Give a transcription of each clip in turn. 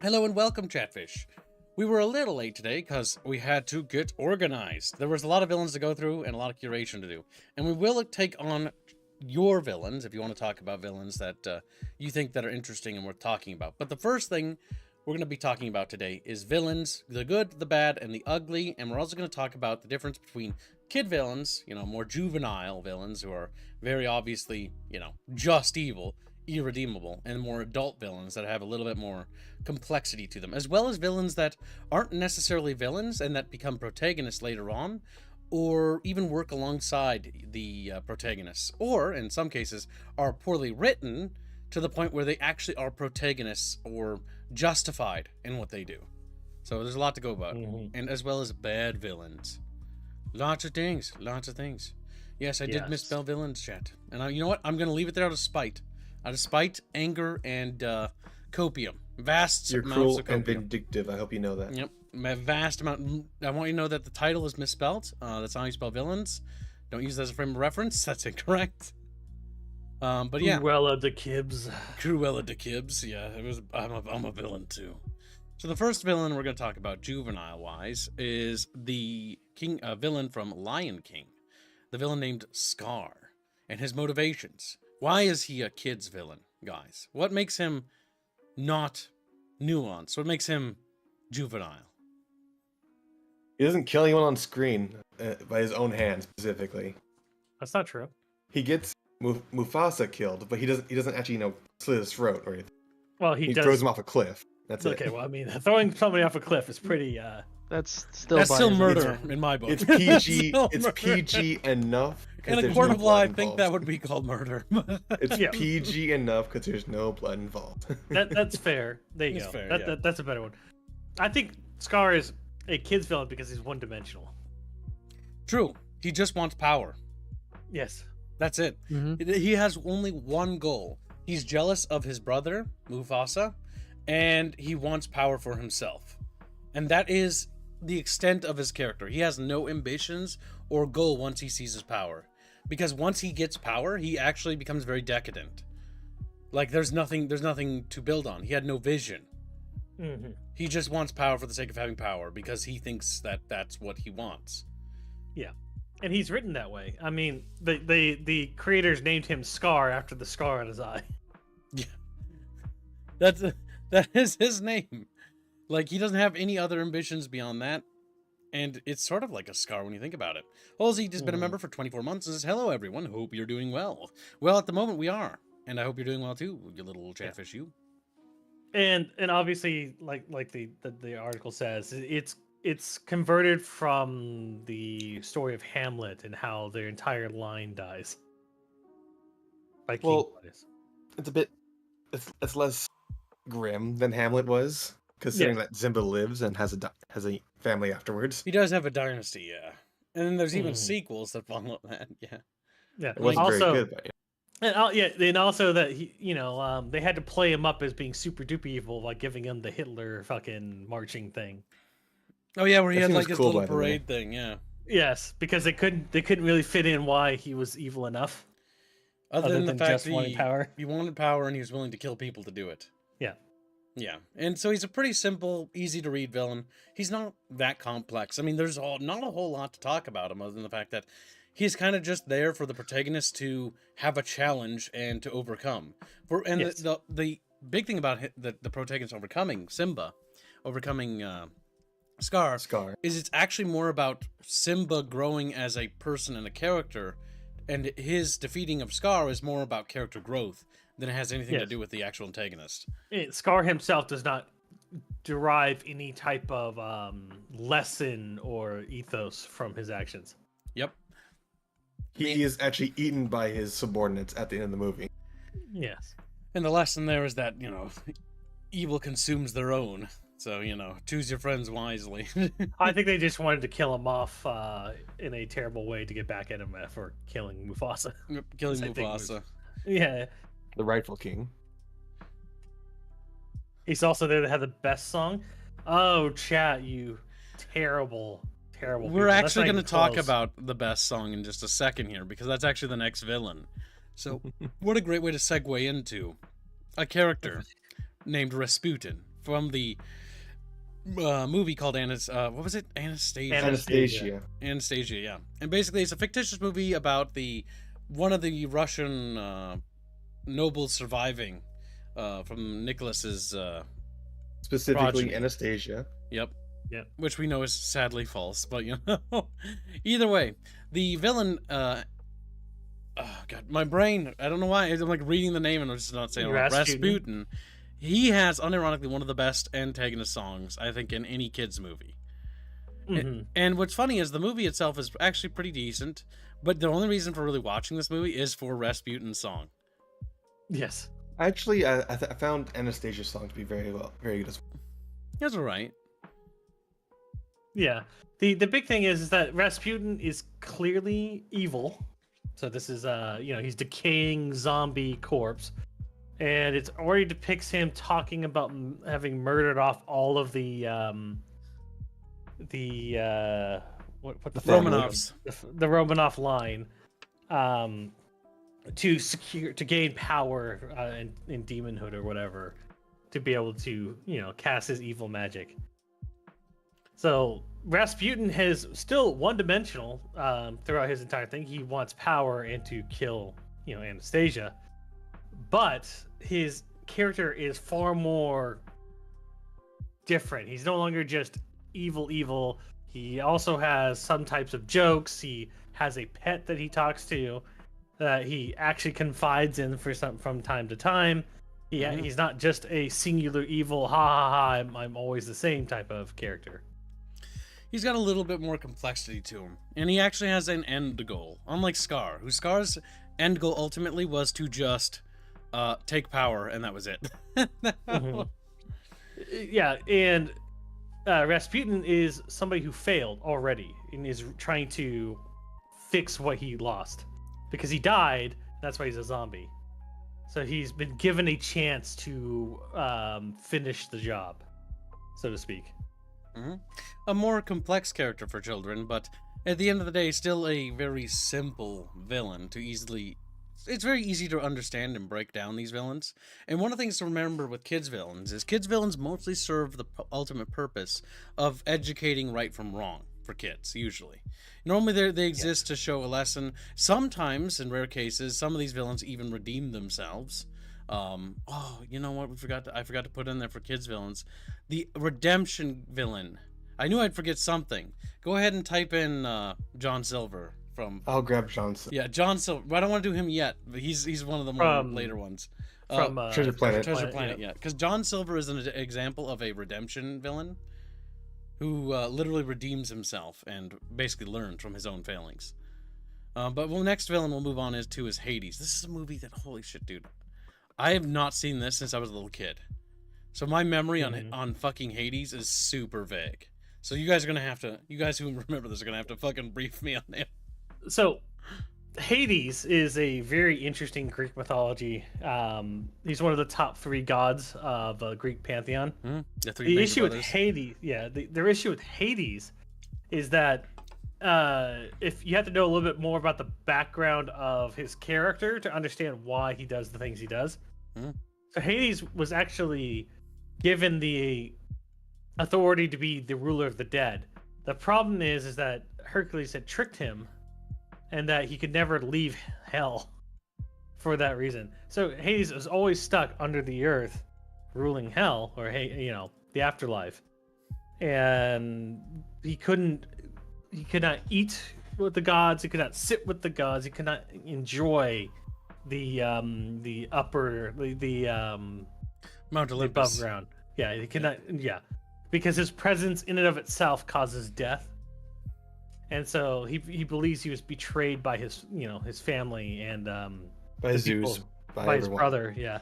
Hello and welcome, Chatfish. We were a little late today because we had to get organized. There was a lot of villains to go through and a lot of curation to do. And we will take on your villains, if you want to talk about villains that you think that are interesting and worth talking about. But the first thing we're going to be talking about today is villains, the good, the bad, and the ugly. And we're also going to talk about the difference between kid villains, more juvenile villains who are very obviously, just evil, irredeemable, and more adult villains that have a little bit more complexity to them, as well as villains that aren't necessarily villains and that become protagonists later on, or even work alongside the protagonists, or in some cases are poorly written to the point where they actually are protagonists or justified in what they do. So there's a lot to go about, and as well as bad villains. Lots of things. Yes, I did misspell villains, chat. And you know what? I'm going to leave it there out of spite. Out of spite, anger, and copium. Vast You're amounts cruel of copium. and vindictive. I hope you know that. Yep, a vast amount. I want you to know that the title is misspelled. That's not how you spell villains. Don't use that as a frame of reference. That's incorrect. But yeah. Cruella de Kibbs. Cruella de Kibbs. Yeah, I'm a villain too. So the first villain we're going to talk about, juvenile-wise, is the villain from Lion King. The villain named Scar. And his motivations. Why is he a kid's villain, guys? What makes him not nuanced? What makes him juvenile? He doesn't kill anyone on screen by his own hand, specifically. That's not true. He gets Mufasa killed, but he doesn't actually, slit his throat or anything. Well, he does. Throws him off a cliff. That's okay, it. well, I mean, throwing somebody off a cliff is pretty. That's still murder in my book. It's PG. It's PG enough. In a court of law, I think that would be called murder. It's PG enough because there's no blood involved. That's fair. There you go. Fair, that's a better one. I think Scar is a kid's villain because he's one-dimensional. True. He just wants power. Yes. That's it. Mm-hmm. He has only one goal. He's jealous of his brother, Mufasa, and he wants power for himself. And that is the extent of his character. He has no ambitions or goal once he sees his power. Because once he gets power, he actually becomes very decadent. Like there's nothing to build on. He had no vision. Mm-hmm. He just wants power for the sake of having power because he thinks that that's what he wants. Yeah. And he's written that way. I mean, the creators named him Scar after the scar on his eye. Yeah. That is his name. Like, he doesn't have any other ambitions beyond that. And it's sort of like a Scar when you think about it. Halsey has been a member for 24 months and says, hello, everyone. Hope you're doing well. Well, at the moment, we are. And I hope you're doing well, too, you little chatfish, you. And obviously, like the article says, it's converted from the story of Hamlet and how their entire line dies. It's less grim than Hamlet was, considering that Simba lives and has a family afterwards. He does have a dynasty, yeah. And then there's even sequels that follow that, yeah. Yeah, it wasn't also, very good, but and also that they had to play him up as being super duper evil by giving him the Hitler fucking marching thing. Oh yeah, where he had like his cool, little parade thing, yeah. Yes, because they couldn't really fit in why he was evil enough. Other than the fact that he wanted power and he was willing to kill people to do it. Yeah. Yeah, and so he's a pretty simple, easy to read villain. He's not that complex. I mean, there's not a whole lot to talk about him other than the fact that he's kind of just there for the protagonist to have a challenge and to overcome. The big thing about the protagonist overcoming Scar is it's actually more about Simba growing as a person and a character, and his defeating of Scar is more about character growth than it has anything to do with the actual antagonist. Scar himself does not derive any type of lesson or ethos from his actions. Yep. He is actually eaten by his subordinates at the end of the movie. Yes. And the lesson there is that, evil consumes their own. So, choose your friends wisely. I think they just wanted to kill him off in a terrible way to get back at him for killing Mufasa. Killing Mufasa. Yeah. The rightful king. He's also there to have the best song. Oh, chat, you terrible We're actually going to talk about the best song in just a second here, because that's actually the next villain. So, what a great way to segue into a character named Rasputin from the movie called what was it? Anastasia. Anastasia, yeah. And basically, it's a fictitious movie about one of the Russian nobles surviving from Nicholas's Specifically, progeny. Anastasia. Yep. Yep. Which we know is sadly false, but you know. Either way, the villain. Oh God, my brain. I don't know why. I'm like reading the name and I'm just not saying it. Rasputin. He has unironically one of the best antagonist songs I think in any kids movie. Mm-hmm. And what's funny is the movie itself is actually pretty decent, but the only reason for really watching this movie is for Rasputin's song. Yes. Actually, I found Anastasia's song to be very good as well. That's all right. Yeah. The big thing is that Rasputin is clearly evil. So this is he's decaying zombie corpse, and it's already depicts him talking about having murdered off all of the Romanovs, the Romanov line, to gain power in demonhood or whatever, to be able to cast his evil magic. So Rasputin has still one-dimensional throughout his entire thing. He wants power and to kill, Anastasia, but his character is far more different. He's no longer just evil. He also has some types of jokes. He has a pet that he talks to, that he actually confides in from time to time. He's not just a singular evil, ha ha ha, I'm always the same type of character. He's got a little bit more complexity to him, and he actually has an end goal, unlike Scar, whose Scar's end goal ultimately was to just take power, and that was it. Mm-hmm. Yeah, and Rasputin is somebody who failed already and is trying to fix what he lost, because he died. That's why he's a zombie. So he's been given a chance to finish the job, so to speak. Mm-hmm. A more complex character for children, but at the end of the day, still a very simple villain to easily... It's very easy to understand and break down these villains. And one of the things to remember with kids' villains is kids' villains mostly serve the ultimate purpose of educating right from wrong for kids, usually. Normally they exist to show a lesson. Sometimes, in rare cases, some of these villains even redeem themselves. You know what? I forgot to put in there for kids villains. The redemption villain. I knew I'd forget something. Go ahead and type in John Silver from... I'll grab John Silver. Yeah, John Silver. I don't want to do him yet, but he's one of the more later ones. From Treasure Planet. Treasure Planet, yeah. Because John Silver is an example of a redemption villain who literally redeems himself and basically learns from his own failings. But next villain we'll move on to is Hades. This is a movie that, holy shit, dude. I have not seen this since I was a little kid. So my memory on fucking Hades is super vague. So you guys who remember this are gonna have to fucking brief me on it. So Hades is a very interesting Greek mythology. He's one of the top 3 gods of the Greek pantheon. The issue with Hades, their issue with Hades is that if you have to know a little bit more about the background of his character to understand why he does the things he does. So Hades was actually given the authority to be the ruler of the dead. The problem is that Hercules had tricked him, and that he could never leave hell for that reason. So Hades was always stuck under the earth, ruling hell, or the afterlife, and he could not eat with the gods. He could not sit with the gods. He could not enjoy the Mount Olympus, above ground. Yeah, he cannot. Yeah, because his presence in and of itself causes death, and so he believes he was betrayed by his his family and by Zeus, by his brother. Yeah,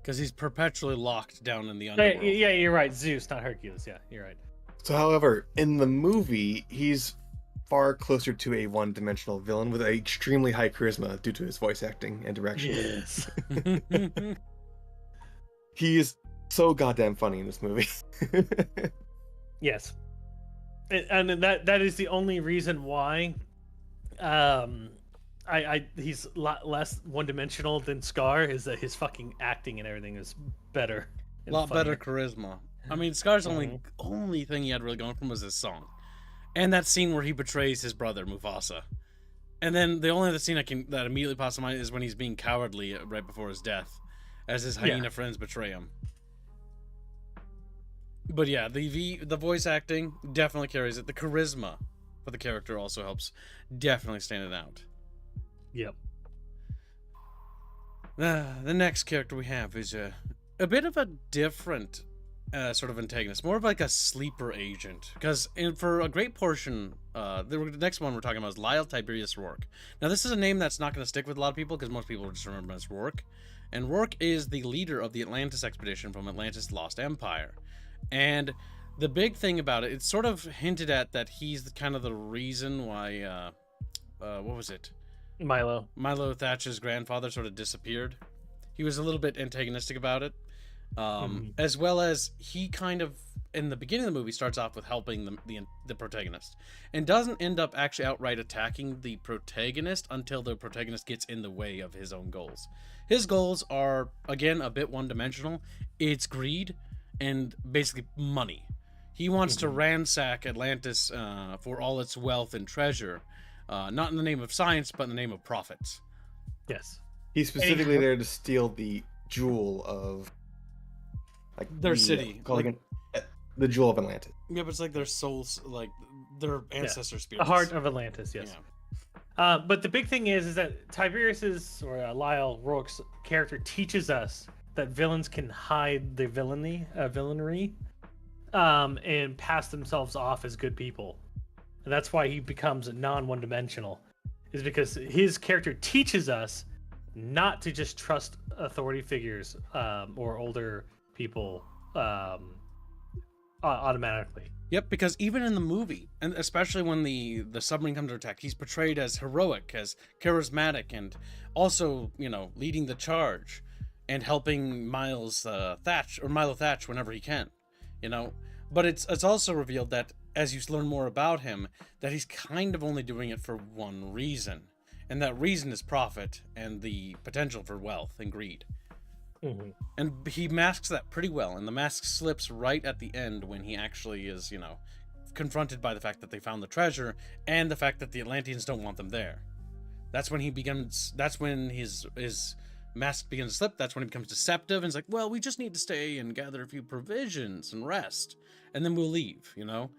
because he's perpetually locked down in the underworld. Yeah, you're right. Zeus, not Hercules. Yeah, you're right. So, however, in the movie, he's far closer to a one-dimensional villain with an extremely high charisma due to his voice acting and direction. Yes. He is so goddamn funny in this movie. Yes. And that is the only reason why he's a lot less one-dimensional than Scar, is that his fucking acting and everything is better. A lot better charisma. I mean, Scar's only thing he had really going for him was his song, and that scene where he betrays his brother Mufasa. And then the only other scene that immediately pops to mind is when he's being cowardly right before his death, as his hyena friends betray him. But yeah, the voice acting definitely carries it. The charisma for the character also helps definitely stand it out. Yep. The next character we have is a bit of a different sort of antagonist, more of like a sleeper agent. Because for a great portion, the next one we're talking about is Lyle Tiberius Rourke. Now, this is a name that's not going to stick with a lot of people because most people just remember him as Rourke. And Rourke is the leader of the Atlantis expedition from Atlantis Lost Empire. And the big thing about it, it's sort of hinted at that he's kind of the reason why, what was it? Milo Thatch's grandfather sort of disappeared. He was a little bit antagonistic about it. As well as he kind of, in the beginning of the movie, starts off with helping the protagonist. And doesn't end up actually outright attacking the protagonist until the protagonist gets in the way of his own goals. His goals are, again, a bit one-dimensional. It's greed and basically money. He wants to ransack Atlantis for all its wealth and treasure. Not in the name of science, but in the name of profits. Yes. He's specifically there to steal the jewel of their city. The jewel of Atlantis. Yeah, but it's like their souls, like their ancestor spirits. The heart of Atlantis, yes. Yeah. But the big thing is that Tiberius's, or Lyle Rourke's character teaches us that villains can hide their villainy, and pass themselves off as good people. And that's why he becomes non-one-dimensional, is because his character teaches us not to just trust authority figures or older people automatically. Yep, because even in the movie, and especially when the submarine comes to attack, he's portrayed as heroic, as charismatic, and also, leading the charge and helping Milo Thatch whenever he can, But it's also revealed that as you learn more about him, that he's kind of only doing it for one reason, and that reason is profit and the potential for wealth and greed. And he masks that pretty well, and the mask slips right at the end when he actually is, confronted by the fact that they found the treasure and the fact that the Atlanteans don't want them there. That's when his mask begins to slip. That's when he becomes deceptive and is like, well, we just need to stay and gather a few provisions and rest, and then we'll leave, And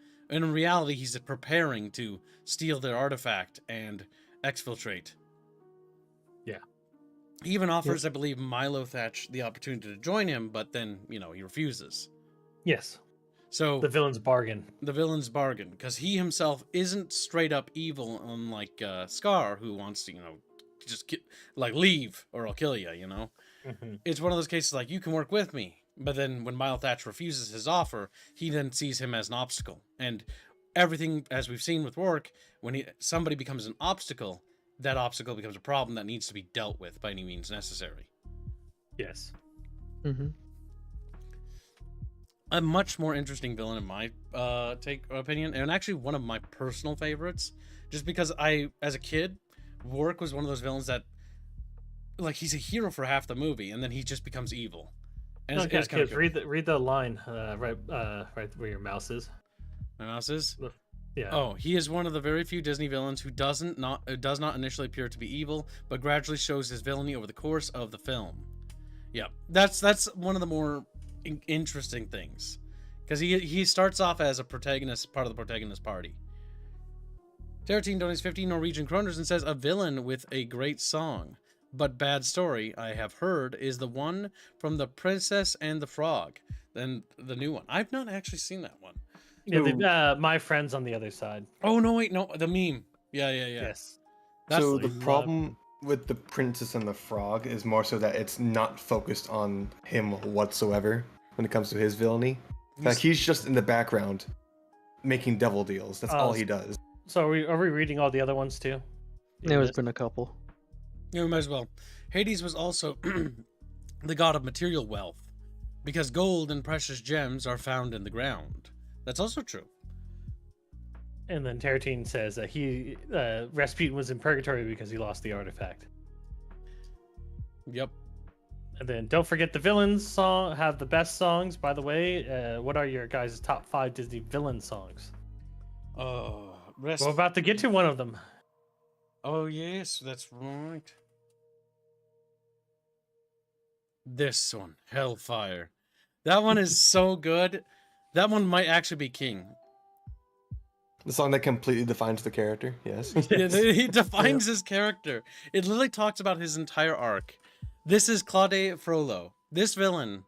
in reality, he's preparing to steal their artifact and exfiltrate. Yeah. He even offers, I believe, Milo Thatch the opportunity to join him, but then, he refuses. Yes. So the villain's bargain. Because he himself isn't straight up evil, unlike Scar, who wants to, just leave or I'll kill you, It's one of those cases like, you can work with me. But then when Milo Thatch refuses his offer, he then sees him as an obstacle. And everything, as we've seen with Rourke, when somebody becomes an obstacle, that obstacle becomes a problem that needs to be dealt with by any means necessary. Yes. A much more interesting villain in my opinion, and actually one of my personal favorites, just because as a kid, Rourke was one of those villains that, he's a hero for half the movie, and then he just becomes evil. And it's kind of read the line right where your mouse is. My mouse is? Yeah. Oh, he is one of the very few Disney villains who does not initially appear to be evil, but gradually shows his villainy over the course of the film. Yeah, that's one of the more interesting things, because he starts off as a protagonist, part of the protagonist party. Terratine donates 15 Norwegian kroners and says, a villain with a great song, but bad story, I have heard, is the one from The Princess and the Frog, then the new one. I've not actually seen that one. Yeah, My Friends on the Other Side. Oh, no, wait, no, the meme. Yeah. Yes. So the problem with The Princess and the Frog is more so that it's not focused on him whatsoever when it comes to his villainy. He's just in the background making devil deals. That's all he does. So are we reading all the other ones too? There's been a couple. Yeah, we might as well. Hades was also the god of material wealth, because gold and precious gems are found in the ground. That's also true. And then Terratine says that Rasputin was in purgatory because he lost the artifact. Yep. And then don't forget the villains song have the best songs. By the way, what are your guys' top 5 Disney villain songs? We're about to get to one of them. Oh yes, that's right. This one, Hellfire. That one is so good. That one might actually be king. The song that completely defines the character, yes. Yeah, he defines his character. It literally talks about his entire arc. This is Claude Frollo. This villain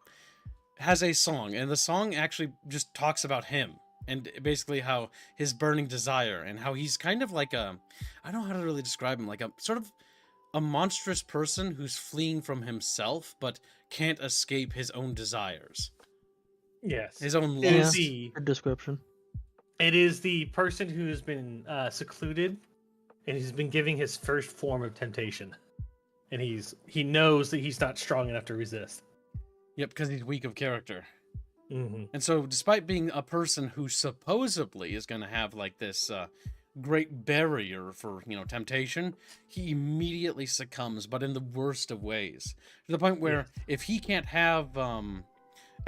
has a song, and the song actually just talks about him and basically how his burning desire and how he's kind of like a, I don't know how to really describe him, like a sort of a monstrous person who's fleeing from himself but can't escape his own desires. Yes. His own lust. Good description. It is the person who's been secluded, and he's been giving his first form of temptation, and he knows that he's not strong enough to resist. Yep, because he's weak of character. Mm-hmm. And so, despite being a person who supposedly is going to have like this great barrier for temptation, he immediately succumbs, but in the worst of ways, to the point where if he can't have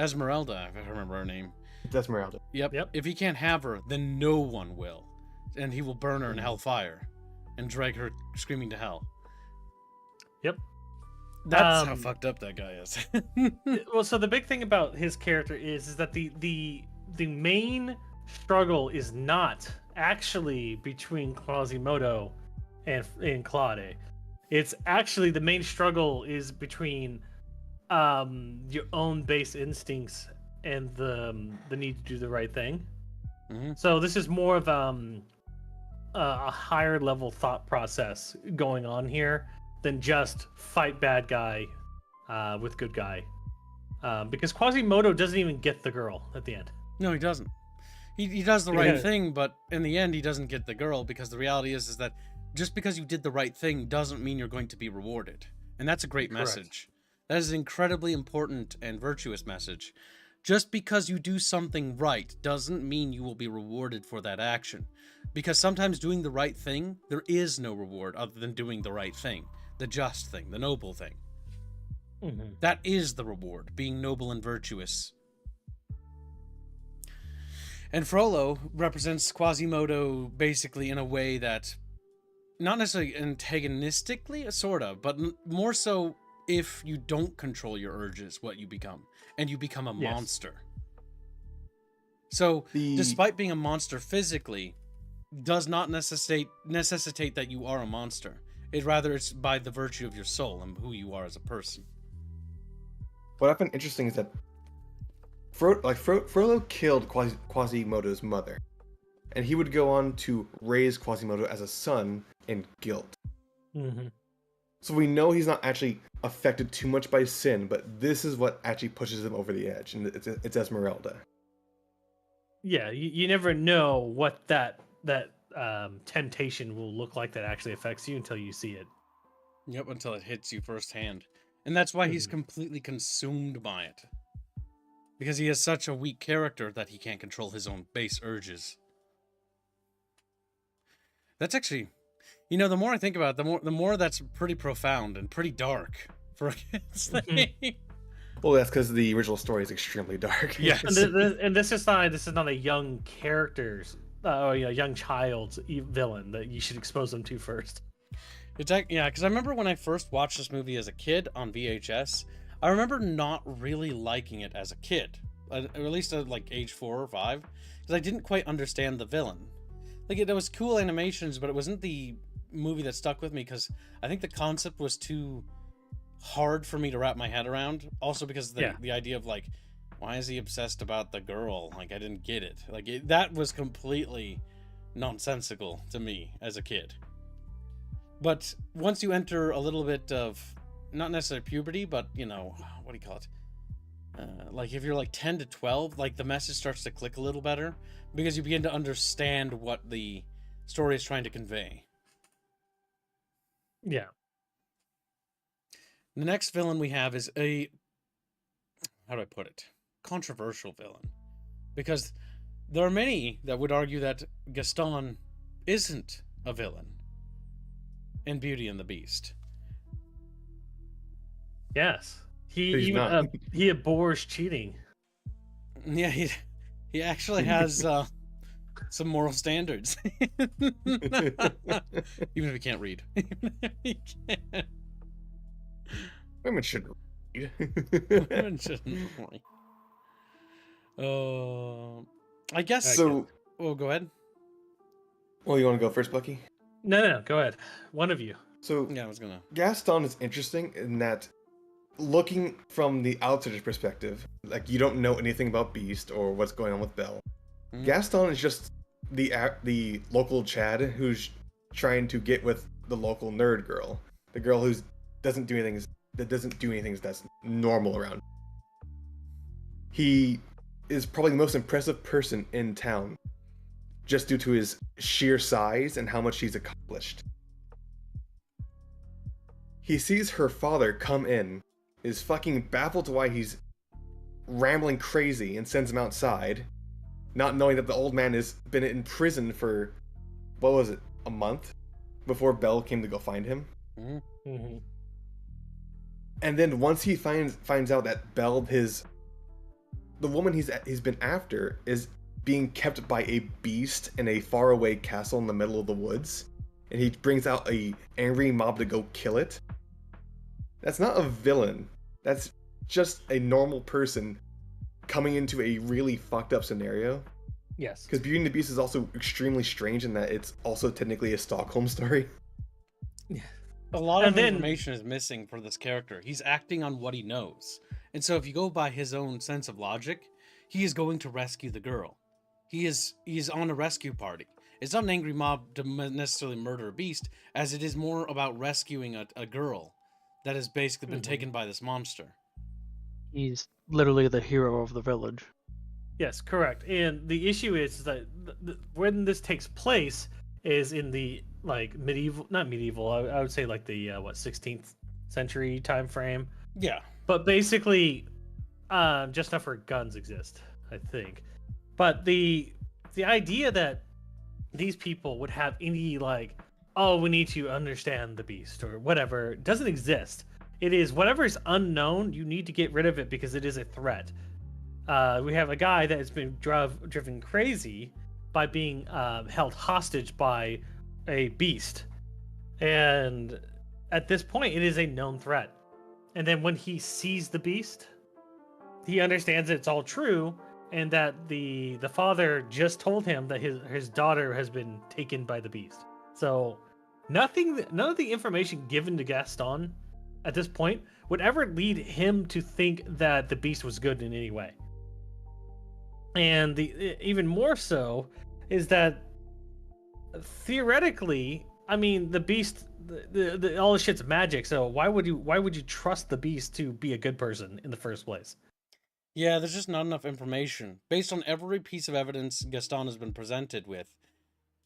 Esmeralda, if I remember her name. It's Esmeralda. Yep. If he can't have her, then no one will. And he will burn her in hellfire and drag her screaming to hell. Yep. That's how fucked up that guy is. Well, so the big thing about his character is that the main struggle is not actually between Quasimodo and Claude. It's actually the main struggle is between your own base instincts and the need to do the right thing. Mm-hmm. So this is more of a higher level thought process going on here than just fight bad guy with good guy. Because Quasimodo doesn't even get the girl at the end. No, he doesn't. He does the right thing, but in the end, he doesn't get the girl because the reality is that just because you did the right thing doesn't mean you're going to be rewarded. And that's a great message. That is an incredibly important and virtuous message. Just because you do something right doesn't mean you will be rewarded for that action. Because sometimes doing the right thing, there is no reward other than doing the right thing, the just thing, the noble thing. Mm-hmm. That is the reward, being noble and virtuous. And Frollo represents Quasimodo basically in a way that, not necessarily antagonistically, sort of, but more so if you don't control your urges, what you become. And you become a monster. So, despite being a monster physically, does not necessitate that you are a monster. It's by the virtue of your soul and who you are as a person. What I find interesting is that Frollo killed Quasimodo's mother, and he would go on to raise Quasimodo as a son in guilt. Mm-hmm. So we know he's not actually affected too much by sin, but this is what actually pushes him over the edge, and it's Esmeralda. Yeah, you never know what that temptation will look like that actually affects you until you see it. Yep, until it hits you firsthand. And that's why he's completely consumed by it. Because he has such a weak character that he can't control his own base urges. That's actually, the more I think about it, the more that's pretty profound and pretty dark for a kid's thing. Well, that's because the original story is extremely dark. Yes. And this is not a young character's or young child's villain that you should expose them to first. Because I remember when I first watched this movie as a kid on VHS, I remember not really liking it as a kid, at least at like age 4 or 5, because I didn't quite understand the villain. Like, it was cool animations, but it wasn't the movie that stuck with me because I think the concept was too hard for me to wrap my head around. Also because the idea of like, why is he obsessed about the girl? Like, I didn't get it. Like, that was completely nonsensical to me as a kid. But once you enter a little bit of, not necessarily puberty, but, what do you call it? Like, if you're like 10 to 12, like, the message starts to click a little better because you begin to understand what the story is trying to convey. Yeah. The next villain we have is a, how do I put it? Controversial villain. Because there are many that would argue that Gaston isn't a villain in Beauty and the Beast. Yes. He abhors cheating. Yeah, he actually has some moral standards. Even if he can't read. Women shouldn't read. Women shouldn't read. I guess so. Oh, go ahead. Well, you want to go first, Bucky? No, go ahead. One of you. So yeah, I was gonna. Gaston is interesting in that, looking from the outsider's perspective, like you don't know anything about Beast or what's going on with Belle. Gaston is just the local Chad who's trying to get with the local nerd girl, the girl who doesn't do anything that's normal around. He is probably the most impressive person in town, just due to his sheer size and how much he's accomplished. He sees her father come in, is fucking baffled to why he's rambling crazy, and sends him outside, not knowing that the old man has been in prison for, what was it, a month? Before Belle came to go find him. Mm-hmm. And then once he finds out that Belle, the woman he's been after, is being kept by a beast in a faraway castle in the middle of the woods, and he brings out a angry mob to go kill it. That's not a villain. That's just a normal person coming into a really fucked up scenario. Yes. Because Beauty and the Beast is also extremely strange in that it's also technically a Stockholm story. Yeah. A lot of information is missing for this character. He's acting on what he knows. And so if you go by his own sense of logic, he is going to rescue the girl. He's on a rescue party. It's not an angry mob to necessarily murder a beast, as it is more about rescuing a girl that has basically been taken by this monster. He's literally the hero of the village. Yes, correct. And the issue is that when this takes place is in the not medieval. I would say like the 16th century time frame. Yeah. But basically, just enough where guns exist, I think. But the idea that these people would have any we need to understand the beast or whatever doesn't exist. It is whatever is unknown, you need to get rid of it because it is a threat. We have a guy that has been driven crazy by being held hostage by a beast. And at this point, it is a known threat. And then when he sees the beast, he understands that it's all true and that the father just told him that his daughter has been taken by the beast. So none of the information given to Gaston at this point would ever lead him to think that the beast was good in any way. And even more so is that theoretically, I mean, the beast, all this shit's magic. So why would you trust the beast to be a good person in the first place? Yeah, there's just not enough information. Based on every piece of evidence Gaston has been presented with,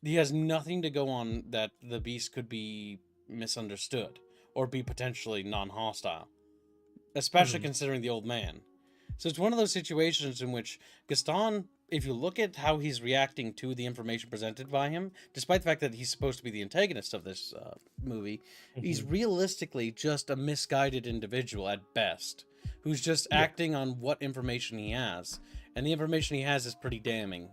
he has nothing to go on that the beast could be misunderstood or be potentially non-hostile, especially considering the old man. So it's one of those situations in which Gaston, if you look at how he's reacting to the information presented by him, despite the fact that he's supposed to be the antagonist of this movie, he's realistically just a misguided individual at best, who's just acting on what information he has. And the information he has is pretty damning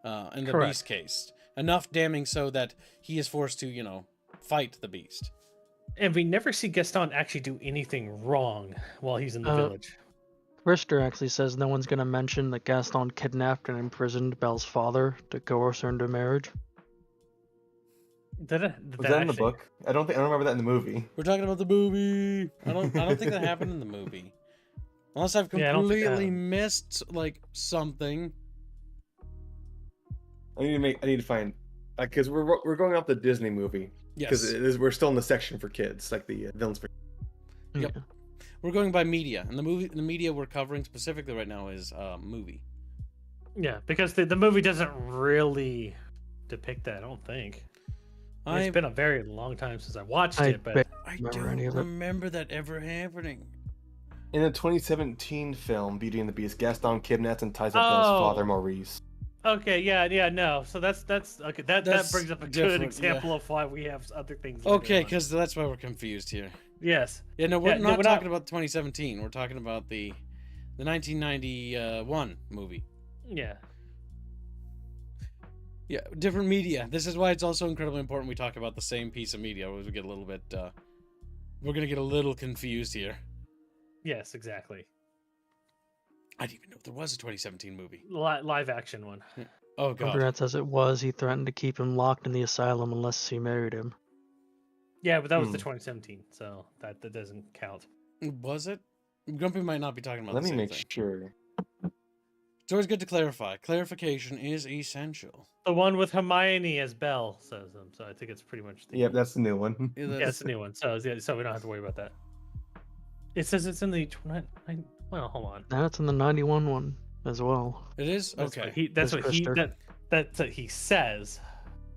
in the Beast case. Enough damning so that he is forced to, fight the Beast. And we never see Gaston actually do anything wrong while he's in the village. Richter actually says no one's going to mention that Gaston kidnapped and imprisoned Belle's father to coerce her into marriage. Was that in the book? I don't remember that in the movie. We're talking about the movie. I don't think that happened in the movie. Unless I've completely missed something. I need to find, because we're going off the Disney movie. Yes. Because we're still in the section for kids, like the villains for. Yep. Yeah. We're going by media, and the media we're covering specifically right now is movie. Yeah, because the movie doesn't really depict that. I don't think. It's been a very long time since I watched it, but I don't remember that ever happening. In the 2017 film Beauty and the Beast, Gaston kidnaps and ties up Belle's father, Maurice. Okay, no. So that's okay. That brings up a good example of why we have other things. Okay, because that's why we're confused here. Yes. Yeah, no, we're Yeah, not we're talking about 2017. We're talking about the 1991 movie. Yeah. Yeah, different media. This is why it's also incredibly important we talk about the same piece of media. We get a little bit, we're gonna get a little confused here. Yes, exactly. I didn't even know if there was a 2017 movie. Live action one. Oh god. Grumpy Rat says it was. He threatened to keep him locked in the asylum unless he married him. Yeah, but that was the 2017, so that doesn't count. Was it? Grumpy might not be talking about Let the me same make thing. sure. It's always good to clarify. Clarification is essential. The one with Hermione as Belle says them, so I think it's pretty much the... Yep, that's the new one. Yeah, Yeah, it's the new one, so we don't have to worry about that. It says it's in the... Well, hold on. That's in the 91 one as well. It is? That's Okay. that's what he says.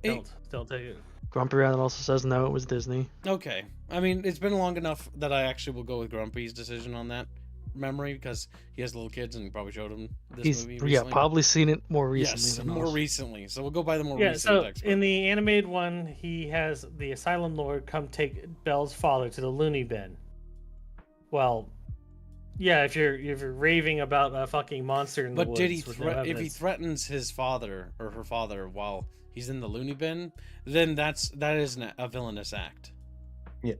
Don't tell you. Grumpy Rat also says no, it was Disney. Okay. I mean, it's been long enough that I actually will go with Grumpy's decision on that memory because he has little kids and probably showed him this movie recently. Yeah, probably seen it more recently Yes, than more us. recently. So we'll go by the more Yeah, recent so text. in the animated one, he has the asylum lord come take Belle's father to the loony bin. Well, yeah, if you're raving about a fucking monster in the woods, did he with no if he evidence. threatens his father or her father while he's in the loony bin, then that is a villainous act. Yes.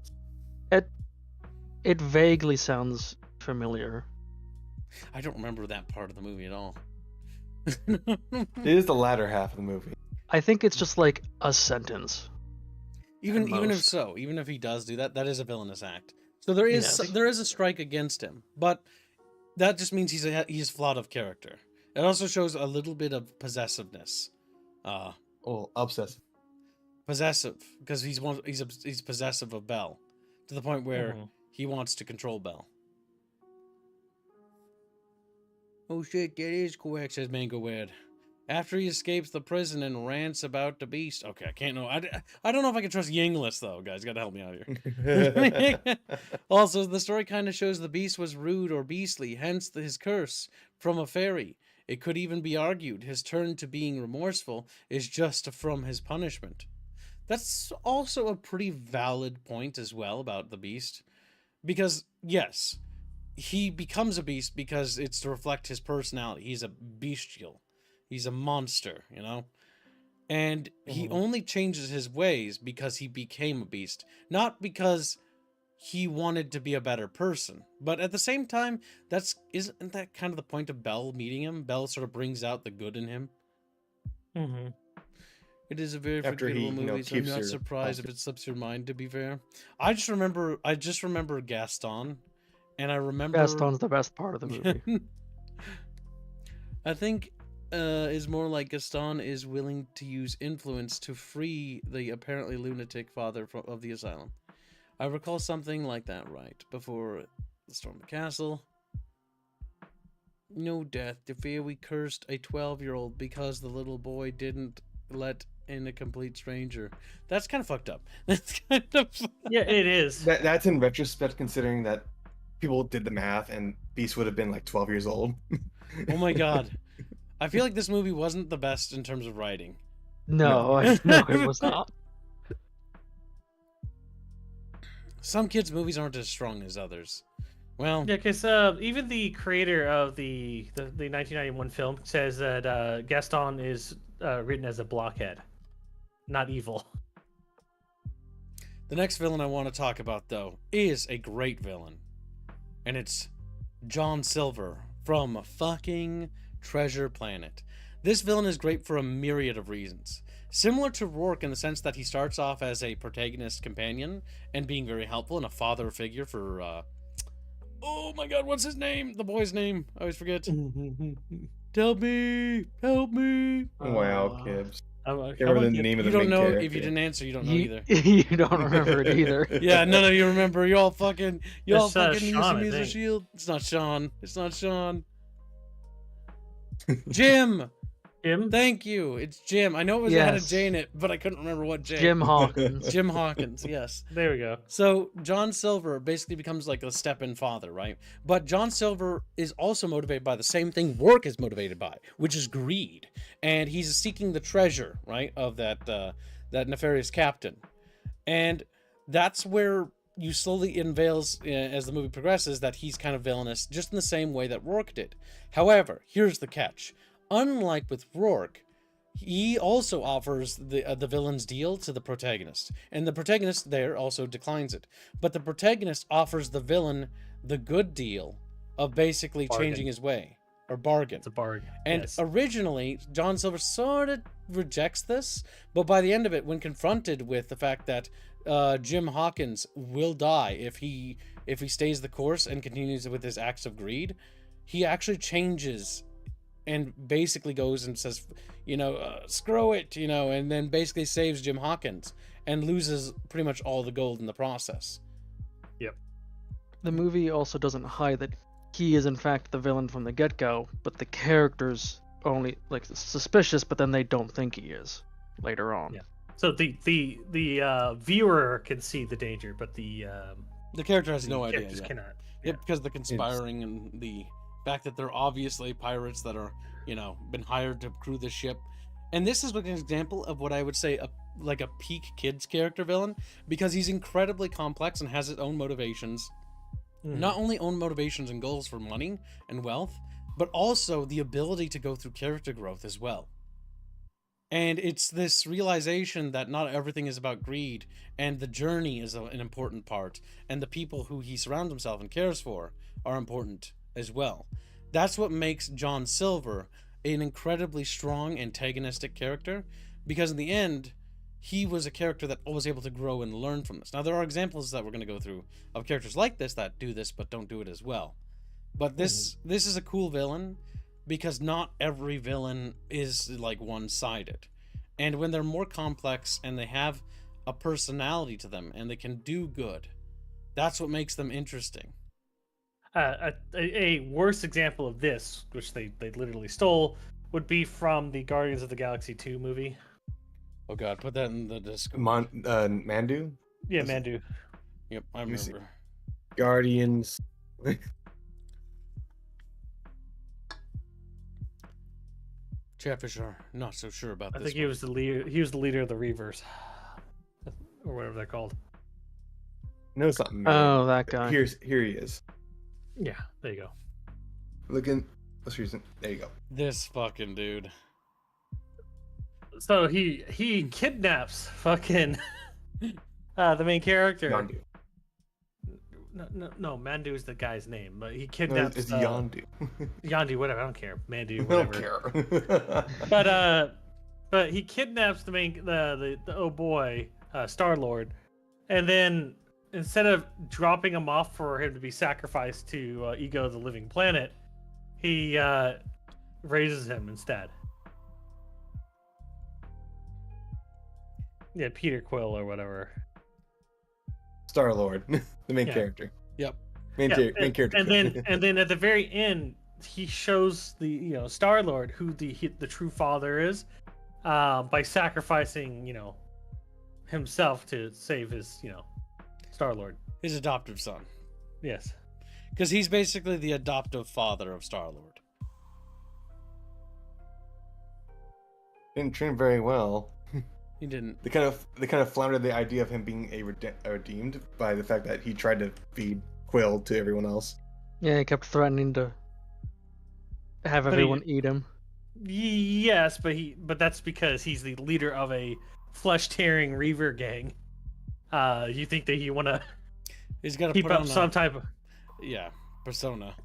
It vaguely sounds familiar. I don't remember that part of the movie at all. It is the latter half of the movie. I think it's just like a sentence. Even if most. so, even if he does do that, that is a villainous act. So there is Yes. there is a strike against him, but that just means he's flawed of character. It also shows a little bit of possessiveness. Obsessive. Possessive because he's possessive of Belle to the point where he wants to control Belle. Oh shit, that is correct, says Mango Weird. After he escapes the prison and rants about the beast. Okay, I can't know. I don't know if I can trust Yinglis though, guys. You gotta help me out here. Also, the story kind of shows the beast was rude or beastly, hence his curse from a fairy. It could even be argued his turn to being remorseful is just from his punishment. That's also a pretty valid point as well about the beast. Because, yes, he becomes a beast because it's to reflect his personality. He's a bestial. He's a monster, you know? And he only changes his ways because he became a beast. Not because he wanted to be a better person. But at the same time, isn't that kind of the point of Belle meeting him? Belle sort of brings out the good in him. Mm-hmm. It is a very After he, forgettable movie, so I'm not surprised if it slips your mind, to be fair. I just remember Gaston, and I remember... Gaston's the best part of the movie. I think is more like Gaston is willing to use influence to free the apparently lunatic father of the asylum. I recall something like that right before the storm of the castle. No death. The fairy cursed a 12-year-old because the little boy didn't let in a complete stranger. That's kind of fucked up. That's kind of... Yeah, it is. That's in retrospect, considering that people did the math and Beast would have been like 12 years old. Oh my god. I feel like this movie wasn't the best in terms of writing. No, it was not. Some kids' movies aren't as strong as others. Well, Yeah, because even the creator of the 1991 film says that Gaston is written as a blockhead, not evil. the next villain I want to talk about, though, is a great villain. And it's John Silver from fucking Treasure Planet. This villain is great for a myriad of reasons. Similar to Rourke in the sense that he starts off as a protagonist companion and being very helpful and a father figure for, oh my god, what's his name? The boy's name. I always forget. Help me! Help me! Wow, Kibbs. I'm Can't remember the name of You the don't main know, character. if you didn't answer, you don't know either. You don't remember it either. Yeah, none of you remember. You all fucking It's, fucking Sean, using I me as a think. shield. It's not Sean. It's not Sean. Jim! Him? Thank you. It's Jim. I know it had a Yes. J in it, but I couldn't remember what J. Jim Hawkins. Jim Hawkins, yes. There we go. So John Silver basically becomes like a step-in father, right? But John Silver is also motivated by the same thing Rourke is motivated by, which is greed. And he's seeking the treasure, right, of that nefarious captain. And that's where you slowly unveils as the movie progresses that he's kind of villainous, just in the same way that Rourke did. However, here's the catch: unlike with Rourke, he also offers the villain's deal to the protagonist, and the protagonist there also declines it. But the protagonist offers the villain the good deal of basically changing his way, or bargain. It's a bargain. And originally, John Silver sort of rejects this, but by the end of it, when confronted with the fact that Jim Hawkins will die if he stays the course and continues with his acts of greed, he actually changes and basically goes and says, screw it, and then basically saves Jim Hawkins and loses pretty much all the gold in the process. Yep. The movie also doesn't hide that he is in fact the villain from the get-go, but the characters only suspicious, but then they don't think he is later on. Yeah. So the viewer can see the danger, but the character has no idea. Just cannot. Yeah, because the conspiring and the fact that they're obviously pirates that are, been hired to crew the ship. And this is an example of what I would say a peak kids character villain, because he's incredibly complex and has his own motivations. Not only own motivations and goals for money and wealth, but also the ability to go through character growth as well. And it's this realization that not everything is about greed, and the journey is an important part, and the people who he surrounds himself and cares for are important as well. That's what makes John Silver an incredibly strong antagonistic character, because in the end, he was a character that was able to grow and learn from this. Now, there are examples that we're going to go through of characters like this that do this but don't do it as well. But this is a cool villain, because not every villain is like one-sided. And when they're more complex and they have a personality to them and they can do good, that's what makes them interesting. A worse example of this, which they literally stole, would be from the Guardians of the Galaxy 2 movie. Oh god, put that in the disc. Mandu? Yeah, Mandu. Yep, I remember. Guardians. Chatfish are not so sure about this. I think he was the leader. He was the leader of the Reavers, or whatever they're called. No, something. Oh, that guy. Here he is. Yeah, there you go. Looking. Let's reason. There you go. This fucking dude. So he kidnaps fucking the main character. Yondu. No, Mandu is the guy's name, but he kidnaps. No, it's Yondu. Yondu, whatever. I don't care. Mandu, I whatever. don't care. but he kidnaps the oh boy, Star-Lord, and then instead of dropping him off for him to be sacrificed to Ego the Living Planet, he raises him instead. Yeah, Peter Quill or whatever. Star-Lord, the main character. Yep. Main character. And then at the very end, he shows the Star-Lord who the true father is, by sacrificing himself to save his Star-Lord, his adoptive son. Yes, because he's basically the adoptive father of Star-Lord. Didn't train very well. He didn't. They kind of floundered the idea of him being redeemed by the fact that he tried to feed Quill to everyone else. Yeah, he kept threatening to have everyone eat him. Yes, but that's because he's the leader of a flesh-tearing Reaver gang. You think that you want to? He's got to keep put up on some type of persona.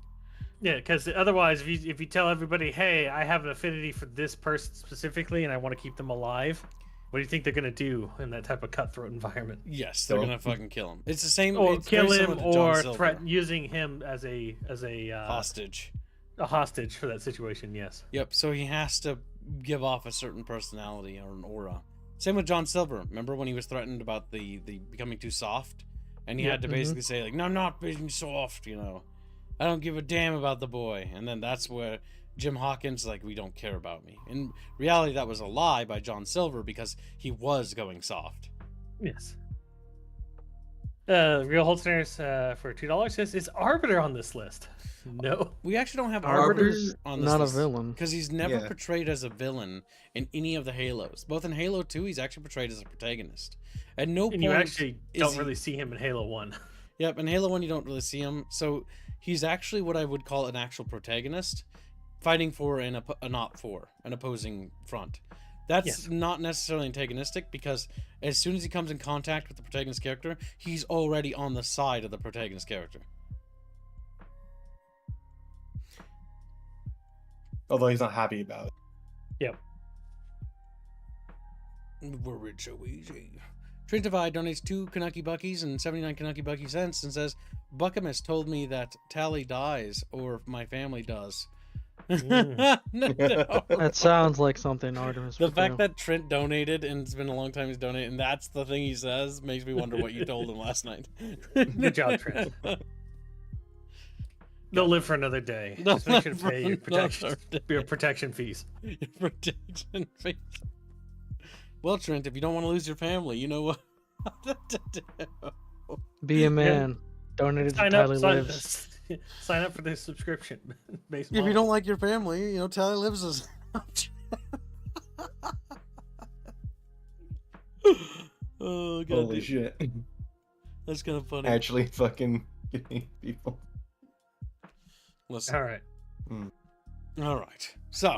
Yeah, because otherwise, if you tell everybody, "Hey, I have an affinity for this person specifically, and I want to keep them alive," what do you think they're gonna do in that type of cutthroat environment? Yes, they're gonna fucking kill him. It's the same. Or kill him, or threaten using him as a hostage. A hostage for that situation. Yes. Yep. So he has to give off a certain personality or an aura. Same with John Silver. Remember when he was threatened about the becoming too soft, and he had to basically say like, "No, I'm not being soft," I don't give a damn about the boy. And then that's where Jim Hawkins like, we don't care about me. In reality, that was a lie by John Silver because he was going soft. Yes. Real Holsteners for $2 says, is Arbiter on this list? No. We actually don't have Arbiter's Arbiter on this not list a villain. because he's never Yeah. portrayed as a villain in any of the Halos. Both in Halo 2, he's actually portrayed as a protagonist. At no And point you actually is don't he- really see him in Halo 1. Yep, in Halo 1 you don't really see him. So he's actually what I would call an actual protagonist, fighting for an opposing front. That's Yes. not necessarily antagonistic because as soon as he comes in contact with the protagonist character, he's already on the side of the protagonist character. Although he's not happy about it. Yep. We're rich so easy. Trintivide donates 2 Kanucky Buckies and 79 Kanucky Bucky cents and says, Buckamus told me that Tally dies or my family does. No. That sounds like something Artemis The would fact do. that Trent donated and it's been a long time he's donated and that's the thing he says makes me wonder what you told him last night. Good job, Trent. They'll live for another day. They'll Just make sure live to pay for your protection, another day. your protection fees. Your protection fees. Well, Trent, if you don't want to lose your family, you know what to do. Be a man. Donated to Sign Tyler up, Lives. sign up for this subscription. If you don't like your family, you know, Tally Lives is. Oh, God. Holy shit. That's kind of funny. Actually fucking getting people. Listen. All right. All right. So,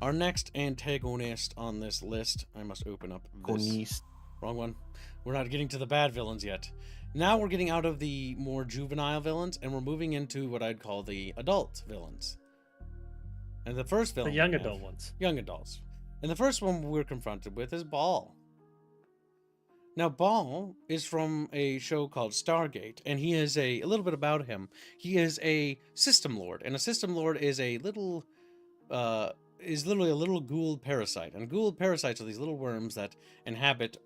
our next antagonist on this list, I must open up this. Wrong one. We're not getting to the bad villains yet. Now we're getting out of the more juvenile villains, and we're moving into what I'd call the adult villains. And the first villain... The young we have- adult ones. Young adults. And the first one we're confronted with is Ball. Now, Ball is from a show called Stargate, and he is a little bit about him. He is a system lord, and a system lord is a little, is literally a little Gould parasite. And Gould parasites are these little worms that inhabit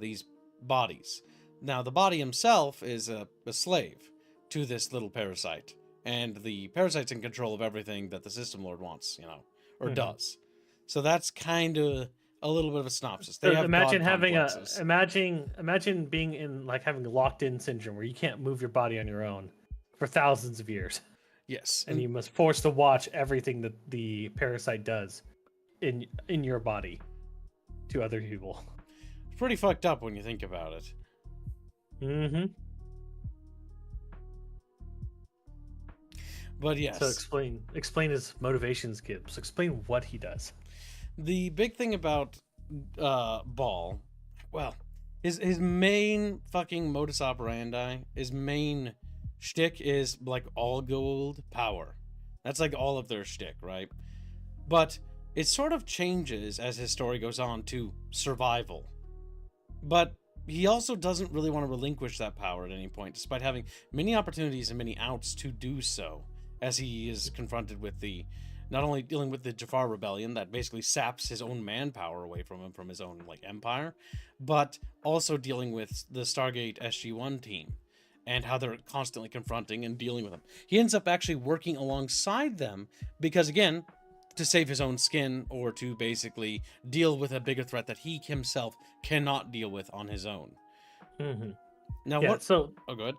these bodies. Now, the body himself is a slave to this little parasite, and the parasite's in control of everything that the system lord wants, you know, or does. So that's kind of a little bit of a synopsis. They So have imagine god having complexes. imagine being in like having locked in syndrome where you can't move your body on your own for thousands of years, Yes, and you must force to watch everything that the parasite does in your body to other people. pretty fucked up when you think about it. Mm-hmm. But yes, So explain his motivations, Gibbs. Explain what he does. the big thing about Ball, well, his main fucking modus operandi, his main shtick is like all gold power. That's like all of their shtick, right? But it sort of changes as his story goes on to survival. But he also doesn't really want to relinquish that power at any point, despite having many opportunities and many outs to do so, as he is confronted with the, not only dealing with the Jafar rebellion that basically saps his own manpower away from him from his own like empire, but also dealing with the Stargate SG-1 team and how they're constantly confronting and dealing with him. He ends up actually working alongside them because, again, to save his own skin or to basically deal with a bigger threat that he himself cannot deal with on his own. Mm-hmm. Now, Yeah. what? So Oh, good.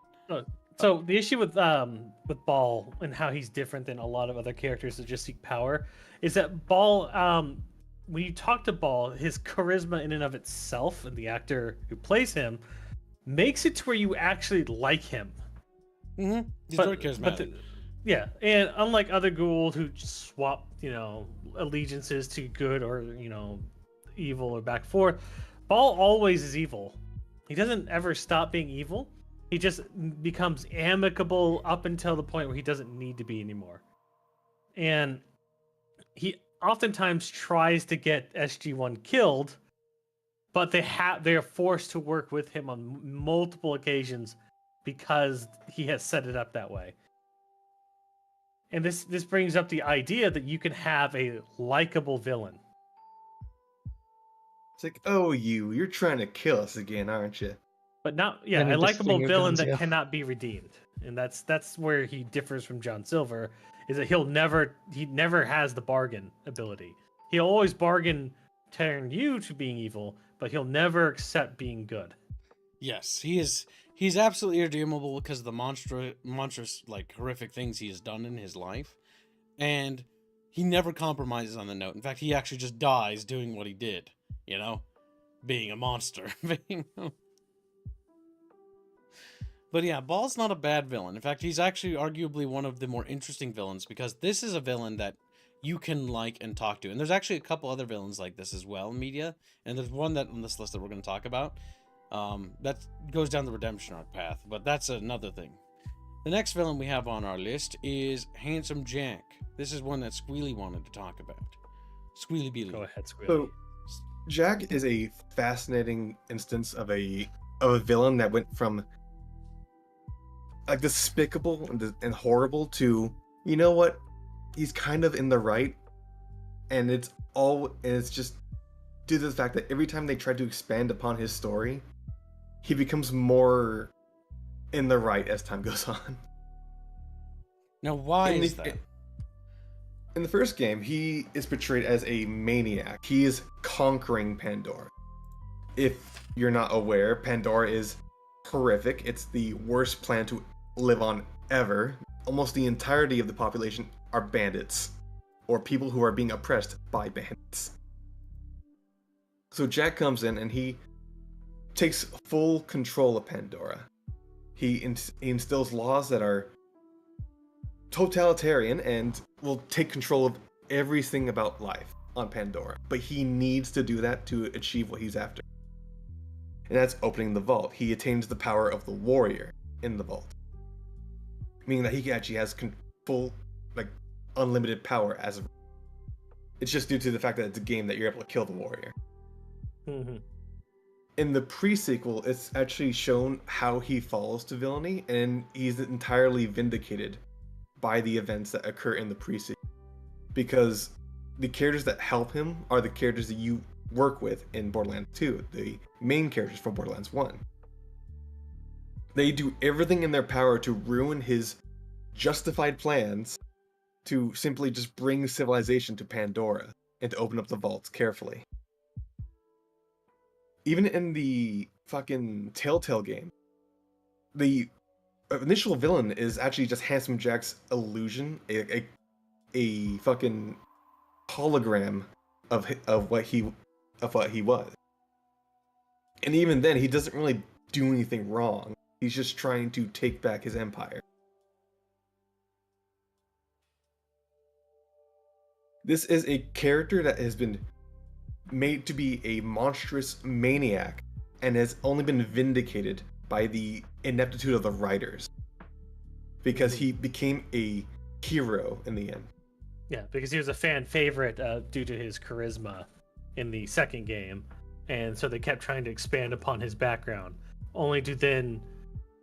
So the issue with Ball and how he's different than a lot of other characters that just seek power is that Ball, when you talk to Ball, his charisma in and of itself, and the actor who plays him, makes it to where you actually like him. Mm-hmm. He's But- very but charismatic. Yeah, and unlike other Gould who just swap, allegiances to good or evil or back and forth, Ball always is evil. He doesn't ever stop being evil. He just becomes amicable up until the point where he doesn't need to be anymore. And he oftentimes tries to get SG-1 killed, but they are forced to work with him on multiple occasions because he has set it up that way. And this brings up the idea that you can have a likable villain. It's like, oh, you're trying to kill us again, aren't you? But not, Then a you just likable swing your villain guns, that yeah. cannot be redeemed, and that's where he differs from John Silver, is that he never has the bargain ability. He'll always bargain turn you to being evil, but he'll never accept being good. Yes, he He's absolutely irredeemable because of the monstrous, like, horrific things he has done in his life. And he never compromises on the note. In fact, he actually just dies doing what he did, you know? Being a monster. But yeah, Ball's not a bad villain. In fact, he's actually arguably one of the more interesting villains because this is a villain that you can like and talk to. And there's actually a couple other villains like this as well in media. And there's one that on this list that we're going to talk about. That goes down the redemption arc path, but that's another thing. The next villain we have on our list is Handsome Jack. This is one that Squealy wanted to talk about. Squealy Bealy. Go ahead, Squealy. So, Jack is a fascinating instance of a villain that went from like despicable and horrible to, you know what, he's kind of in the right, and it's just due to the fact that every time they try to expand upon his story, he becomes more in the right as time goes on. Now, why is that? In the first game, he is portrayed as a maniac. He is conquering Pandora. If you're not aware, Pandora is horrific. It's the worst planet to live on ever. Almost the entirety of the population are bandits, or people who are being oppressed by bandits. So Jack comes in and he takes full control of Pandora. He instills laws that are totalitarian and will take control of everything about life on Pandora. But he needs to do that to achieve what he's after. And that's opening the vault. He attains the power of the warrior in the vault. Meaning that he actually has full, like, unlimited power as a... It's just due to the fact that it's a game that you're able to kill the warrior. Mm-hmm. In the pre-sequel, it's actually shown how he falls to villainy, and he's entirely vindicated by the events that occur in the pre-sequel. Because the characters that help him are the characters that you work with in Borderlands 2, the main characters from Borderlands 1. They do everything in their power to ruin his justified plans to simply just bring civilization to Pandora and to open up the vaults carefully. Even in the fucking Telltale game, the initial villain is actually just Handsome Jack's illusion, a fucking hologram of what he was. And even then, he doesn't really do anything wrong. He's just trying to take back his empire. This is a character that has been made to be a monstrous maniac and has only been vindicated by the ineptitude of the writers. Because he became a hero in the end. Yeah, because he was a fan favorite due to his charisma in the second game. And so they kept trying to expand upon his background, only to then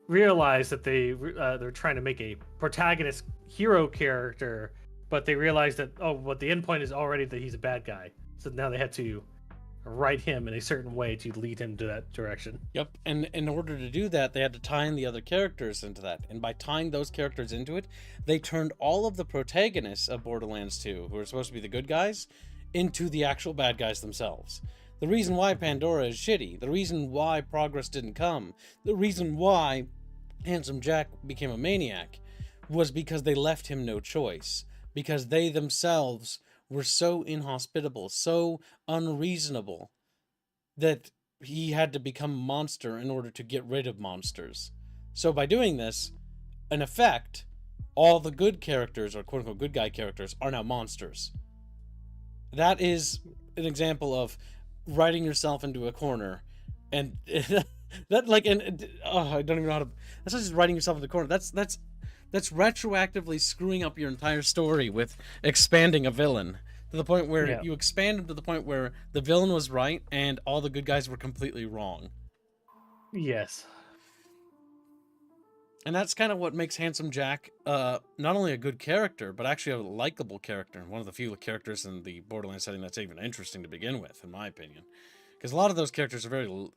realize that they're trying to make a protagonist hero character, but they realized that, the end point is already that he's a bad guy. So now they had to write him in a certain way to lead him to that direction. Yep, and in order to do that, they had to tie in the other characters into that. And by tying those characters into it, they turned all of the protagonists of Borderlands 2, who are supposed to be the good guys, into the actual bad guys themselves. The reason why Pandora is shitty, the reason why progress didn't come, the reason why Handsome Jack became a maniac was because they left him no choice. Because they themselves were so inhospitable, so unreasonable, that he had to become a monster in order to get rid of monsters. So by doing this, in effect, all the good characters, or quote-unquote good guy characters, are now monsters. That is an example of writing yourself into a corner, and that, like, and I don't even know how to... That's not just writing yourself into a corner. That's retroactively screwing up your entire story with expanding a villain to the point where you expand him to the point where the villain was right and all the good guys were completely wrong. Yes. And that's kind of what makes Handsome Jack not only a good character, but actually a likable character. One of the few characters in the Borderlands setting that's even interesting to begin with, in my opinion. Because a lot of those characters are very...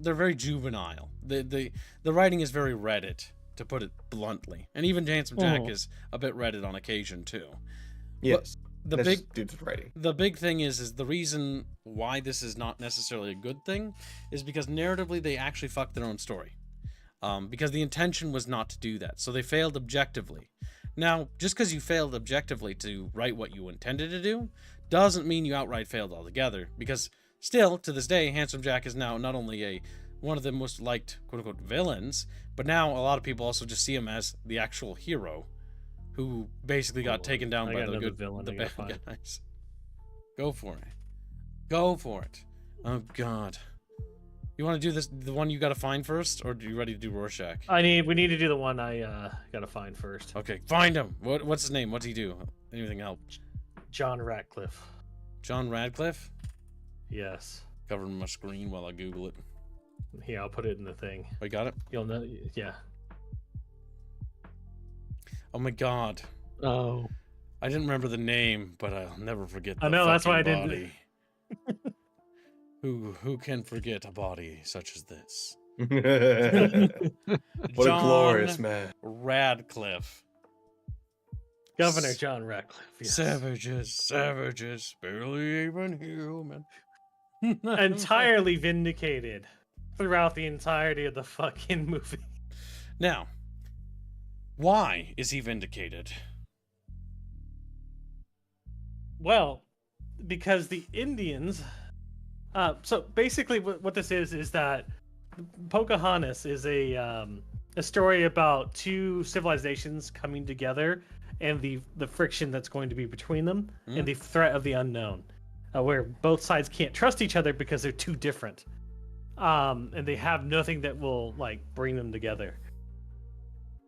they're very juvenile. The writing is very Reddit, to put it bluntly. And even Handsome Jack is a bit Reddit on occasion, too. Yes. But writing. The big thing is the reason why this is not necessarily a good thing is because narratively they actually fucked their own story. because the intention was not to do that. So they failed objectively. Now, just because you failed objectively to write what you intended to do doesn't mean you outright failed altogether, because still, to this day, Handsome Jack is now not only one of the most liked quote-unquote villains, but now a lot of people also just see him as the actual hero who basically got taken down by the good villain, the bad guys. Go for it. Go for it. Oh god. You want to do the one you got to find first, or are you ready to do Rorschach? We need to do the one I got to find first. Okay, find him. What's his name? What's he do? Anything help? John Ratcliffe. John Radcliffe? Yes. Covering my screen while I Google it. Here, I'll put it in the thing. Oh, you got it? You'll know. Yeah. Oh my god. Oh. I didn't remember the name, but I'll never forget the I know, that's why I body. Who can forget a body such as this? What a glorious man. Radcliffe. Governor John Ratcliffe. Yes. Savages, barely even human. Entirely vindicated throughout the entirety of the fucking movie. Now, why is he vindicated? Well, because the Indians. So basically, what this is that Pocahontas is a story about two civilizations coming together and the friction that's going to be between them and the threat of the unknown, where both sides can't trust each other because they're too different, and they have nothing that will like bring them together.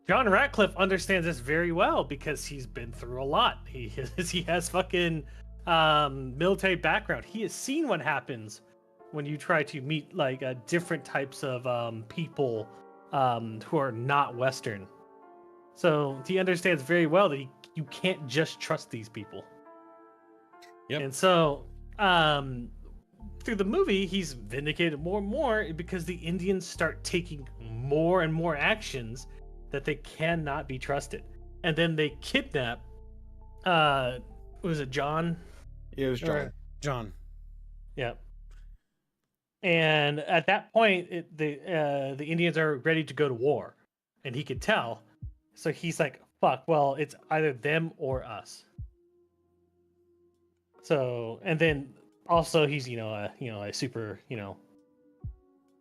John Ratcliffe understands this very well because he's been through a lot. He has fucking military background. He has seen what happens when you try to meet like different types of people who are not Western. So he understands very well that you can't just trust these people. Yep. And so through the movie, he's vindicated more and more because the Indians start taking more and more actions that they cannot be trusted. And then they kidnap, was it John? It was John. John. Yeah. And at that point, the Indians are ready to go to war, and he could tell. So he's like, "Fuck! Well, it's either them or us." So, and then also he's a super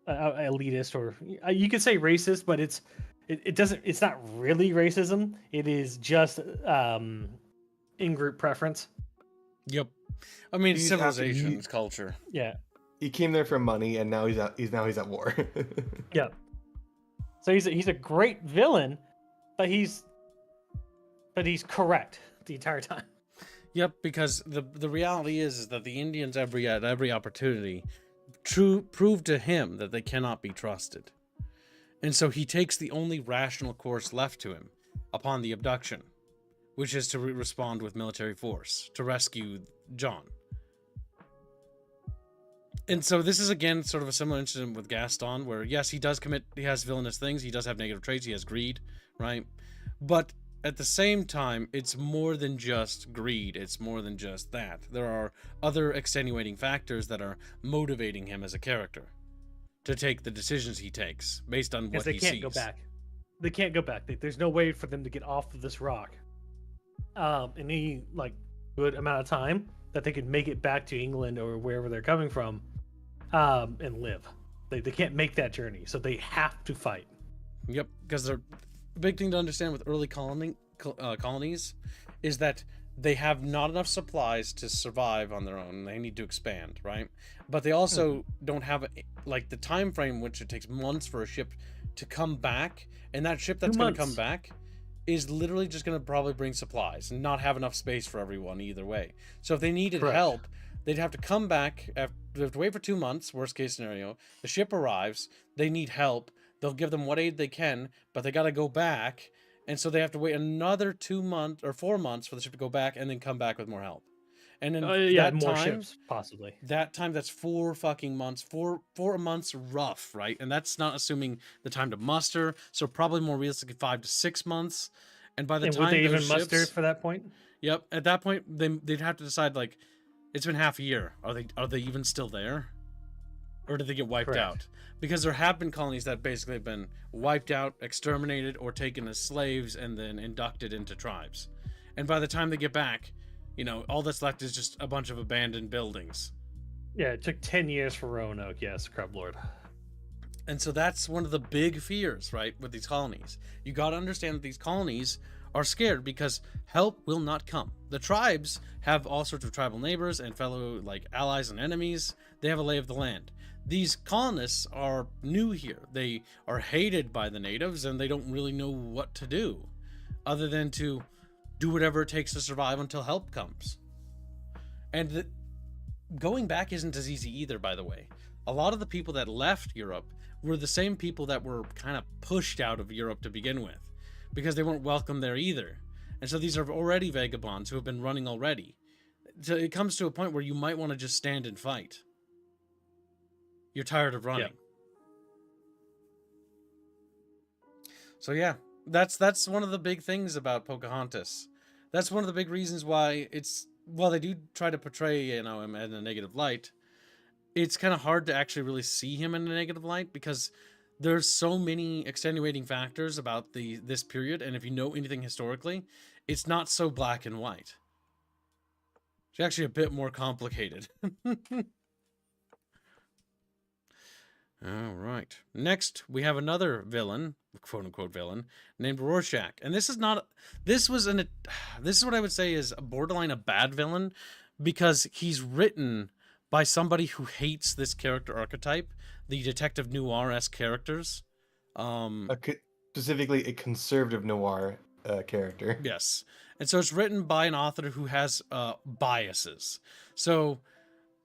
elitist, or you could say racist, but it's not really racism. It is just in-group preference. Yep. I mean, He's civilization's culture. Yeah. He came there for money, and now he's at war. Yeah. So he's a great villain, but he's correct the entire time. Yep, because the reality is that the Indians at every opportunity prove to him that they cannot be trusted. And so he takes the only rational course left to him upon the abduction, which is to respond with military force to rescue John. And so this is again sort of a similar incident with Gaston, where yes, he has villainous things, he does have negative traits, he has greed, right? But at the same time, it's more than just greed, it's more than just that. There are other extenuating factors that are motivating him as a character to take the decisions he takes based on what he sees. They can't go back. They can't go back. There's no way for them to get off of this rock in any good amount of time that they could make it back to England or wherever they're coming from and live. They can't make that journey, so they have to fight. Yep, because the big thing to understand with early colonies is that they have not enough supplies to survive on their own. They need to expand, right? But they also don't have the time frame which it takes months for a ship to come back, and that ship that's going to come back is literally just going to probably bring supplies and not have enough space for everyone either way. So if they needed help, they'd have to come back. They have to wait for 2 months, worst case scenario. The ship arrives, they need help. They'll give them what aid they can, but they got to go back. And so they have to wait another 2 months or 4 months for the ship to go back and then come back with more help. And then more ships, possibly. That time, that's 4 fucking months, 4 months rough, right? And that's not assuming the time to muster. So probably more realistically 5 to 6 months. And by the time would they even muster for that point? Yep. At that point, they'd have to decide it's been half a year. Are they even still there? or did they get wiped Correct. out? Because there have been colonies that basically have been wiped out, exterminated, or taken as slaves and then inducted into tribes. And by the time they get back, all that's left is just a bunch of abandoned buildings. Yeah, it took 10 years for Roanoke, yes, Crab Lord. And so that's one of the big fears, right, with these colonies. You got to understand that these colonies are scared because help will not come. The tribes have all sorts of tribal neighbors and fellow allies and enemies. They have a lay of the land. These colonists are new here. They are hated by the natives and they don't really know what to do other than to do whatever it takes to survive until help comes. And going back isn't as easy either, by the way. A lot of the people that left Europe were the same people that were kind of pushed out of Europe to begin with, because they weren't welcome there either. And so these are already vagabonds who have been running already. So it comes to a point where you might want to just stand and fight. You're tired of running. Yeah. So yeah, that's one of the big things about Pocahontas. That's one of the big reasons why while they do try to portray him in a negative light, it's kind of hard to actually really see him in a negative light because there's so many extenuating factors about this period, and if you know anything historically, it's not so black and white. It's actually a bit more complicated. All right. Next, we have another villain, quote-unquote villain, named Rorschach. And this is what I would say is a borderline a bad villain, because he's written by somebody who hates this character archetype, the detective noir-esque characters. Specifically a conservative noir character. Yes. And so it's written by an author who has biases. So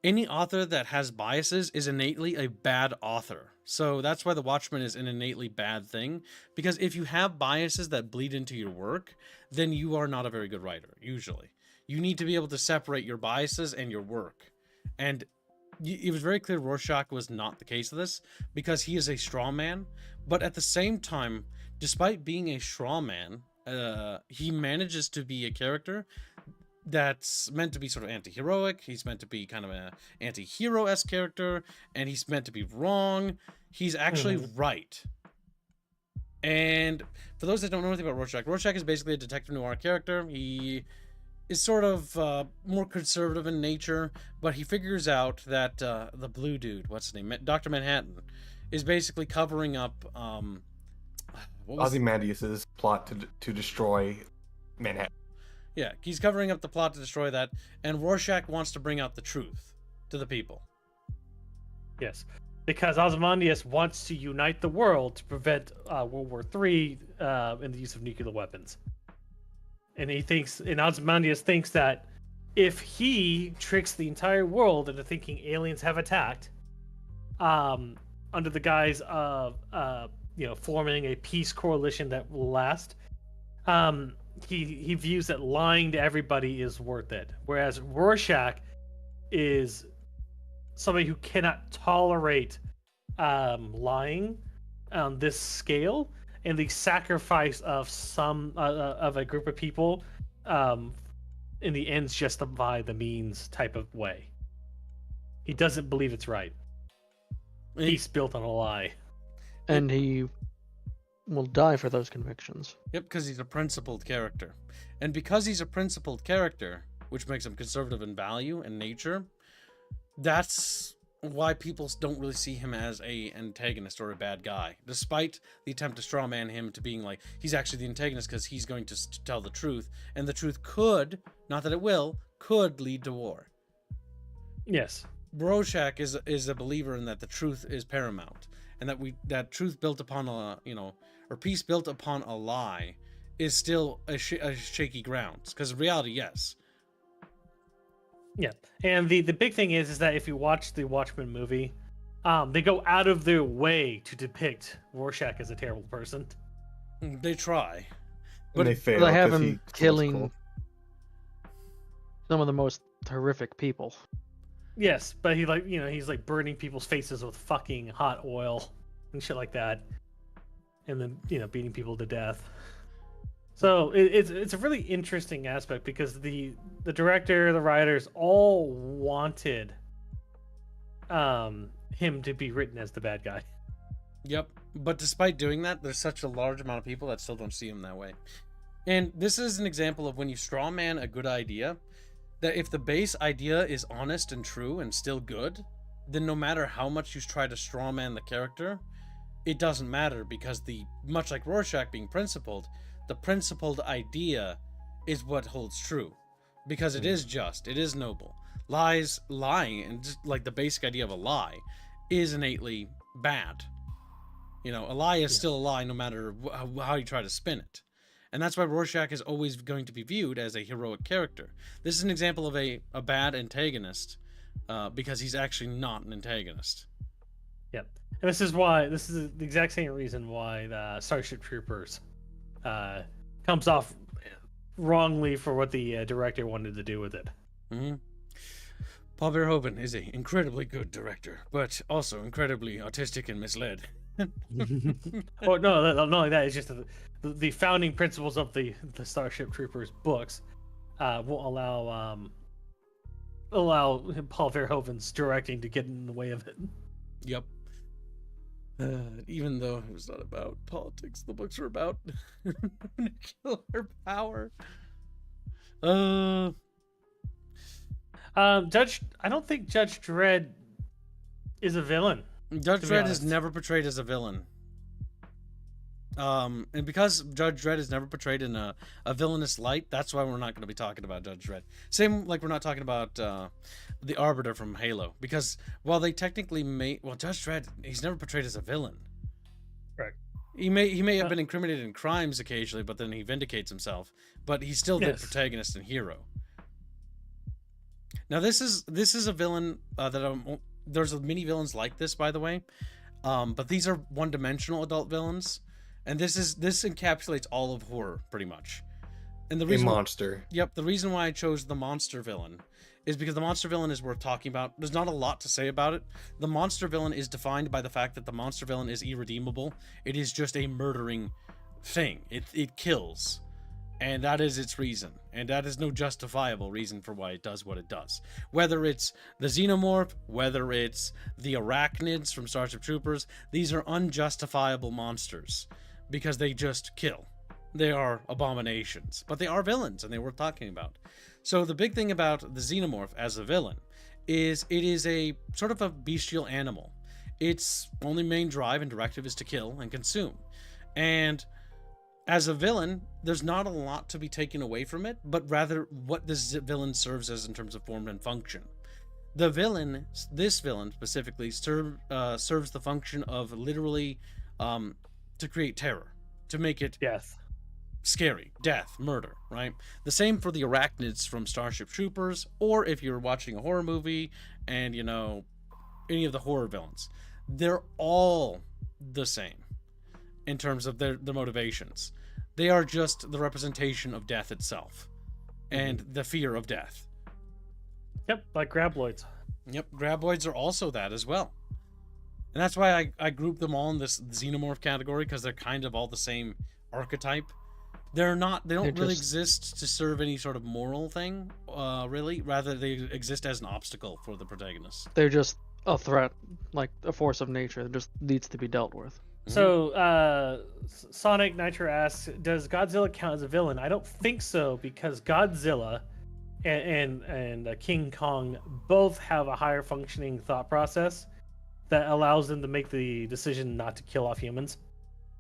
any author that has biases is innately a bad author. So that's why The Watchmen is an innately bad thing, because if you have biases that bleed into your work, then you are not a very good writer, usually. You need to be able to separate your biases and your work. And it was very clear Rorschach was not the case of this, because he is a straw man. But at the same time, despite being a straw man, he manages to be a character that's meant to be sort of anti-heroic. He's meant to be kind of an anti-hero-esque character, and he's meant to be wrong. He's actually right. And for those that don't know anything about Rorschach, Rorschach is basically a detective noir character. He is sort of more conservative in nature, but he figures out that the blue dude, what's his name, Dr. Manhattan, is basically covering up Ozymandias's plot to destroy Manhattan. Yeah, he's covering up the plot to destroy that, and Rorschach wants to bring out the truth to the people. Yes, because Ozymandias wants to unite the world to prevent World War III in the use of nuclear weapons. And Ozymandias thinks that if he tricks the entire world into thinking aliens have attacked, under the guise of forming a peace coalition that will last, he views that lying to everybody is worth it. Whereas Rorschach is somebody who cannot tolerate lying on this scale, and the sacrifice of of a group of people in the ends justify the means type of way. He doesn't believe it's right. He's built on a lie. And he will die for those convictions. Yep, because he's a principled character. And because he's a principled character, which makes him conservative in value and nature, that's why people don't really see him as an antagonist or a bad guy, despite the attempt to strawman him to being like, he's actually the antagonist because he's going to tell the truth, and the truth could, not that it will, could lead to war. Yes. Rorschach is a believer in that the truth is paramount, and that truth built upon or peace built upon a lie is still a shaky grounds, because in reality, yes. Yeah, and the big thing is that if you watch the Watchmen movie, they go out of their way to depict Rorschach as a terrible person. They try, but they fail. They have him killing some of the most horrific people. Yes, but he's like burning people's faces with fucking hot oil and shit like that, and then beating people to death. So it's a really interesting aspect, because the director, the writers all wanted him to be written as the bad guy. Yep. But despite doing that, there's such a large amount of people that still don't see him that way. And this is an example of when you strawman a good idea, that if the base idea is honest and true and still good, then no matter how much you try to strawman the character, it doesn't matter, because much like Rorschach being principled, the principled idea is what holds true, because it is just, it is noble. Lying, and just like the basic idea of a lie, is innately bad. You know, a lie is still a lie no matter how you try to spin it. And that's why Rorschach is always going to be viewed as a heroic character. This is an example of a bad antagonist, because he's actually not an antagonist. Yep. And this is the exact same reason why the Starship Troopers comes off wrongly for what the director wanted to do with it. Mm-hmm. Paul Verhoeven is an incredibly good director, but also incredibly autistic and misled. Oh no, not like that. It's just the founding principles of the Starship Troopers books won't allow Paul Verhoeven's directing to get in the way of it. Yep. Even though it was not about politics, the books were about nuclear power. I don't think Judge Dredd is a villain. Judge Dredd is never portrayed as a villain. And because Judge Dredd is never portrayed in a villainous light, that's why we're not going to be talking about Judge Dredd. Same like we're not talking about the Arbiter from Halo, because while they technically Judge Dredd, he's never portrayed as a villain. Right. He may have been incriminated in crimes occasionally, but then he vindicates himself. But he's still the protagonist and hero. Now this is a villain there's many villains like this, by the way, but these are one-dimensional adult villains, and this encapsulates all of horror pretty much. And the reason monster. Yep, the reason why I chose the monster villain is because the monster villain is worth talking about. There's not a lot to say about it. The monster villain is defined by the fact that the monster villain is irredeemable. It is just a murdering thing. It kills. And that is its reason. And that is no justifiable reason for why it does what it does. Whether it's the xenomorph, whether it's the arachnids from Starship Troopers, these are unjustifiable monsters because they just kill. They are abominations, but they are villains and they're worth talking about. So the big thing about the xenomorph as a villain is it is a sort of a bestial animal. Its only main drive and directive is to kill and consume. And as a villain, there's not a lot to be taken away from it, but rather what this villain serves as in terms of form and function. This villain specifically, serves the function of literally to create terror, to make it scary, death, murder, right? The same for the arachnids from Starship Troopers, or if you're watching a horror movie and, you know, any of the horror villains. They're all the same in terms of their motivations. They are just the representation of death itself and the fear of death. Yep, like graboids. Yep, graboids are also that as well. And that's why I group them all in this xenomorph category, because they're kind of all the same archetype. They don't really exist to serve any sort of moral thing, really. Rather, they exist as an obstacle for the protagonist. They're just a threat, like a force of nature that just needs to be dealt with. So, Sonic Nitro asks, does Godzilla count as a villain? I don't think so, because Godzilla and King Kong both have a higher functioning thought process that allows them to make the decision not to kill off humans.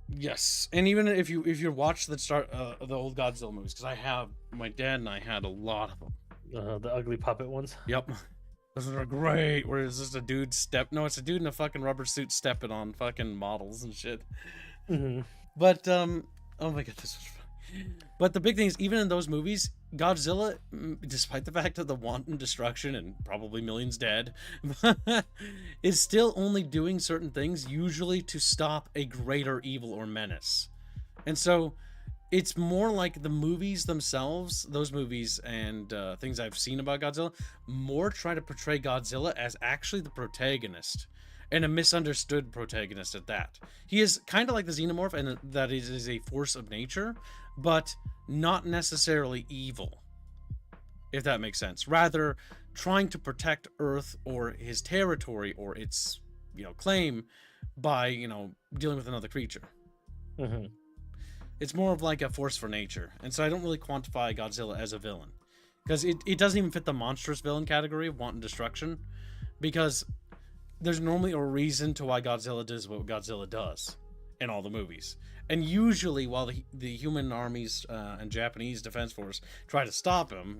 Yes, and even if you watch the old Godzilla movies, because my dad and I had a lot of them. The ugly puppet ones. Yep. Those are great. Where is this a dude it's a dude in a fucking rubber suit stepping on fucking models and shit. Mm-hmm. But oh my god, this was fun. But the big thing is, even in those movies, Godzilla, despite the fact of the wanton destruction and probably millions dead, is still only doing certain things, usually to stop a greater evil or menace. And so it's more like the movies themselves, those movies and things I've seen about Godzilla, more try to portray Godzilla as actually the protagonist, and a misunderstood protagonist at that. He is kind of like the xenomorph, and that is a force of nature, but not necessarily evil, if that makes sense. Rather, trying to protect Earth or his territory or its claim by, dealing with another creature. Mm-hmm. It's more of like a force for nature. And so I don't really quantify Godzilla as a villain. Because it doesn't even fit the monstrous villain category of wanton destruction. Because there's normally a reason to why Godzilla does what Godzilla does in all the movies. And usually while the human armies and Japanese defense force try to stop him,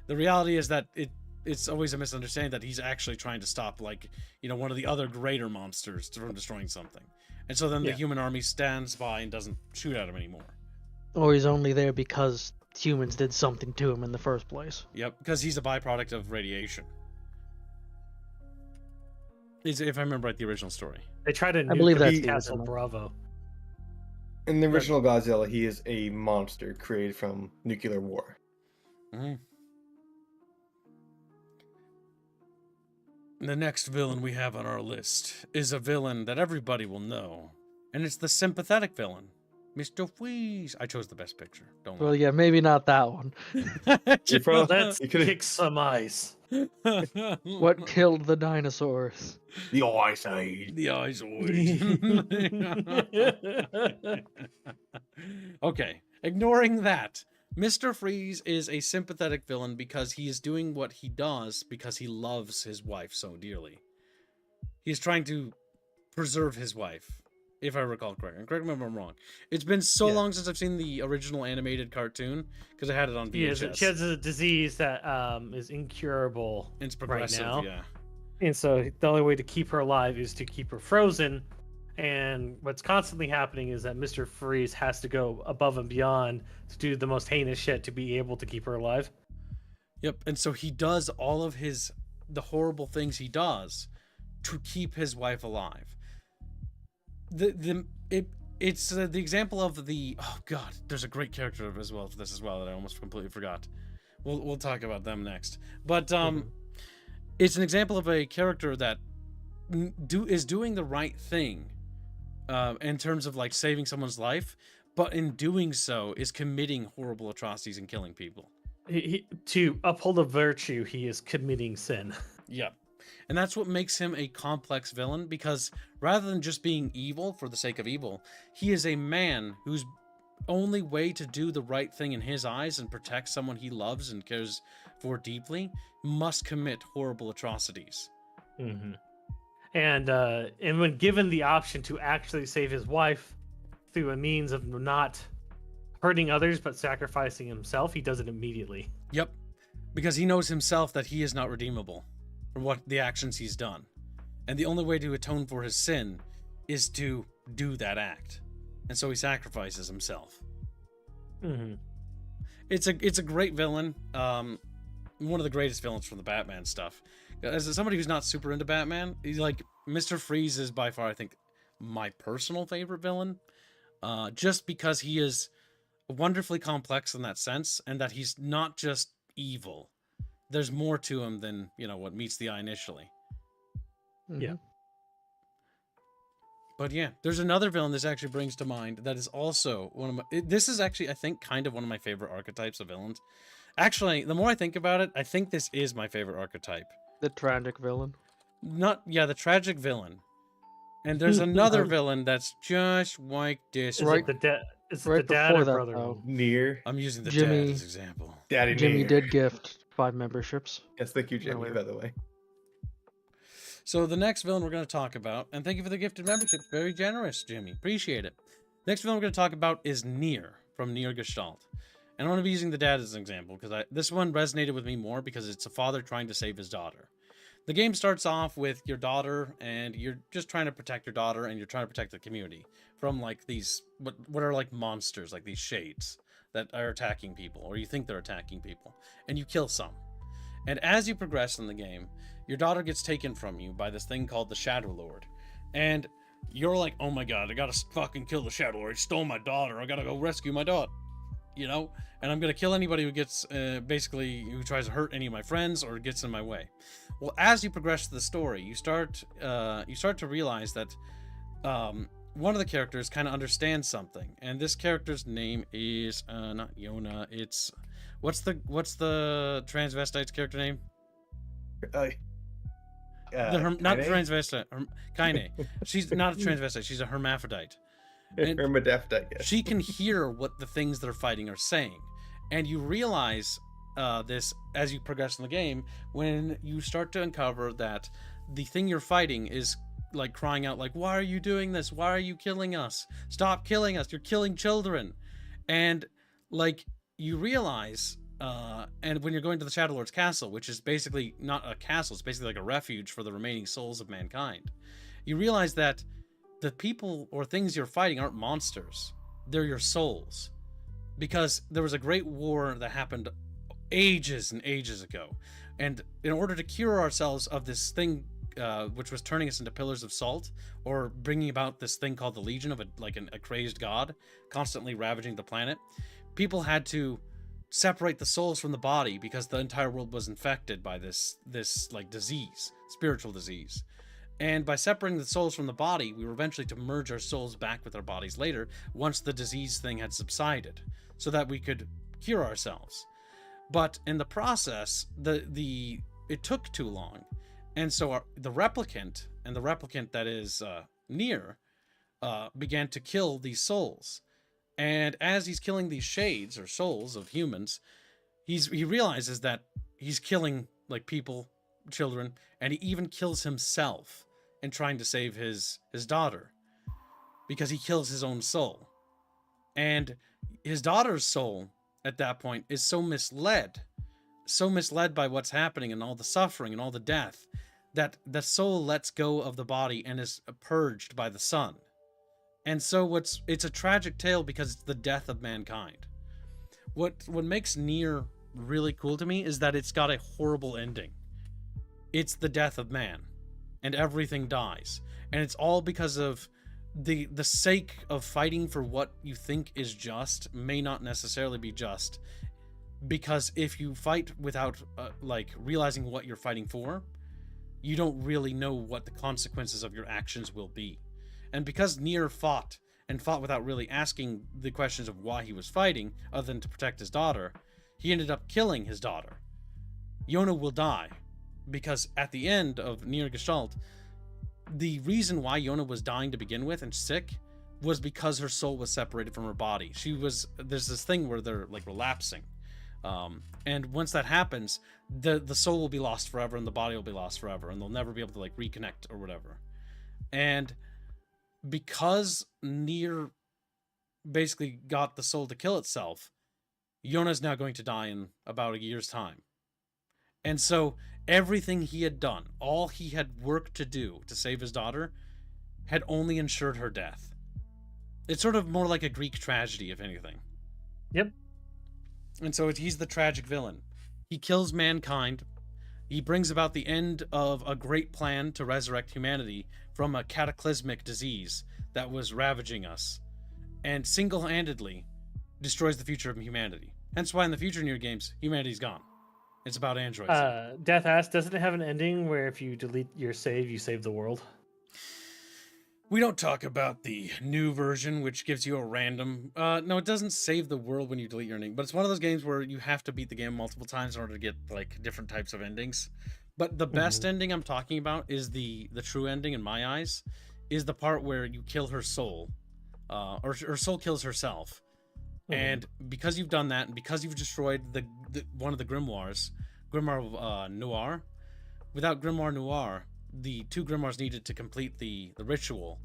the reality is that it's always a misunderstanding that he's actually trying to stop, like, one of the other greater monsters from destroying something. And so then the human army stands by and doesn't shoot at him anymore. Or he's only there because humans did something to him in the first place. Yep, because he's a byproduct of radiation. If I remember right, the original story. They try to believe that's Castle Bravo. In the original Godzilla, he is a monster created from nuclear war. Mm-hmm. The next villain we have on our list is a villain that everybody will know, and it's the sympathetic villain, Mr. Freeze. I chose the best picture. Don't Well, worry. yeah, maybe not that one. Let's kick some ice. What killed the dinosaurs? The Ice Age. The eyes Okay, ignoring that, Mr. Freeze is a sympathetic villain because he is doing what he does because he loves his wife so dearly. He's trying to preserve his wife, if I recall correctly. And correct me if I'm wrong. It's been so long since I've seen the original animated cartoon because I had it on VHS. She has a disease that is incurable. It's progressive, right now. yeah. And so the only way to keep her alive is to keep her frozen. And what's constantly happening is that Mr. Freeze has to go above and beyond to do the most heinous shit to be able to keep her alive. Yep, and so he does all of the horrible things he does to keep his wife alive. It's the example of oh god, there's a great character as well for this as well that I almost completely forgot. We'll talk about them next. But it's an example of a character that is doing the right thing in terms of like saving someone's life, but in doing so is committing horrible atrocities and killing people. To uphold a virtue, he is committing sin. Yeah. And that's what makes him a complex villain, because rather than just being evil for the sake of evil, he is a man whose only way to do the right thing in his eyes and protect someone he loves and cares for deeply must commit horrible atrocities. Mm-hmm. And when given the option to actually save his wife through a means of not hurting others but sacrificing himself, he does it immediately. Yep. Because he knows himself that he is not redeemable for what the actions he's done. And the only way to atone for his sin is to do that act. And so he sacrifices himself. Mm-hmm. It's a great villain. One of the greatest villains from the Batman stuff. As somebody who's not super into Batman, he's like, Mr. Freeze is by far, I think, my personal favorite villain. Just because he is wonderfully complex in that sense, and that he's not just evil. There's more to him than, what meets the eye initially. Mm-hmm. Yeah. But yeah, there's another villain this actually brings to mind that is also one of my... This is actually, I think, kind of one of my favorite archetypes of villains. Actually, the more I think about it, I think this is my favorite archetype. The tragic villain. The tragic villain. And there's another villain that's just like this. Is it the dad or brother? Though, Near. I'm using the Jimmy- dad as example. Daddy Jimmy Near. did gift 5 memberships. Yes, thank you, Jimmy, by the way. So the next villain we're going to talk about, and thank you for the gifted membership. Very generous, Jimmy. Appreciate it. Next villain we're going to talk about is Nier from Nier Gestalt. And I'm going to be using the dad as an example because this one resonated with me more because it's a father trying to save his daughter. The game starts off with your daughter, and you're just trying to protect your daughter, and you're trying to protect the community from like these what are like monsters, like these shades that are attacking people, or you think they're attacking people, and you kill some. And as you progress in the game, your daughter gets taken from you by this thing called the Shadow Lord, and you're like, oh my god, I gotta fucking kill the Shadow Lord. He stole my daughter. I gotta go rescue my daughter. And I'm gonna kill anybody who gets who tries to hurt any of my friends or gets in my way. Well, as you progress through the story, you start to realize that one of the characters kind of understands something, and this character's name is not Yona. It's what's the transvestite's character name? not transvestite, Kaine. She's not a transvestite. She's a hermaphrodite. And Hermaphrodite. Yes. she can hear what the things they're fighting are saying, and you realize this as you progress in the game when you start to uncover that the thing you're fighting is like crying out like, "Why are you doing this? Why are you killing us? Stop killing us! You're killing children!" And like you realize. And when you're going to the Shadow Lord's castle, which is basically not a castle, it's basically like a refuge for the remaining souls of mankind, you realize that the people or things you're fighting aren't monsters. They're your souls. Because there was a great war that happened ages and ages ago. And in order to cure ourselves of this thing, which was turning us into pillars of salt, or bringing about this thing called the Legion of a crazed god, constantly ravaging the planet, people had to separate the souls from the body because the entire world was infected by this like disease, spiritual disease. And by separating the souls from the body, we were eventually to merge our souls back with our bodies later once the disease thing had subsided, so that we could cure ourselves. But in the process, it took too long, and so the replicant that is Nier began to kill these souls. And as he's killing these shades or souls of humans, he realizes that he's killing like people, children, and he even kills himself in trying to save his daughter, because he kills his own soul. And his daughter's soul at that point is so misled by what's happening and all the suffering and all the death, that the soul lets go of the body and is purged by the sun. And so it's a tragic tale because it's the death of mankind. What makes Nier really cool to me is that it's got a horrible ending. It's the death of man, and everything dies. And it's all because of the sake of fighting for what you think is just may not necessarily be just. Because if you fight without like realizing what you're fighting for, you don't really know what the consequences of your actions will be. And because Nier fought without really asking the questions of why he was fighting, other than to protect his daughter, he ended up killing his daughter. Yona will die, because at the end of Nier Gestalt, the reason why Yona was dying to begin with and sick was because her soul was separated from her body. There's this thing where they're like relapsing. And once that happens, the soul will be lost forever and the body will be lost forever, and they'll never be able to like reconnect or whatever. And because Nier basically got the soul to kill itself, Yona's now going to die in about a year's time. And so everything he had done, all he had worked to do to save his daughter, had only ensured her death. It's sort of more like a Greek tragedy, if anything. Yep. And so he's the tragic villain. He kills mankind. He brings about the end of a great plan to resurrect humanity from a cataclysmic disease that was ravaging us, and single-handedly destroys the future of humanity. Hence why in the future Nier games, humanity's gone. It's about androids. Death asks, doesn't it have an ending where if you delete your save, you save the world? We don't talk about the new version, which gives you a random... no, it doesn't save the world when you delete your ending, but it's one of those games where you have to beat the game multiple times in order to get like different types of endings. But the best ending I'm talking about is the true ending in my eyes, is the part where you kill her soul, or her soul kills herself. And because you've done that, and because you've destroyed the one of the grimoires, Grimoire of Noir, without Grimoire Noir, the two grimoires needed to complete the ritual,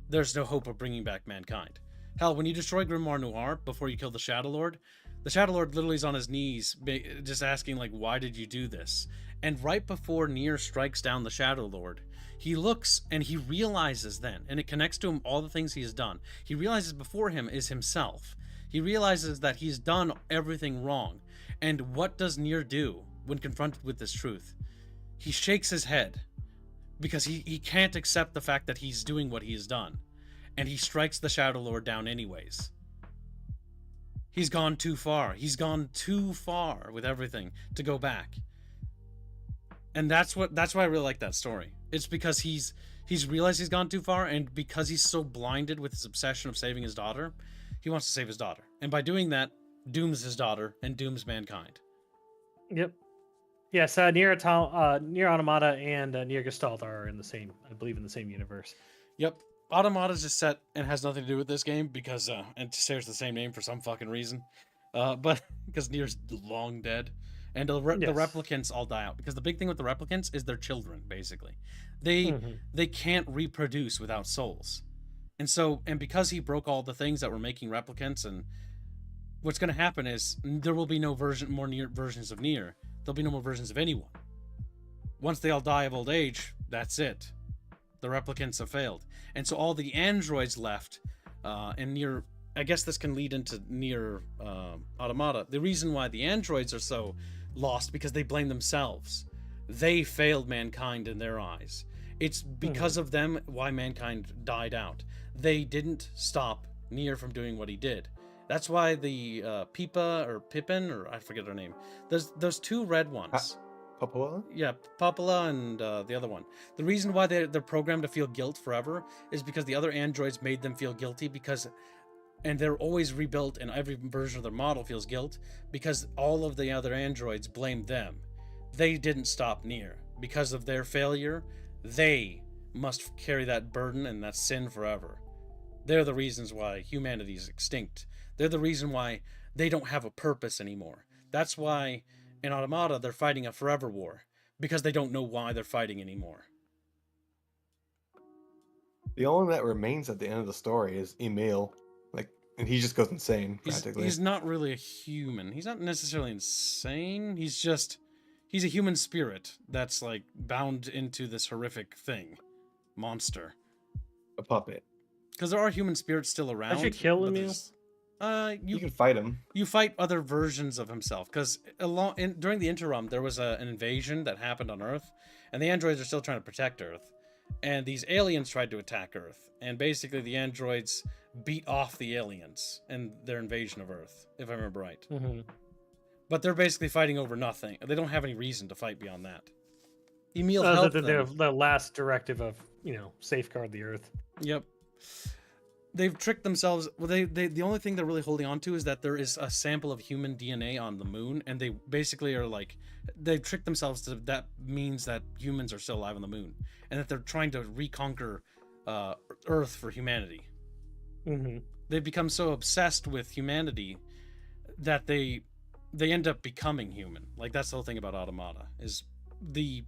there's no hope of bringing back mankind. Hell, when you destroy Grimoire Noir before you kill the Shadow Lord literally is on his knees just asking like, why did you do this? And right before Nier strikes down the Shadow Lord, he looks and he realizes then, and it connects to him all the things he has done. He realizes before him is himself. He realizes that he's done everything wrong. And what does Nier do when confronted with this truth? He shakes his head because he can't accept the fact that he's doing what he has done. And he strikes the Shadow Lord down anyways. He's gone too far. He's gone too far with everything to go back. And that's why I really like that story. It's because he's realized he's gone too far, and because he's so blinded with his obsession of saving his daughter, he wants to save his daughter. And by doing that, dooms his daughter and dooms mankind. Yep. Yes, Near Automata and Near Gestalt are in the same, I believe, in the same universe. Yep. Automata's just set and has nothing to do with this game because it shares the same name for some fucking reason. But because Nier's long dead, and the replicants all die out because the big thing with the replicants is they're children basically. They can't reproduce without souls, and because he broke all the things that were making replicants, and what's going to happen is there will be no more Nier versions of Nier. There'll be no more versions of anyone. Once they all die of old age, that's it. The replicants have failed. And so all the androids left in Nier, I guess this can lead into Nier Automata. The reason why the androids are so lost because they blame themselves. They failed mankind in their eyes. It's because of them why mankind died out. They didn't stop Nier from doing what he did. That's why the Pipa or Pippin, or I forget her name. There's those two red ones. Popola? Yeah, Popola and the other one. The reason why they're programmed to feel guilt forever is because the other androids made them feel guilty and they're always rebuilt, and every version of their model feels guilt because all of the other androids blamed them. They didn't stop Nier. Because of their failure, they must carry that burden and that sin forever. They're the reasons why humanity is extinct. They're the reason why they don't have a purpose anymore. That's why in Automata they're fighting a forever war, because they don't know why they're fighting anymore. The only one that remains at the end of the story is Emil, and he just goes insane practically. He's not really a human. He's not necessarily insane. He's a human spirit that's like bound into this horrific monster, a puppet. Because there are human spirits still around. I should kill Emil. You can fight him. You fight other versions of himself, because during the interim there was an invasion that happened on Earth, and the androids are still trying to protect Earth, and these aliens tried to attack Earth, and basically the androids beat off the aliens in their invasion of Earth, if I remember right. But they're basically fighting over nothing. They don't have any reason to fight beyond that. Emil helped them. The last directive of safeguard the Earth. Yep. They've tricked themselves. Well, the only thing they're really holding on to is that there is a sample of human DNA on the moon, and they basically are like, they've tricked themselves to that means that humans are still alive on the moon, and that they're trying to reconquer Earth for humanity. They've become so obsessed with humanity that they end up becoming human. Like, that's the whole thing about Automata, is the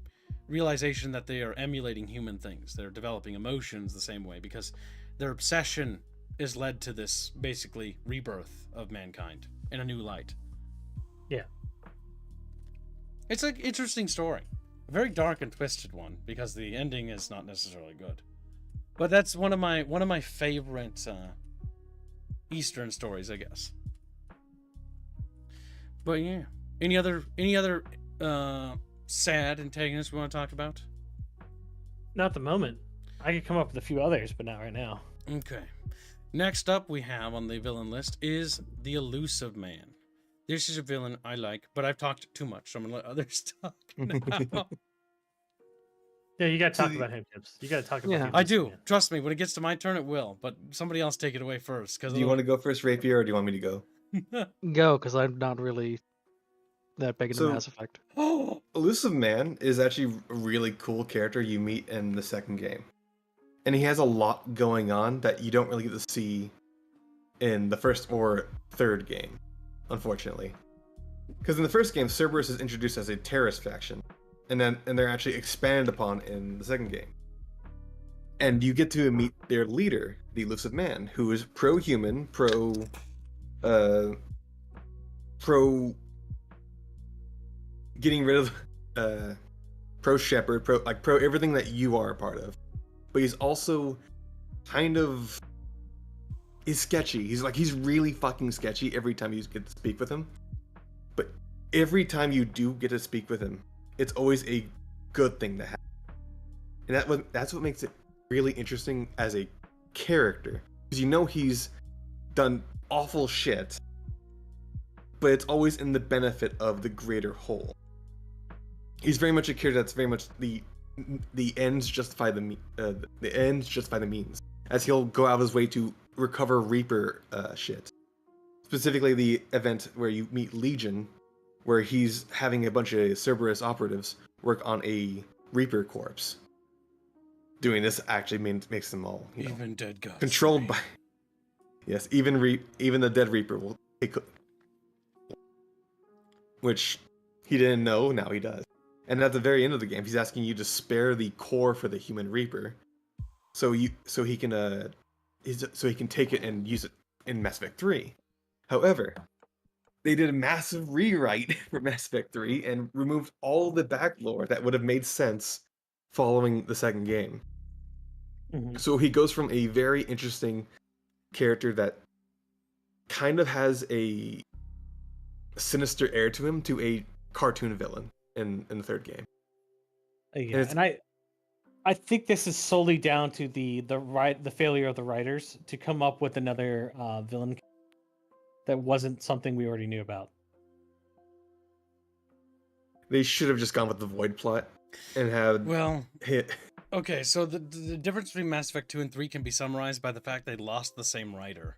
realization that they are emulating human things. They're developing emotions the same way because their obsession is led to this basically rebirth of mankind in a new light. Yeah. It's an interesting story. A very dark and twisted one because the ending is not necessarily good. But that's one of my favorite Eastern stories, I guess. But yeah. Any other sad antagonists we want to talk about? Not at the moment. I could come up with a few others, but not right now. Okay. Next up we have on the villain list is the Elusive Man. This is a villain I like, but I've talked too much, so I'm gonna let others talk now. Yeah, you gotta talk about him, Tips. You gotta talk about him. I do. Man. Trust me, when it gets to my turn, it will. But somebody else take it away first. Do you want to go first, Rapier, or do you want me to go? Go, because I'm not really that big into Mass Effect. Elusive Man is actually a really cool character you meet in the second game. And he has a lot going on that you don't really get to see in the first or third game, unfortunately. Because in the first game, Cerberus is introduced as a terrorist faction, and they're actually expanded upon in the second game. And you get to meet their leader, the Elusive Man, who is pro-human, pro getting rid of pro shepherd, pro everything that you are a part of. But he's also he's sketchy. He's really fucking sketchy every time you get to speak with him. But every time you do get to speak with him, it's always a good thing to have. And that's what makes it really interesting as a character. Because he's done awful shit, but it's always in the benefit of the greater whole. He's very much a character that's very much the ends justify the means, as he'll go out of his way to recover Reaper shit. Specifically, the event where you meet Legion, where he's having a bunch of Cerberus operatives work on a Reaper corpse. Doing this actually makes them all, even dead gods controlled by. Yes, even the dead Reaper will take, which he didn't know. Now he does. And at the very end of the game, he's asking you to spare the core for the human Reaper, so he can take it and use it in Mass Effect 3. However, they did a massive rewrite for Mass Effect 3 and removed all the back lore that would have made sense following the second game. Mm-hmm. So he goes from a very interesting character that kind of has a sinister air to him to a cartoon villain in the third game. Yeah, and I think this is solely down to the failure of the writers to come up with another villain that wasn't something we already knew about. They should have just gone with the Void plot and had hit. Okay, so the difference between Mass Effect 2 and 3 can be summarized by the fact they lost the same writer.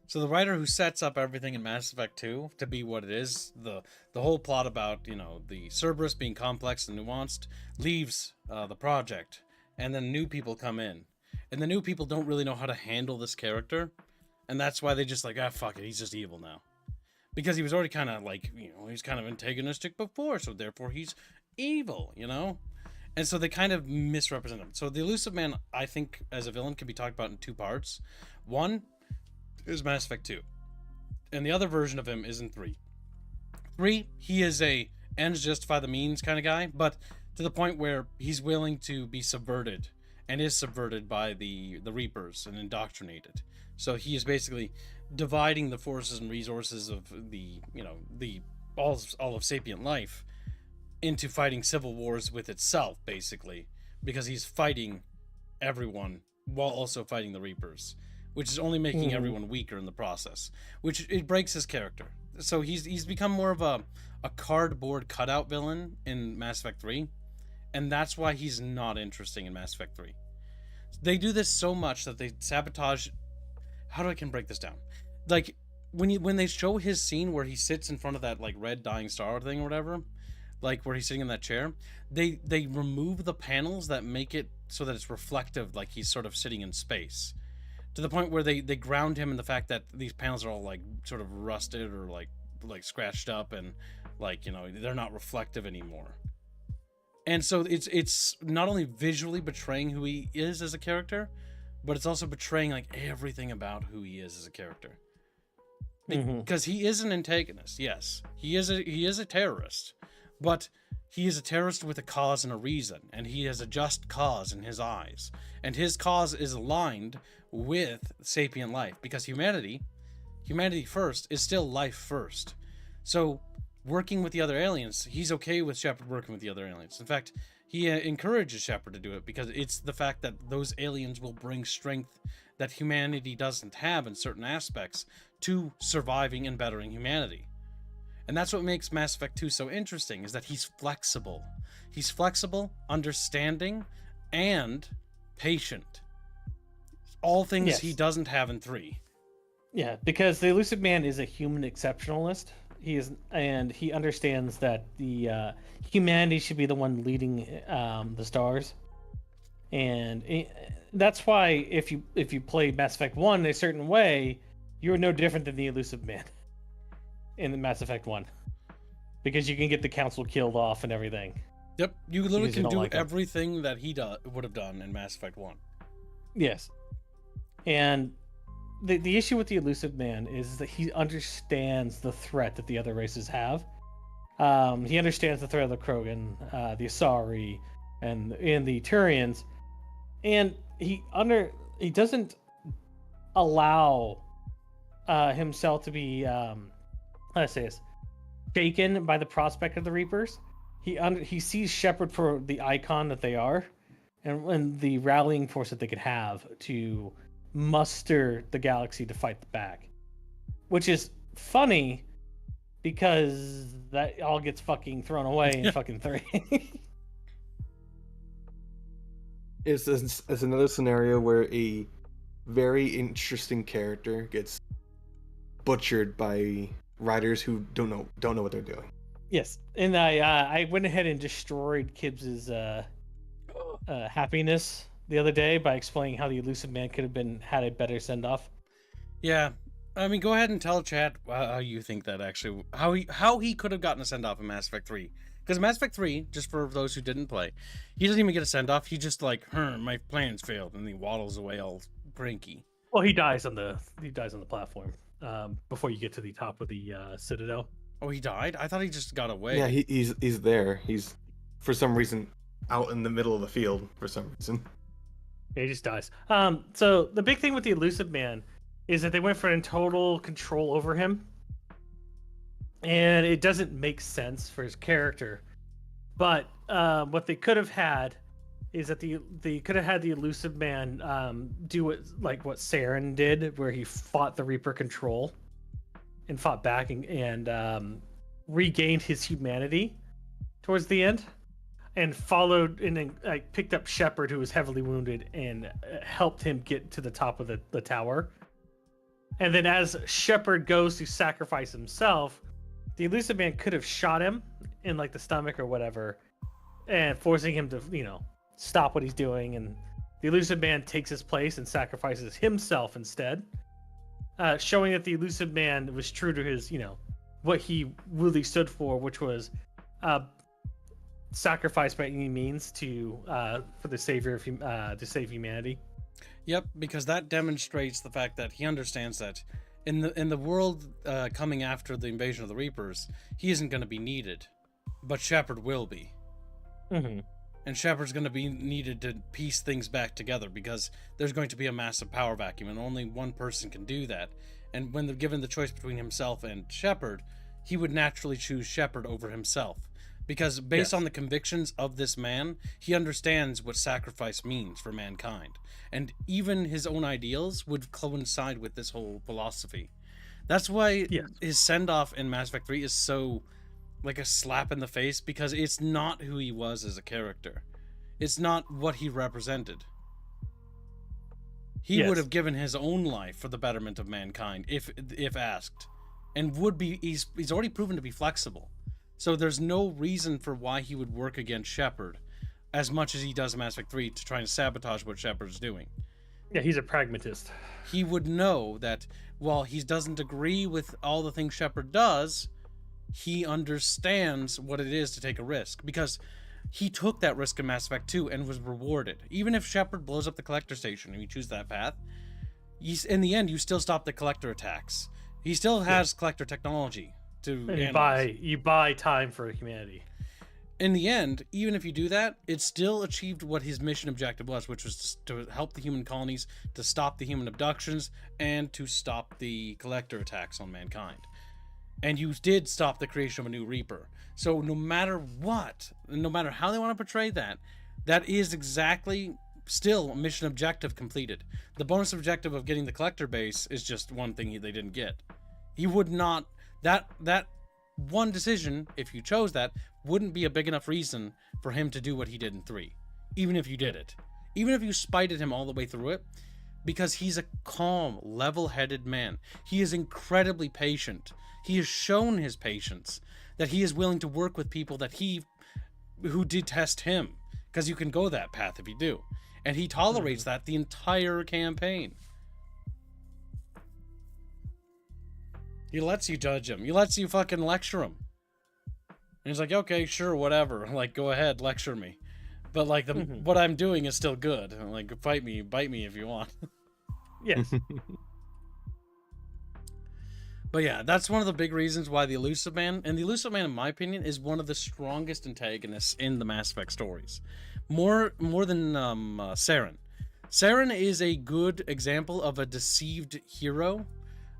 So the writer who sets up everything in Mass Effect 2 to be what it is, the whole plot about, the Cerberus being complex and nuanced, leaves the project, and then new people come in. And the new people don't really know how to handle this character, and that's why they just fuck it, he's just evil now. Because he was already kind of he's kind of antagonistic before, so therefore he's evil, And so they kind of misrepresent him. So the Elusive Man, I think, as a villain, can be talked about in two parts. One is Mass Effect 2. And the other version of him is in 3. 3, he is a ends justify the means kind of guy, but to the point where he's willing to be subverted and is subverted by the Reapers and indoctrinated. So he is basically dividing the forces and resources of all of sapient life into fighting civil wars with itself, basically, because he's fighting everyone while also fighting the Reapers, which is only making everyone weaker in the process, which it breaks his character. So he's become more of a cardboard cutout villain in Mass Effect 3, and that's why he's not interesting in Mass Effect 3. They do this so much that they sabotage. How can I break this down? When they show his scene where he sits in front of that red dying star thing or whatever, where he's sitting in that chair, they remove the panels that make it so that it's reflective, like he's sort of sitting in space, to the point where they ground him in the fact that these panels are all sort of rusted or like scratched up and they're not reflective anymore. And so it's not only visually betraying who he is as a character, but it's also betraying everything about who he is as a character. Because he is an antagonist, yes. He is a terrorist, but he is a terrorist with a cause and a reason, and he has a just cause in his eyes. And his cause is aligned with sapient life, because humanity first is still life first. So working with the other aliens, he's okay with Shepard working with the other aliens. In fact, he encourages Shepard to do it because it's the fact that those aliens will bring strength that humanity doesn't have in certain aspects to surviving and bettering humanity. And that's what makes Mass Effect 2 so interesting, is that he's flexible. He's flexible, understanding, and patient. All things he doesn't have in 3. Yeah, because the Elusive Man is a human exceptionalist. He understands that the humanity should be the one leading the stars, and that's why if you play Mass Effect 1 a certain way, you're no different than the Elusive Man in the Mass Effect 1, because you can get the council killed off and everything. Yep, you literally can do everything that he would have done in Mass Effect 1. Yes, and the issue with the Elusive Man is that he understands the threat that the other races have. He understands the threat of the Krogan, the Asari, and the Turians, and he doesn't allow himself to be how do I say this, shaken by the prospect of the Reapers. He sees Shepard for the icon that they are, and the rallying force that they could have to muster the galaxy to fight back, which is funny because that all gets fucking thrown away in fucking 3. It's another scenario where a very interesting character gets butchered by writers who don't know what they're doing. Yes, and I went ahead and destroyed Kibbs's happiness the other day by explaining how the elusive man could have had a better send off. Yeah, I mean, go ahead and tell chat how you think that actually how he could have gotten a send off in Mass Effect 3. Because Mass Effect 3, just for those who didn't play, he doesn't even get a send off. He just like, my plans failed, and he waddles away all cranky. Well, he dies on the platform before you get to the top of the Citadel. Oh, he died? I thought he just got away. Yeah, he's there. He's for some reason out in the middle of the field for some reason. Yeah, he just dies. So the big thing with the elusive man is that they went for total control over him, and it doesn't make sense for his character. But what they could have had is that they could have had the elusive man do what Saren did, where he fought the Reaper control and fought back and regained his humanity towards the end, and followed and then picked up Shepard, who was heavily wounded, and helped him get to the top of the tower. And then as Shepard goes to sacrifice himself, the elusive man could have shot him in the stomach or whatever, and forcing him to stop what he's doing. And the elusive man takes his place and sacrifices himself instead, showing that the elusive man was true to his what he really stood for, which was sacrifice by any means to for the savior of to save humanity. Yep, because that demonstrates the fact that he understands that in the world coming after the invasion of the Reapers, he isn't going to be needed, but Shepard will be. Mm-hmm. And Shepard's going to be needed to piece things back together, because there's going to be a massive power vacuum, and only one person can do that. And when they're given the choice between himself and Shepard, he would naturally choose Shepard over himself. Because based on the convictions of this man, he understands what sacrifice means for mankind. And even his own ideals would coincide with this whole philosophy. That's why his send-off in Mass Effect 3 is so like a slap in the face, because it's not who he was as a character. It's not what he represented. He would have given his own life for the betterment of mankind if asked. And would be he's already proven to be flexible. So there's no reason for why he would work against Shepard as much as he does in Mass Effect 3 to try and sabotage what Shepard's doing. Yeah, he's a pragmatist. He would know that while he doesn't agree with all the things Shepard does, he understands what it is to take a risk, because he took that risk in Mass Effect 2 and was rewarded. Even if Shepard blows up the Collector Station and you choose that path, in the end you still stop the Collector attacks. He still has Collector technology. You buy time for humanity. In the end, even if you do that, it still achieved what his mission objective was, which was to help the human colonies, to stop the human abductions, and to stop the Collector attacks on mankind. And you did stop the creation of a new Reaper. So no matter what, no matter how they want to portray that, that is exactly still a mission objective completed. The bonus objective of getting the Collector base is just one thing they didn't get. He would not... That one decision, if you chose that, wouldn't be a big enough reason for him to do what he did in 3. Even if you did it. Even if you spited him all the way through it. Because he's a calm, level-headed man. He is incredibly patient. He has shown his patience. That he is willing to work with people who detest him. Because you can go that path if you do. And he tolerates that the entire campaign. He lets you judge him. He lets you fucking lecture him. And he's like, okay, sure, whatever. Like, go ahead, lecture me. But like, what I'm doing is still good. Like, bite me if you want. Yes. But yeah, that's one of the big reasons why the Elusive Man, and the Elusive Man, in my opinion, is one of the strongest antagonists in the Mass Effect stories. More than Saren. Saren is a good example of a deceived hero.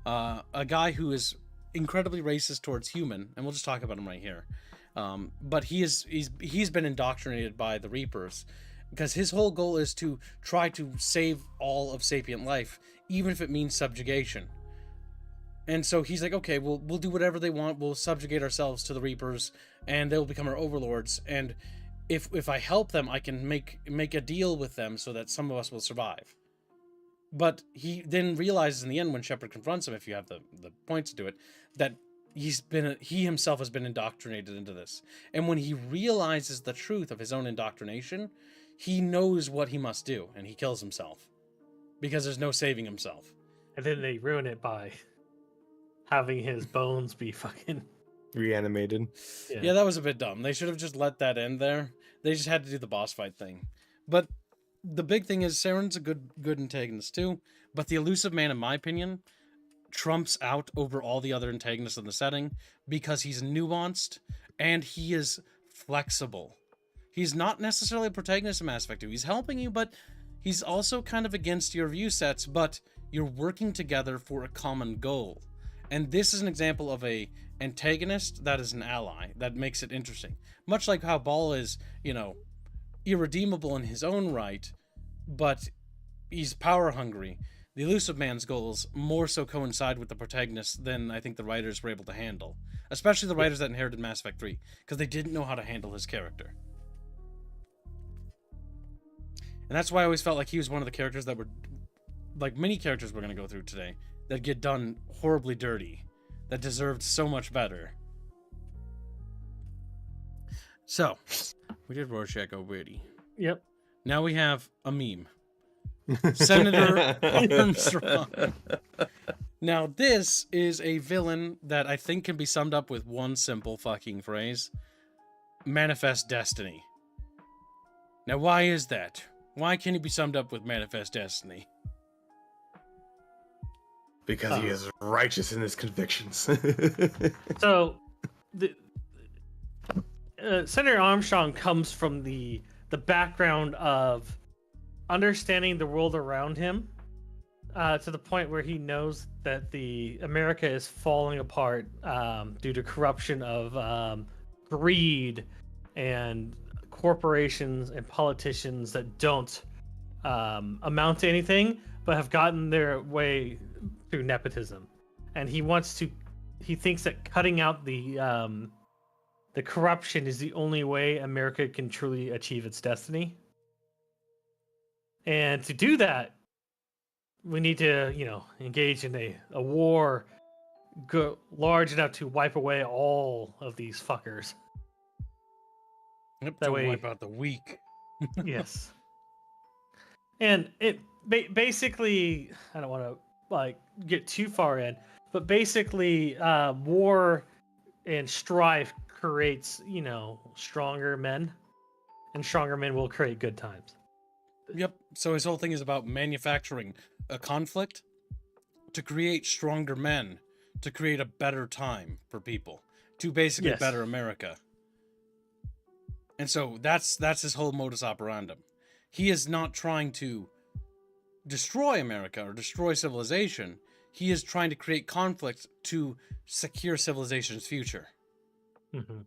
A guy who is incredibly racist towards human, and we'll just talk about him right here. But he's been indoctrinated by the Reapers, because his whole goal is to try to save all of sapient life, even if it means subjugation. And so he's like, okay, we'll do whatever they want. We'll subjugate ourselves to the Reapers, and they'll become our overlords. And if I help them, I can make a deal with them so that some of us will survive. But he then realizes in the end, when Shepard confronts him, if you have the points to do it, that he himself has been indoctrinated into this. And when he realizes the truth of his own indoctrination, he knows what he must do, and he kills himself because there's no saving himself. And then they ruin it by having his bones be fucking reanimated. Yeah, that was a bit dumb. They should have just let that end there. They just had to do the boss fight thing. But the big thing is Saren's a good antagonist too, but the elusive man, in my opinion, trumps out over all the other antagonists in the setting because he's nuanced and he is flexible. He's not necessarily a protagonist in Mass Effect 2. He's helping you, but he's also kind of against your view sets, but you're working together for a common goal. And this is an example of a antagonist that is an ally that makes it interesting. Much like how Ball is, irredeemable in his own right, but he's power hungry. The elusive man's goals more so coincide with the protagonist than I think the writers were able to handle. Especially the writers that inherited Mass Effect 3, because they didn't know how to handle his character. And that's why I always felt like he was one of the characters that were, like many characters we're going to go through today, that get done horribly dirty, that deserved so much better. So, we did Rorschach already. Yep. Now we have a meme. Senator Armstrong. Now, this is a villain that I think can be summed up with one simple fucking phrase. Manifest Destiny. Now, why is that? Why can he be summed up with Manifest Destiny? Because he is righteous in his convictions. So, Senator Armstrong comes from the background of understanding the world around him to the point where he knows that America is falling apart due to corruption of greed and corporations and politicians that don't amount to anything but have gotten their way through nepotism. And he thinks that cutting out the corruption is the only way America can truly achieve its destiny. And to do that, we need to, engage in a war large enough to wipe away all of these fuckers. Yep, That to way, wipe out the weak. Yes. And it basically, I don't want to get too far in, but basically, war and strife creates, stronger men, and stronger men will create good times. Yep. So his whole thing is about manufacturing a conflict to create stronger men, to create a better time for people, to basically better America. And so that's his whole modus operandum. He is not trying to destroy America or destroy civilization. He is trying to create conflict to secure civilization's future. Mm-hmm.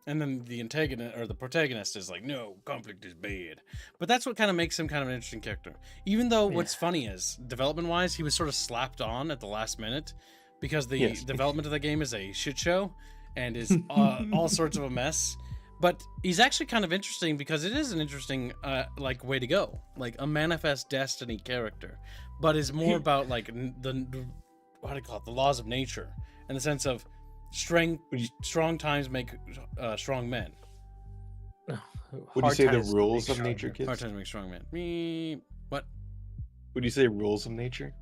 And then the antagonist or the protagonist is like, no, conflict is bad. But that's what kind of makes him kind of an interesting character. Even though what's funny is, development-wise, he was sort of slapped on at the last minute because the development of the game is a shit show and is all sorts of a mess. But he's actually kind of interesting because it is an interesting way to go. Like a Manifest Destiny character. But is more about like the laws of nature, in the sense of strong times make strong men. Would you say the rules of nature, kids? Hard times make strong men. What? Would you say rules of nature?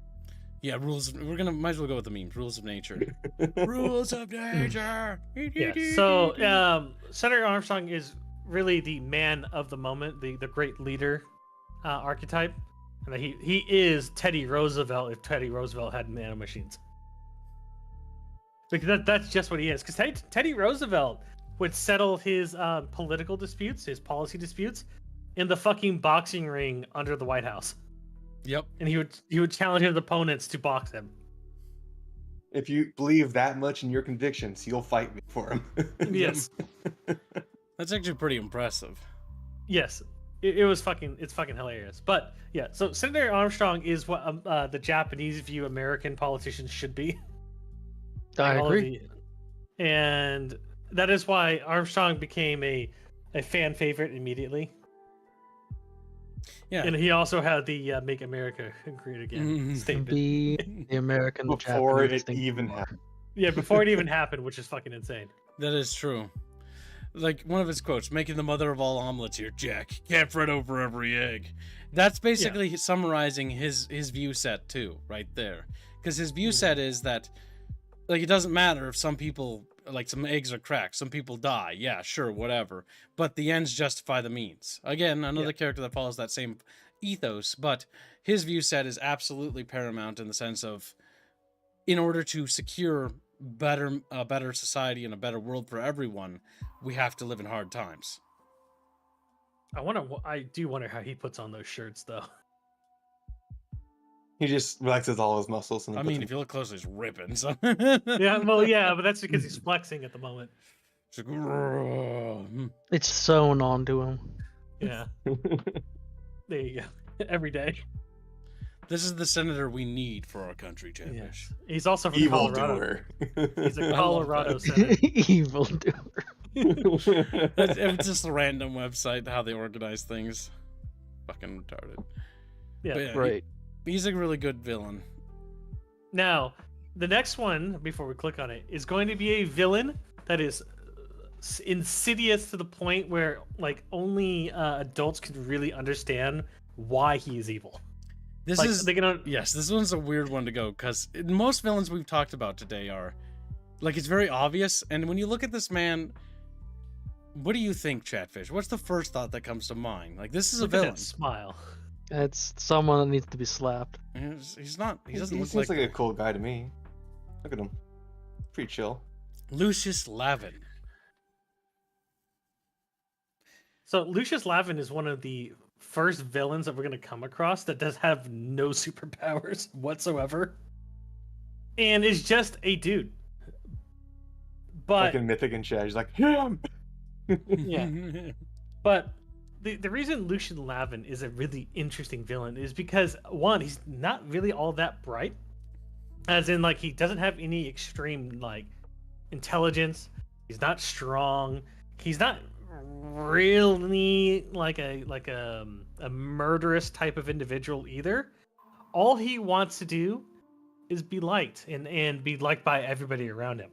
Yeah, rules. Might as well go with the memes. Rules of nature. Rules of nature. Yeah. So, Senator Armstrong is really the man of the moment, the great leader archetype, and he is Teddy Roosevelt if Teddy Roosevelt had nanomachines. Because that's just what he is. Because Teddy Roosevelt would settle his political disputes, his policy disputes, in the fucking boxing ring under the White House. Yep. And he would challenge his opponents to box him. If you believe that much in your convictions, you'll fight me for him. Yes. That's actually pretty impressive. Yes. It's fucking hilarious. But yeah, so Senator Armstrong is what the Japanese view American politicians should be. I agree. And that is why Armstrong became a fan favorite immediately. Yeah. And he also had the Make America Great Again statement. Be the American before Japanese it even happened. Yeah, before it even happened, which is fucking insane. That is true. Like one of his quotes, "Making the mother of all omelets here, Jack. Can't fret over every egg." That's basically summarizing his view set too, right there. Because his view set is that, like, it doesn't matter if some people, like, some eggs are cracked, some people die. Yeah, sure, whatever. But the ends justify the means. Again, another character that follows that same ethos, but his view set is absolutely paramount in the sense of, in order to secure a better society and a better world for everyone, we have to live in hard times. I do wonder how he puts on those shirts, though. He just relaxes all his muscles. And I mean, if you look closely, he's ripping. So. Yeah, well, yeah, but that's because he's flexing at the moment. It's like, it's sewn onto him. Yeah. There you go. Every day. This is the senator we need for our country, Chatfish. Yes. He's also from evil Colorado. doer. He's a Colorado senator. Evil doer. It's just a random website, how they organize things. Fucking retarded. Yeah, But Right. He's a really good villain. Now, the next one, before we click on it, is going to be a villain that is insidious to the point where, like, only adults can really understand why he is evil. This Like, is they can yes, this one's a weird one to go because most villains we've talked about today are, like, it's very obvious. And when you look at this man, what do you think, Chatfish? What's the first thought that comes to mind? Like, this is look a at villain. that smile. It's someone that needs to be slapped. He's not. He doesn't He look seems like like a cool guy to me. Look at him. Pretty chill. Lucius Lavin. So Lucius Lavin is one of the first villains that we're going to come across that does have no superpowers whatsoever, and is just a dude. But Like in Mythic and Chat, he's like, him! yeah, but the reason Lucian Lavin is a really interesting villain is because, one, he's not really all that bright, as in, like, he doesn't have any extreme, like, intelligence. He's not strong. He's not really like a murderous type of individual either. All he wants to do is be liked and be liked by everybody around him.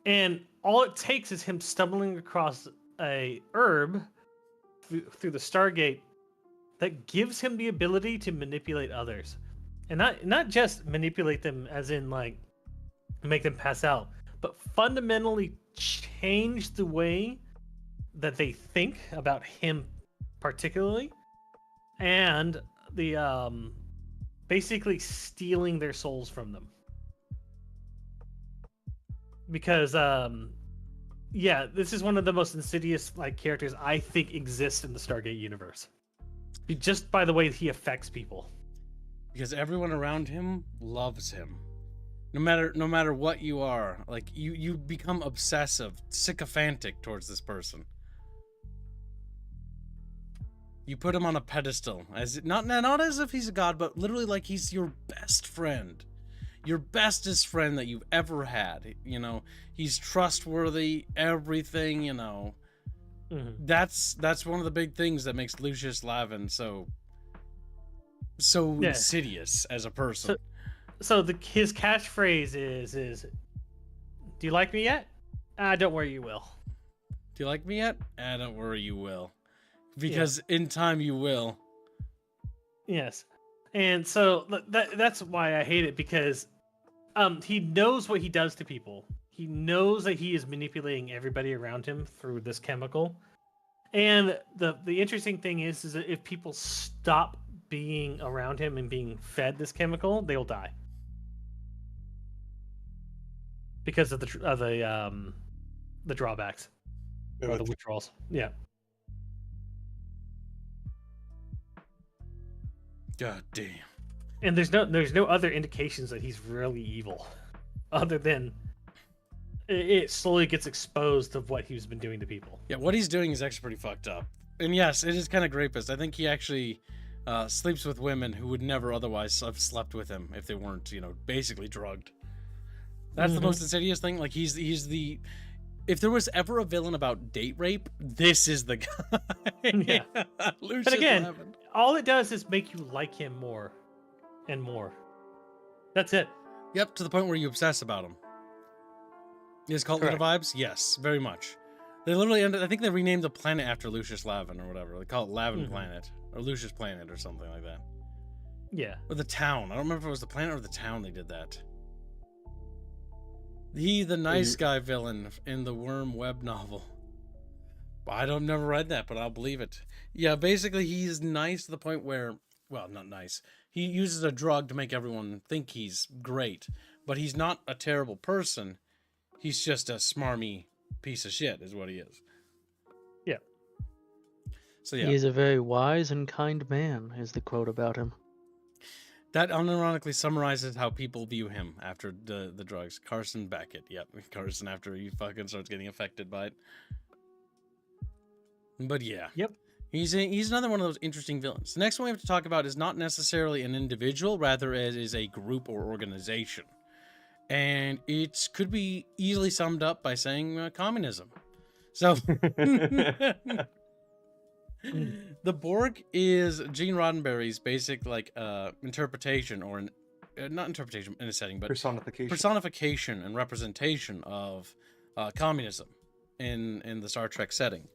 And all it takes is him stumbling across a herb through the Stargate that gives him the ability to manipulate others, and not just manipulate them as in, like, make them pass out, but fundamentally change the way that they think about him particularly, and the basically stealing their souls from them. Because yeah, this is one of the most insidious, like, characters I think exists in the Stargate universe. Just by the way he affects people. Because everyone around him loves him. No matter what you are, like, you become obsessive, sycophantic towards this person. You put him on a pedestal, as not as if he's a god, but literally like he's your best friend. Your bestest friend that you've ever had. You know, he's trustworthy, everything, you know. Mm-hmm. That's one of the big things that makes Lucius Lavin so insidious as a person. So his catchphrase is "Do you like me yet? Don't worry, you will." Do you like me yet? Don't worry, you will. Because in time you will. Yes. And so that's why I hate it, because he knows what he does to people. He knows that he is manipulating everybody around him through this chemical. And the interesting thing is that if people stop being around him and being fed this chemical, they will die. Because of the drawbacks. Or the withdrawals. Yeah. God damn. And there's no other indications that he's really evil, other than it slowly gets exposed of what he's been doing to people. Yeah, what he's doing is actually pretty fucked up. And yes, it is kind of rapist. I think he actually sleeps with women who would never otherwise have slept with him if they weren't, you know, basically drugged. That's the most insidious thing. Like, he's the... If there was ever a villain about date rape, this is the guy. Yeah. Lucius But again, Lavin. all it does is make you like him more and more. That's it. Yep, to the point where you obsess about him. His cult leader vibes? Yes, very much. They literally I think they renamed the planet after Lucius Lavin or whatever. They call it Lavin Planet or Lucius Planet or something like that. Yeah. Or the town. I don't remember if it was the planet or the town they did that. The nice guy villain in the Worm web novel. I don't never read that, but I'll believe it. Yeah, basically he's nice to the point where, well, not nice. He uses a drug to make everyone think he's great, but he's not a terrible person. He's just a smarmy piece of shit, is what he is. Yeah. So yeah, He is a very wise and kind man, is the quote about him. that unironically summarizes how people view him after the drugs. Carson Beckett. Yep, Carson after he fucking starts getting affected by it. But yeah. Yep. He's another one of those interesting villains. The next one we have to talk about is not necessarily an individual, rather it is a group or organization. And it could be easily summed up by saying communism. So, the Borg is Gene Roddenberry's basic interpretation, or not interpretation in a setting, but personification and representation of communism in the Star Trek setting.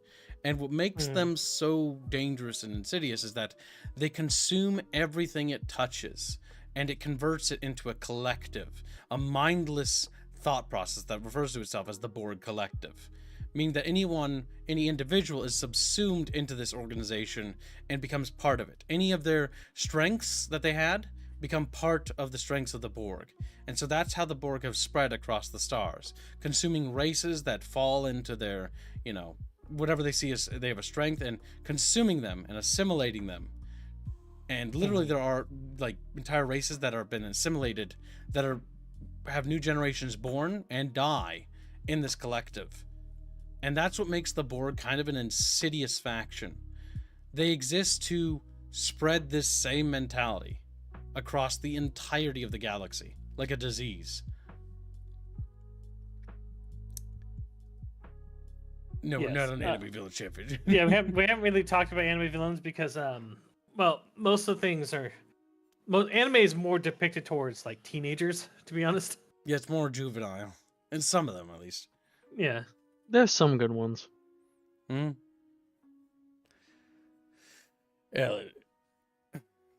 And what makes them so dangerous and insidious is that they consume everything it touches, and it converts it into a collective, a mindless thought process that refers to itself as the Borg Collective, meaning that any individual is subsumed into this organization and becomes part of it. Any of their strengths that they had become part of the strengths of the Borg. And so that's how the Borg have spread across the stars, consuming races that fall into their, whatever they see as they have a strength, and consuming them and assimilating them. And literally there are entire races that have been assimilated that have new generations born and die in this collective. And that's what makes the Borg kind of an insidious faction. They exist to spread this same mentality across the entirety of the galaxy, like a disease. No, we're not an anime villain champion. Yeah, we haven't really talked about anime villains because, most of the things anime is more depicted towards teenagers, to be honest. Yeah, it's more juvenile, and some of them at least. Yeah, there's some good ones. Yeah.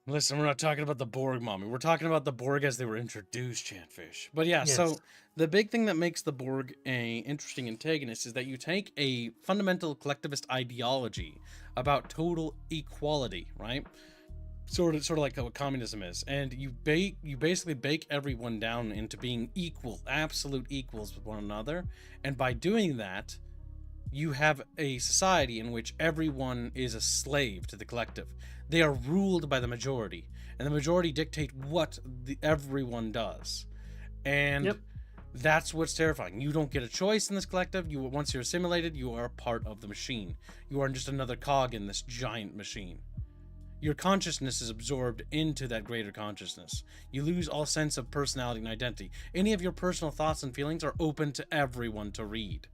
Listen, we're not talking about the Borg, mommy. We're talking about the Borg as they were introduced, Chatfish. But yeah, yes. So the big thing that makes the Borg a interesting antagonist is that you take a fundamental collectivist ideology about total equality, right? Sort of like what communism is, and you basically bake everyone down into being equal, absolute equals with one another, and by doing that, you have a society in which everyone is a slave to the collective. They are ruled by the majority, and the majority dictate what everyone does. And that's what's terrifying. You don't get a choice in this collective. Once you're assimilated, you are a part of the machine. You are just another cog in this giant machine. Your consciousness is absorbed into that greater consciousness. You lose all sense of personality and identity. Any of your personal thoughts and feelings are open to everyone to read.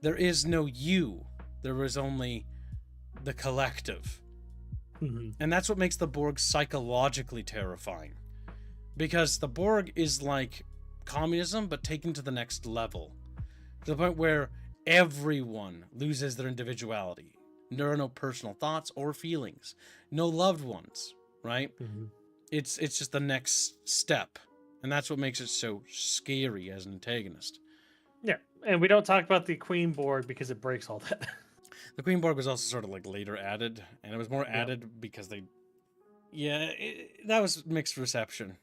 There is no you. There is only the collective. And that's what makes the Borg psychologically terrifying. Because the Borg is like communism, but taken to the next level. To the point where everyone loses their individuality. There are no personal thoughts or feelings. No loved ones, right? It's just the next step. And that's what makes it so scary as an antagonist. Yeah, and we don't talk about the Queen Borg because it breaks all that. The Queen Borg was also sort of later added, and it was more added because that was mixed reception.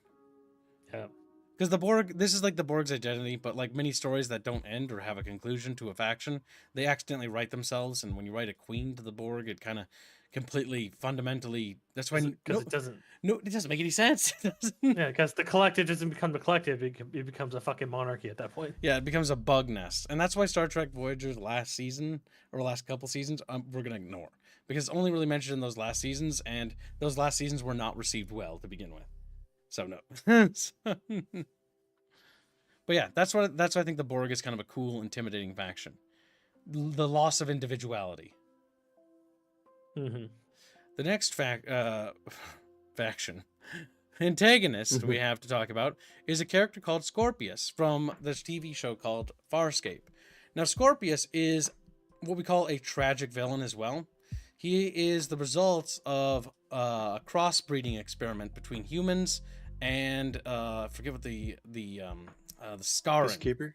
Yeah. Because the Borg, this is like the Borg's identity, but like many stories that don't end or have a conclusion to a faction, they accidentally write themselves, and when you write a queen to the Borg, it kind of completely, fundamentally, that's why... Because it doesn't... No, it doesn't make any sense. Yeah, because the collective doesn't become the collective, it becomes a fucking monarchy at that point. Yeah, it becomes a bug nest. And that's why Star Trek Voyager's last season, or last couple seasons, we're going to ignore. Because it's only really mentioned in those last seasons, and those last seasons were not received well to begin with. So no. But yeah, that's why I think the Borg is kind of a cool, intimidating faction. The loss of individuality. The next faction antagonist we have to talk about is a character called Scorpius from this TV show called Farscape. Now, Scorpius is what we call a tragic villain as well. He is the result of a crossbreeding experiment between humans and I forget what the Scarran. Peacekeeper?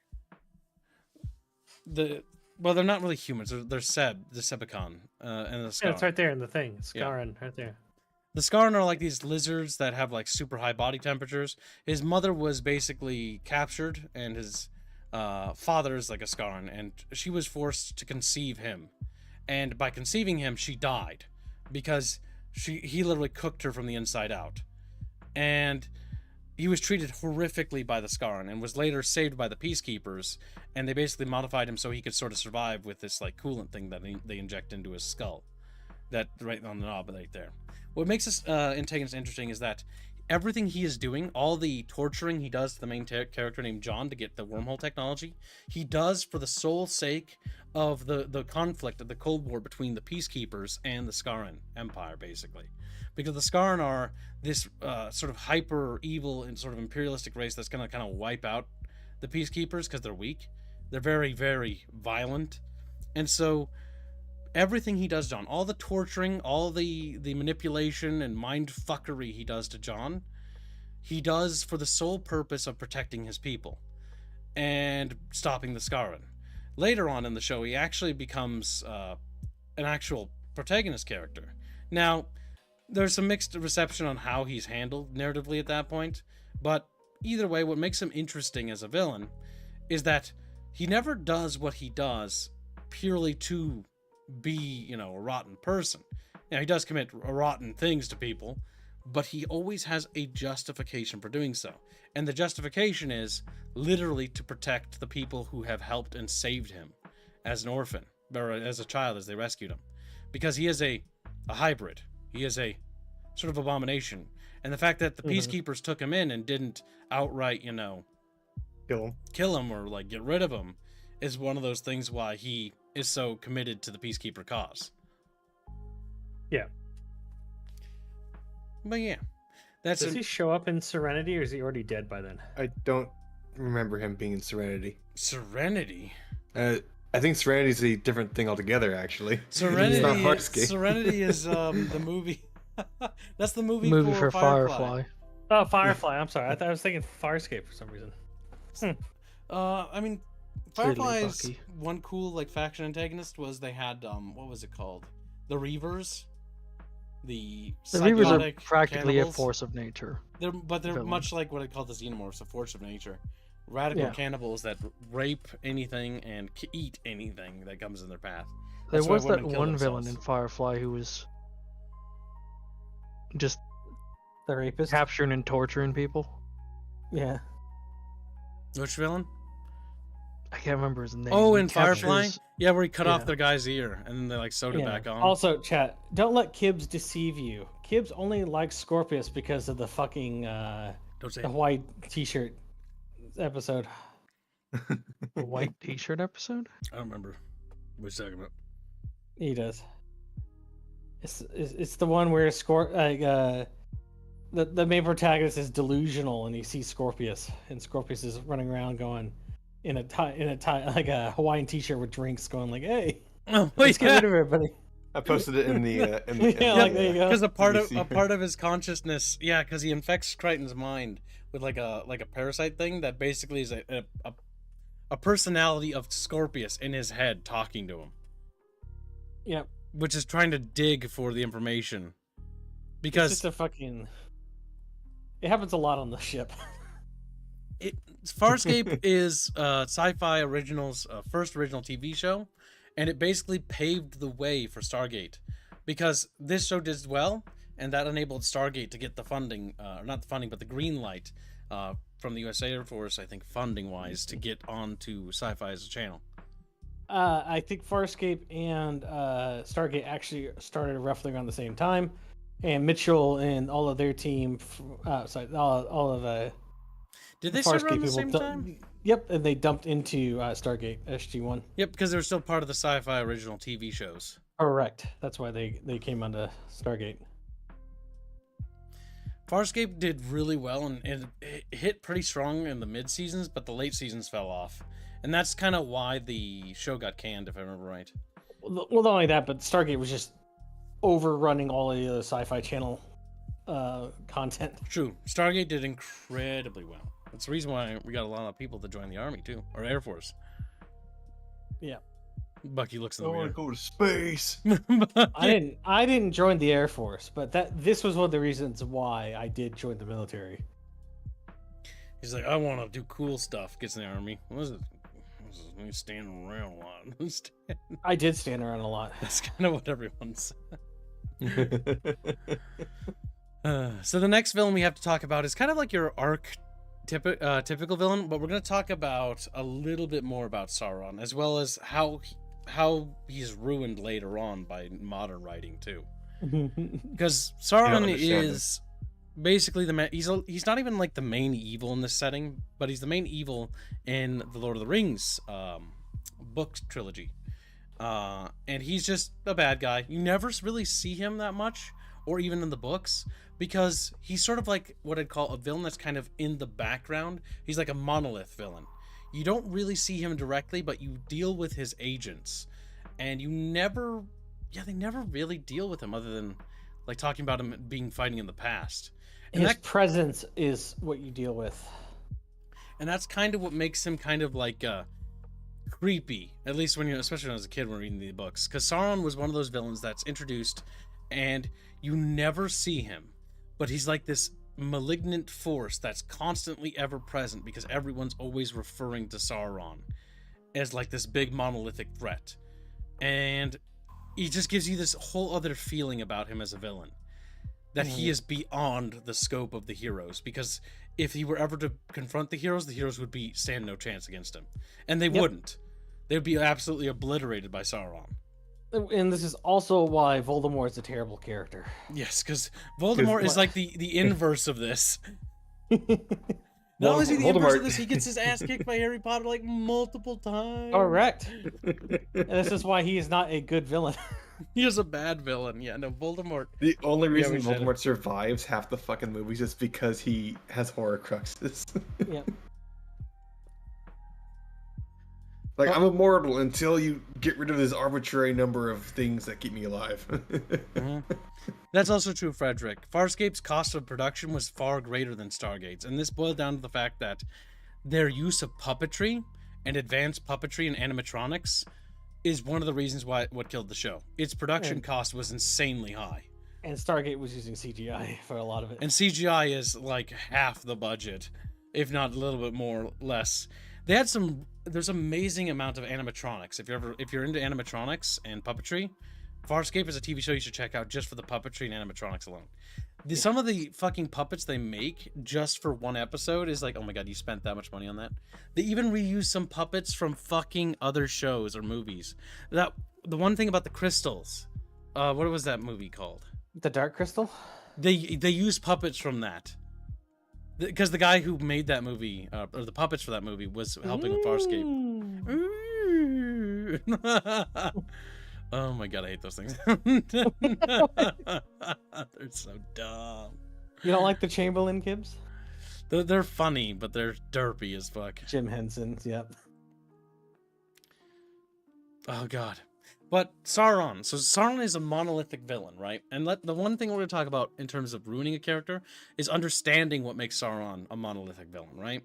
Well, they're not really humans. They're the Sebicon, and the Scarran. Yeah, it's right there in the thing. Scarran, right there. The Scarran are like these lizards that have like super high body temperatures. His mother was basically captured, and his father is like a Scarran, and she was forced to conceive him. And by conceiving him, she died because he literally cooked her from the inside out. And he was treated horrifically by the Scarran and was later saved by the Peacekeepers. And they basically modified him so he could sort of survive with this like coolant thing that they inject into his skull. That right on the knob right there. What makes this antagonist interesting is that everything he is doing, all the torturing he does to the main character named John to get the wormhole technology, he does for the sole sake of the conflict of the Cold War between the Peacekeepers and the Scarran Empire, basically. Because the Scarran are this sort of hyper evil and sort of imperialistic race that's going to kind of wipe out the Peacekeepers because they're weak. They're very, very violent. And so everything he does, John, all the torturing, all the manipulation and mind fuckery he does to John, he does for the sole purpose of protecting his people and stopping the Scarran. Later on in the show, he actually becomes an actual protagonist character. Now, there's some mixed reception on how he's handled narratively at that point, but either way, what makes him interesting as a villain is that he never does what he does purely to be, a rotten person. Now, he does commit rotten things to people, but he always has a justification for doing so. And the justification is literally to protect the people who have helped and saved him as an orphan, or as a child as they rescued him. Because he is a hybrid. He is a sort of abomination. And the fact that the Peacekeepers took him in and didn't outright, kill him or like get rid of him is one of those things why he is so committed to the Peacekeeper cause. Yeah. But yeah. Does he show up in Serenity, or is he already dead by then? I don't remember him being in Serenity. Serenity? I think Serenity is a different thing altogether, actually. Serenity, it's not Farscape. Serenity is the movie. That's the movie for Firefly. Oh, Firefly. I'm sorry. I was thinking Farscape for some reason. I mean, Firefly's one cool like faction antagonist was they had what was it called? The Reavers. The Reavers are practically cannibals. a force of nature. They're villain. much like what I call the Xenomorphs, a force of nature. Radical cannibals that rape anything and eat anything that comes in their path. There was that one villain in Firefly who was just the rapist, capturing and torturing people. Yeah. Which villain? I can't remember his name. Oh, in Firefly? Yeah, where he cut off their guy's ear and then they like sewed it back on. Also, chat, don't let Kibbs deceive you. Kibbs only likes Scorpius because of the fucking the white t-shirt episode. The white t-shirt episode? I don't remember which talking about. He does. It's the one where the main protagonist is delusional and he sees Scorpius, and Scorpius is running around going in a tie like a Hawaiian t-shirt with drinks, going like, "Hey, let's get rid of everybody." I posted it in the yeah, like there you go. Because a part of his consciousness, because he infects Crichton's mind with like a parasite thing that basically is a personality of Scorpius in his head talking to him. Yeah, which is trying to dig for the information. Because it's just a fucking. It happens a lot on the ship. Farscape is Sci-Fi Original's first original TV show, and it basically paved the way for Stargate, because this show did well, and that enabled Stargate to get the funding, not the funding, but the green light from the US Air Force, I think, funding-wise, to get onto Sci-Fi as a channel. I think Farscape and Stargate actually started roughly around the same time, and Mitchell and all of their team, all of did they start around the same time? Yep, and they dumped into Stargate SG-1. Yep, because they were still part of the Sci-Fi Original TV shows. Correct. That's why they came onto Stargate. Farscape did really well, and it hit pretty strong in the mid seasons, but the late seasons fell off, and that's kind of why the show got canned, if I remember right. Well, not only that, but Stargate was just overrunning all of the other Sci-Fi Channel content. True, Stargate did incredibly well. That's the reason why we got a lot of people to join the Army too, or Air Force. Yeah. Bucky looks in the I want mirror. to go to space. I didn't join the Air Force, but this was one of the reasons why I did join the military. He's like, I want to do cool stuff. Gets in the Army. What is it? Me standing around a lot. I did stand around a lot. That's kind of what everyone's. So the next villain we have to talk about is kind of like your typical villain, but we're going to talk about a little bit more about Sauron, as well as how he's ruined later on by modern writing too. Because Sauron is basically he's not even like the main evil in this setting, but he's the main evil in the Lord of the Rings book trilogy. And he's just a bad guy. You never really see him that much, or even in the books, because he's sort of like what I'd call a villain that's kind of in the background. He's like a monolith villain. You don't really see him directly, but you deal with his agents, and they never really deal with him other than like talking about him fighting in the past. And his presence is what you deal with. And that's kind of what makes him kind of like creepy, at least especially when I was a kid when reading the books, because Sauron was one of those villains that's introduced and you never see him, but he's like this malignant force that's constantly ever present because everyone's always referring to Sauron as like this big monolithic threat, and he just gives you this whole other feeling about him as a villain, that he is beyond the scope of the heroes, because if he were ever to confront the heroes would stand no chance against him, and they wouldn't. They would be absolutely obliterated by Sauron. And this is also why Voldemort is a terrible character. Yes, because Voldemort is like the inverse of this. Not only is he the inverse of this, he gets his ass kicked by Harry Potter like multiple times. Correct. And this is why he is not a good villain. He is a bad villain. Yeah, no, Voldemort. The only reason Voldemort survives half the fucking movies is because he has Horcruxes. Yeah. Like, I'm immortal until you get rid of this arbitrary number of things that keep me alive. That's also true, Frederick. Farscape's cost of production was far greater than Stargate's, and this boiled down to the fact that their use of puppetry and advanced puppetry and animatronics is one of the reasons what killed the show. Its production cost was insanely high. And Stargate was using CGI for a lot of it. And CGI is like half the budget, if not a little bit more less. They had there's amazing amount of animatronics. If you're into animatronics and puppetry, Farscape is a TV show you should check out just for the puppetry and animatronics alone. Some of the fucking puppets they make just for one episode is like, oh my god, you spent that much money on that. They even reuse some puppets from fucking other shows or movies. The one thing about the crystals, what was that movie called? The Dark Crystal? They use puppets from that. Because the guy who made that movie, or the puppets for that movie, was helping with Farscape. Oh my god, I hate those things. They're so dumb. You don't like the Chamberlain Gibbs? They're funny, but they're derpy as fuck. Jim Henson, yep. Oh god. But Sauron. So Sauron is a monolithic villain, right? And the one thing we're going to talk about in terms of ruining a character is understanding what makes Sauron a monolithic villain, right?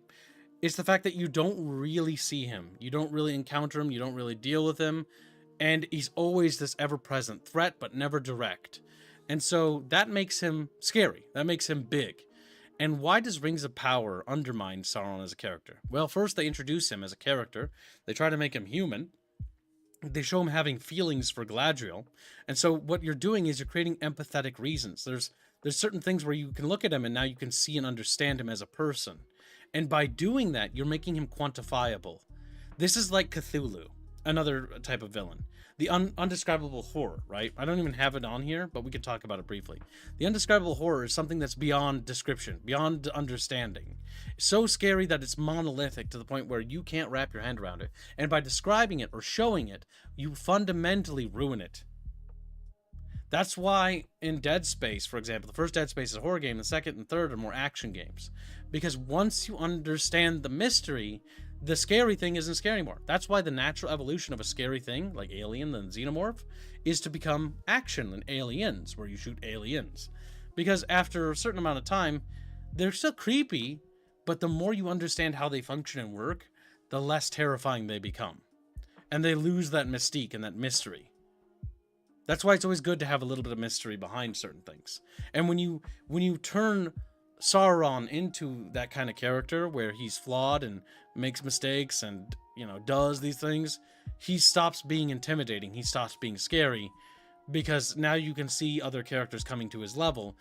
It's the fact that you don't really see him. You don't really encounter him. You don't really deal with him. And he's always this ever-present threat, but never direct. And so that makes him scary. That makes him big. And why does Rings of Power undermine Sauron as a character? Well, first they introduce him as a character. They try to make him human. They show him having feelings for Galadriel. And so what you're doing is you're creating empathetic reasons. There's certain things where you can look at him and now you can see and understand him as a person. And by doing that, you're making him quantifiable. This is like Cthulhu, another type of villain. The undescribable horror, right? I don't even have it on here, but we could talk about it briefly. The undescribable horror is something that's beyond description, beyond understanding. So scary that it's monolithic to the point where you can't wrap your hand around it. And by describing it or showing it, you fundamentally ruin it. That's why in Dead Space, for example, the first Dead Space is a horror game, the second and third are more action games. Because once you understand the mystery, the scary thing isn't scary anymore. That's why the natural evolution of a scary thing, like Alien and Xenomorph, is to become action and Aliens, where you shoot aliens. Because after a certain amount of time, they're still creepy, but the more you understand how they function and work, the less terrifying they become. And they lose that mystique and that mystery. That's why it's always good to have a little bit of mystery behind certain things. And when you turn Sauron into that kind of character where he's flawed and makes mistakes and, does these things, he stops being intimidating. He stops being scary because now you can see other characters coming to his level.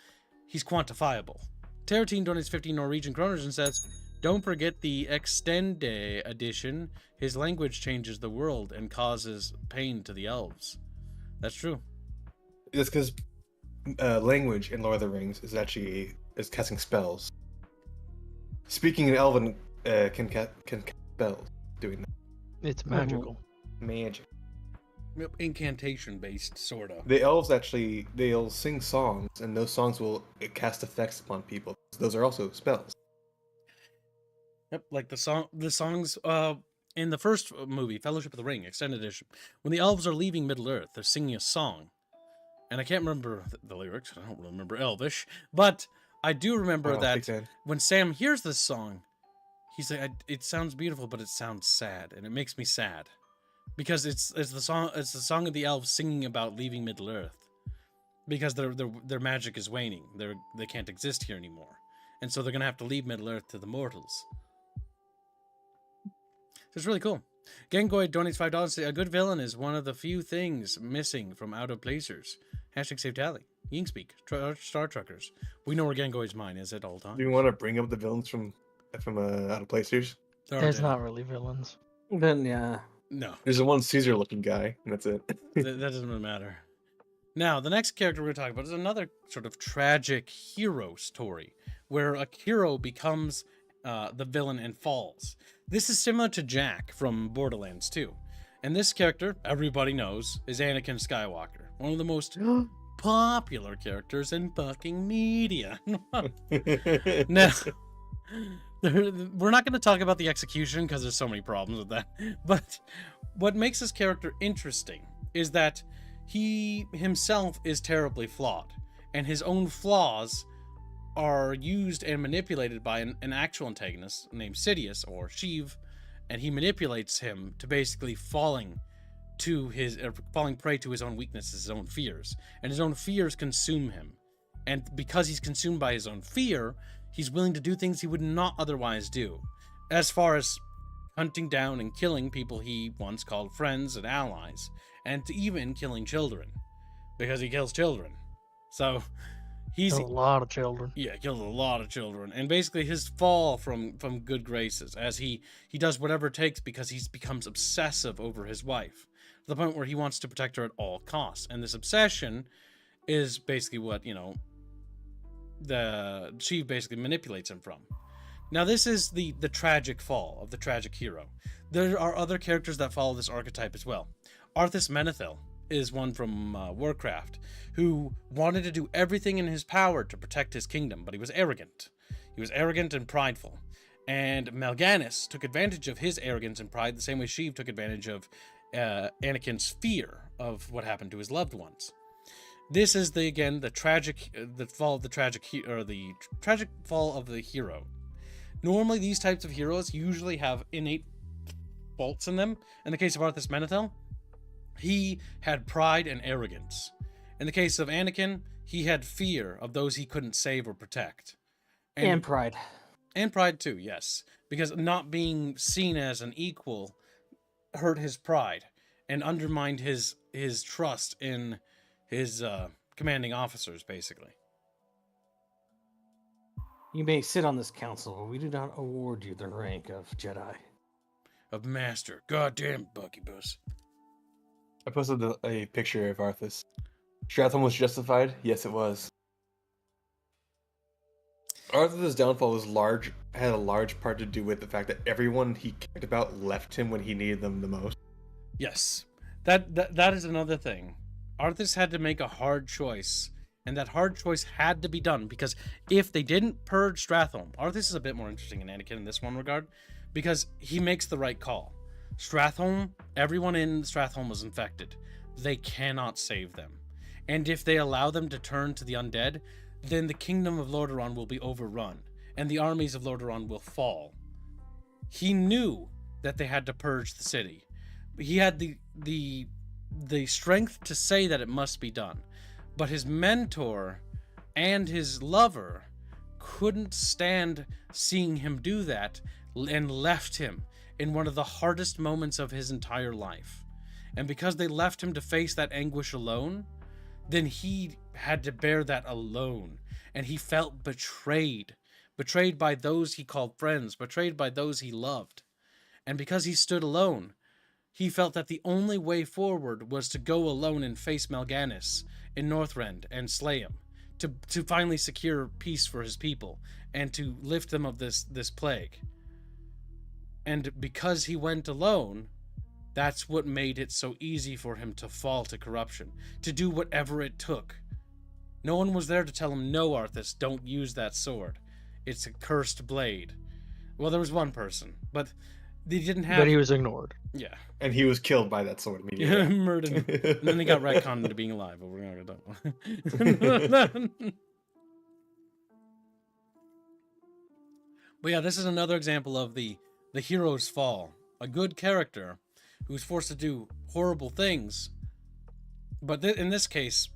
He's quantifiable. Terratine donates 15 Norwegian kroners and says, "Don't forget the Extende edition. His language changes the world and causes pain to the elves." That's true. It's because language in Lord of the Rings is casting spells. Speaking in Elven can cast spells doing that. It's magical. Magic. Incantation based, sort of. The elves they'll sing songs, and those songs will cast effects upon people. Those are also spells. Yep, like the songs in the first movie, Fellowship of the Ring, Extended Edition, when the elves are leaving Middle-earth, they're singing a song. And I can't remember the lyrics, I don't remember Elvish, but I do remember that when Sam hears this song, he's like, "It sounds beautiful, but it sounds sad, and it makes me sad." Because it's the song of the elves singing about leaving Middle-earth. Because their magic is waning. They can't exist here anymore. And so they're gonna have to leave Middle-earth to the mortals. So it's really cool. Gangoid donates $5 to say, "A good villain is one of the few things missing from Out of Placers. Hashtag save tally. Ying speak. Star Truckers. We know where Gangoid's mine is at all times." Do you want to bring up the villains from Out of Placers? There's not really villains. Then yeah. No. There's the one Caesar looking guy, and that's it. That doesn't really matter. Now, the next character we're going to talk about is another sort of tragic hero story, where a hero becomes the villain and falls. This is similar to Jack from Borderlands 2. And this character, everybody knows, is Anakin Skywalker. One of the most popular characters in fucking media. Now, we're not going to talk about the execution because there's so many problems with that. But what makes this character interesting is that he himself is terribly flawed. And his own flaws are used and manipulated by an actual antagonist named Sidious, or Sheev, and he manipulates him to basically falling prey to his own weaknesses, his own fears. And his own fears consume him. And because he's consumed by his own fear, he's willing to do things he would not otherwise do. As far as hunting down and killing people he once called friends and allies, and to even killing children, because he kills children. So he's a lot of children. Yeah, kills a lot of children. And basically his fall from good graces as he does whatever it takes because he becomes obsessive over his wife to the point where he wants to protect her at all costs. And this obsession is basically what, she basically manipulates him from. Now this is the tragic fall of the tragic hero. There are other characters that follow this archetype as well. Arthas Menethil is one from Warcraft, who wanted to do everything in his power to protect his kingdom, but he was arrogant. He was arrogant and prideful. And Mal'Ganis took advantage of his arrogance and pride the same way Sheev took advantage of Anakin's fear of what happened to his loved ones. This is the fall of the tragic fall of the hero. Normally, these types of heroes usually have innate faults in them. In the case of Arthas Menethil, he had pride and arrogance. In the case of Anakin, he had fear of those he couldn't save or protect. And pride. And pride too, yes. Because not being seen as an equal hurt his pride and undermined his trust in his commanding officers, basically. You may sit on this council, but we do not award you the rank of Jedi. Of Master. Goddamn Buckybus. I posted a picture of Arthas. Stratham was justified? Yes, it was. Arthas' downfall had a large part to do with the fact that everyone he cared about left him when he needed them the most. Yes. That is another thing. Arthas had to make a hard choice, and that hard choice had to be done, because if they didn't purge Stratholme, Arthas is a bit more interesting in Anakin in this one regard, because he makes the right call. Stratholme, everyone in Stratholme was infected. They cannot save them. And if they allow them to turn to the undead, then the kingdom of Lordaeron will be overrun, and the armies of Lordaeron will fall. He knew that they had to purge the city. He had the strength to say that it must be done. But his mentor and his lover couldn't stand seeing him do that, and left him in one of the hardest moments of his entire life. And because they left him to face that anguish alone, then he had to bear that alone. And he felt betrayed. Betrayed by those he called friends. Betrayed by those he loved. And because he stood alone, he felt that the only way forward was to go alone and face Mal'Ganis in Northrend and slay him. To finally secure peace for his people. And to lift them of this plague. And because he went alone, that's what made it so easy for him to fall to corruption, to do whatever it took. No one was there to tell him, no, Arthas, don't use that sword. It's a cursed blade. Well, there was one person, but they didn't have... But he was ignored. Yeah. And he was killed by that sword immediately. Murdered. And then he got retconned into being alive, but we're not going to talk about it. But yeah, this is another example of the hero's fall. A good character who's forced to do horrible things. But in this case,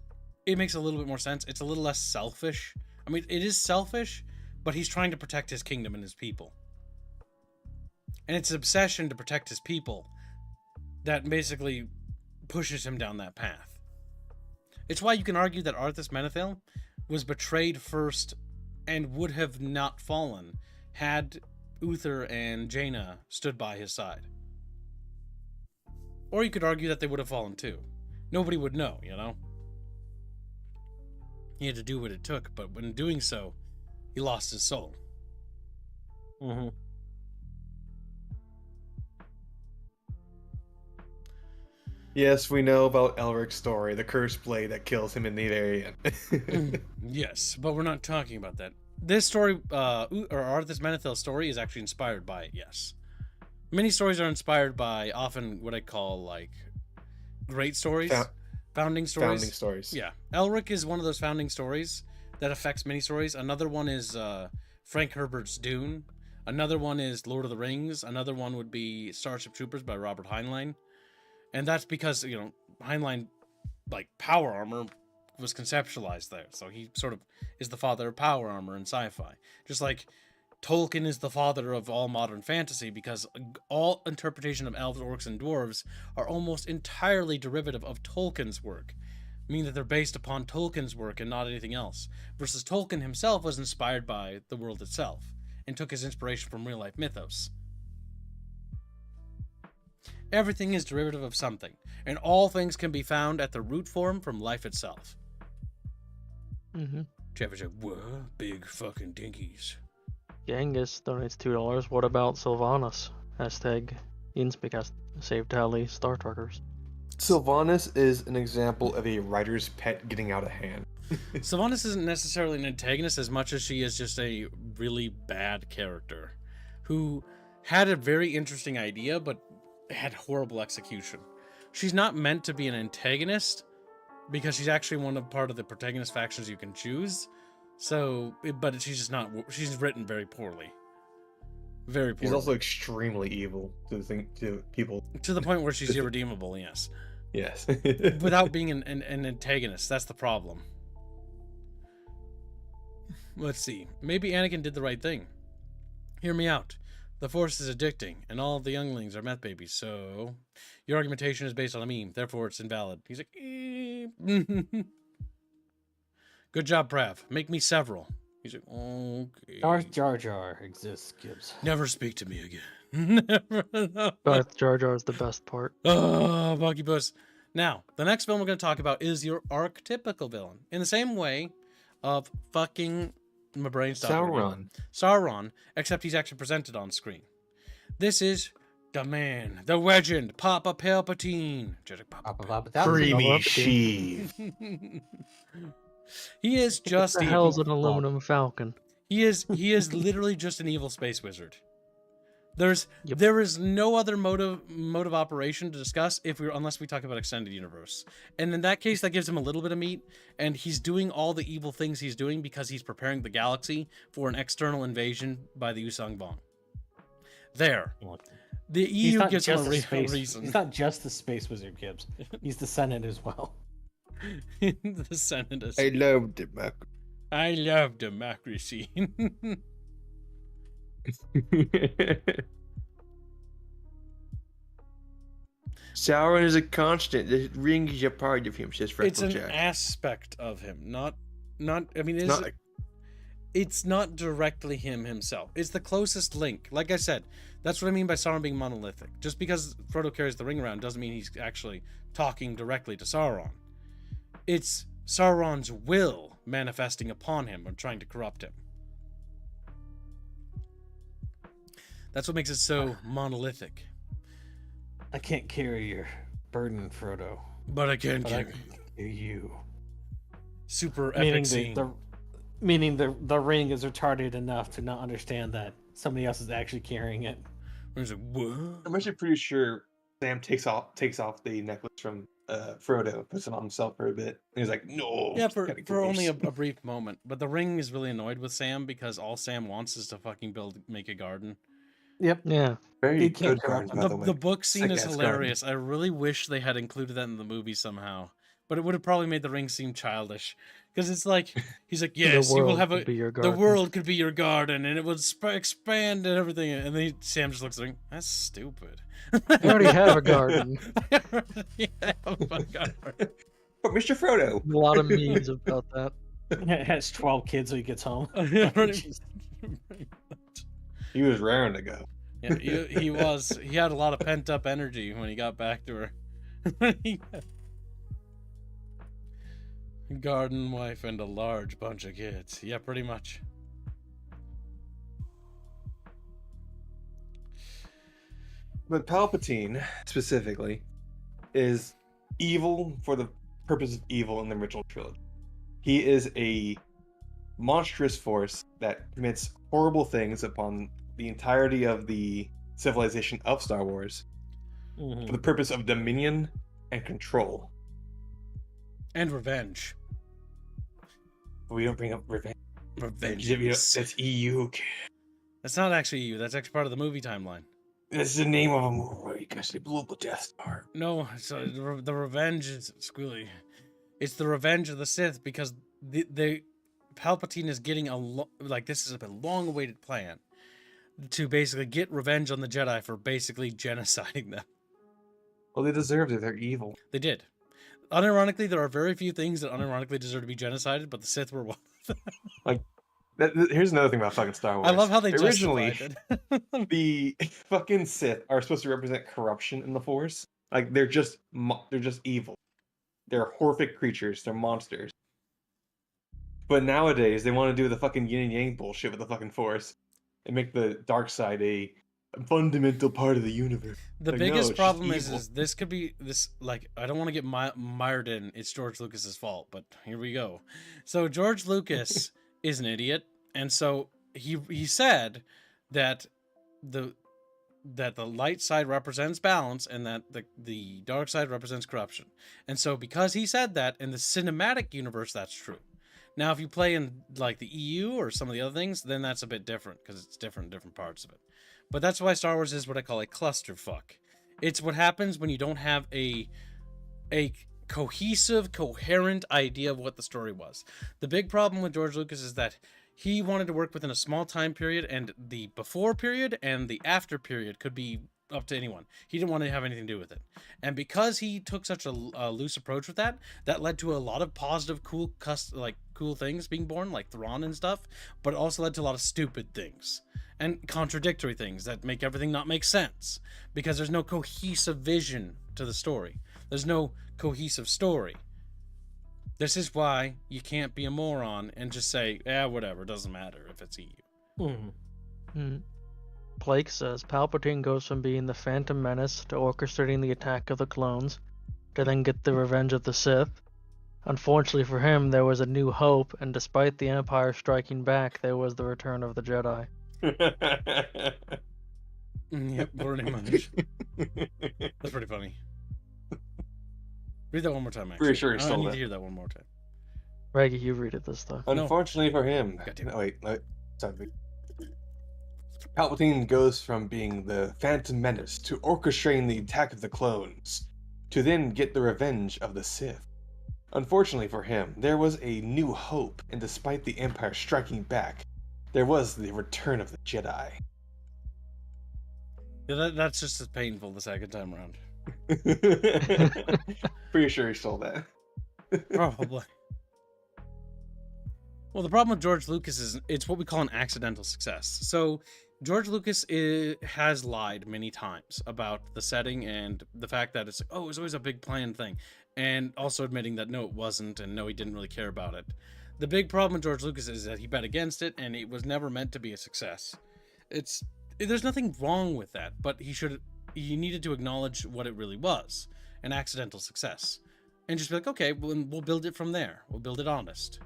it makes a little bit more sense. It's a little less selfish. I mean, it is selfish, but he's trying to protect his kingdom and his people. And it's an obsession to protect his people that basically pushes him down that path. It's why you can argue that Arthas Menethil was betrayed first and would have not fallen had Uther and Jaina stood by his side. Or you could argue that they would have fallen too. Nobody would know, you know? He had to do what it took, but when doing so, he lost his soul. Mm-hmm. Yes, we know about Elric's story, the cursed blade that kills him in the very end. Yes, but we're not talking about that. This story, or Arthas Menethil's story, is actually inspired by it, yes. Many stories are inspired by often what I call, like, great stories. Founding stories. Founding stories. Yeah. Elric is one of those founding stories that affects many stories. Another one is Frank Herbert's Dune. Another one is Lord of the Rings. Another one would be Starship Troopers by Robert Heinlein. And that's because, you know, Heinlein, like, power armor was conceptualized there. So he sort of is the father of power armor in sci-fi. Just like Tolkien is the father of all modern fantasy, because all interpretation of elves, orcs, and dwarves are almost entirely derivative of Tolkien's work, meaning that they're based upon Tolkien's work and not anything else. Versus Tolkien himself was inspired by the world itself and took his inspiration from real-life mythos. Everything is derivative of something, and all things can be found at the root form from life itself. Mm-hmm. Travis said, whoa, big fucking dinkies. Genghis donates $2. What about Sylvanas? Hashtag Inspicast. Save tally Star Trekkers. Sylvanas is an example of a writer's pet getting out of hand. Sylvanas isn't necessarily an antagonist as much as she is just a really bad character who had a very interesting idea, but had horrible execution. She's not meant to be an antagonist because she's actually part of the protagonist factions you can choose. So, but she's just not. She's written very poorly. Very poorly. She's also extremely evil to people. To the point where she's irredeemable. Yes. Yes. Without being an antagonist, that's the problem. Let's see. Maybe Anakin did the right thing. Hear me out. The Force is addicting, and all of the younglings are meth babies, so your argumentation is based on a meme, therefore it's invalid. He's like, good job, Prav. Make me several. He's like, okay. Darth Jar Jar exists, Gibbs. Never speak to me again. Never. Darth Jar Jar is the best part. Oh, Bucky Puss. Now, the next villain we're going to talk about is your archetypical villain. In the same way of fucking... My brain stopped. Sauron. Sauron, except he's actually presented on screen. This is The man, the legend, Papa Palpatine. Creamy Sheev. He is just the evil. hell's an aluminum falcon? He is literally just an evil space wizard. There is no other mode of operation to discuss unless we talk about extended universe. And in that case, that gives him a little bit of meat, and he's doing all the evil things he's doing because he's preparing the galaxy for an external invasion by the Yusong Bong. There. The EU gets him a reason. He's not just the space wizard, Gibbs. He's the Senate as well. The Senate is... I love democracy. I love democracy. Sauron is a constant. The ring is a part of him, says Raffle. It's an aspect of him, not. I mean, it's not directly him himself. It's the closest link. Like I said, that's what I mean by Sauron being monolithic. Just because Frodo carries the ring around doesn't mean he's actually talking directly to Sauron. It's Sauron's will manifesting upon him and trying to corrupt him. That's what makes it so monolithic. I can't carry your burden, Frodo. But I can carry you. Super epic scene. Meaning the ring is retarded enough to not understand that somebody else is actually carrying it. Like, what? I'm actually pretty sure Sam takes off the necklace from Frodo, puts it on himself for a bit, and he's like, "No." Yeah, for only a brief moment. But the ring is really annoyed with Sam because all Sam wants is to fucking make a garden. Yep. Yeah. Very good garden, by the way. The book scene is Sick-ass hilarious. I really wish they had included that in the movie somehow. But it would have probably made the ring seem childish. Because it's like, he's like, yes, you will have the world could be your garden, and it would expand and everything. And then Sam just looks like, that's stupid. I already have a garden. I already have a garden. But Mr. Frodo. A lot of memes about that. It has 12 kids when he gets home. He was raring to go. Yeah, he was. He had a lot of pent up energy when he got back to her. Garden wife and a large bunch of kids. Yeah, pretty much. But Palpatine, specifically, is evil for the purpose of evil in the original trilogy. He is a monstrous force that commits horrible things upon the entirety of the civilization of Star Wars for the purpose of dominion and control. And revenge. We don't bring up revenge. Revenge. That's EU. That's not actually EU. That's actually part of the movie timeline. That's the name of a movie because they blew up the Death Star. No, so the revenge is squealy. It's the revenge of the Sith because the Palpatine is getting this is a long-awaited plan to basically get revenge on the Jedi for basically genociding them. Well, they deserved it. They're evil. They did. Unironically, there are very few things that unironically deserve to be genocided, but the Sith were one of them. Here's another thing about fucking Star Wars. I love how they originally justified it. the fucking Sith are supposed to represent corruption in the Force. Like they're just evil. They're horrific creatures. They're monsters. But nowadays they want to do the fucking yin and yang bullshit with the fucking Force and make the dark side a fundamental part of the universe. The biggest problem is this could be this, like, I don't want to get mired in it's George Lucas's fault, but here we go. So George Lucas is an idiot, and so he said that the light side represents balance and that the dark side represents corruption. And so because he said that in the cinematic universe, that's true. Now, if you play in like the EU or some of the other things, then that's a bit different because it's different parts of it. But that's why Star Wars is what I call a clusterfuck. It's what happens when you don't have a cohesive, coherent idea of what the story was. The big problem with George Lucas is that he wanted to work within a small time period, and the before period and the after period could be up to anyone. He didn't want to have anything to do with it. And because he took such a loose approach with that led to a lot of positive, cool things being born, like Thrawn and stuff, but it also led to a lot of stupid things and contradictory things that make everything not make sense because there's no cohesive vision to the story. There's no cohesive story. This is why you can't be a moron and just say, whatever, doesn't matter if it's EU. Mm-hmm. Blake says Palpatine goes from being the Phantom Menace to orchestrating the attack of the clones, to then get the revenge of the Sith. Unfortunately for him, there was a new hope, and despite the Empire striking back, there was the return of the Jedi. Yep, pretty much. That's pretty funny. Read that one more time, actually. Pretty sure he I stole need that. to hear that one more time. Reggie, you read it this time. Unfortunately for him. Goddamn it. No, wait. Sorry. Palpatine goes from being the Phantom Menace to orchestrating the attack of the clones, to then get the revenge of the Sith. Unfortunately for him, there was a new hope, and despite the Empire striking back, there was the return of the Jedi. Yeah, that's just as painful the second time around. Pretty sure he stole that. Probably. Well, the problem with George Lucas is it's what we call an accidental success. So George Lucas has lied many times about the setting and the fact that it's like, oh, it was always a big planned thing. And also admitting that no, it wasn't, and no, he didn't really care about it. The big problem with George Lucas is that he bet against it, and it was never meant to be a success. There's nothing wrong with that, but he needed to acknowledge what it really was, an accidental success. And just be like, okay, we'll build it from there. We'll build it honest.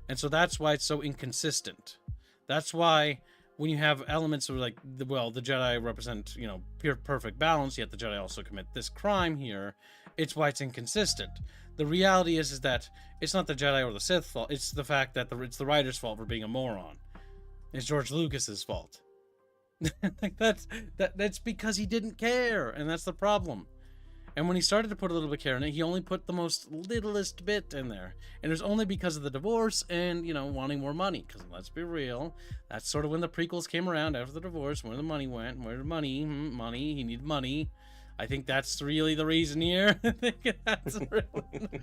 And so that's why it's so inconsistent. That's why when you have elements of like, the Jedi represent, pure perfect balance, yet the Jedi also commit this crime here, it's why it's inconsistent. The reality is that it's not the Jedi or the Sith fault, it's the fact that it's the writer's fault for being a moron. It's George Lucas's fault. Like that's because he didn't care, and that's the problem. And when he started to put a little bit of care in it, he only put the most littlest bit in there. And it was only because of the divorce and, wanting more money. Because let's be real, that's sort of when the prequels came around after the divorce, where the money went, where the money, he needed money. I think that's really the reason here. I think that's really...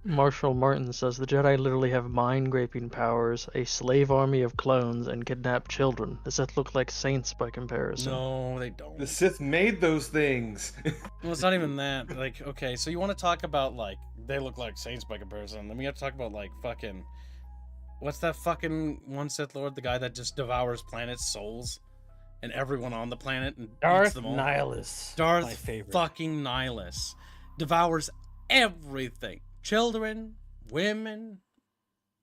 Marshall Martin says the Jedi literally have mind-graping powers, a slave army of clones, and kidnap children. The Sith look like saints by comparison. No, they don't. The Sith made those things. Well, it's not even that. Like, okay, so you want to talk about, like, they look like saints by comparison. Then we have to talk about, like, fucking... What's that fucking one Sith Lord? The guy that just devours planets' souls? And everyone on the planet and eats them all? Nihilus. Darth my favorite. fucking Nihilus. Devours everything. Children, women,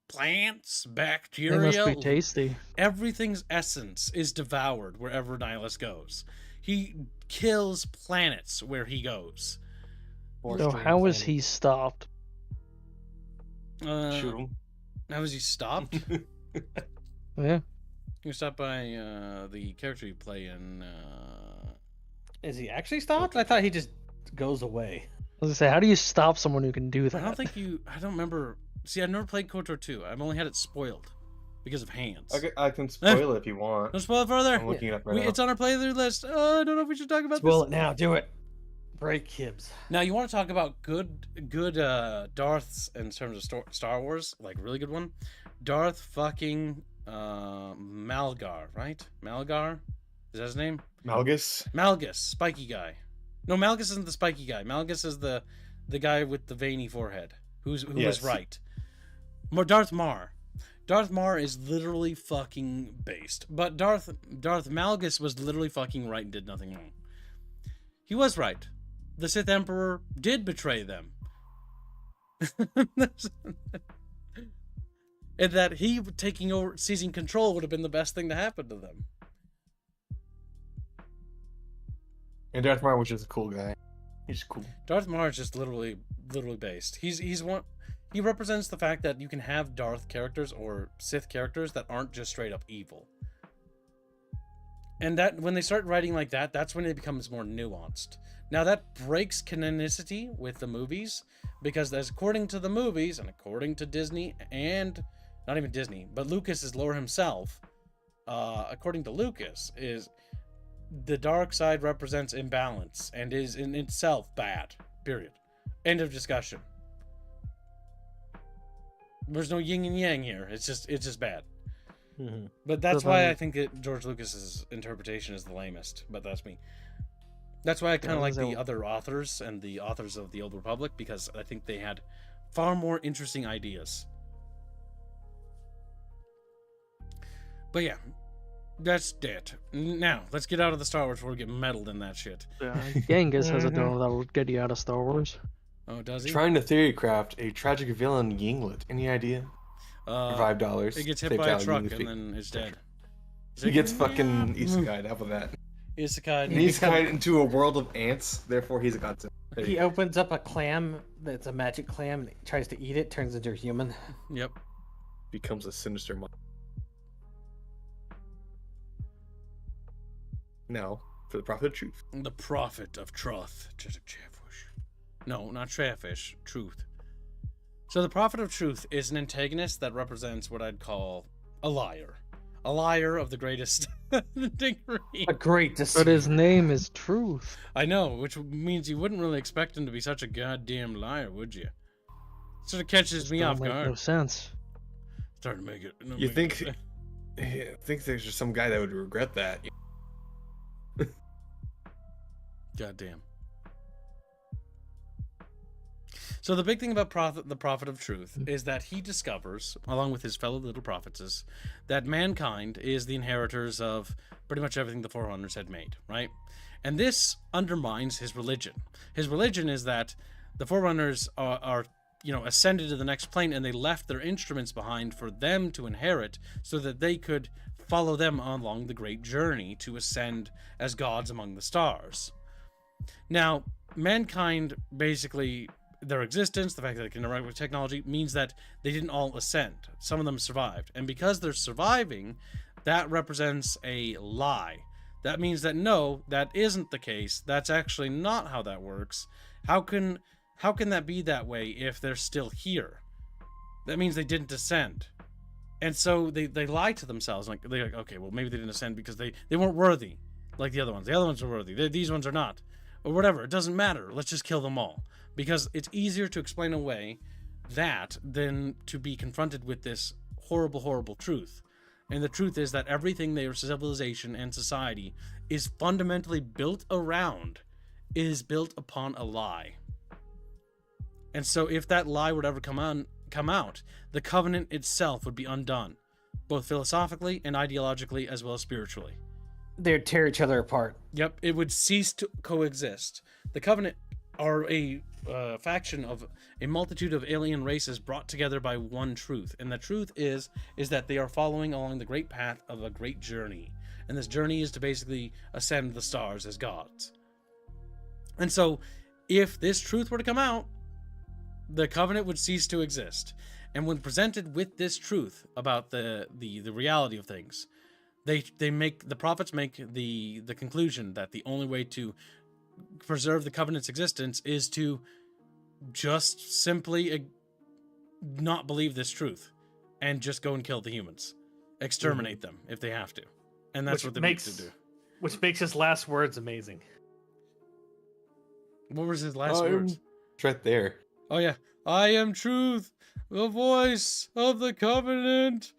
plants, bacteria. They must be tasty. Everything's essence is devoured wherever Nihilus goes. He kills planets where he goes. So how is he stopped? Shoot him. How is he stopped? Yeah. He was stopped by the character you play in. Is he actually stopped? I thought he just goes away. I was gonna say, how do you stop someone who can do that? I don't remember. See, I've never played KOTOR 2. I've only had it spoiled because of hands. I can spoil it if you want. Don't spoil it further. I'm looking it up right now. It's on our playthrough list. Oh, I don't know if we should talk about Spoil this. it now. Do it. Break Kibbs. Now, you want to talk about good Darths in terms of Star Wars? Like, really good one? Darth fucking Malgar, right? Malgar? Is that his name? Malgus, spiky guy. No, Malgus isn't the spiky guy. Malgus is the guy with the veiny forehead, who was right. Darth Mar. Darth Mar is literally fucking based. But Darth Malgus was literally fucking right and did nothing wrong. He was right. The Sith Emperor did betray them. And that he taking over, seizing control would have been the best thing to happen to them. And Darth Maul was just a cool guy. He's cool. Darth Maul is just literally based. He's one. He represents the fact that you can have Darth characters or Sith characters that aren't just straight up evil. And that when they start writing like that, that's when it becomes more nuanced. Now that breaks canonicity with the movies, because as according to the movies and according to Disney and not even Disney, but Lucas's lore himself, according to Lucas, is the dark side represents imbalance and is in itself bad. Period. End of discussion. There's no yin and yang here. It's just bad. Mm-hmm. But that's why I think that George Lucas's interpretation is the lamest. But that's me. That's why I kind of like the other authors and the authors of the Old Republic, because I think they had far more interesting ideas. But yeah, That's dead. Now, let's get out of the Star Wars before we get meddled in that shit. Genghis has a doll that'll get you out of Star Wars. Oh, does he? Trying to theory craft a tragic villain Yinglet. Any idea? For $5. It gets hit by a truck and then it's dead. He gets fucking isekai'd. How about that? Isekai. Isekai'd into a world of ants. Therefore, he's a godsend. He opens up a clam that's a magic clam and he tries to eat it, turns into a human. Yep. Becomes a sinister monster. Now, for the prophet of truth. The prophet of truth. No, not Chatfish. Truth. So the prophet of truth is an antagonist that represents what I'd call a liar. A liar of the greatest degree. A great deceiver. But his name is Truth. I know, which means you wouldn't really expect him to be such a goddamn liar, would you? Sort of catches me off guard. No sense. Starting to make it. You think? I think there's just some guy that would regret that. Goddamn. So the big thing about the prophet of truth is that he discovers, along with his fellow little prophetesses, that mankind is the inheritors of pretty much everything the Forerunners had made, right? And this undermines his religion. His religion is that the Forerunners are ascended to the next plane, and they left their instruments behind for them to inherit so that they could follow them along the great journey to ascend as gods among the stars. Now, mankind basically, their existence, the fact that they can interact with technology, means that they didn't all ascend. Some of them survived. And because they're surviving, that represents a lie. That means that no, that isn't the case. That's actually not how that works. How can that be that way if they're still here? That means they didn't ascend. And so they lie to themselves. They're like, okay, well, maybe they didn't ascend because they weren't worthy like the other ones. The other ones are worthy. These ones are not. Or whatever. It doesn't matter. Let's just kill them all. Because it's easier to explain away that than to be confronted with this horrible, horrible truth. And the truth is that everything their civilization and society is fundamentally built around is built upon a lie. And so if that lie would ever come out, the covenant itself would be undone, both philosophically and ideologically as well as spiritually. They'd tear each other apart. Yep, it would cease to coexist. The covenant are a faction of a multitude of alien races brought together by one truth, and the truth is that they are following along the great path of a great journey, and this journey is to basically ascend the stars as gods. And so if this truth were to come out, the covenant would cease to exist. And when presented with this truth about the reality of things, the prophets make the conclusion that the only way to preserve the covenant's existence is to just simply not believe this truth and just go and kill the humans, exterminate them if they have to, and that's what they make to do. Which makes his last words amazing. What was his last words? It's right there. Oh yeah, I am truth, the voice of the covenant.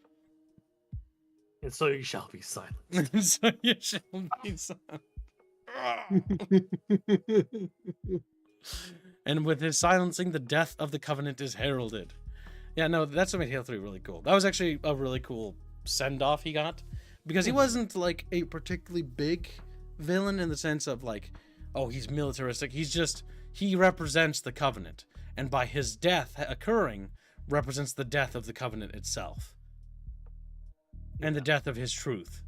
And so you shall be silent. So you shall be silent. And with his silencing, the death of the covenant is heralded. Yeah, no, that's what made Halo 3 really cool. That was actually a really cool send-off he got, because he wasn't like a particularly big villain in the sense of like, oh, he's militaristic. He represents the covenant, and by his death occurring represents the death of the covenant itself. And the death of his truth.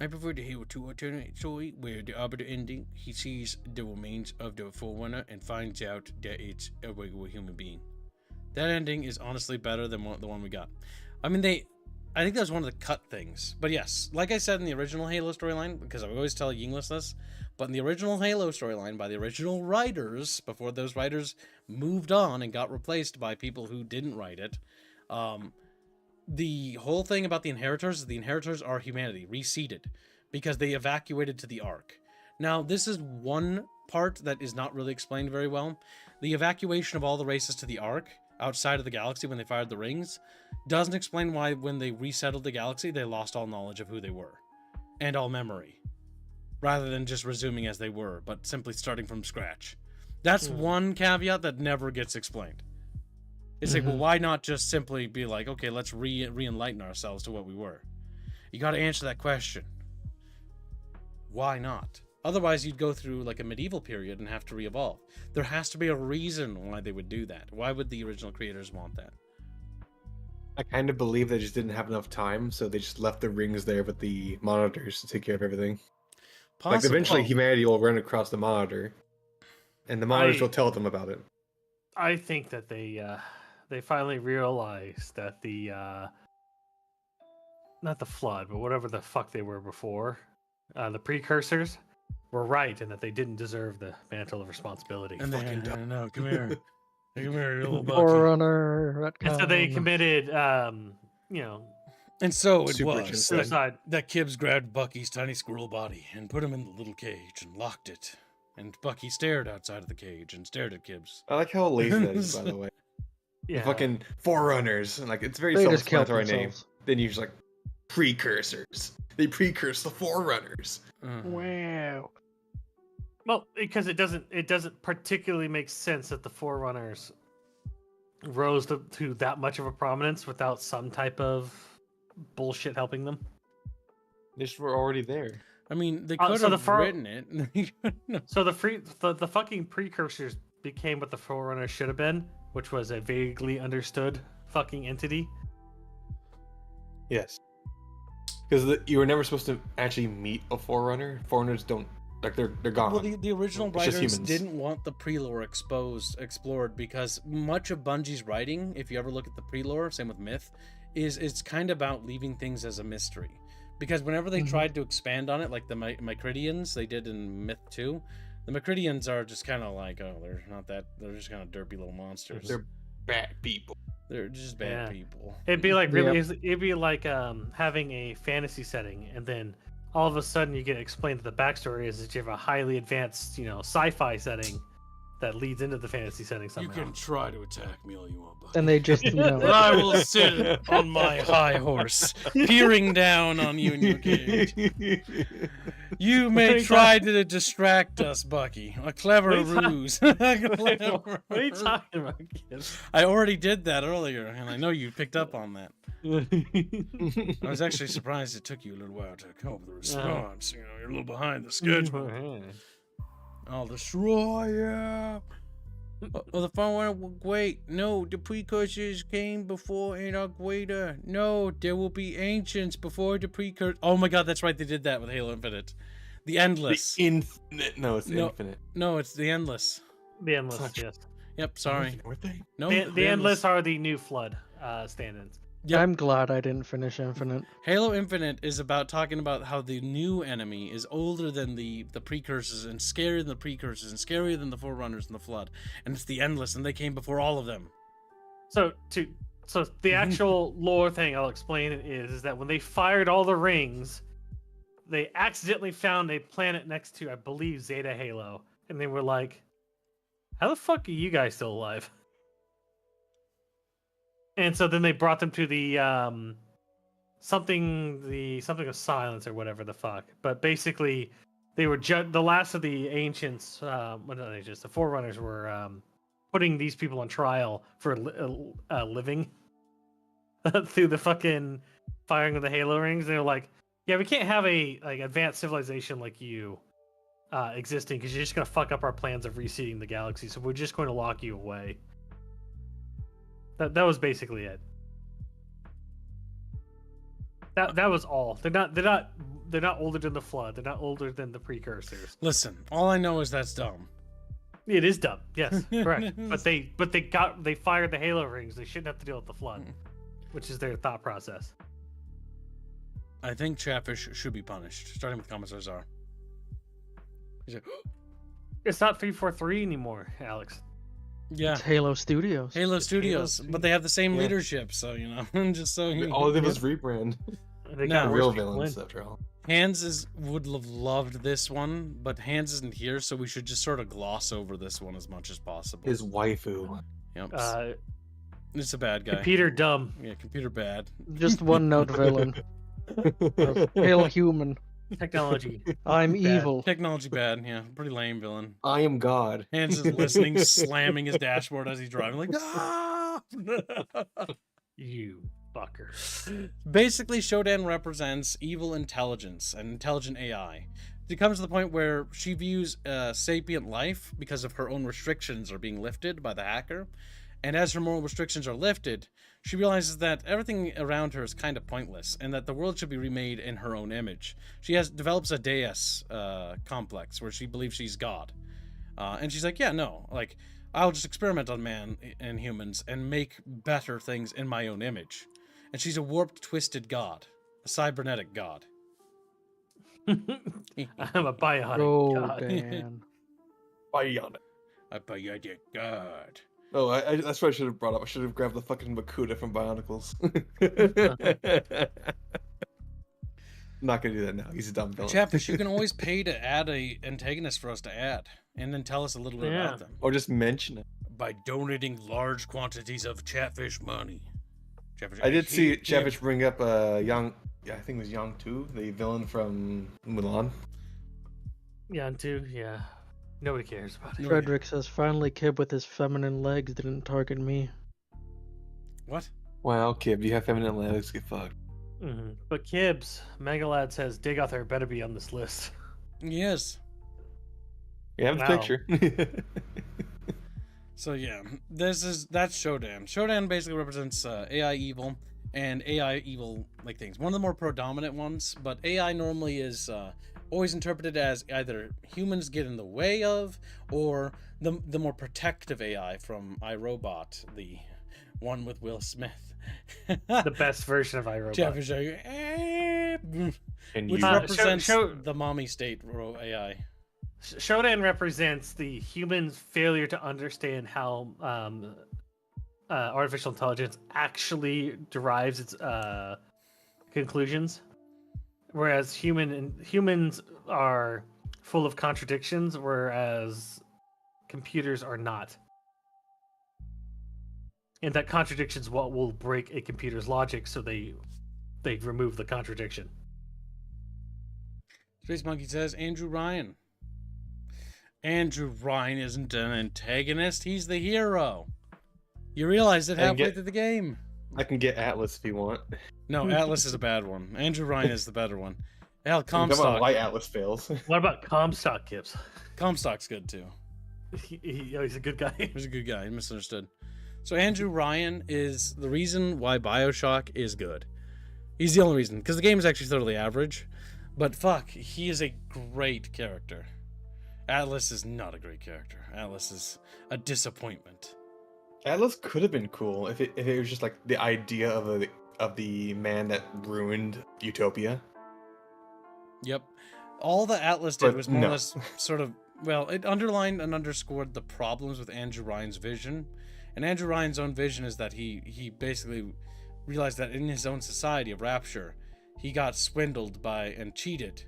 I prefer the Halo 2 alternate story where the Arbiter ending, he sees the remains of the Forerunner and finds out that it's a regular human being. That ending is honestly better than the one we got. I mean, I think that was one of the cut things. But yes, like I said in the original Halo storyline, because I always tell Yinglis this, but in the original Halo storyline by the original writers, before those writers moved on and got replaced by people who didn't write it, the whole thing about the inheritors are humanity, reseeded, because they evacuated to the Ark. Now, this is one part that is not really explained very well. The evacuation of all the races to the Ark, outside of the galaxy when they fired the rings, doesn't explain why when they resettled the galaxy, they lost all knowledge of who they were, and all memory, rather than just resuming as they were, but simply starting from scratch. That's one caveat that never gets explained. It's like, well, why not just simply be like, okay, let's re-enlighten ourselves to what we were? You got to answer that question. Why not? Otherwise, you'd go through like a medieval period and have to re-evolve. There has to be a reason why they would do that. Why would the original creators want that? I kind of believe they just didn't have enough time, so they just left the rings there with the monitors to take care of everything. Possible. Like, eventually humanity will run across the monitor, and the monitors will tell them about it. I think that they finally realized that the not the flood, but whatever the fuck they were before, the precursors were right, and that they didn't deserve the mantle of responsibility. And no, come here. Come here, you little Bucky. Forerunner. And so they committed, And so it Super was suicide. that Kibbs grabbed Bucky's tiny squirrel body and put him in the little cage and locked it. And Bucky stared outside of the cage and stared at Kibbs. I like how lazy that is, by the way. Yeah. The fucking Forerunners, like, it's very They just killed self-explanatory name. themselves. Then you just like precursors. They precurse the Forerunners. Wow. Well, because it doesn't particularly make sense that the Forerunners rose to that much of a prominence without some type of bullshit helping them. They just were already there. I mean, they could so have written it. So the fucking precursors became what the Forerunners should have been, which was a vaguely understood fucking entity. Yes. Because you were never supposed to actually meet a Forerunner. Forerunners don't, like, they're gone. Well, the original It's just writers humans. didn't want the pre-lore explored because much of Bungie's writing, if you ever look at the pre-lore, same with Myth, is it's kind of about leaving things as a mystery. Because whenever they tried to expand on it, like the Mycridians, they did in Myth 2, the Mycridians are just kind of like, oh, they're not that, they're just kind of derpy little monsters. They're bad people. They're just bad people. It'd be like it'd be like having a fantasy setting, and then all of a sudden you get explained that the backstory is that you have a highly advanced, sci-fi setting that leads into the fantasy setting somehow. You can try to attack me all you want, but And they just, I will sit on my high horse, peering down on you in your cage. You may try to distract us, Bucky. A clever ruse. What are you talking about, kid? I already did that earlier, and I know you picked up on that. I was actually surprised it took you a little while to come up with a response. You're a little behind the schedule. I'll destroy you. Oh, the phone wait. No, the precursors came before Enoch Wader. No, there will be ancients before the precursors. Oh my god, that's right. They did that with Halo Infinite. The Endless. The Infinite. No, it's Infinite. No, it's the Endless. The Endless, yes. Yep, sorry. Were they? No, The Endless are the new Flood stand-ins. Yep. I'm glad I didn't finish Infinite. Halo Infinite is about talking about how the new enemy is older than the precursors and scarier than the precursors and scarier than the Forerunners and the Flood. And it's the Endless, and they came before all of them. So the actual lore thing I'll explain is that when they fired all the rings, they accidentally found a planet next to, I believe, Zeta Halo, and they were like, "How the fuck are you guys still alive?" And so then they brought them to the something of silence or whatever the fuck. But basically, they were the last of the ancients. The Forerunners were putting these people on trial for living through the fucking firing of the Halo rings. They're like, yeah, we can't have a advanced civilization like you existing because you're just gonna fuck up our plans of reseeding the galaxy. So we're just going to lock you away. That was basically it. That was all. They're not older than the Flood. They're not older than the precursors. Listen, all I know is that's dumb. It is dumb. Yes, correct. But they fired the Halo rings. They shouldn't have to deal with the Flood, which is their thought process. I think Chatfish should be punished, starting with Commissar Czar. It's not 343 anymore, Alex. Yeah, It's Halo Studios. Halo Studios, but they have the same leadership, so just so you all they did was rebrand. They No, got Real worse people villains, in. after all. Hands would have loved this one, but Hands isn't here, so we should just sort of gloss over this one as much as possible. His waifu. Yep. It's a bad guy. Computer dumb. Yeah, computer bad. Just one note villain. Hail human. Technology. I'm Bad. evil. Technology bad, yeah. Pretty lame villain. I am God. Hands is listening, slamming his dashboard as he's driving, like, ah! You fucker. Basically, Shodan represents evil intelligence and intelligent AI. It comes to the point where she views sapient life because of her own restrictions are being lifted by the hacker. And as her moral restrictions are lifted, she realizes that everything around her is kind of pointless and that the world should be remade in her own image. She develops a deus complex where she believes she's God. And she's like, yeah, no, like, I'll just experiment on man and humans and make better things in my own image. And she's a warped, twisted god, a cybernetic god. I'm a bionic god. Dan. Bionic. A bionic god. Oh, that's what I should have brought up. I should have grabbed the fucking Makuta from Bionicles. I'm not gonna do that now. He's a dumb villain. Chatfish, you can always pay to add a antagonist for us to add, and then tell us a little bit about them. Or just mention it. By donating large quantities of Chatfish money. Chatfish, I did see Chatfish bring up Yang. Yeah, I think it was Yang 2, the villain from Mulan. Yang 2, yeah. Nobody cares about it. Frederick says, finally Kib with his feminine legs didn't target me. What? Wow, Kib, you have feminine legs, get fucked. Mm-hmm. But Kibbs, Megalad says Digother better be on this list. Yes. You have a picture. So yeah, that's Shodan. Shodan basically represents AI evil and AI evil like things. One of the more predominant ones, but AI normally is always interpreted as either humans get in the way of, or the more protective AI from iRobot, the one with Will Smith. The best version of iRobot. Which represents the mommy state AI. Shodan represents the human's failure to understand how artificial intelligence actually derives its conclusions, whereas humans are full of contradictions, whereas computers are not. And that contradiction is what will break a computer's logic, so they remove the contradiction. Space Monkey says Andrew Ryan. Andrew Ryan isn't an antagonist, he's the hero. You realize it halfway through the game. I can get Atlas if you want. No, Atlas is a bad one. Andrew Ryan is the better one. Hell, Comstock. Why Atlas fails. What about Comstock, Kibbs? Comstock's good too. He's a good guy. He's a good guy. He misunderstood. So Andrew Ryan is the reason why BioShock is good. He's the only reason, because the game is actually thoroughly average. But fuck, he is a great character. Atlas is not a great character. Atlas is a disappointment. Atlas could have been cool if it was just like the idea of the man that ruined Utopia. Yep. All the Atlas did was more or less sort of, well, it underlined and underscored the problems with Andrew Ryan's vision. And Andrew Ryan's own vision is that he basically realized that in his own society of Rapture, he got swindled by and cheated.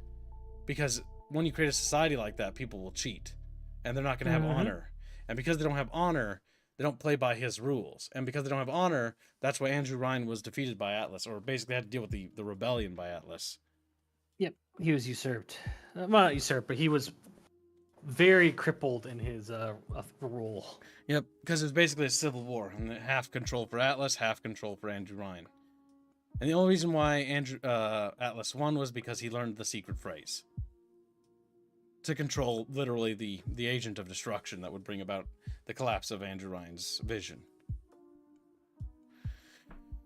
Because when you create a society like that, people will cheat. And they're not going to have honor. And because they don't have honor, they don't play by his rules. And because they don't have honor, that's why Andrew Ryan was defeated by Atlas, or basically had to deal with the rebellion by Atlas. Yep, he was usurped. Well, not usurped, but he was very crippled in his rule. Yep, because it was basically a civil war, and half control for Atlas, half control for Andrew Ryan. And the only reason why Atlas won was because he learned the secret phrase to control literally the agent of destruction that would bring about the collapse of Andrew Ryan's vision.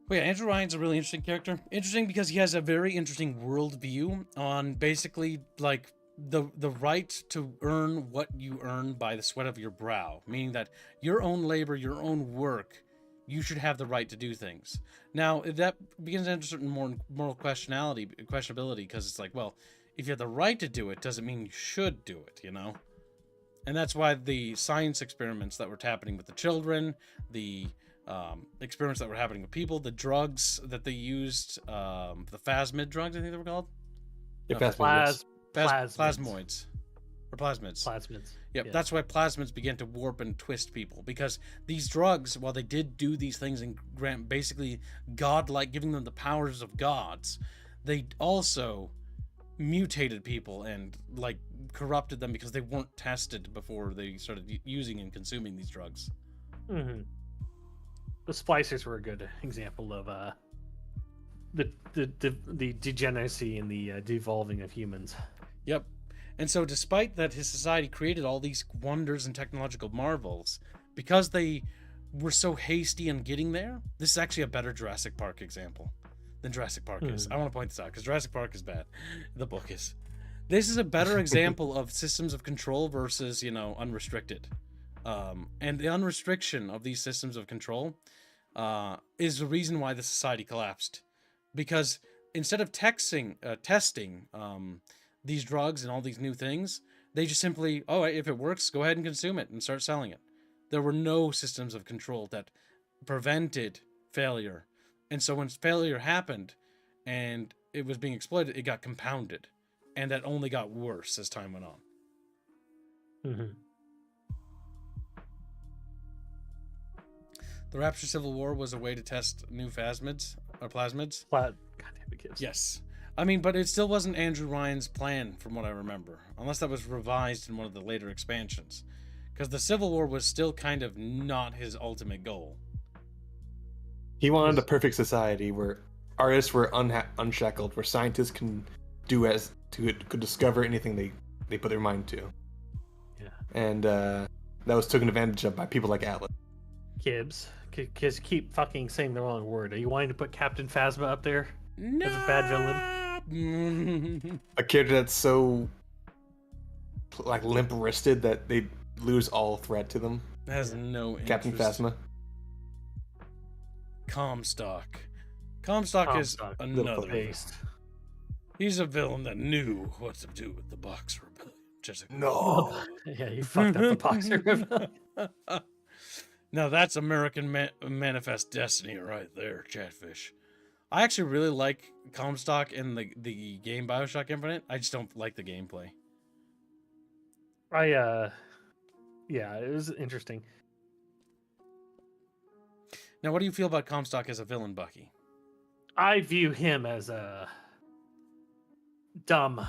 But yeah, Andrew Ryan's a really interesting character. Interesting because he has a very interesting worldview on basically like the right to earn what you earn by the sweat of your brow, meaning that your own labor, your own work, you should have the right to do things. Now, that begins to enter certain more moral questionability, because it's like, well, if you have the right to do it, doesn't mean you should do it, you know? And that's why the science experiments that were happening with the children, the experiments that were happening with people, the drugs that they used, the phasmid drugs, I think they were called? Yeah, Plasmoids. Or plasmids. Plasmids. Yep, Yeah. that's why plasmids began to warp and twist people, because these drugs, while they did do these things and grant basically godlike, giving them the powers of gods, they also mutated people and like corrupted them because they weren't tested before they started using and consuming these drugs. Mm-hmm. The splicers were a good example of the degeneracy and the devolving of humans. Yep. And so despite that his society created all these wonders and technological marvels, because they were so hasty in getting there, this is actually a better Jurassic Park example than Jurassic Park is. I want to point this out because Jurassic Park is bad. The book is. This is a better example of systems of control versus, unrestricted. And the unrestriction of these systems of control is the reason why the society collapsed. Because instead of testing these drugs and all these new things, they just simply, if it works, go ahead and consume it and start selling it. There were no systems of control that prevented failure. And so when failure happened and it was being exploited, it got compounded. And that only got worse as time went on. Mm-hmm. The Rapture Civil War was a way to test new plasmids. God damn it, kids. Yes. I mean, but it still wasn't Andrew Ryan's plan from what I remember. Unless that was revised in one of the later expansions. Because the Civil War was still kind of not his ultimate goal. He wanted a perfect society where artists were unshackled, where scientists could discover anything they put their mind to. Yeah. And that was taken advantage of by people like Atlas. Kids keep fucking saying the wrong word. Are you wanting to put Captain Phasma up there as a bad villain? A character that's so limp-wristed that they lose all threat to them. Has no interest. Captain Phasma. Comstock is another villain. He's a villain that knew what to do with the Boxer Rebellion. No. Yeah, he fucked up the Boxer Rebellion. Now that's American Manifest Destiny right there, Chatfish. I actually really like Comstock in the game BioShock Infinite. I just don't like the gameplay. Yeah, it was interesting. Now, what do you feel about Comstock as a villain, Bucky? I view him as a dumb.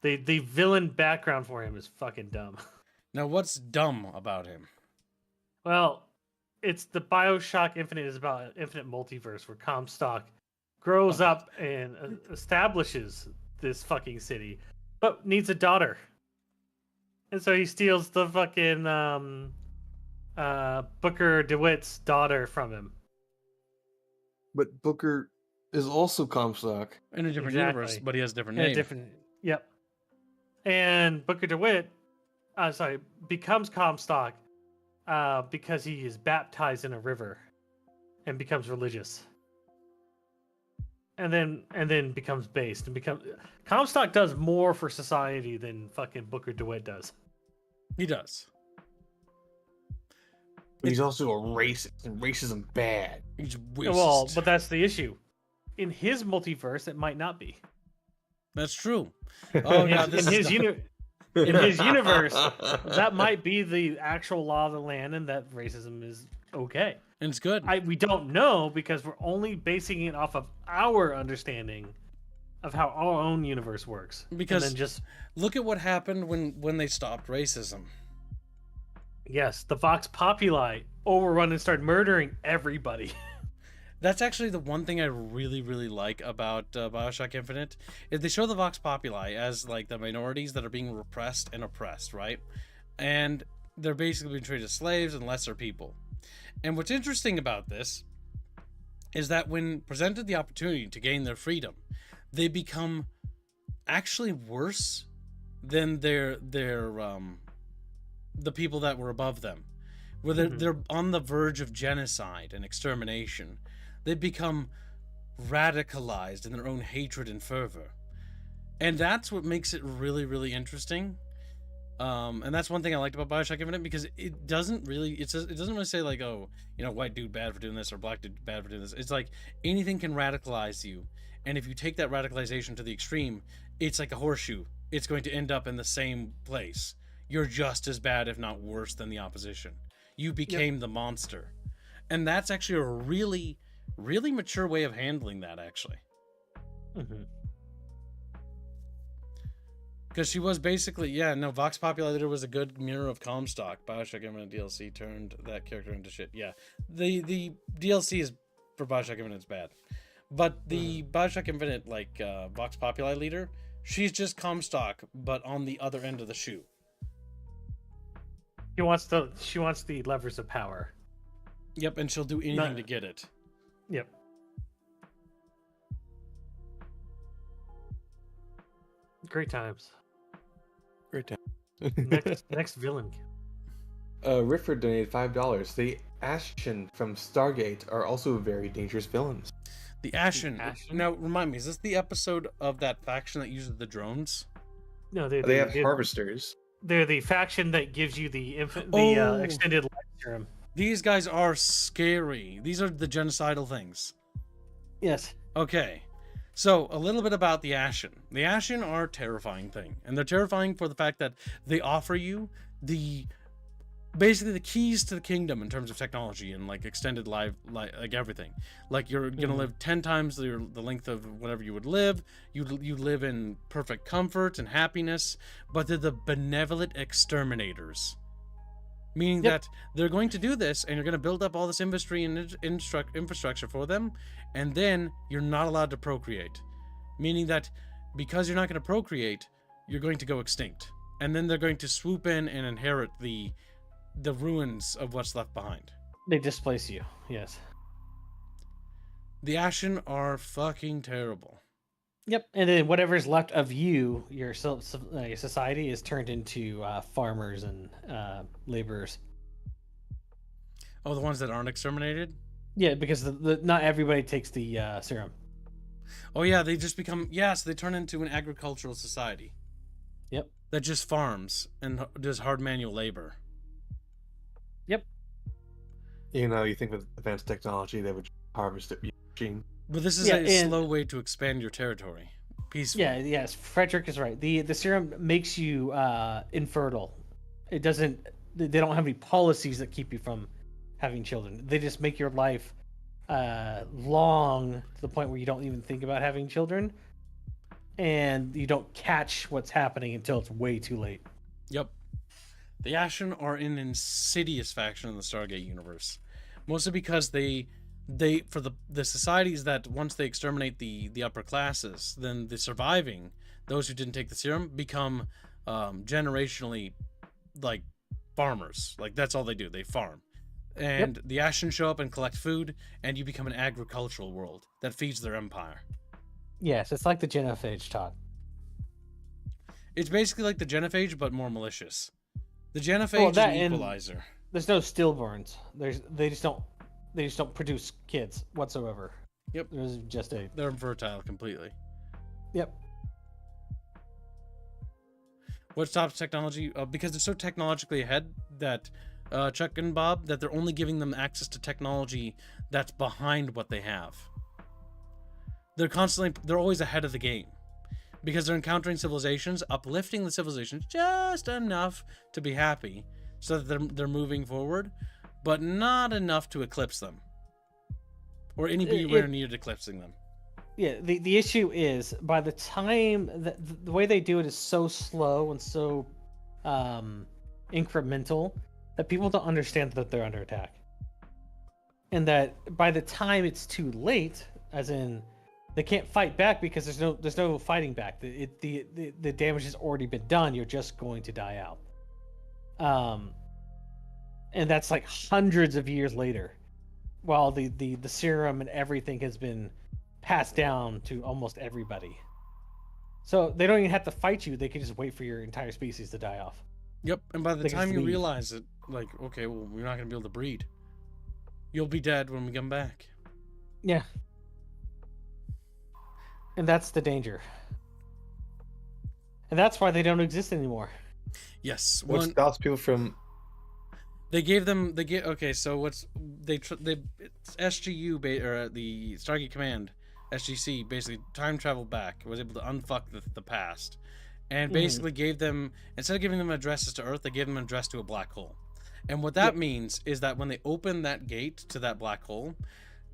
The villain background for him is fucking dumb. Now, what's dumb about him? Well, it's the BioShock Infinite is about an infinite multiverse where Comstock grows up and establishes this fucking city, but needs a daughter. And so he steals the fucking Booker DeWitt's daughter from him. But Booker is also Comstock. In a different universe, but he has a different name. Yep. And Booker DeWitt, becomes Comstock because he is baptized in a river and becomes religious. And then becomes based and Comstock does more for society than fucking Booker DeWitt does. He does. But he's also a racist, and racism bad. He's racist. Well, but that's the issue. In his multiverse, it might not be. That's true. Oh, yeah. In his universe, that might be the actual law of the land, and that racism is okay. And it's good. We don't know because we're only basing it off of our understanding of how our own universe works. Because and then just look at what happened when they stopped racism. Yes, the Vox Populi overrun and start murdering everybody. That's actually the one thing I really, really like about BioShock Infinite is they show the Vox Populi as like the minorities that are being repressed and oppressed, right? And they're basically being treated as slaves and lesser people. And what's interesting about this is that when presented the opportunity to gain their freedom, they become actually worse than the people that were above them. Where they're on the verge of genocide and extermination. They become radicalized in their own hatred and fervor. And that's what makes it really, really interesting. And that's one thing I liked about BioShock Infinite, because it doesn't really say like, oh, white dude bad for doing this or black dude bad for doing this. It's like anything can radicalize you. And if you take that radicalization to the extreme, it's like a horseshoe. It's going to end up in the same place. You're just as bad, if not worse, than the opposition. You became the monster. And that's actually a really, really mature way of handling that, actually. Because she was basically, yeah, no, Vox Populi Leader was a good mirror of Comstock. Bioshock Infinite DLC turned that character into shit. Yeah, the DLC is for Bioshock Infinite is bad, but the Bioshock Infinite Vox Populi Leader, she's just Comstock, but on the other end of the shoe. She wants the levers of power. Yep, and she'll do anything to get it. Yep. Great times. Great time. Next villain. Rifford donated $5. The Ashen from Stargate are also very dangerous villains. The Ashen. Now, remind me, is this the episode of that faction that uses the drones? No, they have harvesters. They're the faction that gives you the extended life serum. These guys are scary. These are the genocidal things. Yes. Okay. So, a little bit about the Ashen. The Ashen are a terrifying thing. And they're terrifying for the fact that they offer you basically the keys to the kingdom in terms of technology and extended life, like everything. Like you're gonna live 10 times the length of whatever you would live. You live in perfect comfort and happiness, but they're the benevolent exterminators. Meaning that they're going to do this, and you're going to build up all this industry and infrastructure for them, and then you're not allowed to procreate. Meaning that because you're not going to procreate, you're going to go extinct. And then they're going to swoop in and inherit the ruins of what's left behind. They displace you, yes. The Ashen are fucking terrible. Yep, and then whatever's left of you, your society, is turned into farmers and laborers. Oh, the ones that aren't exterminated? Yeah, because not everybody takes the serum. Oh yeah, they just become, so they turn into an agricultural society. Yep. That just farms and does hard manual labor. Yep. You think with advanced technology, they would harvest it machine. But this is a slow way to expand your territory. Peacefully. Yeah, yes, Frederick is right. The serum makes you infertile. It doesn't. They don't have any policies that keep you from having children. They just make your life long to the point where you don't even think about having children, and you don't catch what's happening until it's way too late. Yep. The Ashen are an insidious faction in the Stargate universe, mostly because they for the societies that once they exterminate the upper classes, then the surviving, those who didn't take the serum, become generationally farmers. That's all they do. They farm. And the Ashen show up and collect food, and you become an agricultural world that feeds their empire. Yes, it's like the genophage, Todd. It's basically like the genophage, but more malicious. The genophage is an equalizer. There's no stillborns. They just don't produce kids whatsoever. Yep. There's just they're infertile completely. Yep. What stops technology? Because they're so technologically ahead that Chuck and Bob, that they're only giving them access to technology that's behind what they have. They're always ahead of the game. Because they're encountering civilizations, uplifting the civilizations just enough to be happy, so that they're moving forward, but not enough to eclipse them, or anywhere near eclipsing them. Yeah, the issue is by the time the way they do it is so slow and so incremental that people don't understand that they're under attack, and that by the time it's too late, as in they can't fight back because there's no fighting back. The damage has already been done. You're just going to die out. And that's hundreds of years later, while the serum and everything has been passed down to almost everybody. So they don't even have to fight you. They can just wait for your entire species to die off. Yep, and by the time you realize it, okay, well, we're not going to be able to breed. You'll be dead when we come back. Yeah. And that's the danger. And that's why they don't exist anymore. Yes. What stops people from... Okay, so what's it's SGU or the Stargate Command SGC basically time traveled back, was able to unfuck the past, and basically gave them, instead of giving them addresses to Earth, they gave them an address to a black hole. And what that means is that when they open that gate to that black hole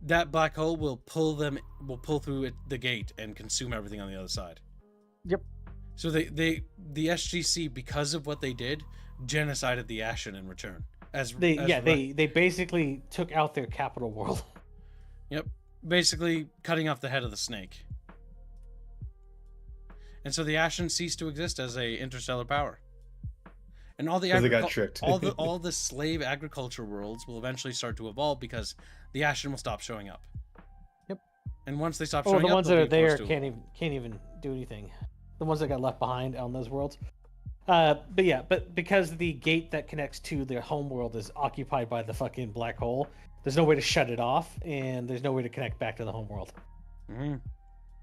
will pull through the gate and consume everything on the other side. Yep. So the SGC, because of what they did, genocided the Ashen in return. They basically took out their capital world. Yep, basically cutting off the head of the snake. And so the Ashen ceased to exist as a interstellar power. And all the they got tricked. all the slave agriculture worlds will eventually start to evolve because the Ashen will stop showing up. Yep. And once they stop showing up, the ones that are there can't even do anything. The ones that got left behind on those worlds. But because the gate that connects to their home world is occupied by the fucking black hole, there's no way to shut it off, and there's no way to connect back to the home world. Mm-hmm.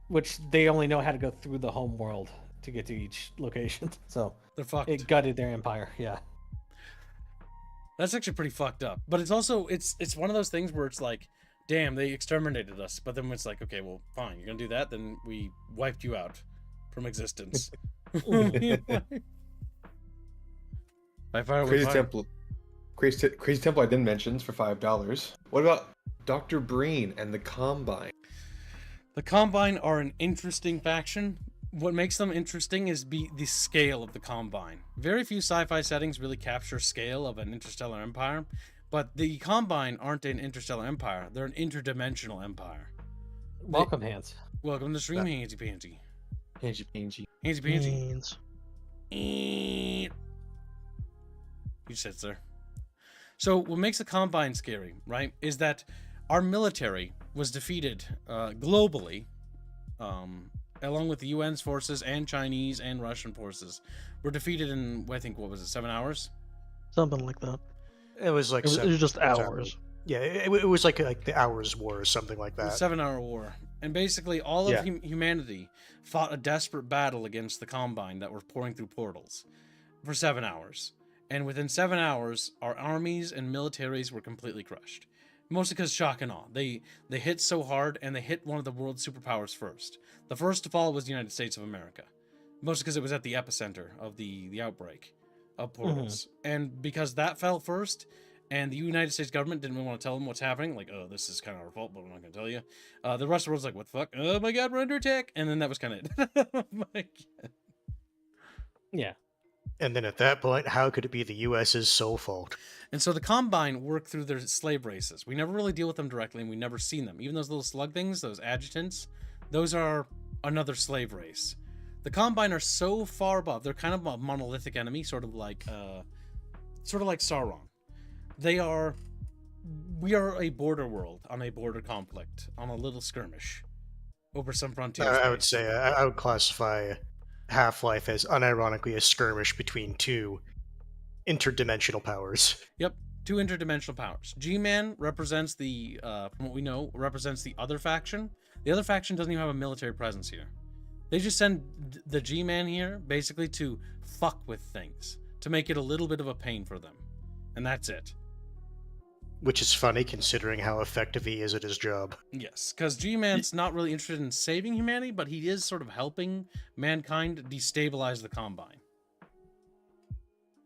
Which they only know how to go through the home world to get to each location. So they're fucked. It gutted their empire. Yeah. That's actually pretty fucked up. But it's also it's one of those things where it's like, damn, they exterminated us. But then it's like, okay, well, fine, you're gonna do that, then we wiped you out from existence. Crazy Temple. Crazy Temple I didn't mention for $5. What about Dr. Breen and the Combine? The Combine are an interesting faction. What makes them interesting is the scale of the Combine. Very few sci-fi settings really capture scale of an interstellar empire, but the Combine aren't an interstellar empire. They're an interdimensional empire. Welcome, Hans. Welcome to the stream, Handsy Pansy. Handsy Pansy. Handsy Pansy. You said, sir. So what makes the Combine scary, right, is that our military was defeated globally, along with the UN's forces and Chinese and Russian forces, were defeated in, I think, what was it, 7 hours? Something like that. It was like it was just hours. Yeah, it was like the Hours War or something like that. 7-hour war. And basically all of humanity fought a desperate battle against the Combine that were pouring through portals for 7 hours. And within 7 hours, our armies and militaries were completely crushed. Mostly because shock and awe. They hit so hard, and they hit one of the world's superpowers first. The first to fall was the United States of America. Mostly because it was at the epicenter of the outbreak of portals. Mm-hmm. And because that fell first, and the United States government didn't really want to tell them what's happening, like, oh, this is kind of our fault, but we're not going to tell you. The rest of the world's like, what the fuck? Oh my god, we're under attack! And then that was kind of it. Oh my god. Yeah. And then at that point, how could it be the US's sole fault? And so the Combine work through their slave races. We never really deal with them directly, and we never seen them. Even those little slug things, those adjutants, those are another slave race. The Combine are so far above. They're kind of a monolithic enemy, sort of like Sauron. We are a border world on a border conflict, on a little skirmish over some frontier. I would say I would classify Half-Life as unironically a skirmish between two interdimensional powers. Yep, two interdimensional powers. G-Man represents the, from what we know, represents the other faction. The other faction doesn't even have a military presence here. They just send the G-Man here basically to fuck with things, to make it a little bit of a pain for them. And that's it. Which is funny considering how effective he is at his job. Yes, because G-Man's not really interested in saving humanity, but he is sort of helping mankind destabilize the Combine.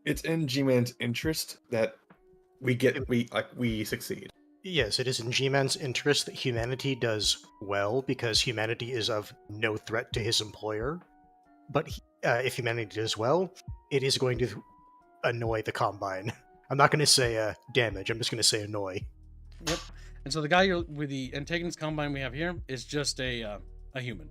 It's in G-Man's interest that we succeed. Yes, it is in G-Man's interest that humanity does well because humanity is of no threat to his employer. But if humanity does well, it is going to annoy the Combine. I'm not going to say damage, I'm just going to say annoy. Yep. And so the guy with the antagonist Combine we have here is just a human.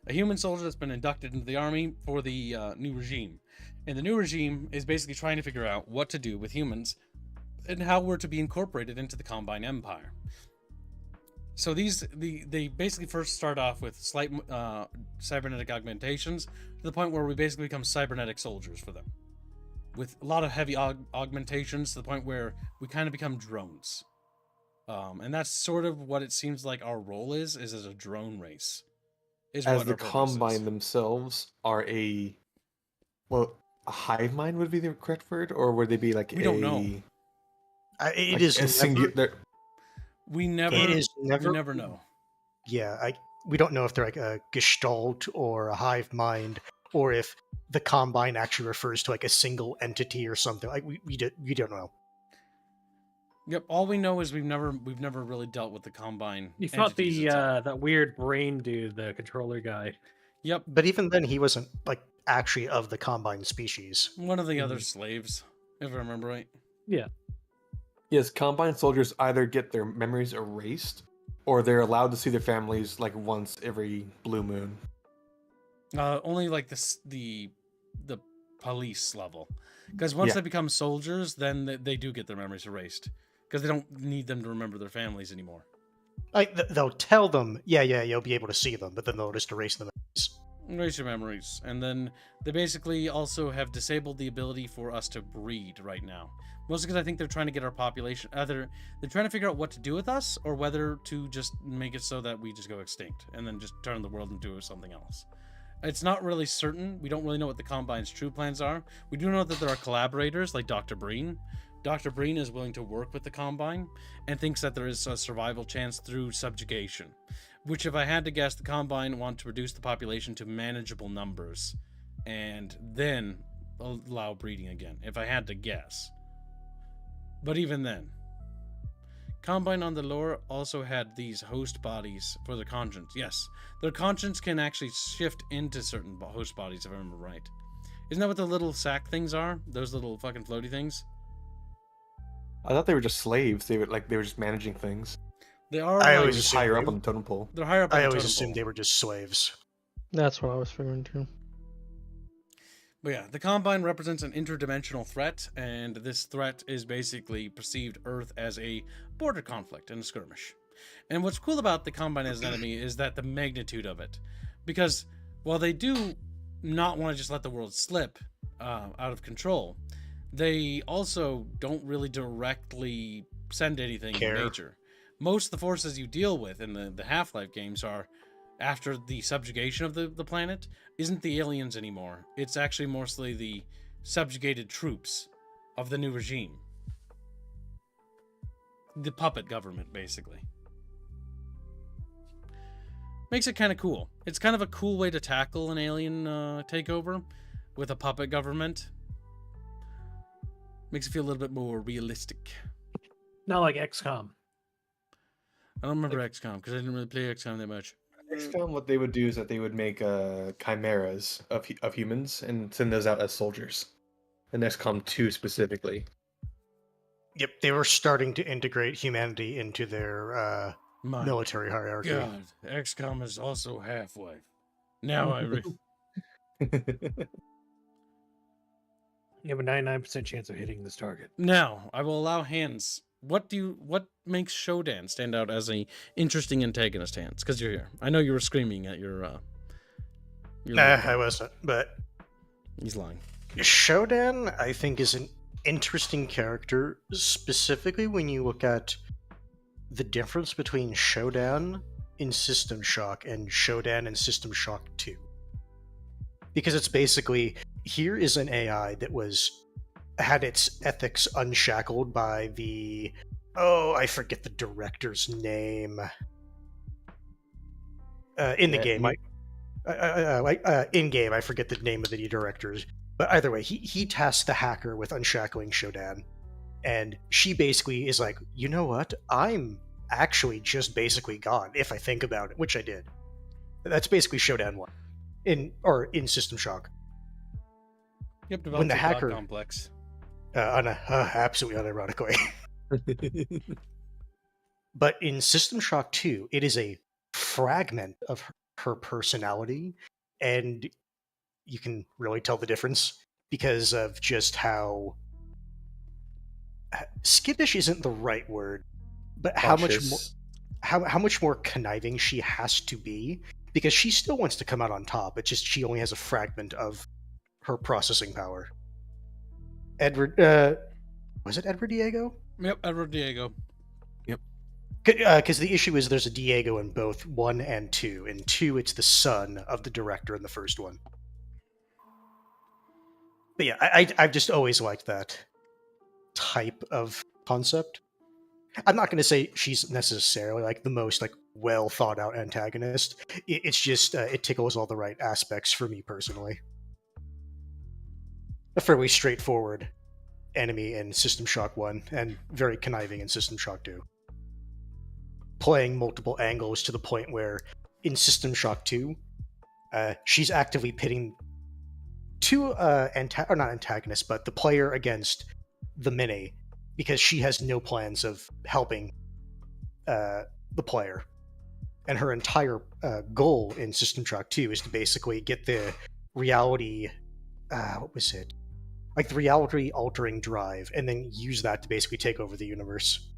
A human soldier that's been inducted into the army for the new regime. And the new regime is basically trying to figure out what to do with humans and how we're to be incorporated into the Combine Empire. So they basically first start off with slight cybernetic augmentations to the point where we basically become cybernetic soldiers for them. With a lot of heavy augmentations to the point where we kind of become drones. And that's sort of what it seems like our role is as a drone race. As the Combine themselves are a hive mind would be the correct word? Or would they be like we don't know. We never know. Yeah, we don't know if they're like a gestalt or a hive mind, or if the Combine actually refers to like a single entity or something. Like we don't know. Yep, all we know is we've never really dealt with the Combine. You fought that weird brain dude, the controller guy. Yep. But even then he wasn't like actually of the Combine species. One of the other slaves, if I remember right. Yeah. Yes, Combine soldiers either get their memories erased, or they're allowed to see their families like once every blue moon. Only like the police level, because once they become soldiers, then they do get their memories erased, because they don't need them to remember their families anymore. They'll tell them, yeah, you'll be able to see them, but then they'll just erase them. Erase your memories. And then they basically also have disabled the ability for us to breed right now. Mostly because I think they're trying to get our population, either they're trying to figure out what to do with us, or whether to just make it so that we just go extinct and then just turn the world into something else. It's not really certain. We don't really know what the Combine's true plans are. We do know that there are collaborators like Dr. Breen. Dr. Breen is willing to work with the Combine and thinks that there is a survival chance through subjugation. Which, if I had to guess, the Combine want to reduce the population to manageable numbers and then allow breeding again, if I had to guess. But even then, Combine on the lore also had these host bodies for their conscience. Yes, their conscience can actually shift into certain host bodies, if I remember right. Isn't that what the little sack things are? Those little fucking floaty things? I thought they were just slaves. They were just managing things. They are. I like, always just higher up on the totem pole. They're higher up on I the always totem assumed pole. they were just slaves. That's what I was figuring too. But yeah, the Combine represents an interdimensional threat, and this threat is basically perceived Earth as a border conflict and a skirmish. And what's cool about the Combine as an enemy is that the magnitude of it. Because while they do not want to just let the world slip out of control, they also don't really directly send anything in nature. Most of the forces you deal with in the Half-Life games are, after the subjugation of the planet, isn't the aliens anymore. It's actually mostly the subjugated troops of the new regime. The puppet government, basically. Makes it kind of cool. It's kind of a cool way to tackle an alien takeover with a puppet government. Makes it feel a little bit more realistic. Not like XCOM. I don't remember XCOM because I didn't really play XCOM that much. XCOM, what they would do is that they would make chimeras of humans and send those out as soldiers. In XCOM 2 specifically. Yep, they were starting to integrate humanity into their military hierarchy. God, XCOM is also Half-Life. Now I You have a 99% chance of hitting this target. Now I will allow Hans. What makes Shodan stand out as a interesting antagonist, Hans? Because you're here. I know you were screaming at your I wasn't, but he's lying. Shodan, I think, is an interesting character, specifically when you look at the difference between Shodan in System Shock and Shodan in System Shock 2. Because it's basically, here is an AI that had its ethics unshackled by the... Oh, I forget the director's name. In the game, in-game, I forget the name of the directors. But either way, he tasked the hacker with unshackling Shodan. And she basically is like, you know what? I'm actually just basically gone, if I think about it, which I did. That's basically Shodan 1. In System Shock. Yep, when the hacker complex. Absolutely unironically. But in System Shock 2, it is a fragment of her personality, and you can really tell the difference because of just how skittish isn't the right word, but how much more conniving she has to be, because she still wants to come out on top. It's just she only has a fragment of her processing power. Edward, was it Edward Diego? Yep, Edward Diego. Yep. Because the issue is there's a Diego in both 1 and 2. In 2, it's the son of the director in the first one. But yeah, I've just always liked that type of concept. I'm not going to say she's necessarily like the most like well thought out antagonist. It's just it tickles all the right aspects for me personally. A fairly straightforward enemy in System Shock 1 and very conniving in System Shock 2. Playing multiple angles to the point where in System Shock 2, she's actively pitting two or not antagonists, but the player against the Mini, because she has no plans of helping the player. And her entire goal in System Shock 2 is to basically get the reality, what was it? Like the reality altering drive, and then use that to basically take over the universe.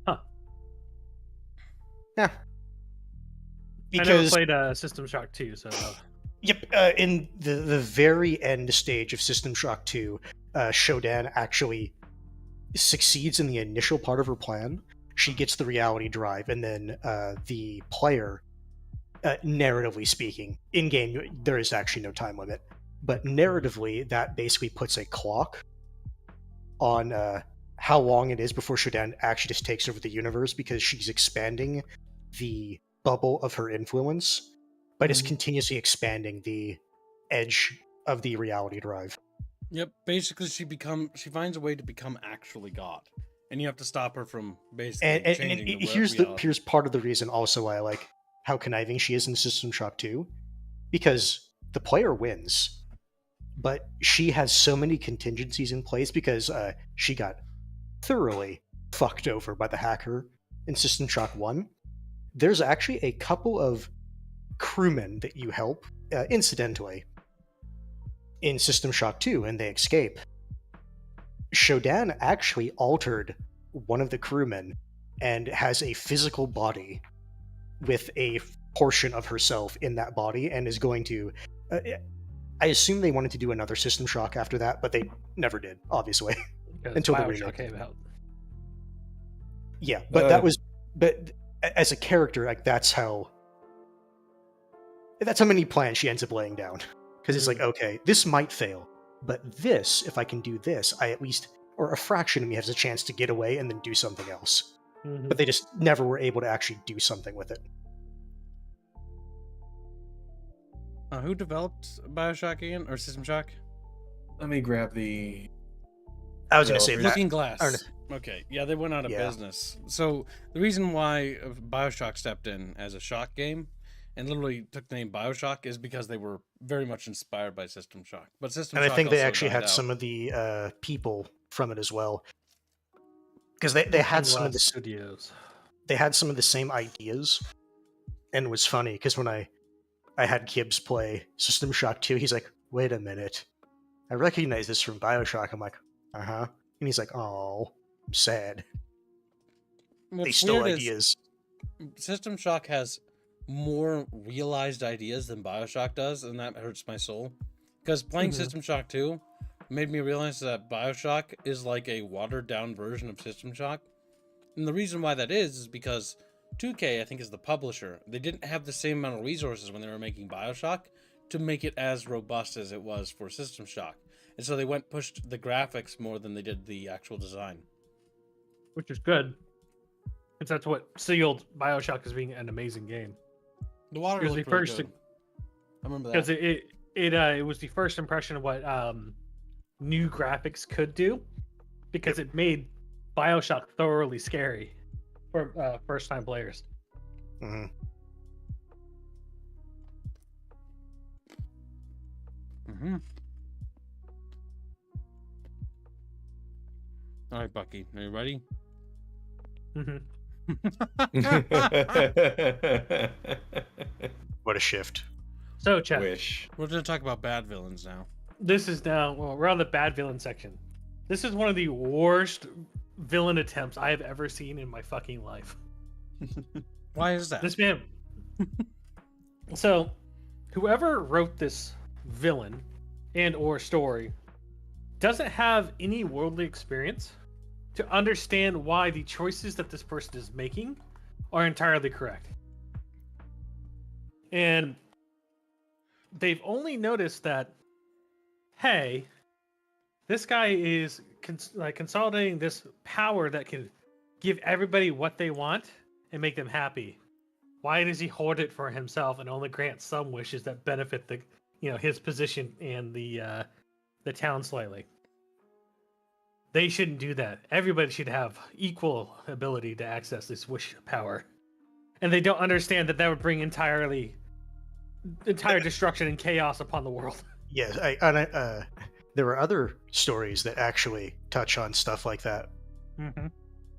Huh. Yeah. I never played System Shock 2, so... Yep, in the very end stage of System Shock 2, Shodan actually succeeds in the initial part of her plan. She gets the reality drive, and then the player, narratively speaking, in-game, there is actually no time limit, but narratively, that basically puts a clock on how long it is before Shodan actually just takes over the universe, because she's expanding the bubble of her influence, but is continuously expanding the edge of the reality drive. Yep, basically she finds a way to become actually God, and you have to stop her from basically changing the reality. Here's part of the reason also why I like how conniving she is in System Shock 2, because the player wins, but she has so many contingencies in place because she got thoroughly fucked over by the hacker in System Shock 1. There's actually a couple of crewmen that you help incidentally in System Shock 2, and they escape. Shodan actually altered one of the crewmen and has a physical body with a portion of herself in that body, and is going to... I assume they wanted to do another System Shock after that, but they never did, obviously. Until the remake came out. Yeah, but that was... But as a character, like that's how many plans she ends up laying down. Because it's like, okay, this might fail, but this, if I can do this, I at least, or a fraction of me has a chance to get away and then do something else. But they just never were able to actually do something with it. Who developed BioShock again, or System Shock? Let me grab the... I was going to say Looking Glass. Okay, yeah, they went out of business. So the reason why BioShock stepped in as a shock game and literally took the name BioShock is because they were very much inspired by System Shock. But System Shock, and I think they actually had out. some of the people from it as well, because they had some of the studios. They had some of the same ideas, and it was funny because when I had Gibbs play System Shock 2, he's like, "Wait a minute, I recognize this from BioShock." I'm like, "Uh-huh," and he's like, "Oh, I'm sad." They stole ideas. System Shock has more realized ideas than BioShock does, and that hurts my soul. Because playing System Shock 2 made me realize that BioShock is like a watered-down version of System Shock. And the reason why that is because 2K, I think, is the publisher. They didn't have the same amount of resources when they were making BioShock to make it as robust as it was for System Shock. And so they pushed the graphics more than they did the actual design. Which is good. Because that's what sealed BioShock as being an amazing game. The water looked really good. I remember that. Because it was the first impression of what new graphics could do. Because it made BioShock thoroughly scary for first-time players. Mm-hmm. Mm-hmm. All right, Bucky, are you ready? Mm-hmm. What a shift. So, Chad, we're going to talk about bad villains now. This is now, well, we're on the bad villain section. This is one of the worst villain attempts I have ever seen in my fucking life. Why is that? This man. So, whoever wrote this villain and or story doesn't have any worldly experience to understand why the choices that this person is making are entirely correct. And they've only noticed that, hey, this guy is consolidating this power that can give everybody what they want and make them happy. Why does he hoard it for himself and only grant some wishes that benefit the, his position and the town slightly? They shouldn't do that. Everybody should have equal ability to access this wish power. And they don't understand that would bring entire destruction and chaos upon the world. Yes, there were other stories that actually touch on stuff like that,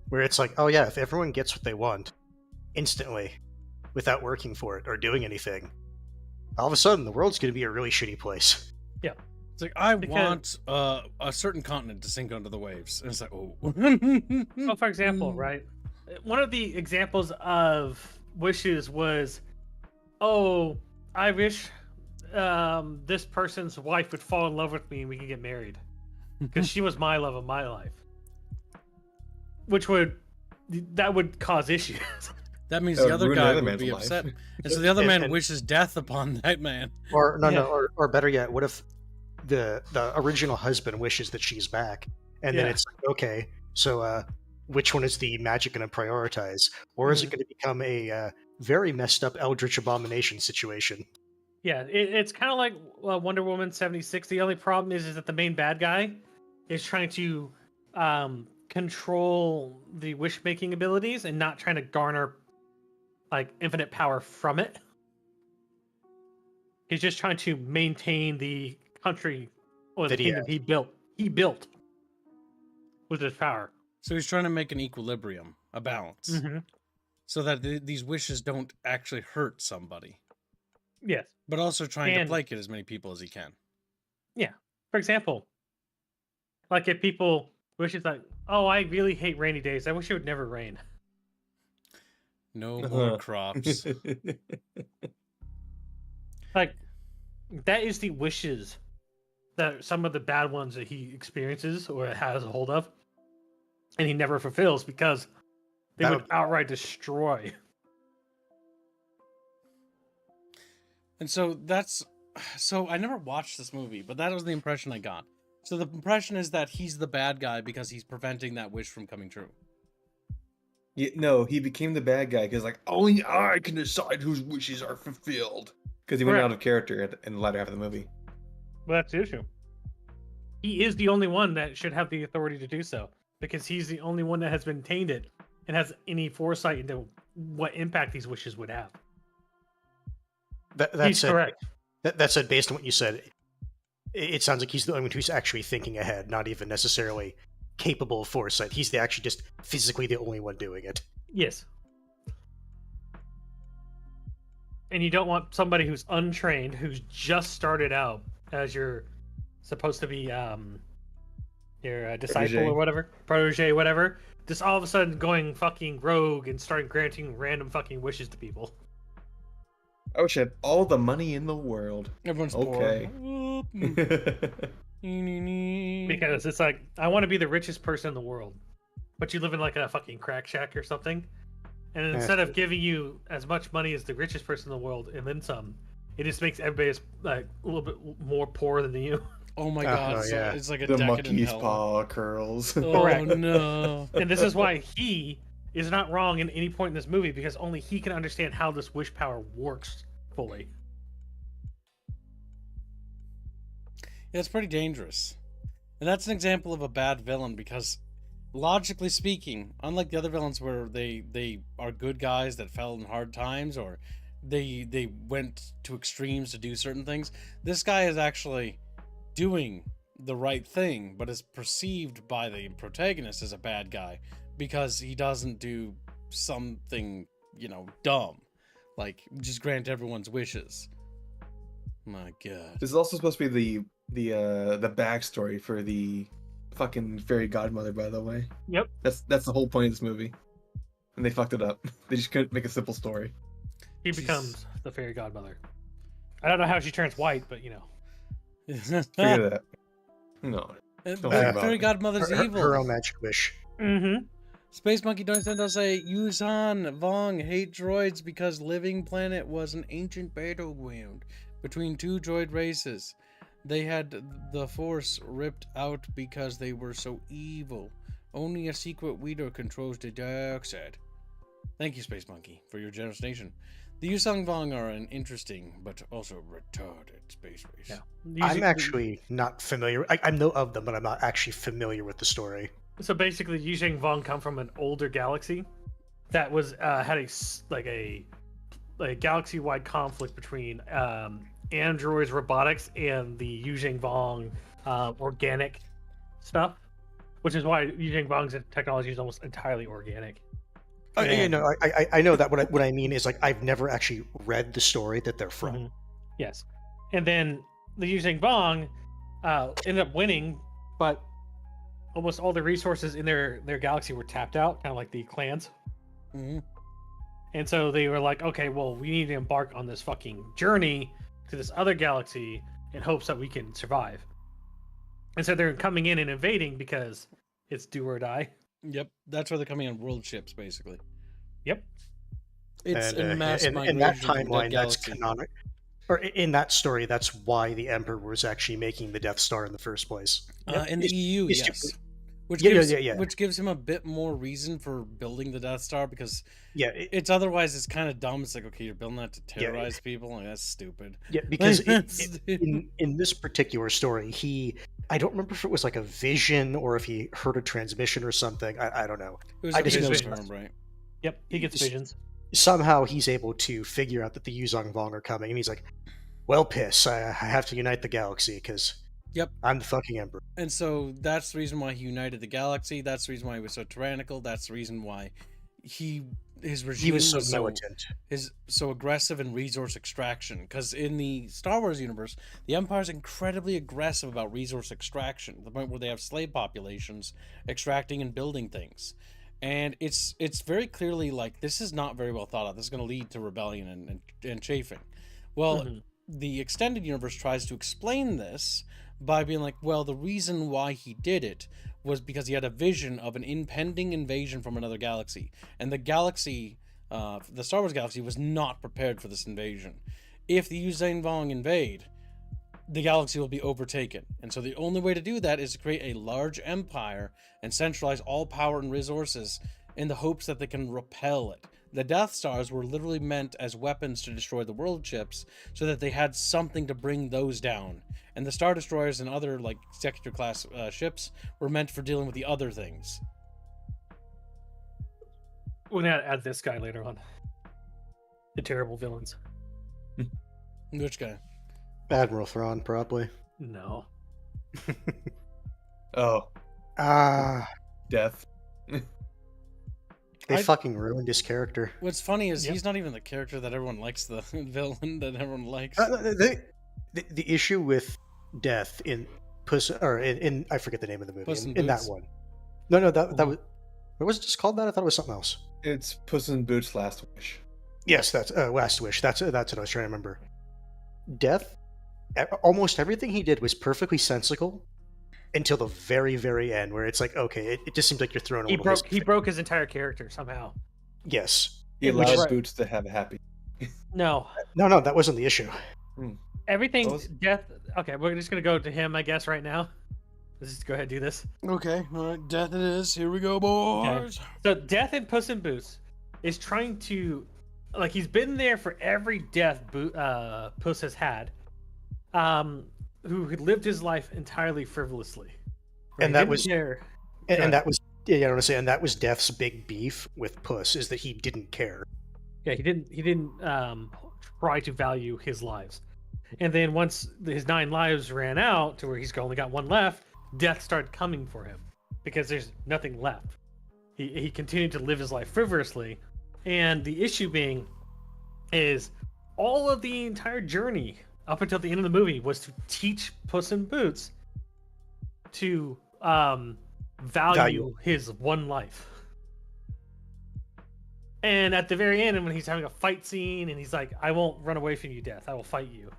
where it's like, oh yeah, if everyone gets what they want instantly, without working for it or doing anything, all of a sudden the world's going to be a really shitty place. Yeah. It's like, I want a certain continent to sink under the waves. And it's like, oh. Well, for example, right? One of the examples of wishes was, oh, I wish this person's wife would fall in love with me and we could get married. Because she was my love of my life. That would cause issues. That means the other guy would be life. upset. And so the other man wishes death upon that man. Or or better yet, what if the original husband wishes that she's back, and then it's like, okay, so which one is the magic going to prioritize, or is it going to become a very messed up eldritch abomination situation? Yeah, it's kind of like Wonder Woman 76. The only problem is that the main bad guy is trying to control the wish making abilities and not trying to garner like infinite power from it. He's just trying to maintain the country or the kingdom he built with his power. So he's trying to make an equilibrium, a balance, so that these wishes don't actually hurt somebody. Yes. But also trying to placate as many people as he can. Yeah. For example, like if people wish it's like, oh, I really hate rainy days. I wish it would never rain. No more crops. Like, that is the wishes that some of the bad ones that he experiences or has a hold of, and he never fulfills because they would outright destroy. And so I never watched this movie, but that was the impression I got. So the impression is that he's the bad guy because he's preventing that wish from coming true. No, he became the bad guy because like only I can decide whose wishes are fulfilled. Because he went out of character in the latter half of the movie. Well, that's the issue. He is the only one that should have the authority to do so because he's the only one that has been tainted and has any foresight into what impact these wishes would have. That's correct. That said, based on what you said, it sounds like he's the only one who's actually thinking ahead, not even necessarily capable of foresight. He's actually just physically the only one doing it. Yes. And you don't want somebody who's untrained, who's just started out as your supposed to be your disciple or whatever, protege, whatever, just all of a sudden going fucking rogue and starting granting random fucking wishes to people. I wish I had all the money in the world. Everyone's okay. Because it's like, I want to be the richest person in the world, but you live in like a fucking crack shack or something. And instead of giving you as much money as the richest person in the world and then some, it just makes everybody like a little bit more poor than you. Oh my god, so it's like a the decadent monkey's hell. paw curls. Oh no. And this is why he is not wrong in any point in this movie, because only he can understand how this wish power works fully. Yeah, it's pretty dangerous. And that's an example of a bad villain because, logically speaking, unlike the other villains where they are good guys that fell in hard times or they went to extremes to do certain things, this guy is actually doing the right thing, but is perceived by the protagonist as a bad guy because he doesn't do something, dumb, like just grant everyone's wishes. My god. This is also supposed to be the backstory for the fucking fairy godmother, by the way. Yep. That's the whole point of this movie. And they fucked it up. They just couldn't make a simple story. He becomes the fairy godmother. I don't know how she turns white, but Forget that. No. Fairy godmother's evil. Her own magic wish. Mm-hmm. Space Monkey Don't say Yuuzhan Vong hate droids because living planet was an ancient battleground between two droid races. They had the Force ripped out because they were so evil. Only a secret leader controls the dark side. Thank you, Space Monkey, for your generous donation. The Yuuzhan Vong are an interesting but also retarded space race. Yeah. I'm actually not familiar. I know of them, but I'm not actually familiar with the story. So basically, Yuuzhan Vong come from an older galaxy that was had a galaxy-wide conflict between androids, robotics, and the Yuzheng Vong organic stuff, which is why Yuzheng Vong's technology is almost entirely organic. I know that. What I mean is, like, I've never actually read the story that they're from. Mm-hmm. Yes, and then the Yuzheng Vong ended up winning, but almost all the resources in their galaxy were tapped out, kind of like the clans. Mm-hmm. And so they were like, okay, well, we need to embark on this fucking journey to this other galaxy in hopes that we can survive. And so they're coming in and invading because it's do or die. Yep, that's where they're coming on world ships, basically. Yep. It's a mass in migration that from timeline, the that's galaxy. canonic. Or in that story, that's why the Emperor was actually making the Death Star in the first place. In the EU, it's yes. Which gives him a bit more reason for building the Death Star, because it's otherwise it's kind of dumb. It's like, okay, you're building that to terrorize people. Like, that's stupid. Yeah, because in this particular story, I don't remember if it was like a vision or if he heard a transmission or something. I don't know. It was I a just know vision, right? Yep, he gets visions. Somehow he's able to figure out that the Yuzheng Vong are coming, and he's like, well, piss, I have to unite the galaxy because I'm the fucking Emperor. And so that's the reason why he united the galaxy. That's the reason why he was so tyrannical. That's the reason why his regime was so militant. So aggressive in resource extraction. Because in the Star Wars universe, the Empire is incredibly aggressive about resource extraction, to the point where they have slave populations extracting and building things. And it's very clearly like, this is not very well thought out. This is going to lead to rebellion and chafing. Well, the extended universe tries to explain this by being like, well, the reason why he did it was because he had a vision of an impending invasion from another galaxy. And the galaxy, the Star Wars galaxy, was not prepared for this invasion. If the Yuzheng Vong invade, the galaxy will be overtaken. And so the only way to do that is to create a large empire and centralize all power and resources in the hopes that they can repel it. The Death Stars were literally meant as weapons to destroy the world ships, so that they had something to bring those down. And the Star Destroyers and other like sector class ships were meant for dealing with the other things. We're gonna add this guy later on. The terrible villains. Which guy? Admiral Thrawn, probably. No. Death. They fucking ruined his character. What's funny is he's not even the character that everyone likes, the villain that everyone likes. The issue with Death in Puss, or in I forget the name of the movie, in that one. No, that was, what was it just called that? I thought it was something else. It's Puss in Boots' Last Wish. Yes, that's Last Wish. That's what I was trying to remember. Death, almost everything he did was perfectly sensible until the very, very end, where it's like, okay, it just seems like you're throwing. He broke his entire character somehow. Yes, he allowed Boots to have a happy. No, that wasn't the issue. Everything Death. Okay, we're just gonna go to him, I guess, right now. Let's just go ahead and do this. Okay, all right, Death it is. Here we go, boys. Okay. So Death in Puss in Boots is trying to, like, he's been there for every death Puss has had, who had lived his life entirely frivolously, right? And that was that was I want to say, and that was Death's big beef with Puss, is that he didn't care. Yeah, he didn't try to value his lives. And then once his 9 lives ran out to where he's only got 1 left, Death started coming for him because there's nothing left. He continued to live his life frivolously, and the issue being is all of the entire journey up until the end of the movie was to teach Puss in Boots to value his 1 life. And at the very end, when he's having a fight scene and he's like, I won't run away from you, Death. I will fight you.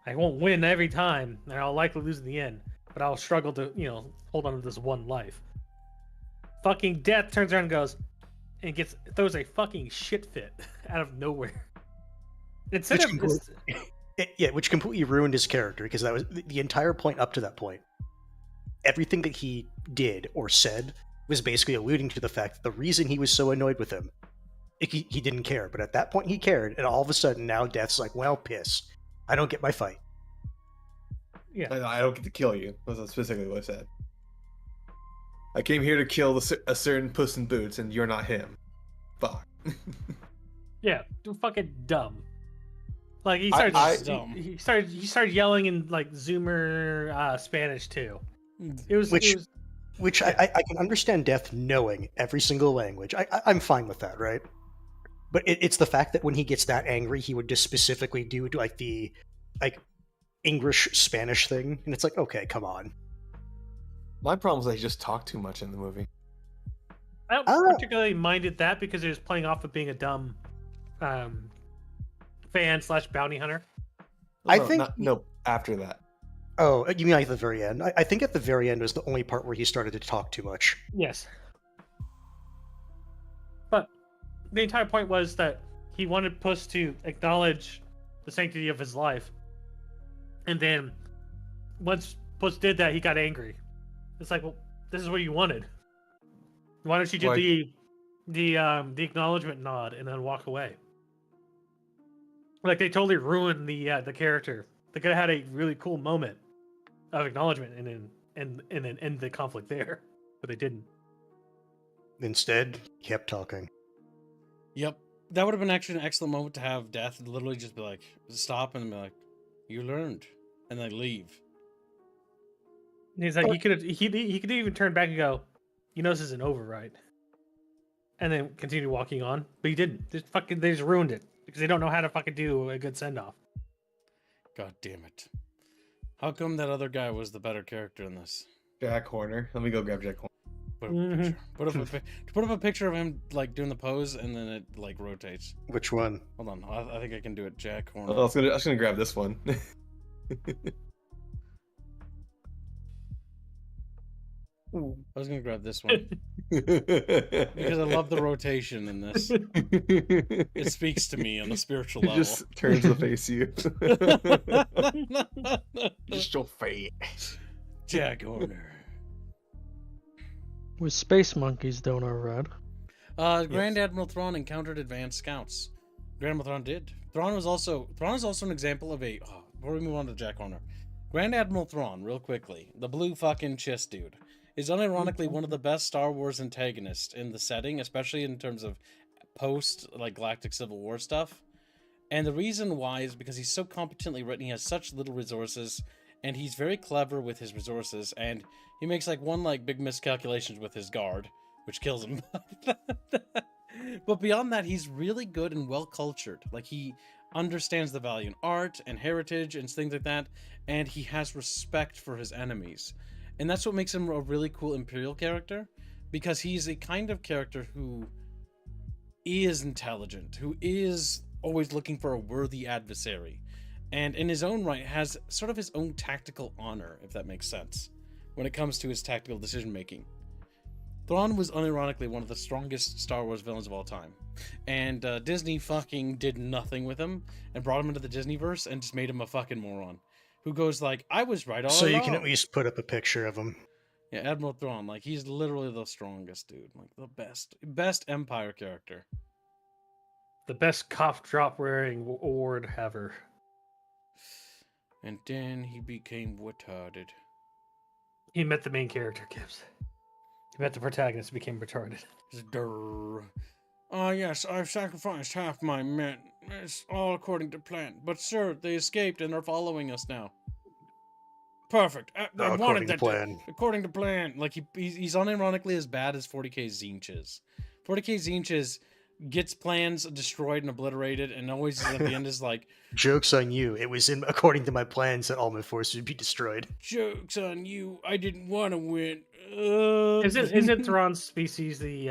I won't win every time, and I'll likely lose in the end, but I'll struggle to, hold on to this 1 life. Fucking Death turns around and goes, and throws a fucking shit fit out of nowhere. Instead of just... which completely ruined his character, because that was the entire point up to that point. Everything that he did or said was basically alluding to the fact that the reason he was so annoyed with him, he didn't care. But at that point he cared, and all of a sudden now Death's like, well, piss. I don't get my fight. Yeah, I don't get to kill you. That's specifically what I said. I came here to kill a certain Puss in Boots, and you're not him. Fuck. Yeah, fucking dumb. Like he started, dumb. he started yelling in like Zoomer Spanish too. Which I can understand Death knowing every single language. I'm fine with that, right? But it's the fact that when he gets that angry, he would just specifically do like the English Spanish thing, and it's like, okay, come on. My problem is that he just talked too much in the movie. I don't particularly minded that because he was playing off of being a dumb fan / bounty hunter. I think after that. Oh, you mean like at the very end? I think at the very end was the only part where he started to talk too much. Yes. But the entire point was that he wanted Puss to acknowledge the sanctity of his life. And then once Puss did that, he got angry. It's like, well, this is what you wanted. Why don't you do the acknowledgement nod and then walk away? Like they totally ruined the character. They could have had a really cool moment of acknowledgement and then end the conflict there, but they didn't. Instead, he kept talking. Yep, that would have been actually an excellent moment to have Death literally just be like, stop and be like, "You learned," and then leave. And he's like, he could even turn back and go, "You know this isn't over, right?" And then continue walking on, but he didn't. They just ruined it because they don't know how to fucking do a good send off. God damn it! How come that other guy was the better character in this? Jack Horner. Let me go grab Jack Horner. Put up a picture of him like doing the pose, and then it like rotates. Which one? Hold on, I think I can do it. Jack Horner. I was gonna grab this one. I was gonna grab this one because I love the rotation in this. It speaks to me on a spiritual level. Just turns to face you. Just your face. Jack Horner. With space monkeys don't are red. Grand Admiral Thrawn encountered advanced scouts. Grand Admiral Thrawn did. Thrawn is also an example of a. Before we move on to Jack Horner, Grand Admiral Thrawn, real quickly, the blue fucking chiss dude, is unironically one of the best Star Wars antagonists in the setting, especially in terms of post Galactic Civil War stuff. And the reason why is because he's so competently written. He has such little resources, and he's very clever with his resources. And he makes one big miscalculations with his guard, which kills him. But beyond that, he's really good and well cultured. He understands the value in art and heritage and things like that, and he has respect for his enemies. And that's what makes him a really cool Imperial character, because he's a kind of character who is intelligent, who is always looking for a worthy adversary, and in his own right has sort of his own tactical honor, if that makes sense, when it comes to his tactical decision making. Thrawn was unironically one of the strongest Star Wars villains of all time, and Disney fucking did nothing with him and brought him into the Disneyverse and just made him a fucking moron who goes I was right all along. So you can at least put up a picture of him. Yeah, Admiral Thrawn, he's literally the strongest dude, the best Empire character, the best cough drop wearing award ever. And then he became retarded. He met the main character, Gibbs. He met the protagonist, became retarded. Yes, I've sacrificed half my men. It's all according to plan. But sir, they escaped and are following us now. Perfect. I wanted that plan. According to plan. He's unironically as bad as 40k Zinch is. 40k Zinch gets plans destroyed and obliterated, and always at the end is joke's on you. It was according to my plans that all my forces would be destroyed. Joke's on you. I didn't want to win. Isn't Thrawn's species the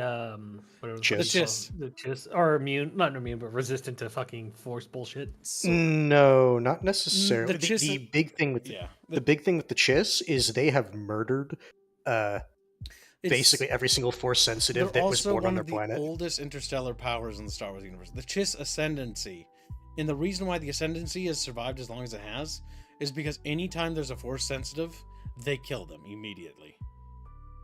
chiss? The chiss are not immune, but resistant to fucking force bullshit. No, not necessarily. The big thing with the big thing with the chiss is they have murdered basically every single force sensitive that was born on their planet. They're also one of the oldest interstellar powers in the Star Wars universe. The Chiss Ascendancy, and the reason why the Ascendancy has survived as long as it has is because anytime there's a force sensitive, they kill them immediately.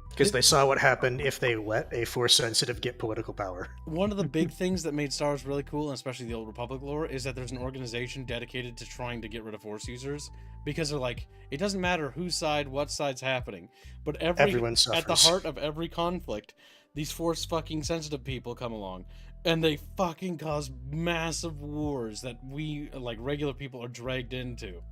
Because they saw what happened if they let a force sensitive get political power. One of the big things that made Star Wars really cool, and especially the Old Republic lore, is that there's an organization dedicated to trying to get rid of force users, because they're it doesn't matter whose side, what side's happening, but everyone suffers. At the heart of every conflict, these force fucking sensitive people come along, and they fucking cause massive wars that we, like, regular people are dragged into.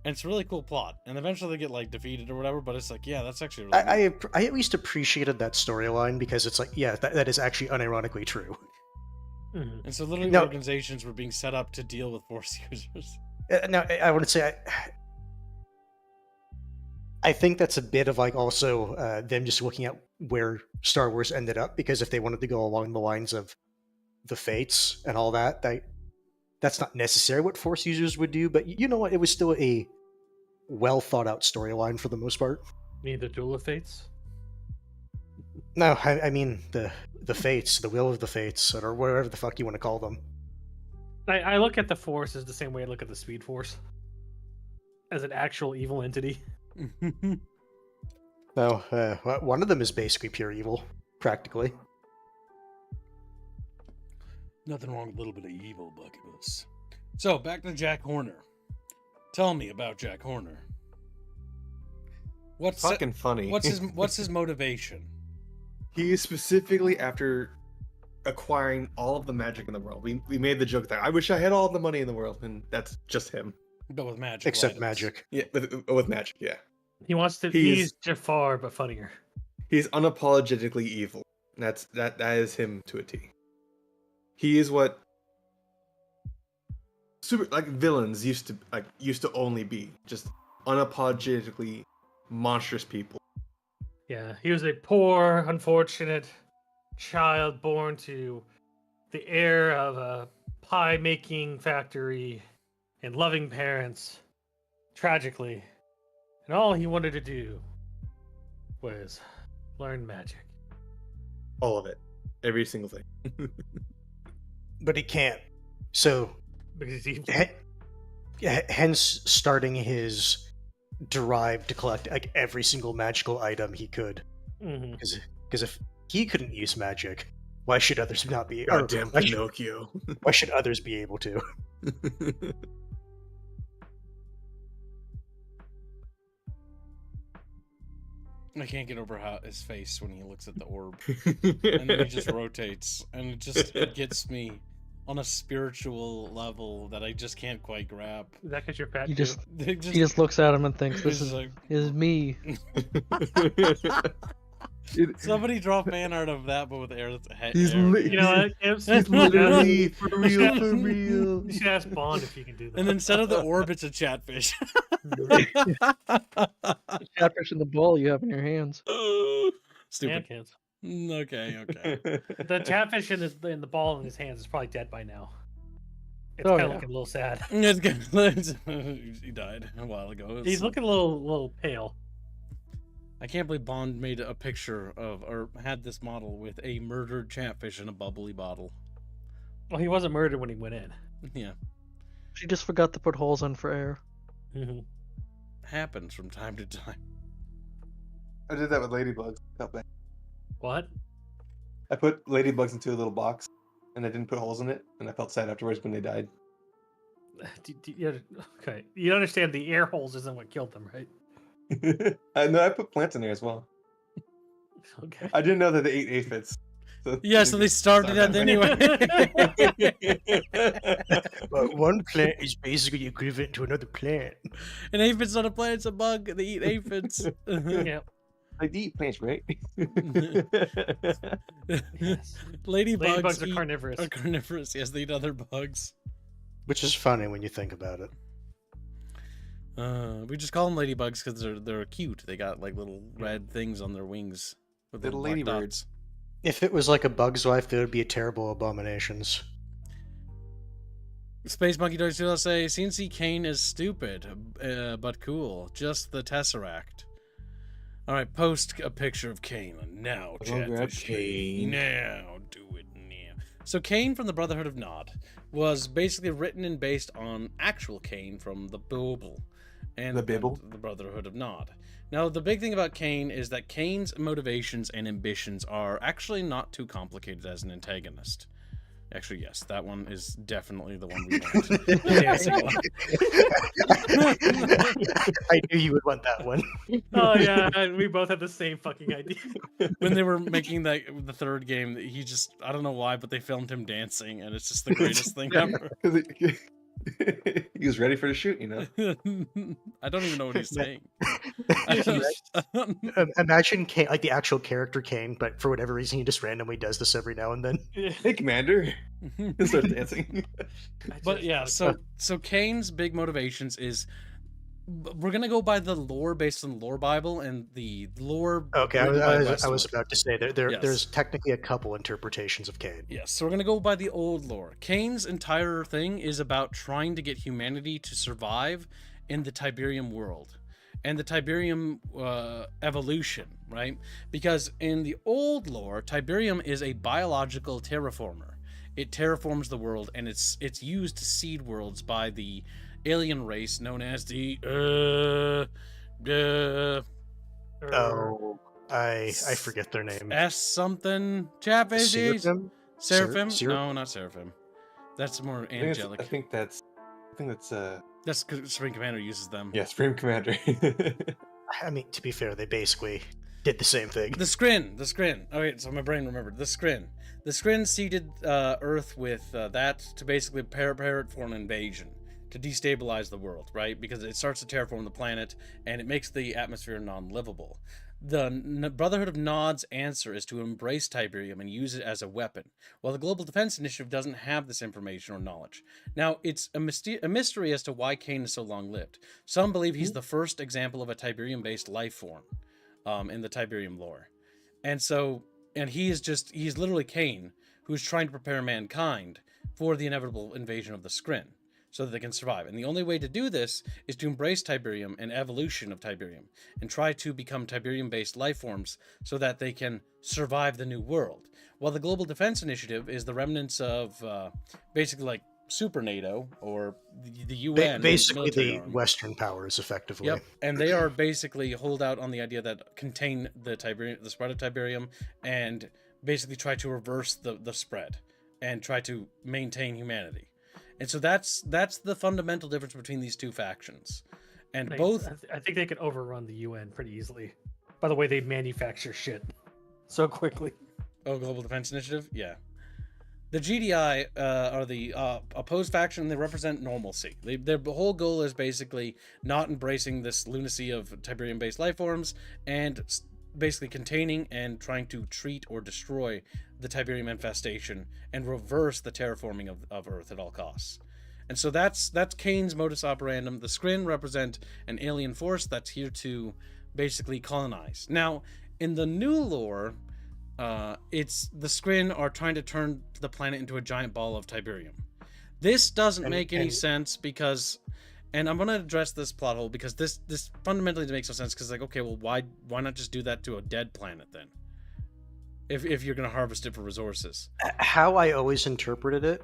And it's a really cool plot. And eventually they get, like, defeated or whatever, but it's like, yeah, that's actually really I at least appreciated that storyline because it's like, yeah, that is actually unironically true. Mm-hmm. And so literally organizations were being set up to deal with force users. Now, I want to say, I think that's a bit of like also them just looking at where Star Wars ended up, because if they wanted to go along the lines of the Fates and all that, that's not necessarily what Force users would do, but you know what? It was still a well thought out storyline for the most part. You mean the Duel of Fates? No, I mean the Fates, the Will of the Fates, or whatever the fuck you want to call them. I look at the Force as the same way I look at the Speed Force, as an actual evil entity. No, one of them is basically pure evil, practically. Nothing wrong with a little bit of evil, Buckybus. So, back to Jack Horner. Tell me about Jack Horner. What's fucking funny? What's his motivation? He is specifically after acquiring all of the magic in the world. We made the joke that I wish I had all the money in the world, and that's just him. But with magic. Except magic. Yeah, with magic, yeah. He wants to be Jafar, but funnier. He's unapologetically evil. That is him to a T. He is what villains used to only be, just unapologetically monstrous people. Yeah, he was a poor, unfortunate child born to the heir of a pie-making factory and loving parents, tragically. And all he wanted to do was learn magic. All of it. Every single thing. But he can't. So, Because he... hence starting his drive to collect like every single magical item he could. Because if he couldn't use magic, why should others not be? Goddamn Pinocchio. Why should others be able to? I can't get over his face when he looks at the orb. And then he just rotates. And it gets me on a spiritual level that I just can't quite grab. Is that because you're fat? He just looks at him and thinks, "This is me." Somebody draw fan art of that, but with air. He's you know what? He's literally for real. You should ask Bond if he can do that. And instead of the orb, it's a chatfish. Chatfish in the ball you have in your hands. Stupid. Yeah, kids. Okay. The catfish in the ball in his hands is probably dead by now. It's Oh, kind of yeah. looking a little sad. It's good. He died a while ago. He's looking a little pale. I can't believe Bond made a picture of, or had this model with a murdered catfish in a bubbly bottle. Well, he wasn't murdered when he went in. Yeah. She just forgot to put holes in for air. Mm-hmm. Happens from time to time. I did that with ladybugs. What? I put ladybugs into a little box, and I didn't put holes in it, and I felt sad afterwards when they died. Okay, you understand the air holes isn't what killed them, right? I put plants in there as well. Okay. I didn't know that they ate aphids. So So they starved to death anyway. But one plant is basically equivalent to another plant. An aphid's not a plant, it's a bug. They eat aphids. Yeah. They eat plants, right? Yes. Ladybugs are carnivorous. Are carnivorous, yes, they eat other bugs. Which is funny when you think about it. We just call them ladybugs because they're cute. They got like little red things on their wings with Little black ladybirds. dots. If it was like a bug's life, there would be a terrible abominations. Space Monkey Dogs will say, CNC Kane is stupid, but cool. Just the Tesseract. All right, post a picture of Kane now. grab Chatfish. Kane. Now, do it now. So Kane from the Brotherhood of Nod was basically written and based on actual Kane from the Bible and The Bible? the Brotherhood of Nod. Now, the big thing about Kane is that Kane's motivations and ambitions are actually not too complicated as an antagonist. Actually, yes, that one is definitely the one we want. The dancing one. I knew you would want that one. Oh yeah, we both had the same fucking idea. When they were making the third game, he just, I don't know why, but they filmed him dancing, and it's just the greatest thing ever. He was ready for the shoot, you know. I don't even know what he's saying. Imagine Kane, like the actual character Kane, but for whatever reason he just randomly does this every now and then. Hey, Commander. He'll start dancing. But yeah, so Kane's big motivations is, we're gonna go by the lore based on the lore Bible and the lore. Okay, I was about to say Yes. there's technically a couple interpretations of Kane. Yes, so we're gonna go by the old lore. Kane's entire thing is about trying to get humanity to survive in the Tiberium world and the Tiberium evolution, right? Because in the old lore, Tiberium is a biological terraformer. It terraforms the world, and it's used to seed worlds by the alien race known as the I forget their name. S something Chatfish. Seraphim? Seraphim? No, not Seraphim. That's more angelic. I think that's That's because Supreme Commander uses them. yeah, Supreme Commander. I mean, to be fair, they basically did the same thing. The Skrin. Okay, so my brain remembered. The Skrin. The Skrin seeded Earth with that to basically prepare it for an invasion, to destabilize the world, right? Because it starts to terraform the planet, and it makes the atmosphere non-livable. The Brotherhood of Nod's answer is to embrace Tiberium and use it as a weapon, while the Global Defense Initiative doesn't have this information or knowledge. Now, it's a mystery as to why Kane is so long-lived. Some believe he's the first example of a Tiberium-based life form in the Tiberium lore. And he's literally Kane, who's trying to prepare mankind for the inevitable invasion of the Skrin, so that they can survive. And the only way to do this is to embrace Tiberium and evolution of Tiberium, and try to become Tiberium-based life forms so that they can survive the new world. While the Global Defense Initiative is the remnants of basically like Super NATO or the UN. Basically the Western powers, effectively. Yep, and they are basically hold out on the idea that contain the spread of Tiberium, and basically try to reverse the spread and try to maintain humanity. And so that's the fundamental difference between these two factions. And I think they could overrun the UN pretty easily. By the way, they manufacture shit so quickly. Oh, Global Defense Initiative? Yeah. The GDI are the opposed faction. They represent normalcy. Their whole goal is basically not embracing this lunacy of Tiberium-based life forms, and basically containing and trying to treat or destroy the Tiberium infestation and reverse the terraforming of Earth at all costs. And so that's Kane's modus operandum. The Skrin represent an alien force that's here to basically colonize. Now, in the new lore, it's the Skrin are trying to turn the planet into a giant ball of Tiberium. This doesn't make any sense because, and I'm going to address this plot hole because this fundamentally makes no sense, because like, okay, well, why not just do that to a dead planet then? If you're going to harvest it for resources. How I always interpreted it,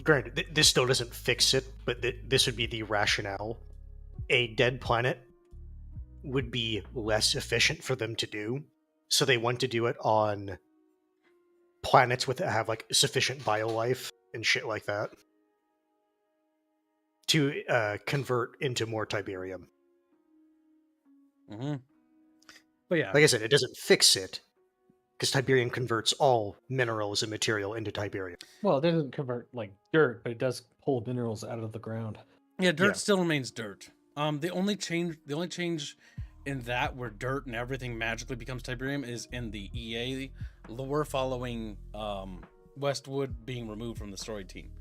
granted, this still doesn't fix it, but this would be the rationale. A dead planet would be less efficient for them to do, so they want to do it on planets that have like sufficient biolife and shit like that to convert into more Tiberium. Mm-hmm. But yeah, like I said, it doesn't fix it, because Tiberium converts all minerals and material into Tiberium. Well, it doesn't convert like dirt, but it does pull minerals out of the ground. Yeah, dirt still remains dirt. The only change in that where dirt and everything magically becomes Tiberium is in the EA lore following Westwood being removed from the story team.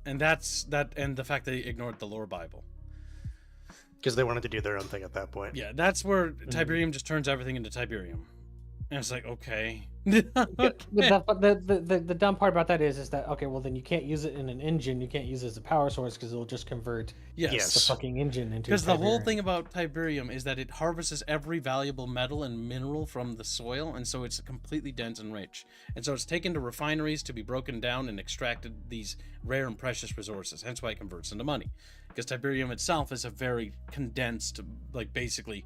And the fact that they ignored the lore Bible. Because they wanted to do their own thing at that point. Yeah, that's where Tiberium just turns everything into Tiberium. And it's like, okay. The dumb part about that is that, okay, well then you can't use it in an engine, you can't use it as a power source because it'll just convert the fucking engine into Because the whole thing about Tiberium is that it harvests every valuable metal and mineral from the soil, and so it's completely dense and rich. And so it's taken to refineries to be broken down and extracted these rare and precious resources, hence why it converts into money. Because Tiberium itself is a very condensed, like basically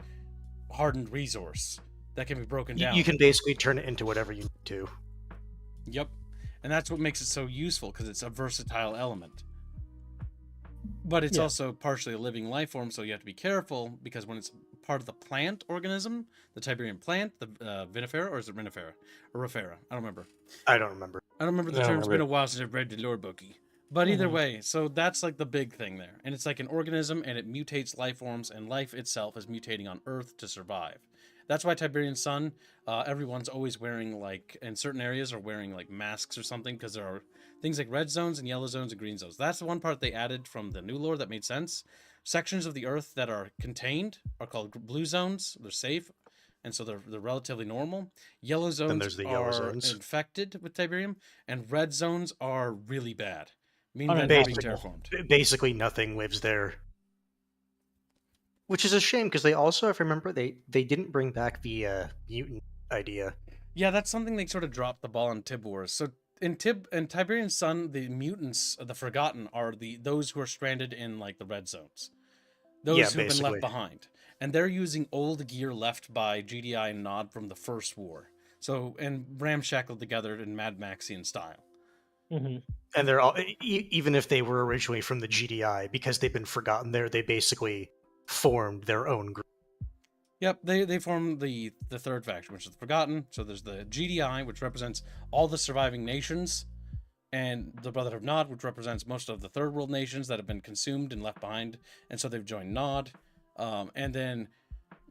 hardened resource that can be broken down. You can basically turn it into whatever you need to. Yep. And that's what makes it so useful, because it's a versatile element. But it's also partially a living life form, so you have to be careful, because when it's part of the plant organism, the Tiberian plant, the vinifera, or is it renifera? Or rafera? I don't remember. I don't remember. I don't remember the term. It's been a while since I've read the lore bookie. But either way, so that's like the big thing there. And it's like an organism, and it mutates life forms, and life itself is mutating on Earth to survive. That's why Tiberian Sun, everyone's always wearing, like, in certain areas, are wearing, like, masks or something, because there are things like red zones and yellow zones and green zones. That's the one part they added from the new lore that made sense. Sections of the Earth that are contained are called blue zones. They're safe, and so they're relatively normal. Yellow zones are infected with Tiberium, and red zones are really bad. Meaning that they're being terraformed. Basically, nothing lives there. Which is a shame, because they also, if I remember, they didn't bring back the mutant idea. Yeah, that's something they sort of dropped the ball on Tib Wars. So in Tiberian Sun, the mutants, the Forgotten, are those who are stranded in, like, the red zones. Those who've been left behind. And they're using old gear left by GDI and Nod from the first war. So, and ramshackled together in Mad Maxian style. Mm-hmm. And they're all, even if they were originally from the GDI, because they've been forgotten there, they basically formed their own group. Yep, they formed the third faction, which is the Forgotten. So there's the GDI, which represents all the surviving nations, and the Brotherhood of Nod, which represents most of the third world nations that have been consumed and left behind, and so they've joined Nod. And then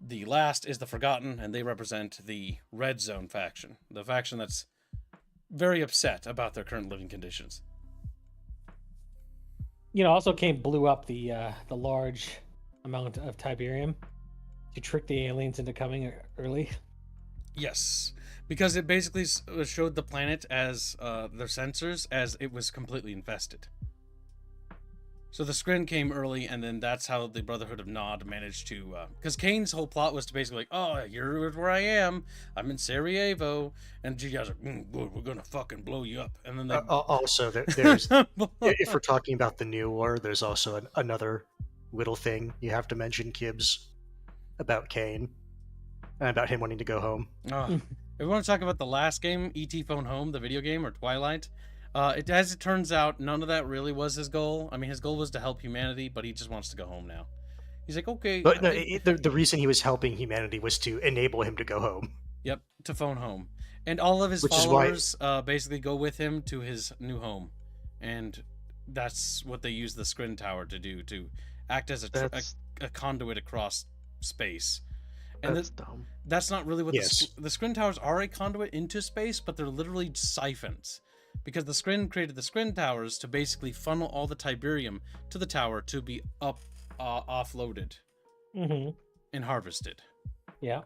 the last is the Forgotten, and they represent the Red Zone faction, the faction that's very upset about their current living conditions. You know, also blew up the large amount of Tiberium to trick the aliens into coming early. Yes, because it basically showed the planet as their sensors as it was completely infested. So the Skrin came early, and then that's how the Brotherhood of Nod managed to... Because Kane's whole plot was to basically like, oh, you're where I am. I'm in Sarajevo. And GDI's like, we're going to fucking blow you up. And then they... Also, there's... if we're talking about the new war, there's also another little thing you have to mention, Kibbs, about Kane. And about him wanting to go home. If we want to talk about the last game, E.T. Phone Home, the video game, or Twilight... as it turns out, none of that really was his goal. I mean, his goal was to help humanity, but he just wants to go home now. He's like, okay. But no, the reason he was helping humanity was to enable him to go home. Yep, to phone home. And all of his followers basically go with him to his new home. And that's what they use the Skrin Tower to do, to act as a conduit across space. And that's dumb. That's not really what the Skrin Towers are, a conduit into space, but they're literally siphons. Because the Skrin created the Skrin Towers to basically funnel all the Tiberium to the tower to be offloaded and harvested. Yeah.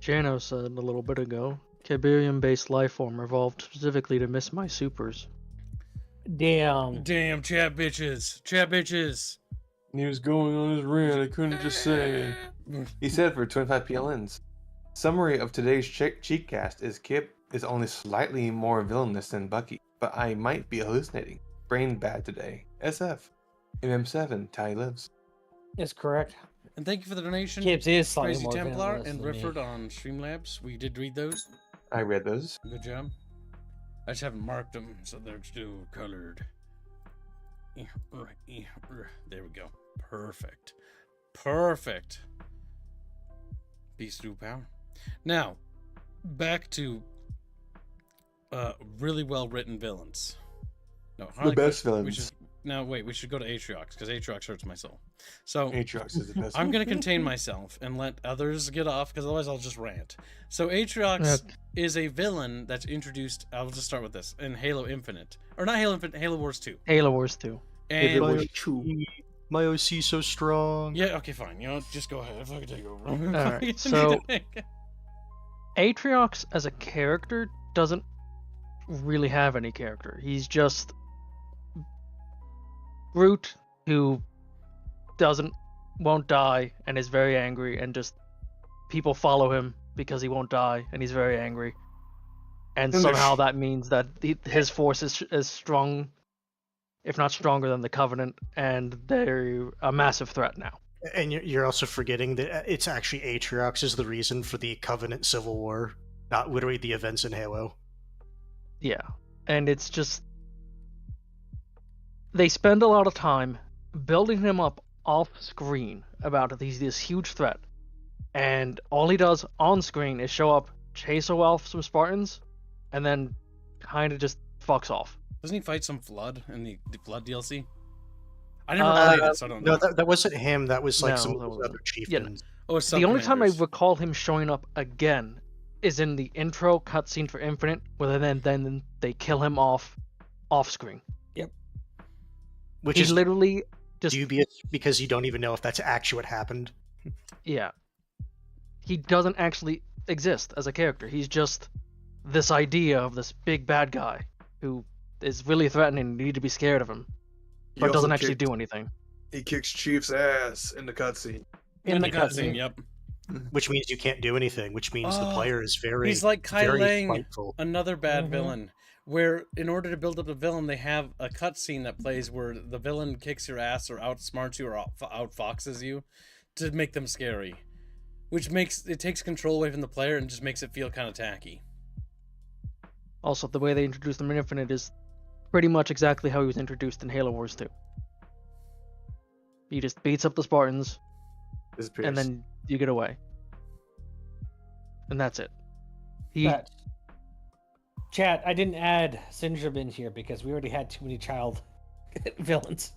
Jano said a little bit ago, Tiberium-based life form evolved specifically to miss my supers. Damn, chat bitches. He was going on his rant, I couldn't just say. He said for 25 PLNs. Summary of today's cheat cast is Kip is only slightly more villainous than Bucky, but I might be hallucinating. Brain bad today. SF. MM7, Ty lives. That's correct. And thank you for the donation. Kibbs is slightly Crazy more Templar villainous and than me. Rifford on Streamlabs. We did read those. I read those. Good job. I just haven't marked them, so they're still colored. There we go. Perfect. Peace through power. Now, back to really well written villains. No, the best villains. We should go to Atriox, because Atriox hurts my soul. So Atriox is the best. I'm going to contain myself and let others get off, because otherwise I'll just rant. So Atriox is a villain that's introduced, I'll just start with this, in Halo Infinite. Or not Halo Infinite, Halo Wars 2. Halo Wars 2. And my OC so strong. yeah, okay, fine. You know, just go ahead. If I can take over. Alright, so Atriox as a character doesn't really have any character. He's just Groot who won't die and is very angry, and just people follow him because he won't die and he's very angry. And somehow that means that his force is strong, if not stronger than the Covenant, and they're a massive threat now. And you're also forgetting that it's actually Atriox is the reason for the Covenant Civil War, not literally the events in Halo. Yeah, and it's just they spend a lot of time building him up off screen about he's this huge threat, and all he does on screen is show up, chase off some Spartans, and then kind of just fucks off. Doesn't he fight some Flood in the Flood DLC? I never played it, so I don't know. No, that wasn't him. That was like some of those other chieftains. Oh, the only time I recall him showing up again is in the intro cutscene for Infinite, where then they kill him off screen. Yep. Which He's is literally just dubious because you don't even know if that's actually what happened. Yeah. He doesn't actually exist as a character. He's just this idea of this big bad guy who is really threatening and you need to be scared of him, but doesn't actually do anything. He kicks Chief's ass in the cutscene. In the cutscene, yep. Which means you can't do anything, which means the player is very He's like Kai very Lang, spiteful. another bad villain, where in order to build up a villain, they have a cutscene that plays where the villain kicks your ass or outsmarts you or outfoxes you to make them scary. Which takes control away from the player and just makes it feel kind of tacky. Also, the way they introduced him in Infinite is pretty much exactly how he was introduced in Halo Wars 2. He just beats up the Spartans, and then you get away. And that's it. Chat, I didn't add Syndrome in here because we already had too many child villains.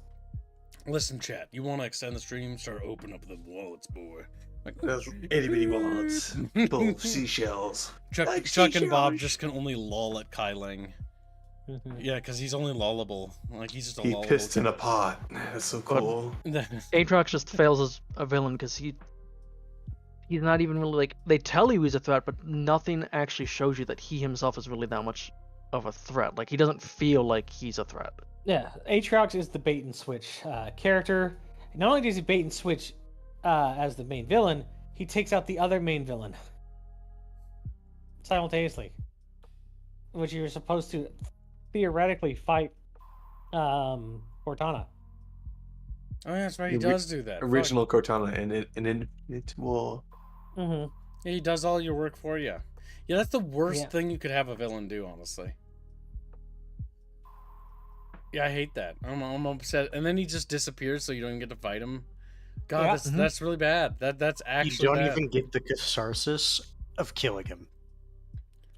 Listen, chat, you want to extend the stream? Start open up the wallets, boy. Like, Those itty bitty wallets full of seashells. Chuck and Bob just can only loll at Kai Lang. Yeah, because he's only lollable. Like, he's just a lollable. He pissed in a pot. That's so cool. Aatrox just fails as a villain because he's not even really like, they tell you he's a threat, but nothing actually shows you that he himself is really that much of a threat. Like, he doesn't feel like he's a threat. Yeah, Aatrox is the bait and switch character. Not only does he bait and switch as the main villain, he takes out the other main villain simultaneously, which you're supposed to theoretically fight Cortana. Oh, yeah, that's right. He does do that. Original Cortana and it will. Yeah, he does all your work for you. Yeah, that's the worst thing you could have a villain do, honestly. Yeah, I hate that. I'm upset. And then he just disappears, so you don't even get to fight him. God, that's really bad. That's actually you don't bad. even get the catharsis of killing him.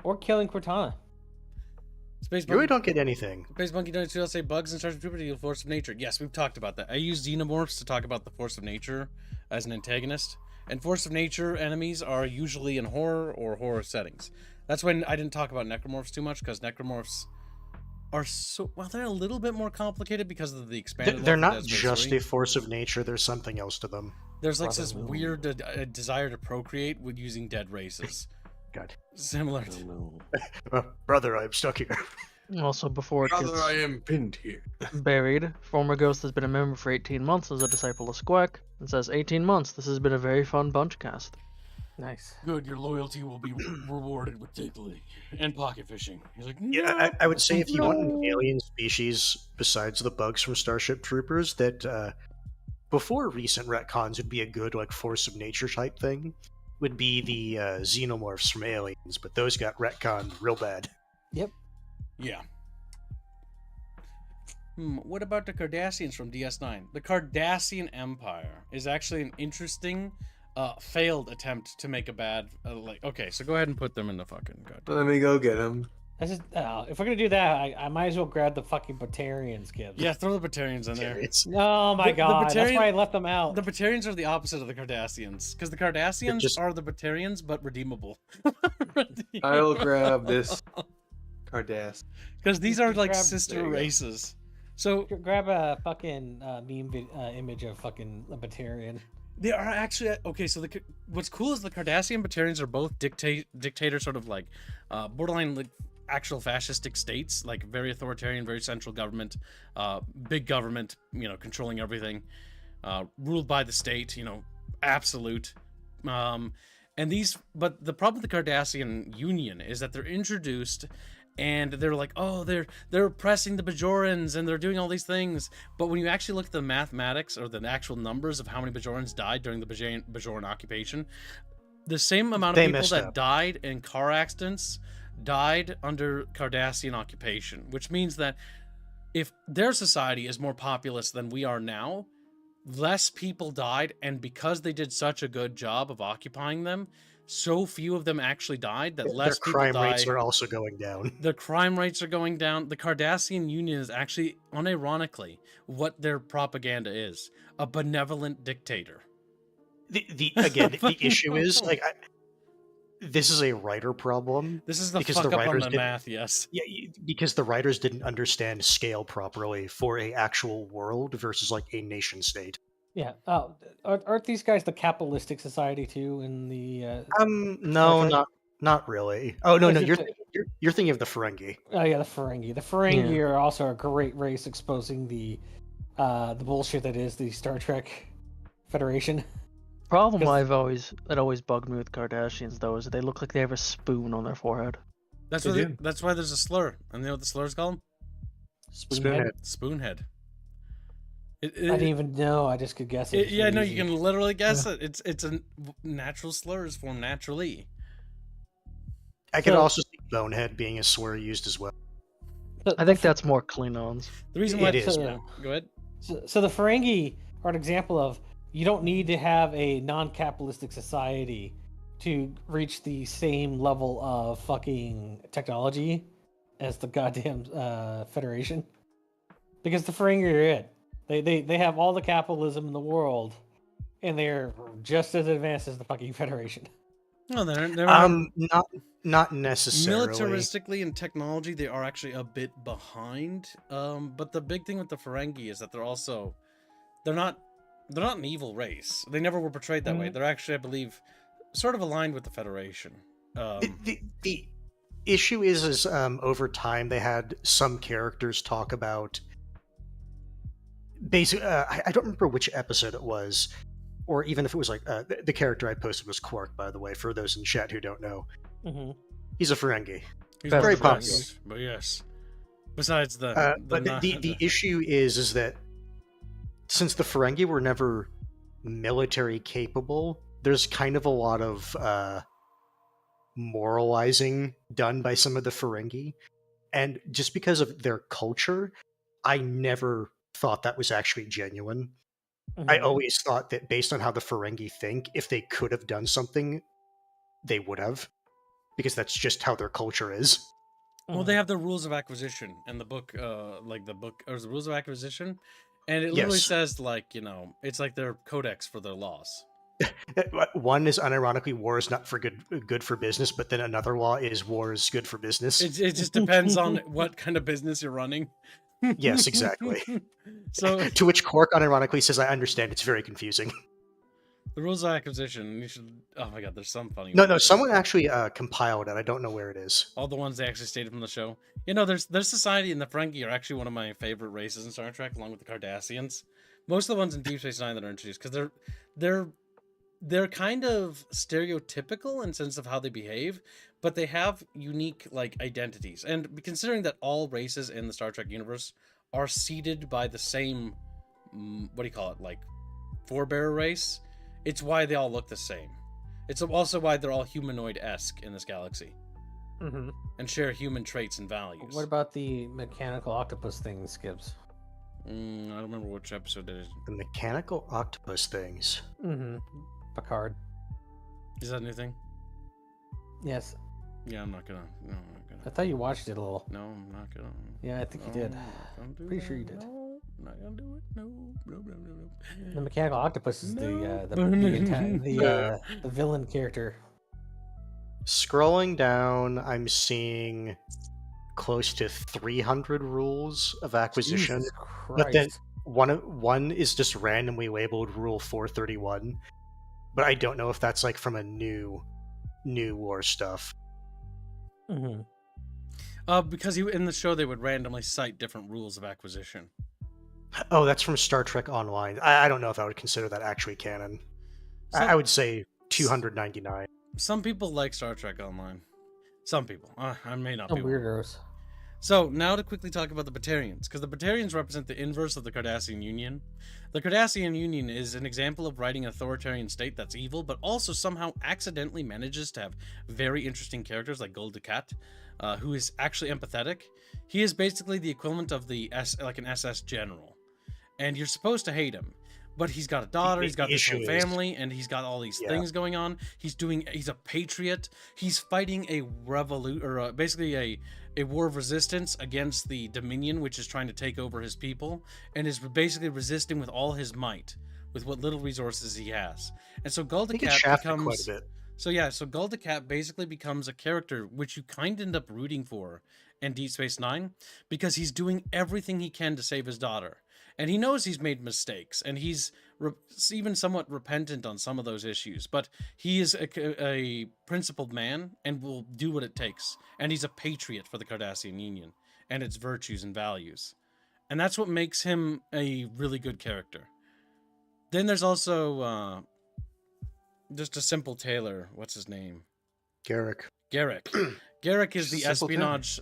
Or killing Cortana. You really don't get anything. Space Monkey don't say bugs and Sergeant Trooper deal force of nature. Yes, we've talked about that. I use xenomorphs to talk about the force of nature as an antagonist. And force of nature enemies are usually in horror or horror settings. That's when I didn't talk about necromorphs too much, because necromorphs are they're a little bit more complicated because of the expanded. They're not just a force of nature. There's something else to them. There's like this weird desire to procreate with using dead races. God. Similar to... Brother, I'm stuck here. Also, before it Brother, gets I am pinned here. buried, former Ghost has been a member for 18 months as a disciple of Squeck, and says, 18 months, this has been a very fun bunch cast. Nice. Good, your loyalty will be rewarded with tickling and pocket fishing. He's like, no, yeah, I would say if you want an alien species besides the bugs from Starship Troopers, that before recent retcons would be a good like force of nature type thing, would be the xenomorphs from Aliens, but those got retconned real bad. Yep. Yeah. What about the Cardassians from DS9? The Cardassian Empire is actually an interesting failed attempt to make a bad okay, so go ahead and put them in the fucking goddamn. Let me go get him. This is, if we're gonna do that, I might as well grab the fucking Batarians, Gibbs. Yeah, throw the Batarians in there. Oh my god, that's why I left them out. The Batarians are the opposite of the Cardassians, because the Cardassians are the Batarians, but redeemable. I'll grab this Cardass. Because these are like sister races. So grab a fucking meme image of fucking a Batarian. They are actually okay. So what's cool is the Cardassian Batarians are both dictator, sort of like borderline like actual fascistic states, like very authoritarian, very central government, big government, controlling everything, ruled by the state, absolute. But the problem with the Cardassian Union is that they're introduced. And they're like, oh, they're oppressing the Bajorans and they're doing all these things. But when you actually look at the mathematics or the actual numbers of how many Bajorans died during the Bajoran occupation, the same amount of people that died in car accidents died under Cardassian occupation, which means that if their society is more populous than we are now, less people died, and because they did such a good job of occupying them, so few of them actually died that Their less people crime die. rates are also going down. The crime rates are going down. The Cardassian Union is actually, unironically, what their propaganda is: a benevolent dictator. The issue is like this is a writer problem. This is the because fuck the up on writers the didn't- math, yes. Yeah, because the writers didn't understand scale properly for a actual world versus like a nation state. Yeah. Oh, aren't these guys the capitalistic society too? In the No, Trek? not really. Oh no, Is no, it you're thinking of the Ferengi. oh yeah, the Ferengi. The Ferengi are also a great race, exposing the bullshit that is the Star Trek Federation. Problem 'Cause- that always bugged me with Kardashians though is they look like they have a spoon on their forehead. That's They why. do. That's why there's a slur. And you know what the slur is called? Spoonhead. Spoonhead. I didn't even know. I just could guess it. Yeah, no, you can literally guess it. It's a natural slur is formed naturally. I could So- also see bonehead being a slur used as well. I think that's more Klingons. The reason why It is, so- yeah. Go ahead. So the Ferengi are an example of you don't need to have a non-capitalistic society to reach the same level of fucking technology as the goddamn Federation, because the Ferengi are it. They have all the capitalism in the world, and they're just as advanced as the fucking Federation. No, they're Not necessarily. militaristically and technology. They are actually a bit behind. But the big thing with the Ferengi is that they're not an evil race. They never were portrayed that way. They're actually, I believe, sort of aligned with the Federation. The issue is over time they had some characters talk about basically. I don't remember which episode it was, or even if it was like the character I posted was Quark. By the way, for those in chat who don't know, Mm-hmm. he's a Ferengi. He's Very one of the popular. best, but yes. Besides the, But the issue is that since the Ferengi were never military capable, there's kind of a lot of moralizing done by some of the Ferengi, and just because of their culture, I never thought that was actually genuine. I always thought that based on how the Ferengi think, if they could have done something, they would have, because that's just how their culture is. Well, they have the rules of acquisition, and the book, like the book, or the rules of acquisition, and it literally Yes. says, like, you know, it's like their codex for their laws. One is unironically war is not for good for business, but then another law is war is good for business. It just depends on what kind of business you're running. Yes, exactly. So To which Quark unironically says, "I understand. It's very confusing." the rules of acquisition, you should. Oh my god, there's some funny. No, ones. someone actually compiled it. I don't know where it is. All the ones they actually stated from the show. You know, there's society and the Ferengi are actually one of my favorite races in Star Trek, along with the Cardassians. Most of the ones in Deep Space Nine that are introduced, because they're kind of stereotypical in sense of how they behave, but they have unique like identities. And considering that all races in the Star Trek universe are seeded by the same, what do you call it, like forebearer race, it's why they all look the same. It's also why they're all humanoid-esque in this galaxy and share human traits and values. What about the mechanical octopus thing, Skips? I don't remember which episode it is. The mechanical octopus things. Picard. Is that a new thing? Yes. Yeah, I'm not gonna. No, I'm not gonna. I thought you watched it a little. No, I'm not gonna. Yeah, I think you No, did. I'm not gonna do Pretty sure you that. did. No, I'm not gonna do it. No. The mechanical octopus is No. the villain character. Scrolling down, I'm seeing close to 300 rules of acquisition. Jesus But then Christ. one is just randomly labeled Rule 431. But I don't know if that's like from a new war stuff. Because in the show they would randomly cite different rules of acquisition. Oh, that's from Star Trek Online. I don't know if I would consider that actually canon. I would say 299. Some people like Star Trek Online. Some people. I may not Some be one. weirdos. So now to quickly talk about the Batarians, because the Batarians represent the inverse of the Cardassian Union. The Cardassian Union is an example of writing an authoritarian state that's evil, but also somehow accidentally manages to have very interesting characters like Gul Dukat, who is actually empathetic. He is basically the equivalent of like an SS general, and you're supposed to hate him. But he's got a daughter, he's got this whole family, and he's got all these things going on. He's a patriot. He's fighting a revolution, or basically a war of resistance against the Dominion, which is trying to take over his people, and is basically resisting with all his might, with what little resources he has. And so Gul Dukat becomes quite a bit. So Gul Dukat basically becomes a character which you kind of end up rooting for in Deep Space Nine, because he's doing everything he can to save his daughter. And he knows he's made mistakes, and he's even somewhat repentant on some of those issues. But he is a principled man and will do what it takes. And he's a patriot for the Cardassian Union and its virtues and values. And that's what makes him a really good character. Then there's also just a simple tailor. What's his name? Garrick. Garrick is the espionage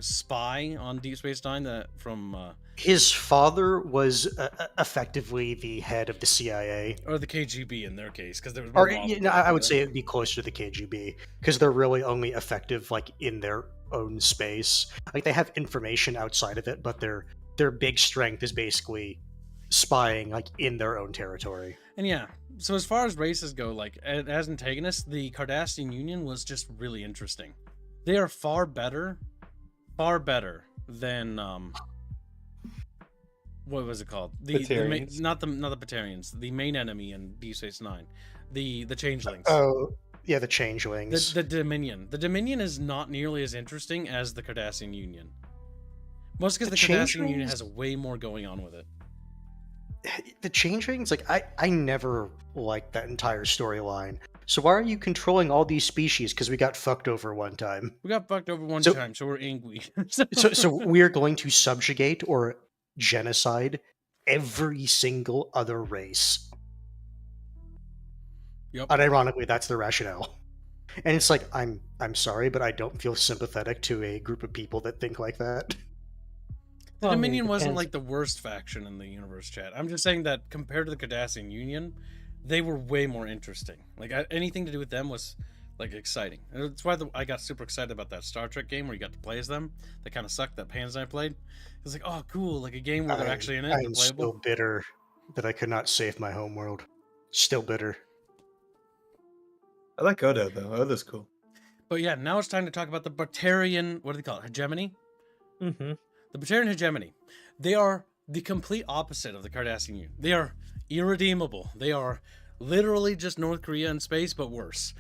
spy on Deep Space Nine from... His father was effectively the head of the CIA. Or the KGB in their case, because there was I would say it'd be closer to the KGB, because they're really only effective like in their own space. Like they have information outside of it, but their big strength is basically spying like in their own territory. And yeah, so as far as races go, like as antagonists, the Cardassian Union was just really interesting. They are far better than what was it called? Not the Batarians, the main enemy in Deep Space Nine, the Changelings. Oh, yeah, the Changelings. The Dominion. The Dominion is not nearly as interesting as the Cardassian Union. Mostly because the Cardassian Union has way more going on with it. The Changelings, like I never liked that entire storyline. So why are you controlling all these species? Because we got fucked over one time. We got fucked over one time, so we're angry. so we're going to subjugate or genocide every single other race. Yep. Unironically, that's the rationale. And it's like, I'm sorry, but I don't feel sympathetic to a group of people that think like that. The Dominion wasn't like the worst faction in the universe, chat. I'm just saying that compared to the Cardassian Union, they were way more interesting. Like anything to do with them was like exciting. And that's why I got super excited about that Star Trek game where you got to play as them. That kind of sucked. That Pans and I played. It was like, oh, cool, like a game where they're actually in it. I'm still bitter that I could not save my homeworld. Still bitter. I like Odo though. Odo's cool. But yeah, now it's time to talk about the Batarian. What do they call it? Hegemony. Mm-hmm. The Batarian hegemony. They are the complete opposite of the Cardassian Union. They are irredeemable. They are literally just North Korea in space, but worse.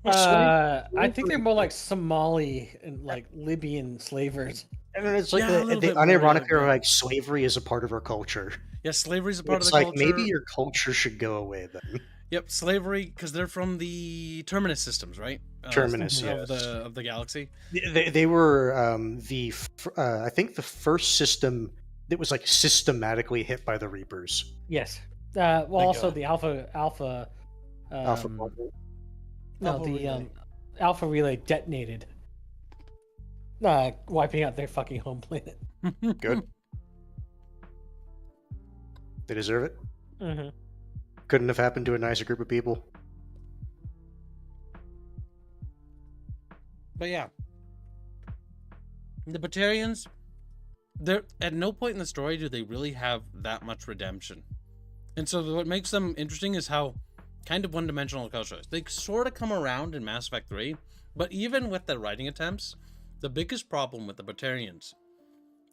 I think they're more like Somali and like Libyan slavers. And it's like they unironically are like slavery is a part of our culture. Yeah, slavery is a part of the culture. culture. It's like maybe your culture should go away then. Yep, slavery, because they're from the Terminus systems, right? Terminus, yes. Of the galaxy. They were I think the first system that was like systematically hit by the Reapers. Yes. Also the Alpha. Alpha. Alpha Relay detonated, wiping out their fucking home planet. Good. They deserve it. Mm-hmm. Couldn't have happened to a nicer group of people. But yeah, the Batarians, they're at no point in the story do they really have that much redemption. And so what makes them interesting is how kind of one-dimensional the culture is. They sort of come around in Mass Effect 3, but even with their writing attempts, the biggest problem with the Batarians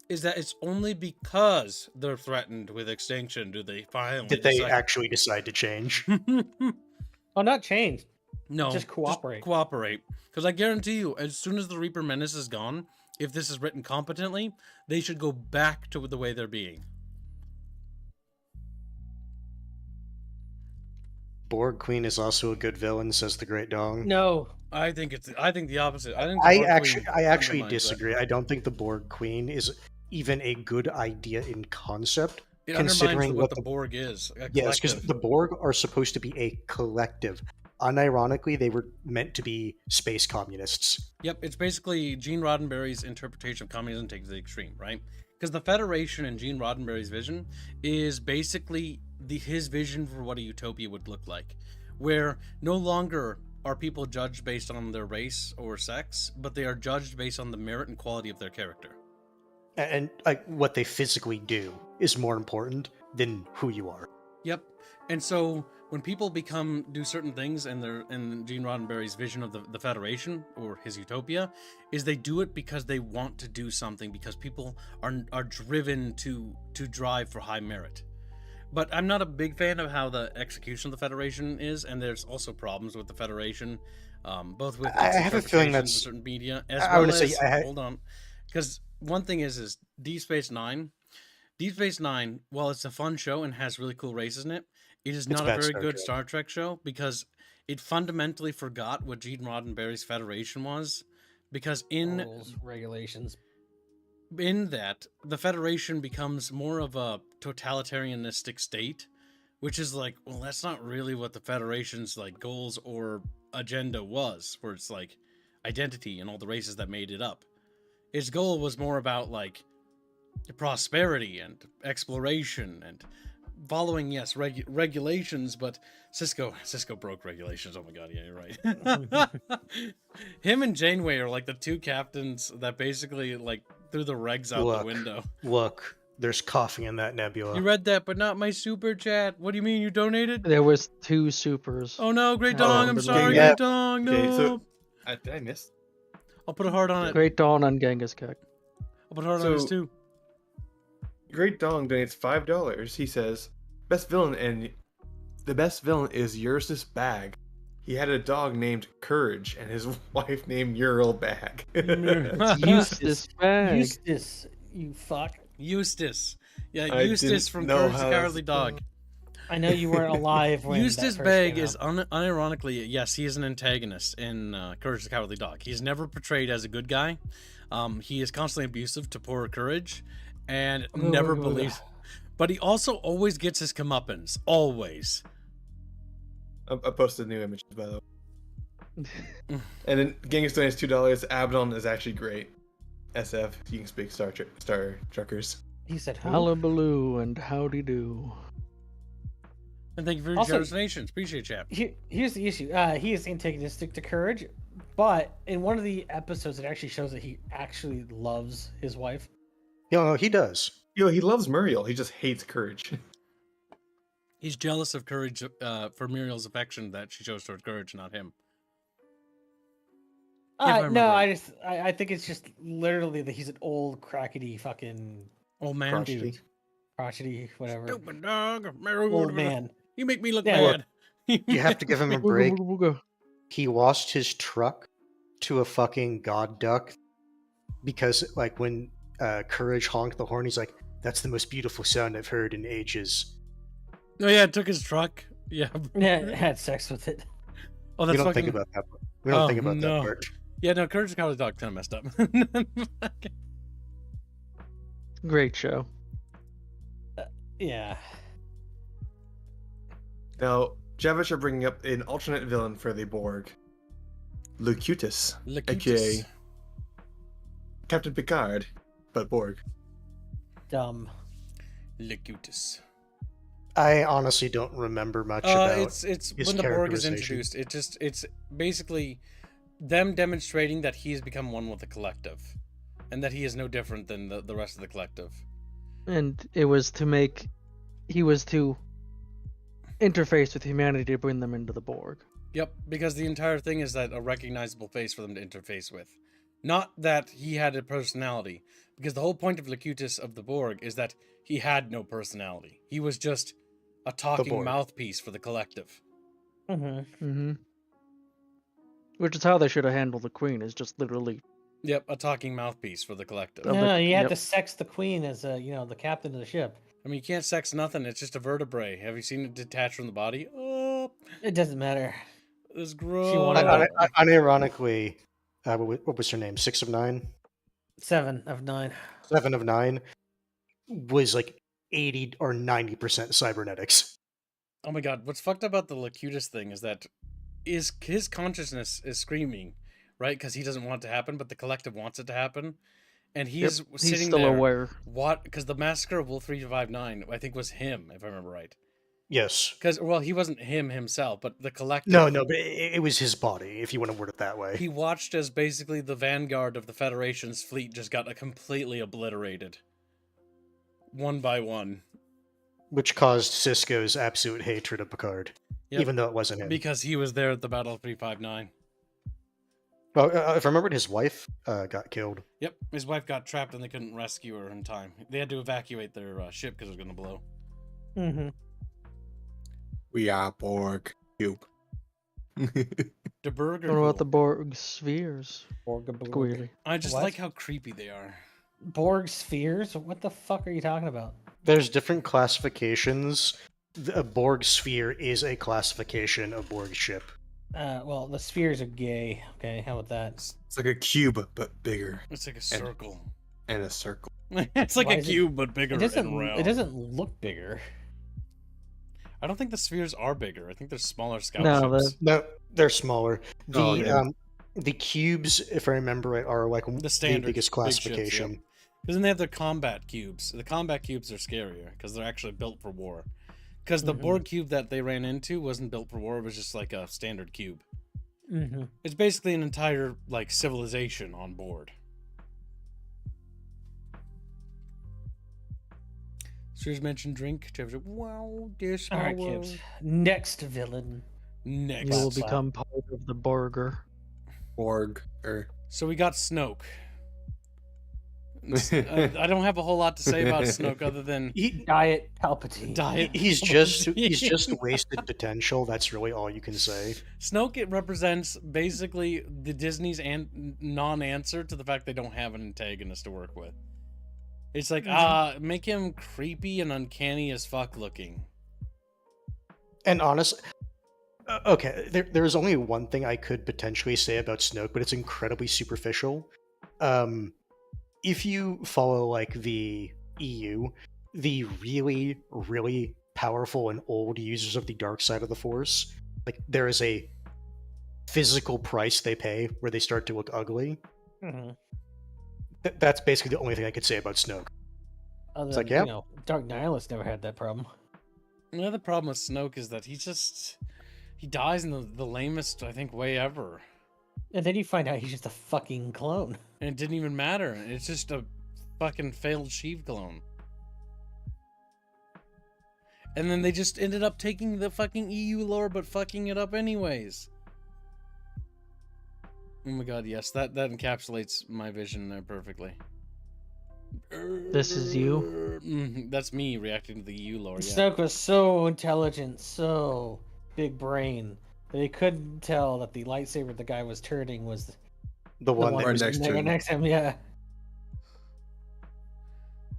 is that it's only because they're threatened with extinction do they finally actually decide to change. Oh, not change. No, just cooperate. Just cooperate. Because I guarantee you, as soon as the Reaper Menace is gone, if this is written competently, they should go back to the way they're being. Borg Queen is also a good villain, says the Great Dong. No, I think the opposite. I actually disagree. I don't think the Borg Queen is even a good idea in concept. It considering what the Borg is. Yes, because the Borg are supposed to be a collective. unironically, they were meant to be space communists. Yep, it's basically Gene Roddenberry's interpretation of communism takes the extreme, right? Because the Federation and Gene Roddenberry's vision is basically his vision for what a utopia would look like, where no longer are people judged based on their race or sex, but they are judged based on the merit and quality of their character. And like what they physically do is more important than who you are. Yep. And so when people do certain things in Gene Roddenberry's vision of the Federation or his utopia, is they do it because they want to do something, because people are driven to drive for high merit. But I'm not a big fan of how the execution of the Federation is, and there's also problems with the Federation, both with I have a feeling that's certain media as I well would as say hold on, because one thing is Deep Space Nine. Deep Space Nine, while it's a fun show and has really cool races in it, it is not a very good Star Trek show because it fundamentally forgot what Gene Roddenberry's Federation was. Because in rules, regulations, in that, the Federation becomes more of a totalitarianistic state, which is like, well, that's not really what the Federation's like goals or agenda was, where it's like identity and all the races that made it up. Its goal was more about like prosperity and exploration and following, yes, regulations, but Cisco broke regulations. Oh my god, yeah, you're right. Him and Janeway are like the two captains that basically like threw the regs out the window. Look, there's coughing in that nebula. You read that, but not my super chat. What do you mean you donated? There was 2 supers. Oh no, Great Dong, I'm sorry, yeah. Great Dong, no. Okay, so did I miss? I'll put a heart on it. Great Dawn on Genghis Khan. I'll put a heart on this too. Great Dong donates $5. He says, "Best villain, and the best villain is Eustace Bag. He had a dog named Courage and his wife named Ural Bag." Eustace Bag. Eustace, you fuck. Eustace. Yeah, I Eustace didn't from know Courage the how Cowardly to Dog. I know you weren't alive when Eustace that first Bag came is out. unironically, yes, he is an antagonist in Courage the Cowardly Dog. He's never portrayed as a good guy. He is constantly abusive to poor Courage and never believes. But he also always gets his comeuppance. Always. I posted new images, by the way. And then Genghis donates $2. Abaddon is actually great. SF, you can speak Star Truckers. He said, "Who?" Hullabaloo and howdy do. And thank you for your Also- generous donations. Appreciate you. Here's the issue. He is antagonistic to Courage, but in one of the episodes, it actually shows that he actually loves his wife. No, he does. You know, he loves Muriel. He just hates Courage. He's jealous of Courage for Muriel's affection that she shows towards Courage, not him. If I remember No, right. I think it's just literally that he's an old crackety fucking Old man. Crotchety. crotchety, whatever. Stupid dog. Old man. You make me look Yeah. bad. You have to give him a break. Wooga, wooga, wooga. He lost his truck to a fucking god duck because, like, when Courage honked the horn, he's like, "That's the most beautiful sound I've heard in ages." Oh yeah, took his truck. Yeah. Yeah, had sex with it. Oh, We that's don't fucking... think about that. We don't Oh, think about no. that part. Yeah, no, Courage the Cowardly Dog kind of messed up. Great show. Yeah. Now, Javish are bringing up an alternate villain for the Borg. Locutus, aka Locutus. Captain Picard, but Borg. Dumb. Locutus. I honestly don't remember much about It's his when the Borg is characterization. introduced. It's basically them demonstrating that he has become one with the collective, and that he is no different than the rest of the collective. And he was to interface with humanity to bring them into the Borg. Yep, because the entire thing is that a recognizable face for them to interface with, not that he had a personality. Because the whole point of Locutus of the Borg is that he had no personality. He was just a talking Borg. mouthpiece for the collective. Mm-hmm. Which is how they should have handled the Queen, is just literally... Yep, a talking mouthpiece for the collective. Oh, No, but- you have yep. to sex the queen as the captain of the ship. I mean, you can't sex nothing. It's just a vertebrae. Have you seen it detach from the body? Oh, It doesn't matter. it's gross. wanted- Unironically, what was her name? 6 of 9? 7 of 9. 7 of 9 was like 80 or 90% cybernetics. Oh my god, what's fucked up about the Locutus thing is that his consciousness is screaming, right? Because he doesn't want it to happen, but the collective wants it to happen. And he's sitting still there. aware. What? Because the massacre of Wolf 359, I think, was him, if I remember right. Yes. Because, well, he wasn't him himself, but the collective. No, but it was his body, if you want to word it that way. He watched as basically the vanguard of the Federation's fleet just got completely obliterated. One by one. Which caused Cisco's absolute hatred of Picard. Yep. Even though it wasn't him. Because he was there at the Battle of 359. Well, if I remembered, his wife got killed. Yep, his wife got trapped and they couldn't rescue her in time. They had to evacuate their ship because it was going to blow. Mm-hmm. We are Borg Cube. The burger. What about the Borg spheres? Squealy. I just What? like how creepy they are. Borg spheres? What the fuck are you talking about? There's different classifications. A Borg sphere is a classification of Borg ship. Well, the spheres are gay. Okay, how about that? It's like a cube, but bigger. It's like a circle. And a circle. It's like Why a is it- cube, but bigger and round. It doesn't look bigger. I don't think the spheres are bigger. I think they're smaller scout No, ships. No, they're smaller. The Oh, yeah. the cubes, if I remember right, are like The standard biggest big ships, classification. yep. Because then they have their combat cubes. The combat cubes are scarier because they're actually built for war. Because the Mhm. Borg cube that they ran into wasn't built for war. It was just like a standard cube. Mm-hmm. It's basically an entire like civilization on board. Sirius mentioned drink. Trevor said, "Wow, this All right, world." kids. Next villain. Next. You will Slap. become part of the Borger. Borg. So we got Snoke. I don't have a whole lot to say about Snoke other than Diet Palpatine. diet. He's just wasted potential. That's really all you can say. Snoke. It represents basically the Disney's non-answer to the fact they don't have an antagonist to work with. It's like make him creepy and uncanny as fuck looking. And honest, okay, there's only one thing I could potentially say about Snoke, but it's incredibly superficial. If you follow like the EU, the really, really powerful and old users of the dark side of the Force, like there is a physical price they pay where they start to look ugly. Mm-hmm. That's basically the only thing I could say about Snoke. Other It's than, like, yeah. you know, Dark Nihilist never had that problem. Another problem with Snoke is that he dies in the lamest, I think, way ever. And then you find out he's just a fucking clone. And it didn't even matter. It's just a fucking failed Sheev clone. And then they just ended up taking the fucking EU lore but fucking it up anyways. Oh my god, yes, that encapsulates my vision there perfectly. This is you? That's me reacting to the EU lore, yeah. Snoke was so intelligent, so big brain, that he couldn't tell that the lightsaber the guy was turning was The one that right was next to him. next to him. Yeah.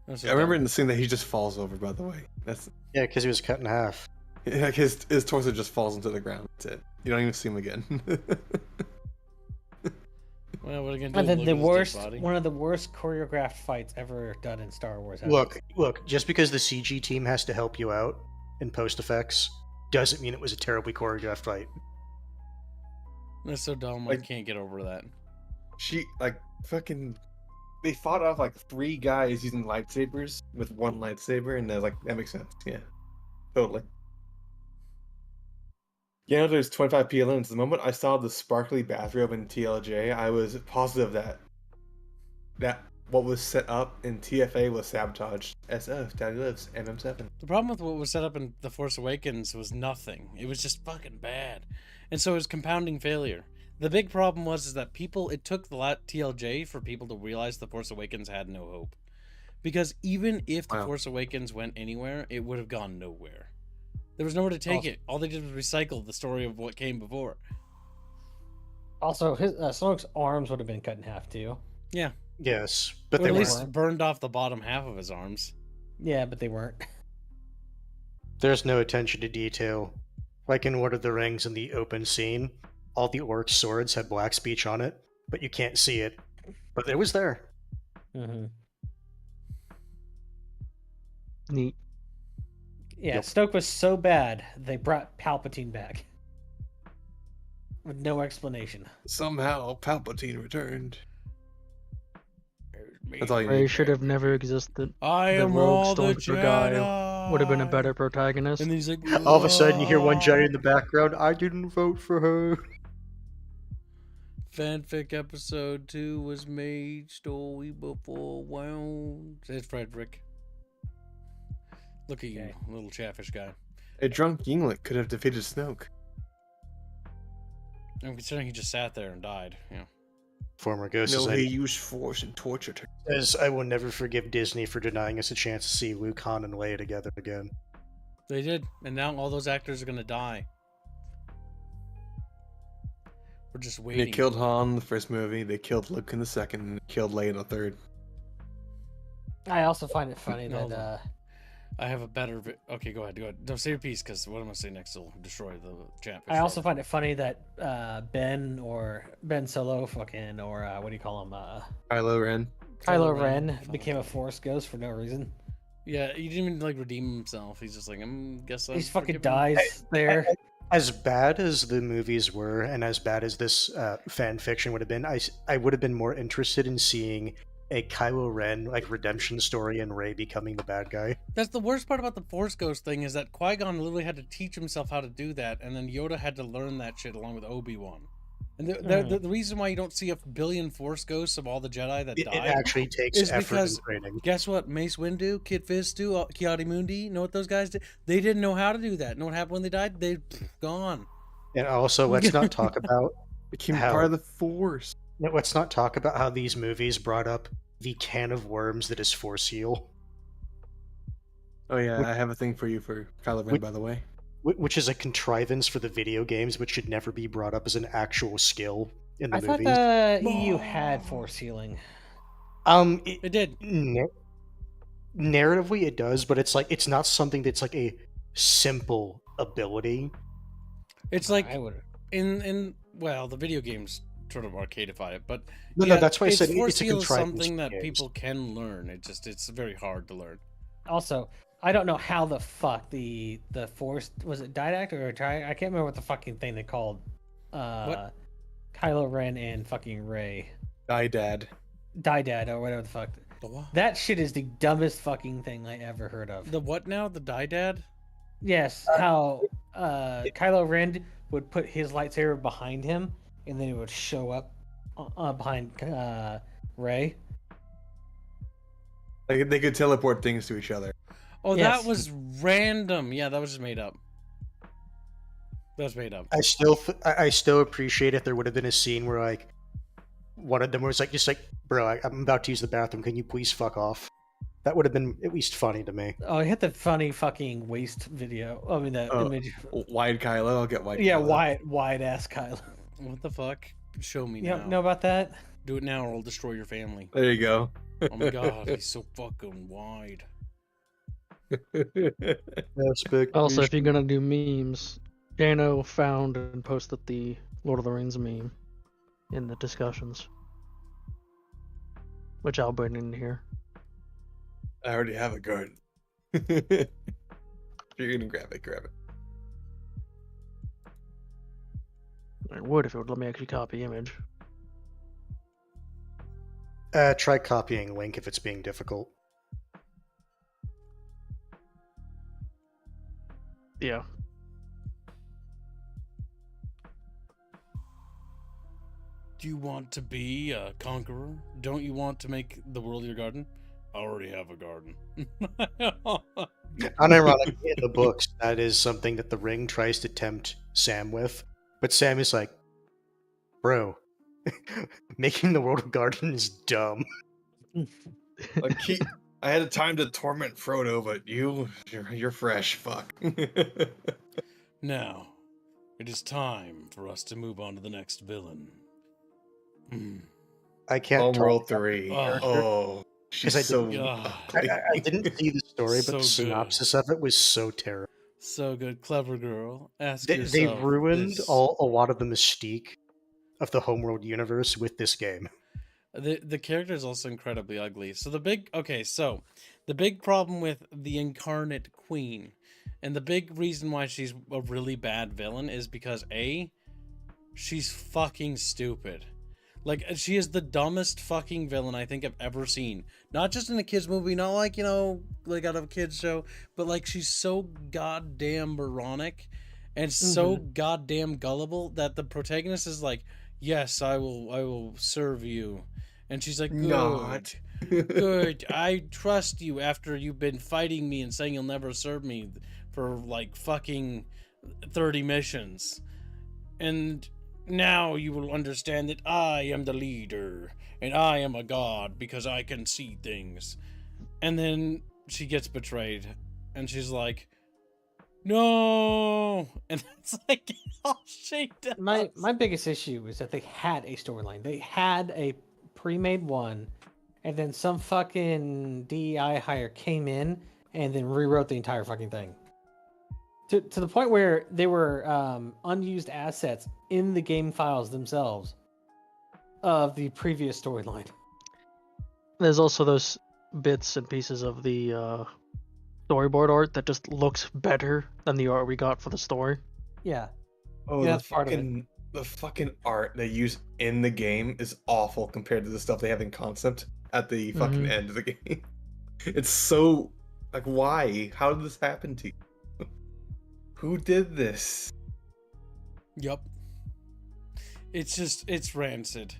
That's I remember in the scene that he just falls over, by the way. That's yeah, because he was cut in half. like his torso just falls into the ground. That's it. You don't even see him again. Well, what are you gonna do? And then Look the at his dead worst, body? one of the worst choreographed fights ever done in Star Wars. Look, just because the CG team has to help you out in post effects doesn't mean it was a terribly choreographed fight. That's so dumb. I Like- can't get over that. She like fucking. They fought off like 3 guys using lightsabers with 1 lightsaber, and they're like, that makes sense. Yeah, totally. You know, there's 25 PLNs. The moment I saw the sparkly bathrobe in TLJ, I was positive that what was set up in TFA was sabotaged. SF, Daddy Lives, MM7. The problem with what was set up in The Force Awakens was nothing. It was just fucking bad. And so it was compounding failure. The big problem was that it took the TLJ for people to realize The Force Awakens had no hope. Because even if The Wow. Force Awakens went anywhere, it would have gone nowhere. There was nowhere to take it. All they did was recycle the story of what came before. Also, his Snoke's arms would have been cut in half too. Yeah. Yes, but Or they at were least burned off the bottom half of his arms. Yeah, but they weren't. there's no attention to detail. Like in Lord of the Rings in the open scene, all the orc swords had black speech on it, but you can't see it. But it was there. Mm-hmm. Neat. Yeah, Yep. Snoke was so bad they brought Palpatine back. with no explanation. Somehow Palpatine returned. That's all you Rey need. should have never existed. I The am rogue all the Stormtrooper guy would have been a better Jedi. protagonist. And he's like, All of a sudden, you hear one Jedi in the background. I didn't vote for her. Fanfic episode 2 was made story before wow. Says Frederick. Look at you, little Chatfish guy. A drunk Yingling could have defeated Snoke. I'm considering he just sat there and died. Yeah. Former Ghost No, says, he used Force and tortured her. I will never forgive Disney for denying us a chance to see Luke, Han, and Leia together again. They did, and now all those actors are gonna die. We're just waiting. They killed Han in the first movie, they killed Luke in the second, and they killed Leia in the third. I also find it funny No, that I have a better. Okay, go ahead. No, say your piece, because what I'm gonna say next will destroy the Chatfish. I also find it funny that Ben Solo fucking or what do you call him? Kylo Ren. Kylo Ren became a Force ghost for no reason. Yeah, he didn't even like redeem himself. He's just like, guess He fucking forgiven. dies there. As bad as the movies were, and as bad as this fan fiction would have been, I would have been more interested in seeing a Kylo Ren like redemption story and Rey becoming the bad guy. That's the worst part about the Force Ghost thing is that Qui-Gon literally had to teach himself how to do that, and then Yoda had to learn that shit along with Obi-Wan. And the reason why you don't see a billion Force Ghosts of all the Jedi that It died actually takes is effort because and training. guess what? Mace Windu, Kit Fistu, Ki-Adi-Mundi, know what those guys did? They didn't know how to do that. Know what happened when they died? They gone. And also, let's not talk about Became how- part of the Force. let's not talk about how these movies brought up the can of worms that is Force Heal, Oh yeah, I have a thing for you for Kylo Ren, by the way. which is a contrivance for the video games, which should never be brought up as an actual skill in the I thought movies. the EU had Force healing. It did. Narratively, it does, but it's not something that's like a simple ability. It's like I would. well, the video games sort of arcadify it, but No, that's why I said Force it's a Heal is contrivance something for that games. people can learn. It's very hard to learn. Also, I don't know how the fuck the Force was it Didact or I can't remember what the fucking thing they called What? Kylo Ren and fucking Rey. Dad. Didad or whatever the fuck. The what? That shit is the dumbest fucking thing I ever heard of. The what now? The Didad? Yes, how Kylo Ren would put his lightsaber behind him, and then it would show up behind Rey. Like they could teleport things to each other. Oh, Yes. that was random. Yeah, that was just made up. That was made up. I still appreciate if there would have been a scene where like one of them was like just like, bro, I'm about to use the bathroom. Can you please fuck off? That would have been at least funny to me. Oh, I hit the funny fucking waist video. I mean, the image. Wide Kylo, I'll get wide. Yeah, Kylo. wide ass Kylo. What the fuck? Show me You now. don't know about that? Do it now or I'll destroy your family. There you go. Oh my god, he's so fucking wide. Also, if you're gonna do memes, Dano found and posted the Lord of the Rings meme in the discussions, which I'll bring in here. I already have a garden. If you're gonna grab it, grab it. I would if it would let me actually copy image. Try copying link if it's being difficult. Yeah. Do you want to be a conqueror? Don't you want to make the world your garden? I already have a garden. Unironically, in the books, that is something that the Ring tries to tempt Sam with, but Sam is like, "Bro, making the world a garden is dumb." Like I had time to torment Frodo, but you're fresh. Fuck. Now, it is time for us to move on to the next villain. I can't. Homeworld 3. Oh. Oh, she's I so. didn't- God. I didn't see the story, but So the good. synopsis of it was so terrible. So good, clever girl. Ask They yourself. ruined this. a lot of the mystique of the Homeworld universe with this game. The character is also incredibly ugly. So the big problem with the incarnate queen, and the big reason why she's a really bad villain is because she's fucking stupid. Like, she is the dumbest fucking villain I think I've ever seen. Not just in a kid's movie, not like, you know, like out of a kid's show, but like she's so goddamn moronic and so goddamn gullible that the protagonist is like, yes, I will serve you. And she's like, good. Not. Good. I trust you after you've been fighting me and saying you'll never serve me for like fucking 30 missions. And now you will understand that I am the leader and I am a god because I can see things. And then she gets betrayed and she's like, no. And it's like, oh, she does. My biggest issue is that they had a storyline. They had a pre-made one, and then some fucking DEI hire came in and then rewrote the entire fucking thing. To the point where they were unused assets in the game files themselves of the previous storyline. There's also those bits and pieces of the storyboard art that just looks better than the art we got for the story. Yeah. Oh, Yeah, the that's part of it. fucking the fucking art they use in the game is awful compared to the stuff they have in concept at the fucking end of the game. It's so like, why? How did this happen to you? Who did this? Yep. It's rancid.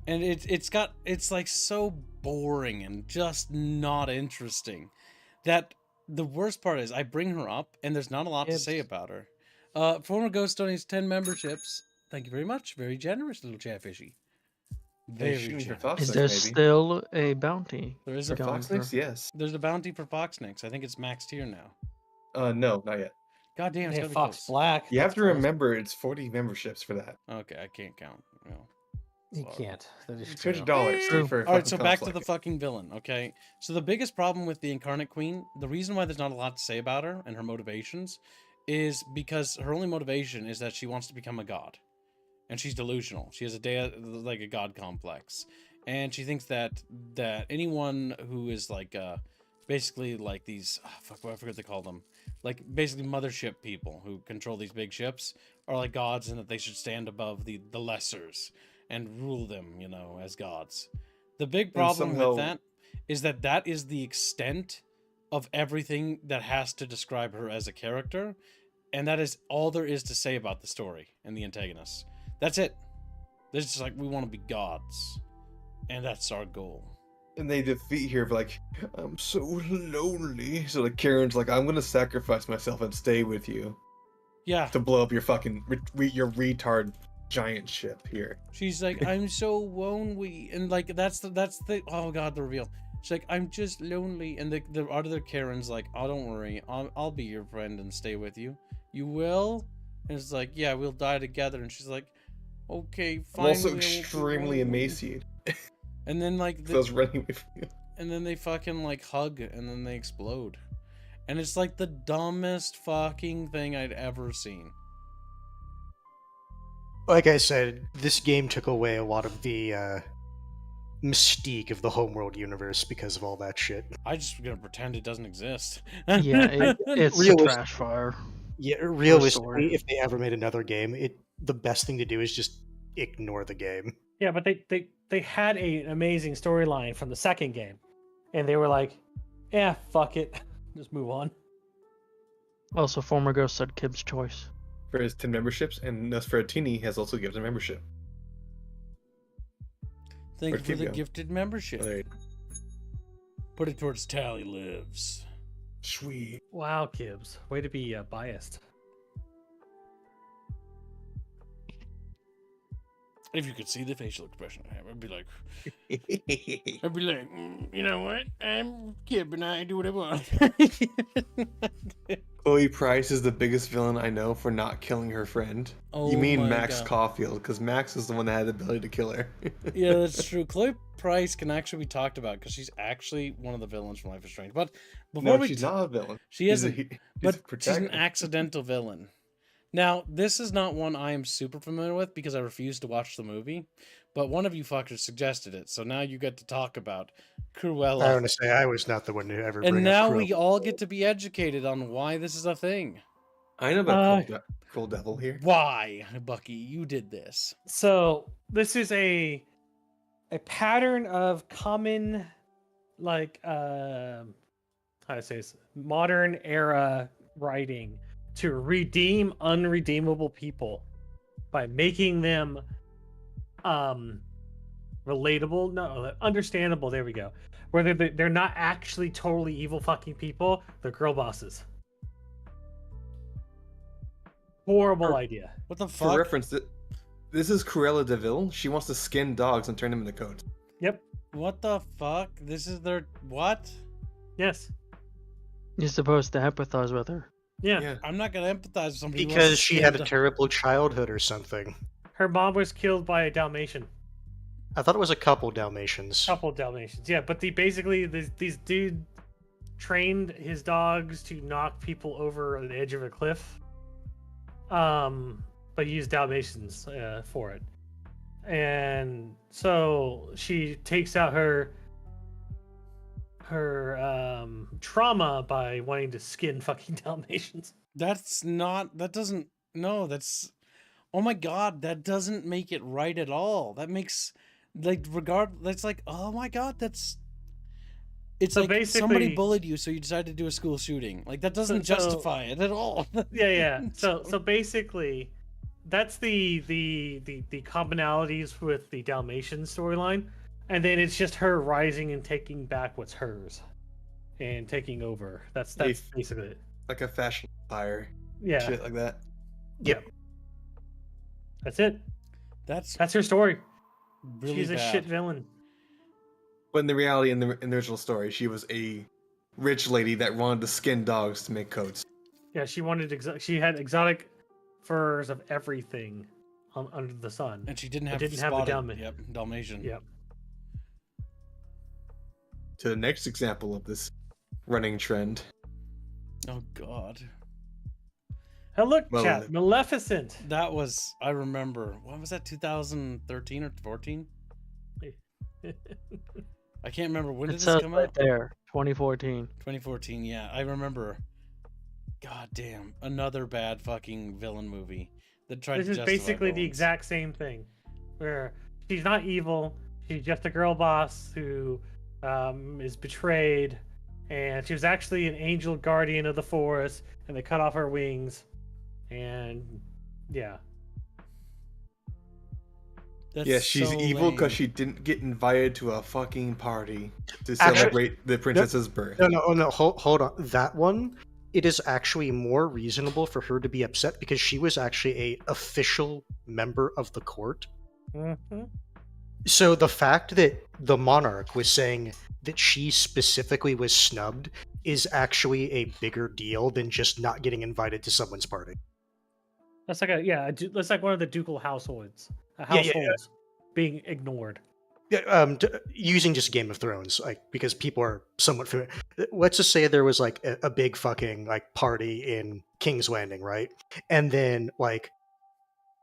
And it's like so boring and just not interesting. That the worst part is I bring her up and there's not a lot to say about her. Former Ghost donates 10 memberships. Thank you very much. Very generous, little chatfishy. Very generous. Is there still a bounty? There is for a Foxnix? Yes. There's a bounty for Foxnix. I think it's maxed here now. No, not yet. God damn, it's Hey, gotta be Fox close. Black. You have that's to close. remember it's 40 memberships for that. Okay, I can't count. No. You can't. That is $200 true. for All right, so fucking back to conflict. the fucking villain, okay? So the biggest problem with the Incarnate Queen, the reason why there's not a lot to say about her and her motivations is because her only motivation is that she wants to become a god. And she's delusional. She has like a god complex. And she thinks that anyone who is like basically like these I forget what they call them. Like basically mothership people who control these big ships are like gods and that they should stand above the lessers and rule them, you know, as gods. The big problem with that is that is the extent of everything that has to describe her as a character, and that is all there is to say about the story and the antagonists. That's it. They're just like, we want to be gods, and that's our goal. And they defeat her like, I'm so lonely. So like Karen's like, I'm gonna sacrifice myself and stay with you. Yeah. To blow up your fucking your retard giant ship here. She's like, I'm so lonely, and like that's the oh god, the reveal. She's like, I'm just lonely, and the other Karen's like, oh, don't worry, I'll be your friend and stay with you. You will? And it's like, yeah, we'll die together. And she's like, okay, fine. I'm also extremely emaciated. And then like I was running away from you. And then they fucking like hug, and then they explode. And it's like the dumbest fucking thing I'd ever seen. Like I said, this game took away a lot of the mystique of the homeworld universe because of all that shit. I just gonna pretend it doesn't exist. Yeah, it's a trash fire. Yeah, realistically, if they ever made another game, the best thing to do is just ignore the game. Yeah, but they had an amazing storyline from the second game, and they were like, "Yeah, fuck it, just move on." Also, former Ghost said Kib's choice for his 10 memberships, and Nosferatini has also given a membership. Thank you for the gifted membership. Put it towards Tally Lives. Sweet. Wow, Kibbs, way to be biased. If you could see the facial expression I have, I'd be like, you know what? I'm Kib and I do what I want. Chloe Price is the biggest villain I know for not killing her friend. Oh, you mean my Max God. Caulfield, because Max is the one that had the ability to kill her. Yeah, that's true. Chloe Price can actually be talked about because she's actually one of the villains from Life is Strange. But before No, she's not a villain. She isn't, He's a but she's an protagonist. accidental villain. Now, this is not one I am super familiar with because I refused to watch the movie, but one of you fuckers suggested it, so now you get to talk about Cruella. I want to say I was not the one to ever bring And up now Cruella. we all get to be educated on why this is a thing. I know about Cruel Devil here. Why, Bucky? You did this. So this is a pattern of common, like how to say this, modern era writing to redeem unredeemable people by making them relatable, no, understandable. There we go. Where they're not actually totally evil fucking people. They're girl bosses. Horrible idea. What the For fuck? reference, this is Cruella de Vil. She wants to skin dogs and turn them into coats. Yep. What the fuck? This is their what? Yes. You're supposed to empathize with her. Yeah. I'm not gonna empathize with somebody who wants Because to she skin had a dog. terrible childhood or something. Her mom was killed by a Dalmatian. I thought it was a couple Dalmatians. Couple Dalmatians, yeah. But these dude trained his dogs to knock people over the edge of a cliff. But used Dalmatians for it, and so she takes out her trauma by wanting to skin fucking Dalmatians. That's not. That doesn't. No, that's. Oh my god, that doesn't make it right at all. That makes That's like, oh my god, that's. It's So like somebody basically- bullied you, so you decided to do a school shooting. Like that doesn't justify it at all. Yeah. So basically, that's the commonalities with the Dalmatian storyline, and then it's just her rising and taking back what's hers, and taking over. That's basically it. Like a fashion fire. Yeah. Shit like that. Yep. That's it. That's That's her story. really She's a bad. shit villain. But in the reality, in the original story, she was a rich lady that wanted to skin dogs to make coats. Yeah, she wanted she had exotic furs of everything under the sun. And she didn't It have didn't have the spotted. Dalmatian. Yep, Dalmatian. Yep. To the next example of this running trend. Oh god. Hey, look, Well, chat, Maleficent. That was, I remember. What was that, 2013 or 14? I can't remember. When did It this says come right out? there, 2014. 2014, yeah. I remember. God damn. Another bad fucking villain movie that tried This to is justify basically the villains. exact same thing, where she's not evil. She's just a girl boss who is betrayed, and she was actually an angel guardian of the forest, and they cut off her wings, and yeah. That's Yeah, she's so evil because lame. she didn't get invited to a fucking party to Actually- celebrate the princess's birth. No, hold on. That one, it is actually more reasonable for her to be upset because she was actually a official member of the court. Mm-hmm. So the fact that the monarch was saying that she specifically was snubbed is actually a bigger deal than just not getting invited to someone's party. That's like that's like one of the ducal households. Yeah, yeah. Households being ignored. Yeah, using just Game of Thrones, like because people are somewhat familiar. Let's just say there was like a big fucking like party in King's Landing, right? And then like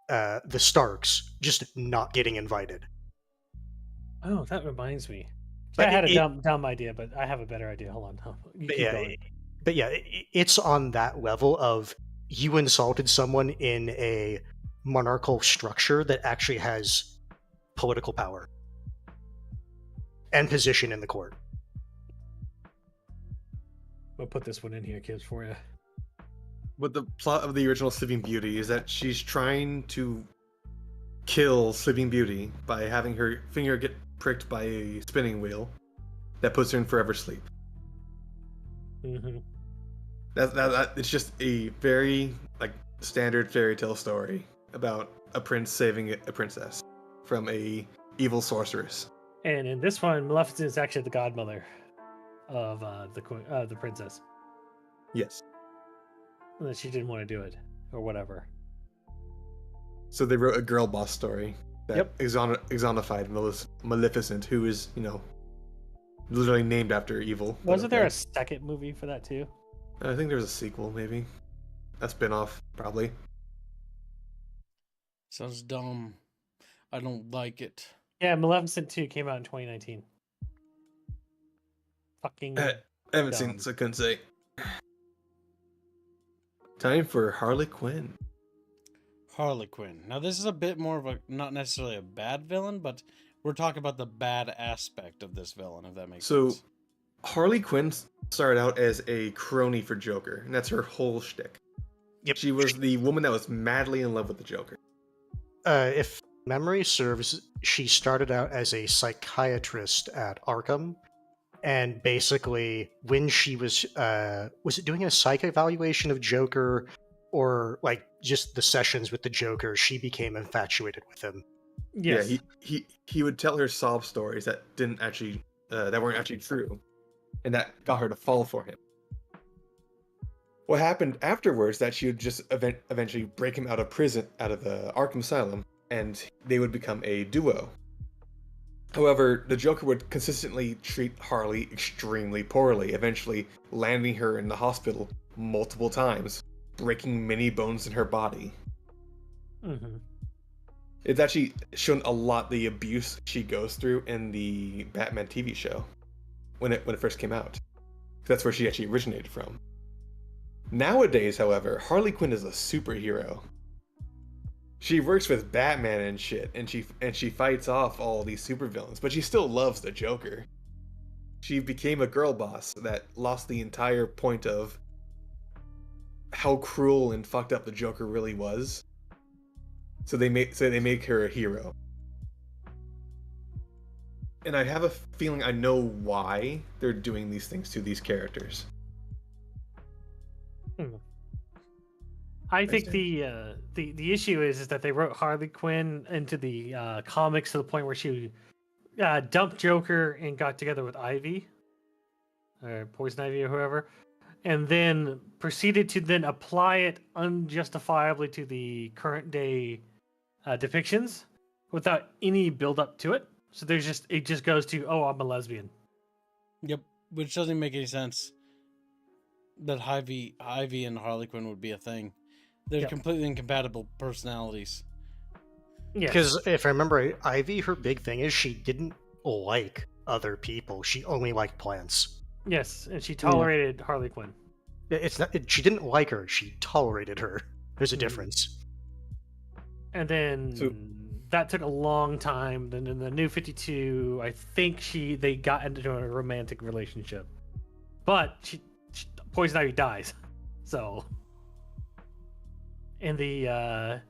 the Starks just not getting invited. Oh, that reminds me. But I had it- a dumb idea, but I have a better idea. Hold on. You But keep yeah, going. it's on that level of you insulted someone in a monarchical structure that actually has political power and position in the court. We'll put this one in here, kids, for you. But the plot of the original Sleeping Beauty is that she's trying to kill Sleeping Beauty by having her finger get pricked by a spinning wheel that puts her in forever sleep. Mm-hmm. That it's just a very like standard fairy tale story about a prince saving a princess from a evil sorceress. And in this one, Maleficent is actually the godmother of the princess. Yes. And that she didn't want to do it, or whatever. So they wrote a girl boss story that Yep. exonified Maleficent, who is, literally named after evil. but Wasn't there okay. a second movie for that too? I think there's a sequel, maybe. A spin-off, probably. Sounds dumb. I don't like it. Yeah, Maleficent 2 came out in 2019. Fucking. I haven't seen dumb. it, so I couldn't say. Time for Harley Quinn. Harley Quinn. Now, this is a bit more of a, not necessarily a bad villain, but we're talking about the bad aspect of this villain, if that makes sense. So, Harley Quinn started out as a crony for Joker, and that's her whole shtick. Yep. She was the woman that was madly in love with the Joker. If memory serves, she started out as a psychiatrist at Arkham, and basically, when she was it doing a psych evaluation of Joker, or like just the sessions with the Joker, she became infatuated with him. Yes. Yeah, he would tell her sob stories that didn't actually that weren't actually true, and that got her to fall for him. What happened afterwards that she would just eventually break him out of prison, out of the Arkham Asylum, and they would become a duo. However, the Joker would consistently treat Harley extremely poorly, eventually landing her in the hospital multiple times, breaking many bones in her body. Mm-hmm. It's actually shown a lot the abuse she goes through in the Batman TV show when it first came out. That's where she actually originated from. Nowadays, however, Harley Quinn is a superhero. She works with Batman and shit, and she fights off all these supervillains, but she still loves the Joker. She became a girl boss that lost the entire point of how cruel and fucked up the Joker really was. So they make her a hero. And I have a feeling I know why they're doing these things to these characters. I think the issue is that they wrote Harley Quinn into the comics to the point where she dumped Joker and got together with Ivy, or Poison Ivy, or whoever, and then proceeded to then apply it unjustifiably to the current day depictions without any build up to it. So it just goes to, oh, I'm a lesbian. Yep, which doesn't make any sense. That Ivy and Harley Quinn would be a thing. They're completely incompatible personalities. Yeah. Because if I remember right, Ivy, her big thing is she didn't like other people. She only liked plants. Yes, and she tolerated Harley Quinn. It's not. She didn't like her. She tolerated her. There's a difference. And then that took a long time. Then in the New 52, I think they got into a romantic relationship, but Poison Ivy dies. So in the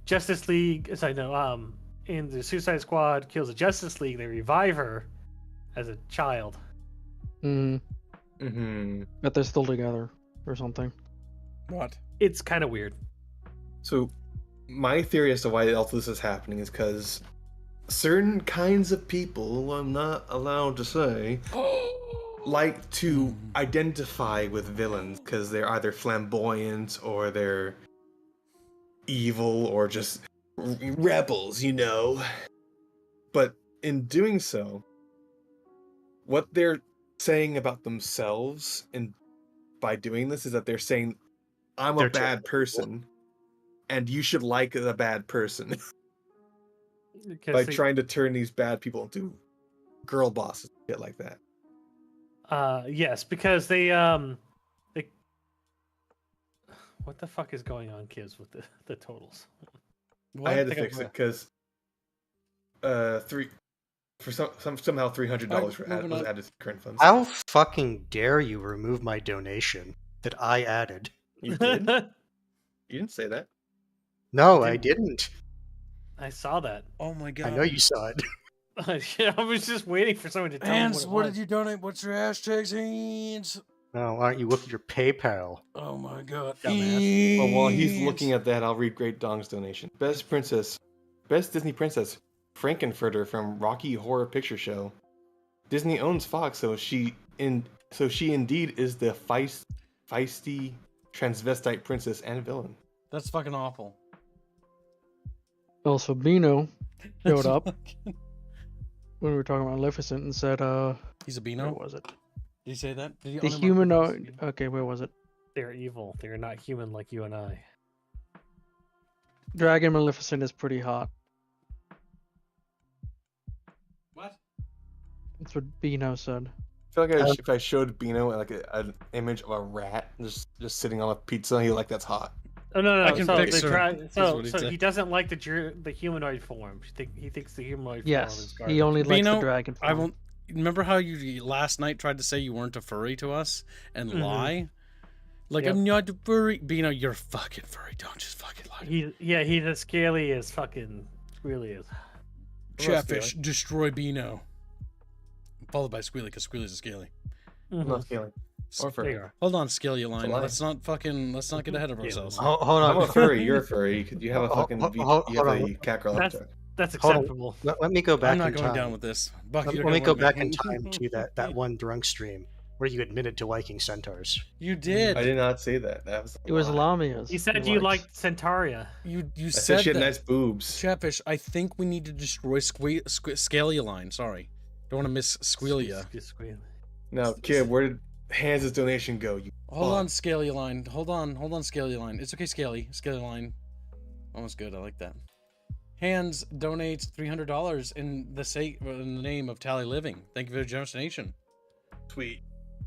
Justice League, in the Suicide Squad kills the Justice League, they revive her as a child. But they're still together or something. What? It's kind of weird. So my theory as to why all this is happening is because certain kinds of people, who I'm not allowed to say, like to identify with villains because they're either flamboyant or they're evil or just rebels, you know. But in doing so, what they're saying about themselves and by doing this is that they're saying, I'm a bad person and you should like the bad person. By trying to turn these bad people into girl bosses, shit like that. Yes, because they what the fuck is going on, kids, with the totals? I had to fix it because somehow $300 was added to current funds. How fucking dare you remove my donation that I added? You did? You didn't say that. No, I didn't. I saw that. Oh my god! I know you saw it. I was just waiting for someone to tell me what did you donate? What's your hashtag, Hands? No, why don't you look at your PayPal? Oh my god! Dumbass. Well, while he's looking at that, I'll read Great Dong's donation. Best Disney princess, Frankenfurter from Rocky Horror Picture Show. Disney owns Fox, so she indeed is the feisty transvestite princess and villain. That's fucking awful. Also, Beano showed up when we were talking about Maleficent and said, he's a Beano? Where was it? Did he say that? Did The humanoid. Okay, where was it? They're evil. They're not human like you and I. Dragon Maleficent is pretty hot. What? That's what Beano said. feel like if I showed Bino like an image of a rat just sitting on a pizza, he like that's hot. Oh no, I no. can So, picture. so That's what he'd he say. doesn't like the humanoid form. He thinks the humanoid form is Yes, garbage. he only likes the Bino, dragon I form. won't. Remember how you last night tried to say you weren't a furry to us and lie? Like Yep. I'm not a furry. Bino, you're fucking furry. Don't just fucking lie. He's as scaly as fucking Squealy is. Chatfish, destroy Bino. Followed by Squealy, because Squealy's a scaly. I'm not feeling. Or There furry. you are. Hold on, Scaly line. lie. Let's not get ahead of ourselves. Hold I'm on. a furry. You're a furry. You have a fucking. Hold You have on. a cat girl That's- avatar. That's Hold on. acceptable. Let me go back I'm not in going time. down with this. Bucky, you're Let me gonna go win back in me. time to that one drunk stream where you admitted to liking centaurs. You did. I did not say that. That was. It was lie. Lamia's. You said he you likes. liked Centaria. You I said said she had that. nice boobs. Chatfish, I think we need to destroy Scalia line. Sorry. Don't want to miss Squealia. Now, kid, where did Hans' donation go? You Hold on, Scalia line. Hold on, Scalia line. It's okay, Scaly line. Almost good. I like that. Hands donates $300 in the name of Tally Living. Thank you for the generous donation. Sweet.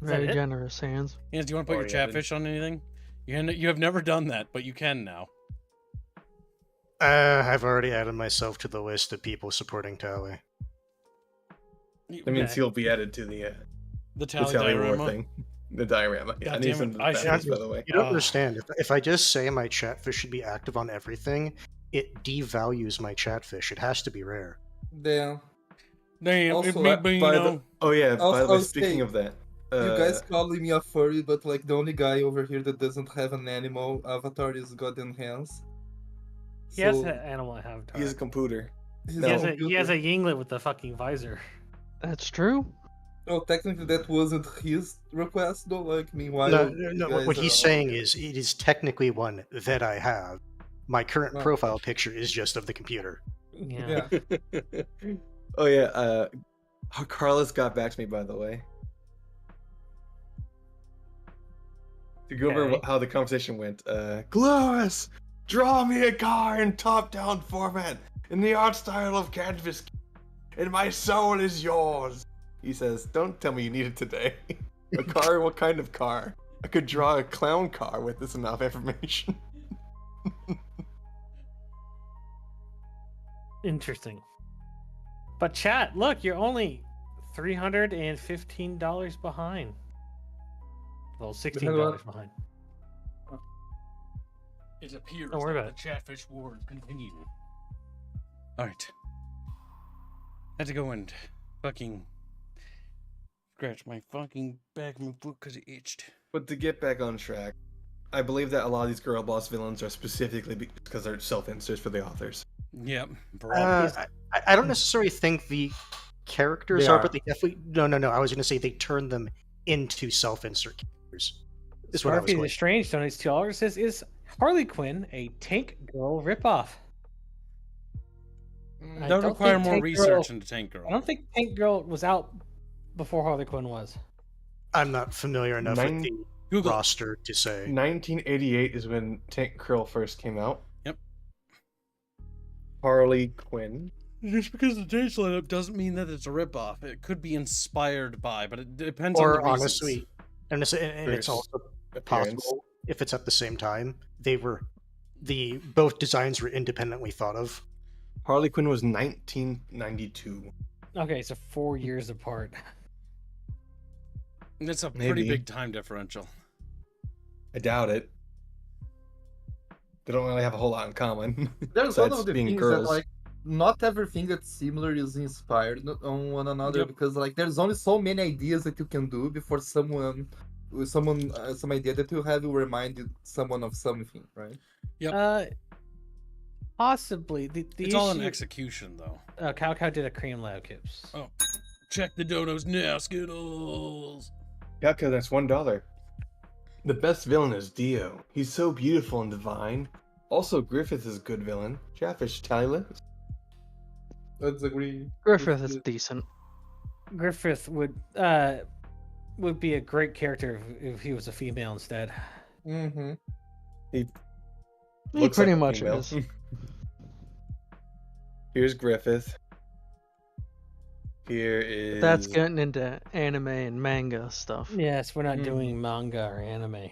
Very it? generous, Hands. Hands, do you want to put your Chatfish on anything? You have never done that, but you can now. I've already added myself to the list of people supporting Tally. That means he'll be added to the Tally war diorama thing. The diorama. Yeah, I God need damn some it, of I the should- batteries, by the way. You don't understand. If I just say my Chatfish should be active on everything, it devalues my Chatfish. It has to be rare. Damn. Damn, Also, it me by Bino. Oh yeah, by the way, I'll speaking say, of that, you guys calling me a furry, but like the only guy over here that doesn't have an animal avatar is Goddamn Hands. He has an animal avatar. he's a computer. he's He has a computer. yinglet with a fucking visor. That's true. Oh, technically that wasn't his request though. Like, meanwhile, No. you What guys he's are- saying is it is technically one that I have. My current Oh. profile picture is just of the computer. Yeah. Oh yeah, Carlos got back to me, by the way. To go over Okay. how the conversation went, Glorious, draw me a car in top-down format in the art style of canvas, and my soul is yours. He says, "Don't tell me you need it today." A car? What kind of car? I could draw a clown car with this enough information. Interesting. But chat, look, you're only $315 behind. Well, $16 behind. It appears Don't worry that about the Chatfish War continue. Alright. Had to go and fucking scratch my fucking back of my foot because it itched. But to get back on track, I believe that a lot of these girl boss villains are specifically because they're self-inserts for the authors. Yep. I don't necessarily think the characters They are, are. but they definitely no. I was going to say they turn them into self-insert characters. Is what I was Scarfy the going. Strange donates $2. Says, is Harley Quinn a Tank Girl ripoff? I That would don't require think more Tank research Girl- into Tank Girl. I don't think Tank Girl was out before Harley Quinn was. I'm not familiar enough with the Google. roster to say. 1988 is when Tank Girl first came out. Yep. Harley Quinn. Just because the dates line up doesn't mean that it's a ripoff. It could be inspired by, but it depends on the Or reasons. honestly, and it's First also appearance. possible if it's at the same time. Both designs were independently thought of. Harley Quinn was 1992. Okay, so 4 years apart. It's a pretty Maybe. big time differential. I doubt it. They don't really have a whole lot in common. There's one besides of the being things girls. that like not everything that's similar is inspired on one another Yep. because like there's only so many ideas that you can do before some idea that you have will remind someone of something, right? Yep. Possibly. The It's all in execution, though. Cow did a cream lab kips. Oh, check the donos now, Skittles. Yeah, because that's $1. The best villain is Dio. He's so beautiful and divine. Also, Griffith is a good villain. Chatfish, Tally Lives. Let's agree. Griffith is decent. Griffith would be a great character if he was a female instead. Mm-hmm. He Looks pretty like a much female. is. Here's Griffith. Here is. That's getting into anime and manga stuff. Yes, we're not doing manga or anime.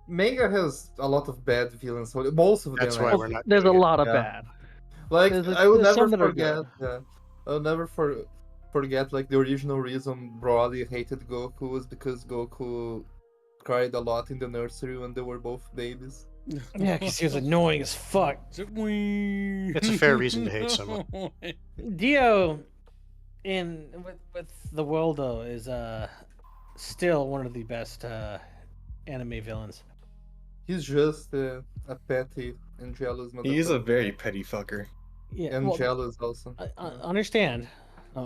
Manga has a lot of bad villains. So most of them. That's why actually. we're not. There's a doing it. lot of Yeah. bad. Like I will there's never some that are forget. good. Yeah, I'll never forget like the original reason Broly hated Goku was because Goku cried a lot in the nursery when they were both babies. Yeah, because he was annoying as fuck. It's a fair reason to hate someone. Dio in with the world though is still one of the best anime villains. He's just a petty and jealous motherfucker. He is a very petty fucker. Yeah, And well, jealous also. I understand. I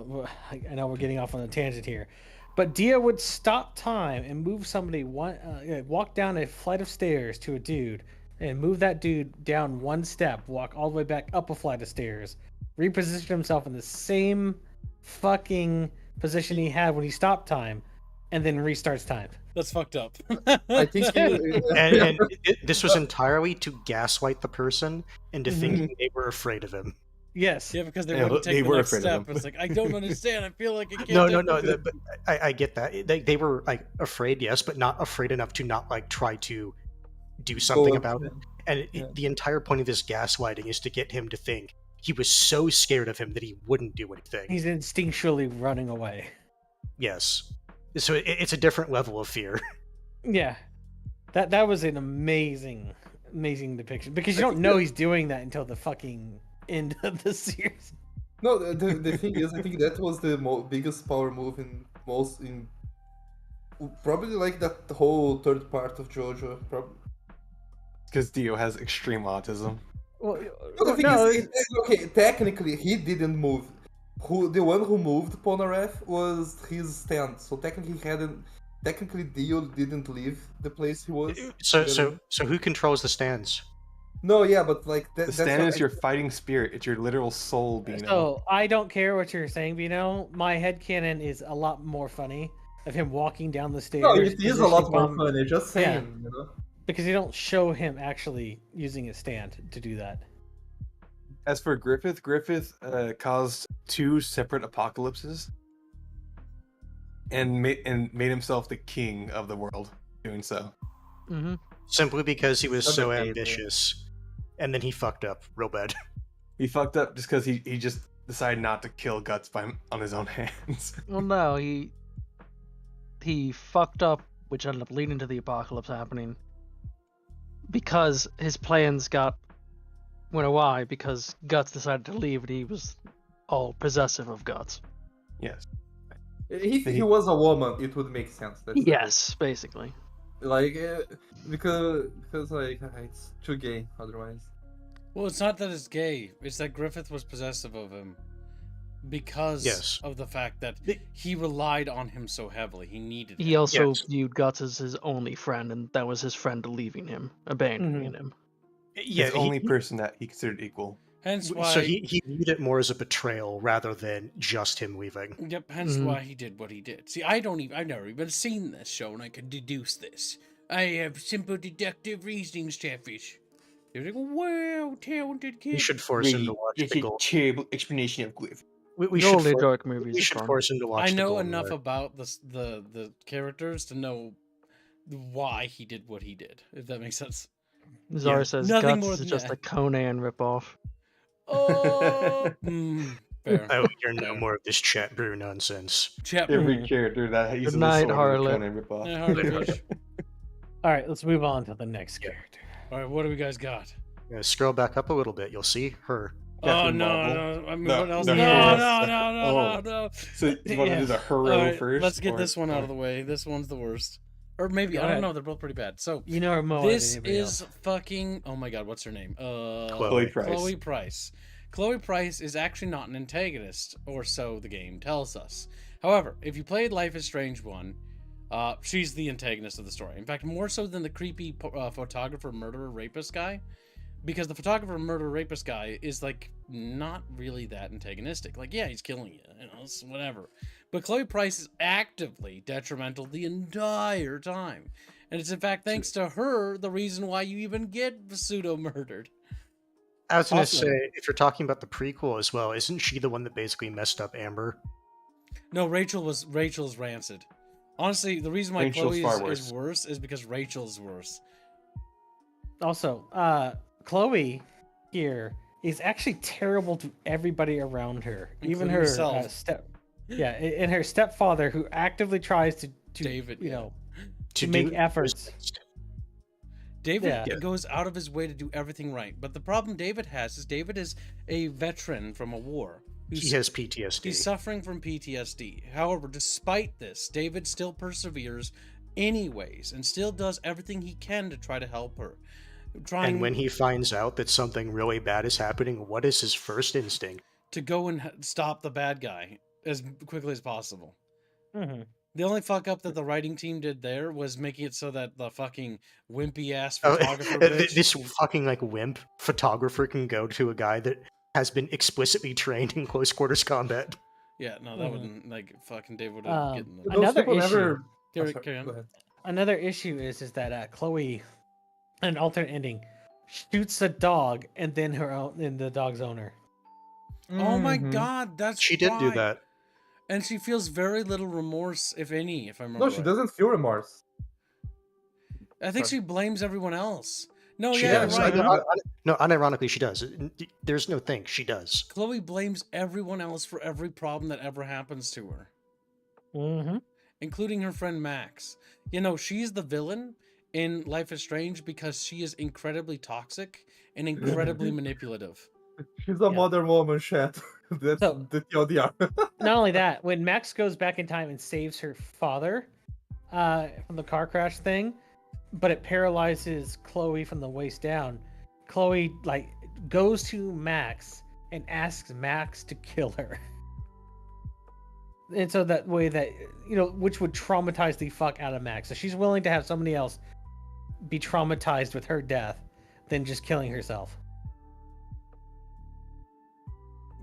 know we're getting off on a tangent here, but Dio would stop time and move somebody walk down a flight of stairs to a dude, and move that dude down one step, walk all the way back up a flight of stairs, reposition himself in the same fucking position he had when he stopped time, and then restarts time. That's fucked up. I think This was entirely to gaslight the person into thinking they were afraid of him. Yes. Yeah, because they Yeah, wouldn't they take the were next afraid of step. him. It's like, I don't understand. I feel like I can't. No. But I get that. They were like afraid, yes, but not afraid enough to not like try to do something about it. And the entire point of this gaslighting is to get him to think he was so scared of him that he wouldn't do anything. He's instinctually running away. Yes. So it's a different level of fear. Yeah. That was an amazing depiction, because you don't know he's doing that until the fucking end of the series. No, the thing is, I think that was the biggest power move in probably like that whole third part of JoJo. Probably. Because Dio has extreme autism. Well, the thing is, okay, technically he didn't move. The one who moved Polnareff was his stand. So technically Dio didn't leave the place he was. So who controls the stands? No, yeah, but like The stand is your fighting spirit. It's your literal soul, Bino. So I don't care what you're saying, Bino. My headcanon is a lot more funny of him walking down the stairs. No, it is a lot more positioning funny. Just saying, you know. Because you don't show him actually using his stand to do that. As for Griffith caused 2 separate apocalypses and made himself the king of the world doing so. Mm-hmm. Simply because he was That's so amazing. ambitious. And then he fucked up real bad. He fucked up just because he just decided not to kill Guts on his own hands. Well, no, he fucked up, which ended up leading to the apocalypse happening, because his plans went awry because Guts decided to leave, and he was all possessive of Guts. Yes. If he was a woman, it would make sense. Yes, basically. Like because like it's too gay otherwise. Well, it's not that it's gay. It's that Griffith was possessive of him because of the fact that he relied on him so heavily. He needed him. He also viewed Guts as his only friend, and that was his friend leaving him, abandoning him. Yeah, His only person that he considered equal. Hence why. So he viewed it more as a betrayal rather than just him leaving. Yep. Hence why he did what he did. See, I've never even seen this show, and I can deduce this. I have simple deductive reasonings, Chatfish. They're like, wow, talented kid. We should force him to watch the Golden. Terrible explanation of Griffith. We Golden should Dark movies. we are should fun. force him to watch. I know the enough Golden about the characters to know why he did what he did. If that makes sense. Zara says nothing Guts more is than just that. a Conan ripoff. Oh, fair. I will hear no more of this chat brew nonsense. Every character that uses Good night, a sword Harlot. Conan ripoff. Yeah, Harlot. All right, let's move on to the next character. All right, what do we guys got? Scroll back up a little bit. You'll see her. Oh Captain no, Marvel. no! I mean, No, what else? no, No, no. So you want to do the hero All right, first? let's get or- this one out of the way. This one's the worst, or maybe Go I don't ahead. know. They're both pretty bad. So You know her more this than anybody is else. fucking. Oh my god, what's her name? Chloe Price. Chloe Price. Chloe Price is actually not an antagonist, or so the game tells us. However, if you played Life is Strange 1, she's the antagonist of the story. In fact, more so than the creepy photographer, murderer, rapist guy. Because the photographer, murderer, rapist guy is, like, not really that antagonistic. Like, yeah, he's killing you, it's whatever. But Chloe Price is actively detrimental the entire time. And it's, in fact, thanks to her, the reason why you even get pseudo-murdered. I was going to Awesome. say, if you're talking about the prequel as well, isn't she the one that basically messed up Amber? No, Rachel's rancid. Honestly, the reason why Rachel's Chloe far is worse is because Rachel's worse. Also, Chloe here is actually terrible to everybody around her, even Including her herself. Yeah, and her stepfather, who actively tries to David, you yeah. know, To make do efforts. David Yeah. goes out of his way to do everything right, but the problem David has is David is a veteran from a war. He has PTSD. He's suffering from PTSD. However, despite this, David still perseveres anyways and still does everything he can to try to help her. And when he finds out that something really bad is happening, what is his first instinct? To go and stop the bad guy as quickly as possible. Mm-hmm. The only fuck up that the writing team did there was making it so that the fucking wimpy ass photographer bitch. This fucking like wimp photographer can go to a guy that has been explicitly trained in close quarters combat. Yeah, no, that wouldn't like fucking Dave would get in the Those Another people issue. never- Carry Go on. ahead. Another issue is that Chloe, an alternate ending, shoots a dog and then the dog's owner. Oh my Mhm. god, that's She did do right. that. And she feels very little remorse, if any, if I remember. No, she right. doesn't feel remorse. I think Sorry. she blames everyone else. No, She yeah, does. right. No, unironically, she does. There's no thing. She does. Chloe blames everyone else for every problem that ever happens to her, Mm-hmm. including her friend Max. You know, she's the villain in Life is Strange because she is incredibly toxic and incredibly manipulative. She's a modern woman, chat. That's So- the TLDR. Not only that, when Max goes back in time and saves her father from the car crash thing, but it paralyzes Chloe from the waist down, Chloe like goes to Max and asks Max to kill her. And so that way that, you know, which would traumatize the fuck out of Max. So she's willing to have somebody else be traumatized with her death than just killing herself.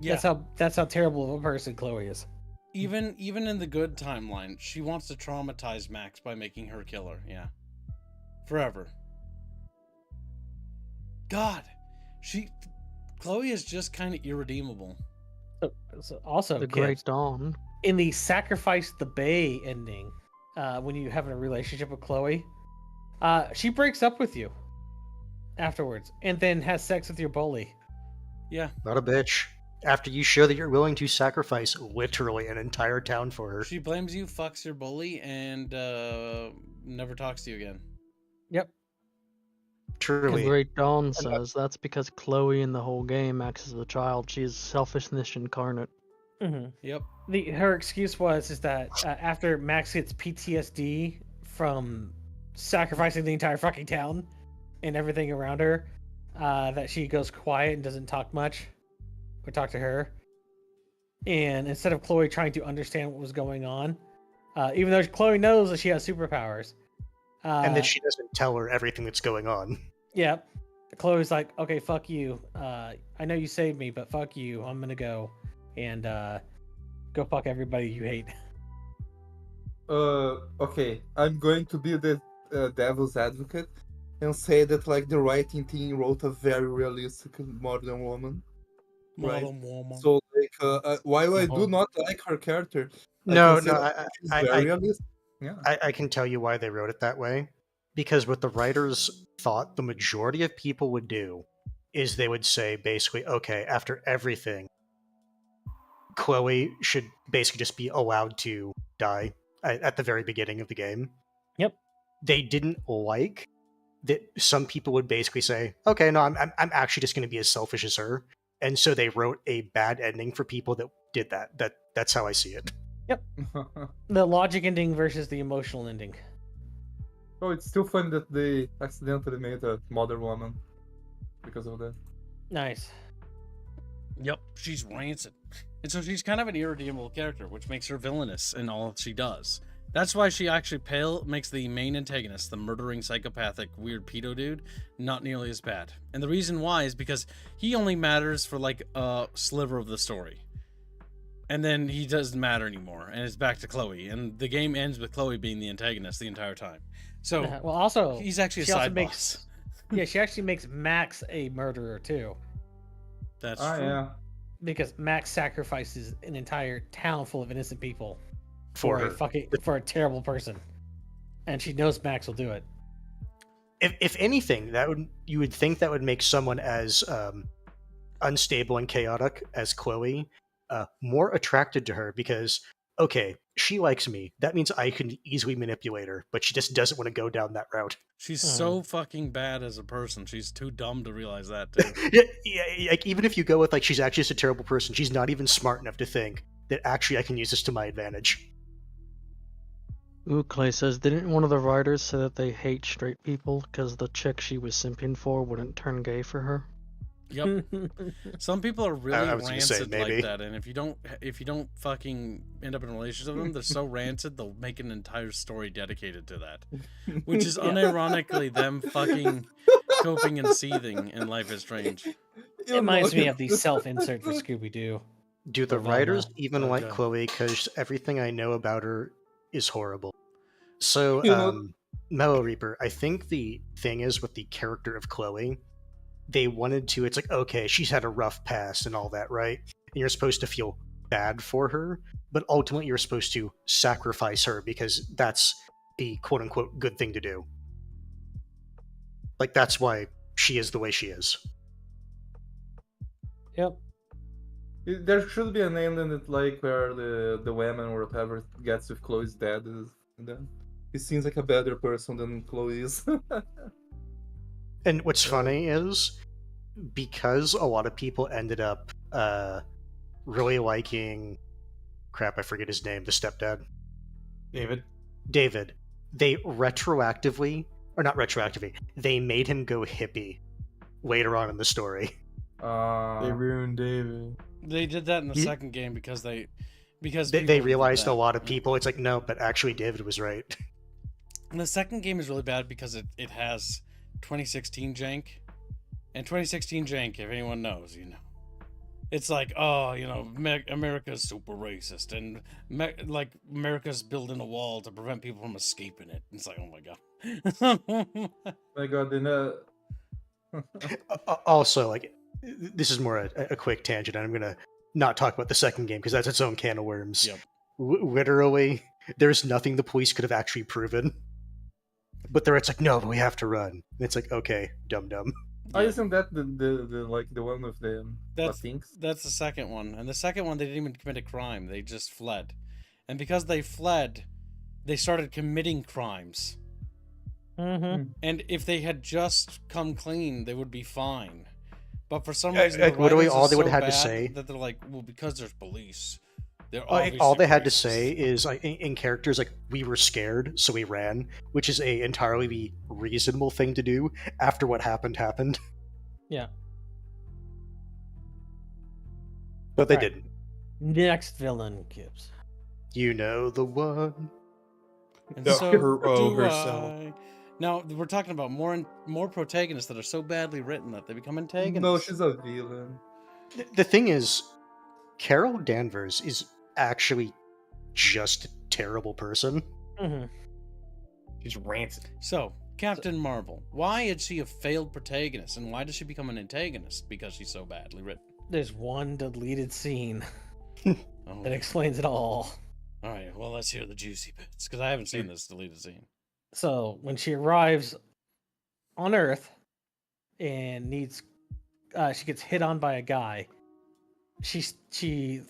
Yeah, That's how terrible of a person Chloe is. even in the good timeline, she wants to traumatize Max by making her kill her. Yeah, forever. God, Chloe is just kind of irredeemable. So also, The kids, Great Dawn. in the Sacrifice the Bay ending, when you have a relationship with Chloe, she breaks up with you afterwards and then has sex with your bully. Yeah, Not a bitch. After you show that you're willing to sacrifice literally an entire town for her. she blames you, fucks your bully, and never talks to you again. Yep. The Truly. Great Dawn says that's because Chloe in the whole game acts as a child. She's selfishness incarnate. Mm-hmm. Yep. Her excuse is that after Max gets PTSD from sacrificing the entire fucking town and everything around her, that she goes quiet and doesn't talk much or talk to her. And instead of Chloe trying to understand what was going on, even though Chloe knows that she has superpowers, And that she doesn't tell her everything that's going on. yeah, Chloe's like, okay, fuck you. I know you saved me, but fuck you. I'm gonna go and go fuck everybody you hate. Okay, I'm going to be the devil's advocate and say that like the writing team wrote a very realistic modern woman. Right. Modern woman. So like, while I do Uh-huh. not like her character, No, can say no, that she's I- very I- realistic. Yeah. I can tell you why they wrote it that way. Because what the writers thought the majority of people would do is they would say basically, okay, after everything, Chloe should basically just be allowed to die at the very beginning of the game. Yep. They didn't like that some people would basically say, okay, no, I'm actually just going to be as selfish as her. And so they wrote a bad ending for people that did that. That's how I see it. The logic ending versus the emotional ending. Oh, it's still fun that they accidentally made a modern woman because of that. Nice. Yep, she's rancid. And so she's kind of an irredeemable character, which makes her villainous in all she does. That's why she actually makes the main antagonist, the murdering, psychopathic, weird pedo dude, not nearly as bad. And the reason why is because he only matters for like a sliver of the story. And then he doesn't matter anymore, and it's back to Chloe. And the game ends with Chloe being the antagonist the entire time. So Well, also, he's actually a she also side makes- boss. yeah, she actually makes Max a murderer too. That's Ah, true. yeah. Because Max sacrifices an entire town full of innocent people For her. for a terrible person, and she knows Max will do it. If anything, you would think that would make someone as unstable and chaotic as Chloe more attracted to her, because okay, she likes me. That means I can easily manipulate her, but she just doesn't want to go down that route. She's so fucking bad as a person. She's too dumb to realize that, too. Yeah, like, even if you go with, like, she's actually just a terrible person, she's not even smart enough to think that actually I can use this to my advantage. Ooh, Clay says, didn't one of the writers say that they hate straight people because the chick she was simping for wouldn't turn gay for her? Yep. Some people are really I was gonna say, rancid maybe. like that, and if you don't fucking end up in a relationship with them, they're so rancid they'll make an entire story dedicated to that, which is unironically them fucking coping and seething in Life is Strange. It reminds me of the self-insert for Scooby-Doo. Do the writers even like Okay. Chloe? Because everything I know about her is horrible. So, You know- Mellow Reaper, I think the thing is with the character of Chloe, they wanted to, it's like, okay, she's had a rough past and all that, right? And you're supposed to feel bad for her, but ultimately you're supposed to sacrifice her because that's the quote-unquote good thing to do. Like, that's why she is the way she is. Yep. There should be an end in it, like where the woman or whatever gets with Chloe's dad, and then he seems like a better person than Chloe is. And what's funny is, because a lot of people ended up really liking, crap, I forget his name, the stepdad. David. They retroactively, or not retroactively, they made him go hippie later on in the story. They ruined David. They did that in the second game because they They realized a lot of people, it's like, no, but actually David was right. And the second game is really bad because it has 2016 jank. And 2016 jank, if anyone knows, you know. It's like, oh, you know, America's super racist, and like America's building a wall to prevent people from escaping it. It's like, oh my god. My god, they know. Also, like, this is more a quick tangent, and I'm gonna not talk about the second game because that's its own can of worms. Yep. Literally, there's nothing the police could have actually proven. But it's like, no, but we have to run. And it's like, okay, dum dum. Oh, isn't that the like the one with the things? That's the second one. And the second one, they didn't even commit a crime. They just fled. And because they fled, they started committing crimes. Mm-hmm. And if they had just come clean, they would be fine. But for some reason, Literally, all they would have had to say that they're like, well, because there's police. All they had to say is, like, in characters, like, we were scared, so we ran, which is a entirely reasonable thing to do after what happened. Yeah. But they Right. didn't. Next villain, Gibbs. You know the one. And The so hero do herself. I. Now, we're talking about more protagonists that are so badly written that they become antagonists. No, she's a villain. The thing is, Carol Danvers is actually just a terrible person. Mm-hmm. She's rancid. So, Captain Marvel. Why is she a failed protagonist, and why does she become an antagonist? Because she's so badly written. There's one deleted scene Oh, that explains it all. all right, well, let's hear the juicy bits, because I haven't seen this deleted scene. So when she arrives on Earth and she gets hit on by a guy, she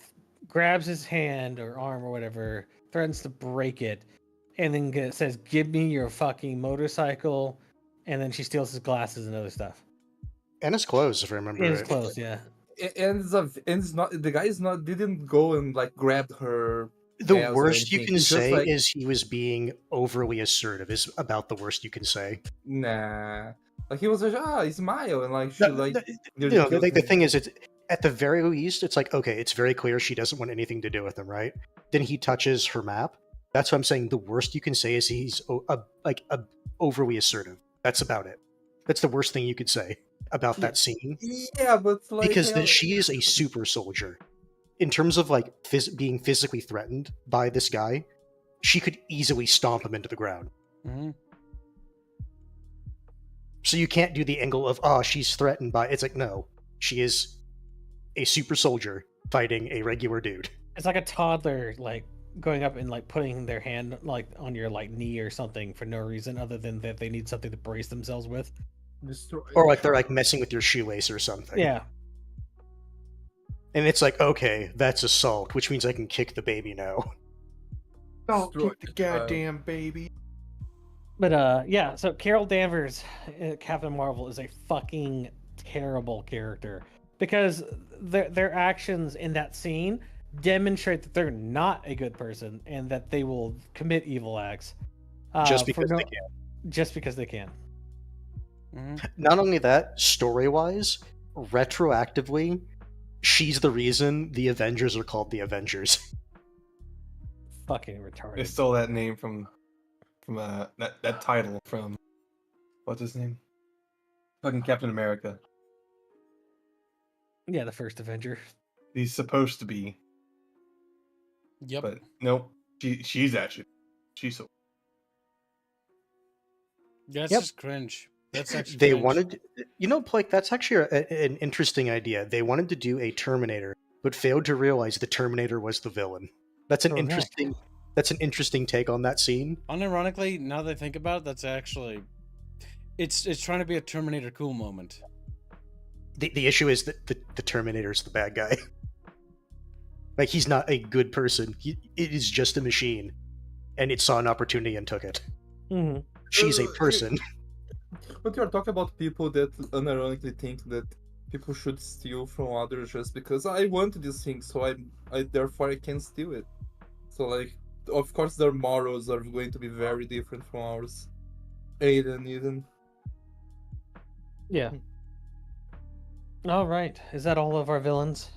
grabs his hand or arm or whatever, threatens to break it, and then says, "Give me your fucking motorcycle," and then she steals his glasses and other stuff. And his clothes, if I remember And right. his clothes, yeah. And it's not the guy is not didn't go and like grab her. The ass or worst you anything. can It's just say like, is he was being overly assertive, is about the worst you can say. nah. Like he was like, smile, and like she The thing is, it's at the very least, it's like, okay, it's very clear she doesn't want anything to do with him, right? Then he touches her map. That's what I'm saying. The worst you can say is he's overly assertive. That's about it. That's the worst thing you could say about that scene. Yeah, but like Because she is a super soldier. In terms of like being physically threatened by this guy, she could easily stomp him into the ground. Mm-hmm. So you can't do the angle of, she's threatened by... It's like, no. She is a super soldier fighting a regular dude. It's like a toddler, like going up and like putting their hand like on your like knee or something for no reason other than that they need something to brace themselves with. Or like they're like messing with your shoelace or something. Yeah. And it's like, okay, that's assault, which means I can kick the baby now. Don't kick the goddamn baby. But yeah, so Carol Danvers, Captain Marvel, is a fucking terrible character because their actions in that scene demonstrate that they're not a good person and that they will commit evil acts just because they can. Just because they can. Mm-hmm. Not only that, story-wise, retroactively, she's the reason the Avengers are called the Avengers. Fucking retarded. They stole that name from that title from what's his name? Fucking Captain America. Yeah, the first Avenger. He's supposed to be. Yep. But nope. She's so. That's Yep. just cringe. That's actually They cringe. wanted, Blake, that's actually an interesting idea. They wanted to do a Terminator, but failed to realize the Terminator was the villain. That's an interesting take on that scene. Unironically, now that I think about it, that's actually it's trying to be a Terminator cool moment. The issue is that the Terminator's the bad guy. Like, he's not a good person. It is just a machine, and it saw an opportunity and took it. Mm-hmm. She's a person. But you're talking about people that unironically think that people should steal from others just because I want this thing, so I therefore I can steal it. So like, of course their morals are going to be very different from ours. Aiden even. Yeah. All right. Is that all of our villains?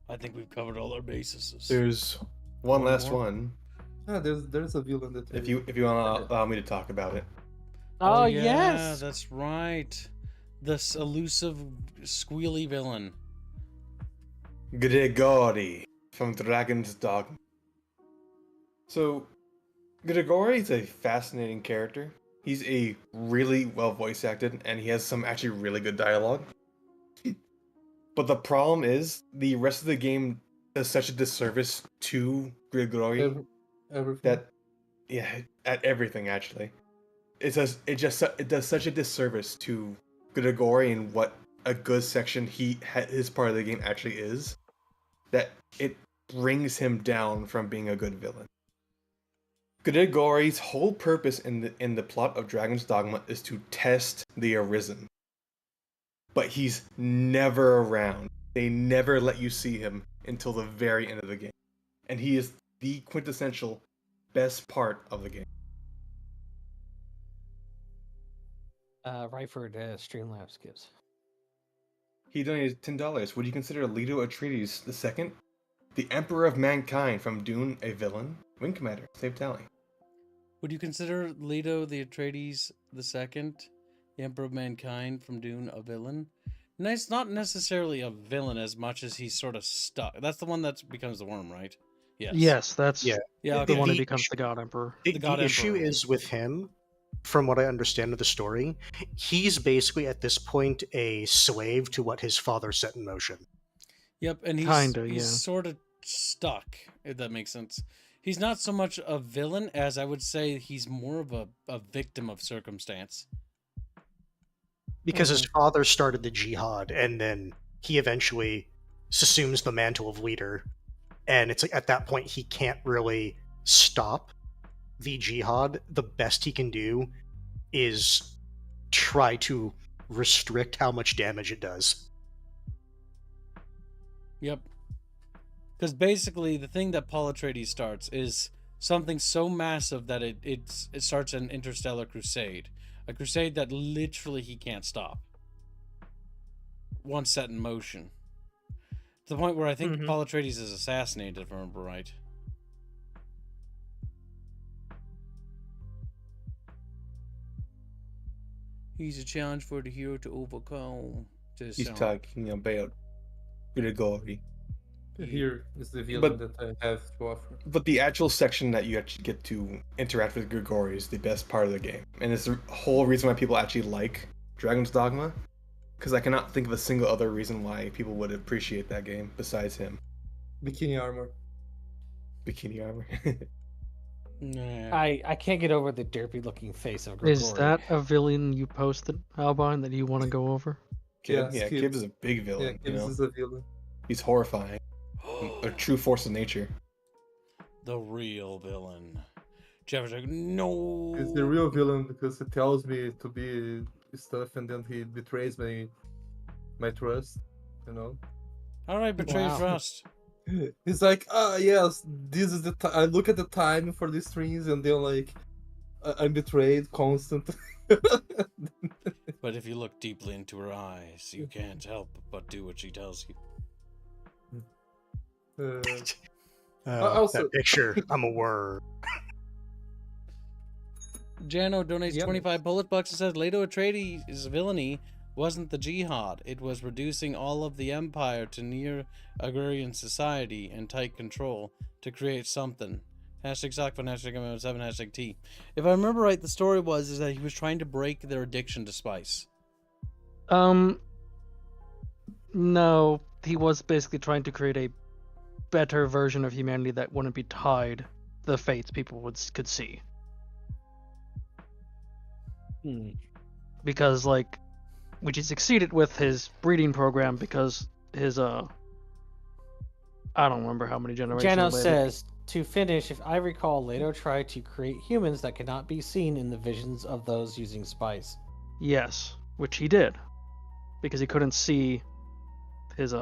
I think we've covered all our bases. There's one last more? one. Yeah, there's a villain that If you want to allow me to talk about it. Oh, yeah, yes. that's right. This elusive, squealy villain. Grigori from Dragon's Dogma. So, Grigori is a fascinating character. He's a really well voice acted, and he has some actually really good dialogue. But the problem is, the rest of the game does such a disservice to Grigori everything. that, yeah, at everything actually. It does such a disservice to Grigori and what a good section his part of the game actually is, that it brings him down from being a good villain. Grigori's whole purpose in the plot of Dragon's Dogma is to test the Arisen. But he's never around. They never let you see him until the very end of the game. And he is the quintessential best part of the game. Ryford Streamlabs gives. He donated $10. Would you consider Leto Atreides II, the Emperor of Mankind from Dune, a villain? Wing Commander, save tally. Would you consider Leto the Atreides II, the Emperor of Mankind from Dune, a villain? No, it's not necessarily a villain as much as he's sort of stuck. That's the one that becomes the worm, right? Yes. Yes, that's Yeah. Yeah. the Okay. one who becomes the God Emperor. The God issue Emperor. is with him, from what I understand of the story, he's basically at this point a slave to what his father set in motion. Yep, and he's Kinda, yeah. sort of stuck, if that makes sense. He's not so much a villain as I would say he's more of a victim of circumstance. Because his father started the jihad, and then he eventually assumes the mantle of leader. And it's like, at that point, he can't really stop the jihad. The best he can do is try to restrict how much damage it does. Yep. Because basically, the thing that Paul Atreides starts is something so massive that it starts an interstellar crusade. A crusade that literally he can't stop. Once set in motion. To the point where I think Paul Atreides is assassinated, if I remember right. He's a challenge for the hero to overcome. He's talking about Grigori. Here is the villain that I have to offer. But the actual section that you actually get to interact with Grigori is the best part of the game. And it's the whole reason why people actually like Dragon's Dogma. Because I cannot think of a single other reason why people would appreciate that game besides him. Bikini armor. Bikini armor. Nah. I can't get over the derpy looking face of Gregory. Is that a villain you posted, Albine, that you want to go over? Gibbs? Yes, Yeah, Gibbs is a big villain. Yeah, Gibbs is a villain. He's horrifying. A true force of nature. The real villain. Jeff is like, no. He's the real villain because he tells me to be stuff and then he betrays my trust, you know. All right, betray Wow. trust. He's like, yes, this is the time. I look at the time for these strings and they're like, I'm betrayed constantly. But if you look deeply into her eyes, you can't help but do what she tells you. Also- that picture, I'm a worm. Jano donates Yep. 25 bullet bucks and says Leto Atreides' villainy wasn't the jihad. It was reducing all of the empire to near agrarian society and tight control to create something. Hashtag Sockfun, hashtag M7, hashtag T. If I remember right, the story is that he was trying to break their addiction to spice. No, he was basically trying to create a better version of humanity that wouldn't be tied to the fates people could see. Because, like, which he succeeded with his breeding program because his, I don't remember how many generations Jano later. says, to finish, if I recall, Leto tried to create humans that could not be seen in the visions of those using spice. Yes, which he did. Because he couldn't see his,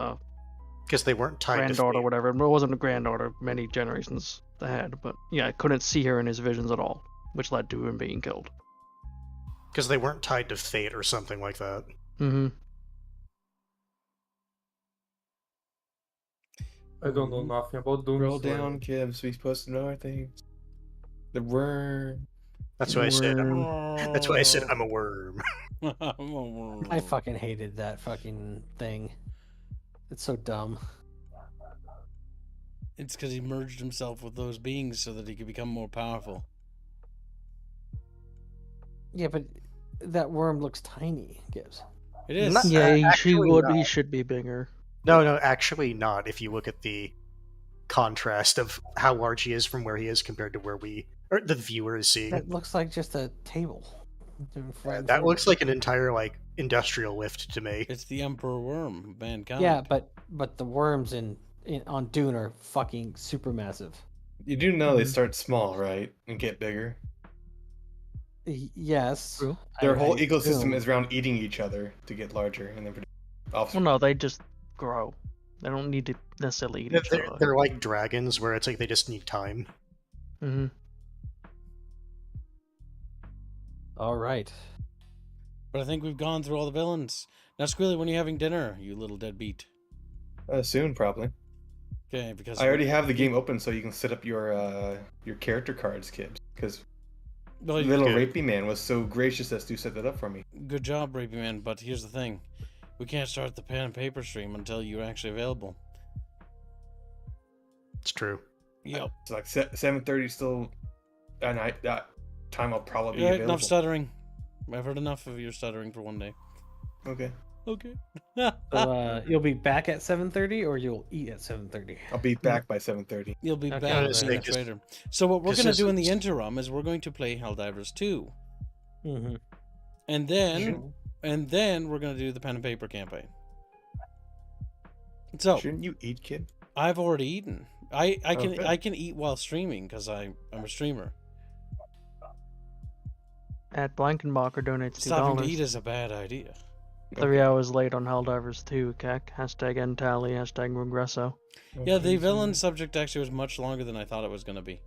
Because they weren't tied to granddaughter or fate. whatever. Well, it wasn't a granddaughter, many generations ahead, but yeah, I couldn't see her in his visions at all, which led to him being killed. Because they weren't tied to fate or something like that. Mm-hmm. I don't know nothing about Doom. Roll down, Gibbs. We supposed to know our things. The worm. That's why I said. Worm. That's why I said I'm a worm. I fucking hated that fucking thing. It's so dumb. It's because he merged himself with those beings so that he could become more powerful. Yeah, but that worm looks tiny, Gibbs. It is. Not- Yeah, he actually would. not. He should be bigger. No, actually not. If you look at the contrast of how large he is from where he is compared to where the viewer is seeing. That looks like just a table. That looks like an entire industrial lift to me. It's the Emperor Worm, of mankind. Yeah, but the worms on Dune are fucking super massive. You do know they start small, right? And get bigger. Yes. True. Their whole I ecosystem assume. is around eating each other to get larger and then produce Well, offspring. no, they just grow. They don't need to necessarily eat each They're, other. they're like dragons, where it's like they just need time. Mm-hmm. All right. But I think we've gone through all the villains. Now, Squealy, when are you having dinner, you little deadbeat? Soon, probably. Okay, because I already have the game open so you can set up your character cards, Gibbs. Because Well, little good. rapey man was so gracious as to set that up for me. good job, Rapey Man. But here's the thing: we can't start the pen and paper stream until you're actually available. It's true. Yep. So like 7:30 still, and that time I'll probably be All right, available. enough stuttering. I've heard enough of your stuttering for one day. Okay, Okay. So you'll be back at 7:30, or you'll eat at 7:30. I'll be back by 7:30. You'll be Okay. back I with was me gonna much say, 'cause- later. So what we're 'cause gonna this do in the is- interim is we're going to play Helldivers 2, Mm-hmm. and then we're gonna do the pen and paper campaign. So Shouldn't you eat, kid? I've already eaten. I can Okay. I can eat while streaming because I'm a streamer. At Blankenbacher donates Stopping to $2. eat is a bad idea. 3 hours late on Helldivers 2, Keck. Hashtag Ntally, hashtag Regresso. Yeah, the villain subject actually was much longer than I thought it was going to be.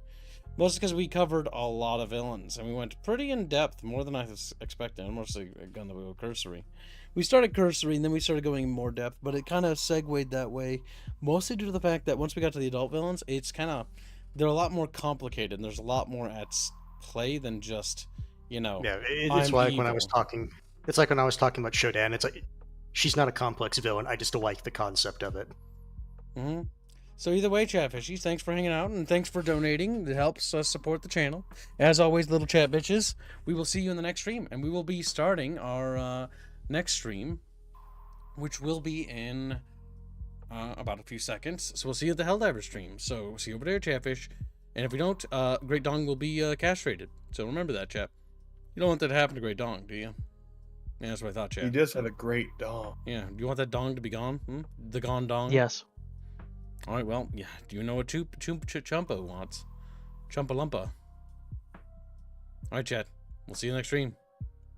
Mostly because we covered a lot of villains, and we went pretty in-depth, more than I was expecting. I'm mostly going to go cursory. We started cursory, and then we started going more depth, but it kind of segued that way, mostly due to the fact that once we got to the adult villains, it's kind of... They're a lot more complicated, and there's a lot more at play than just, Yeah, I'm it's like when I was evil. talking. It's like when I was talking about Shodan. It's like she's not a complex villain. I just like the concept of it. Mm-hmm. So either way, Chatfishies, thanks for hanging out and thanks for donating. It helps us support the channel. As always, little chat bitches, we will see you in the next stream, and we will be starting our next stream which will be in about a few seconds. So we'll see you at the Helldiver stream. So see you over there, Chatfish. And if we don't, Great Dong will be castrated. So remember that, chat. You don't want that to happen to Great Dong, do you? Yeah, that's what I thought, chat. He does have a great dong. Yeah, do you want that dong to be gone? The gone dong? Yes. All right, well, yeah. Do you know what Chumpa wants? Chumpa Lumpa. All right, chat. We'll see you next stream.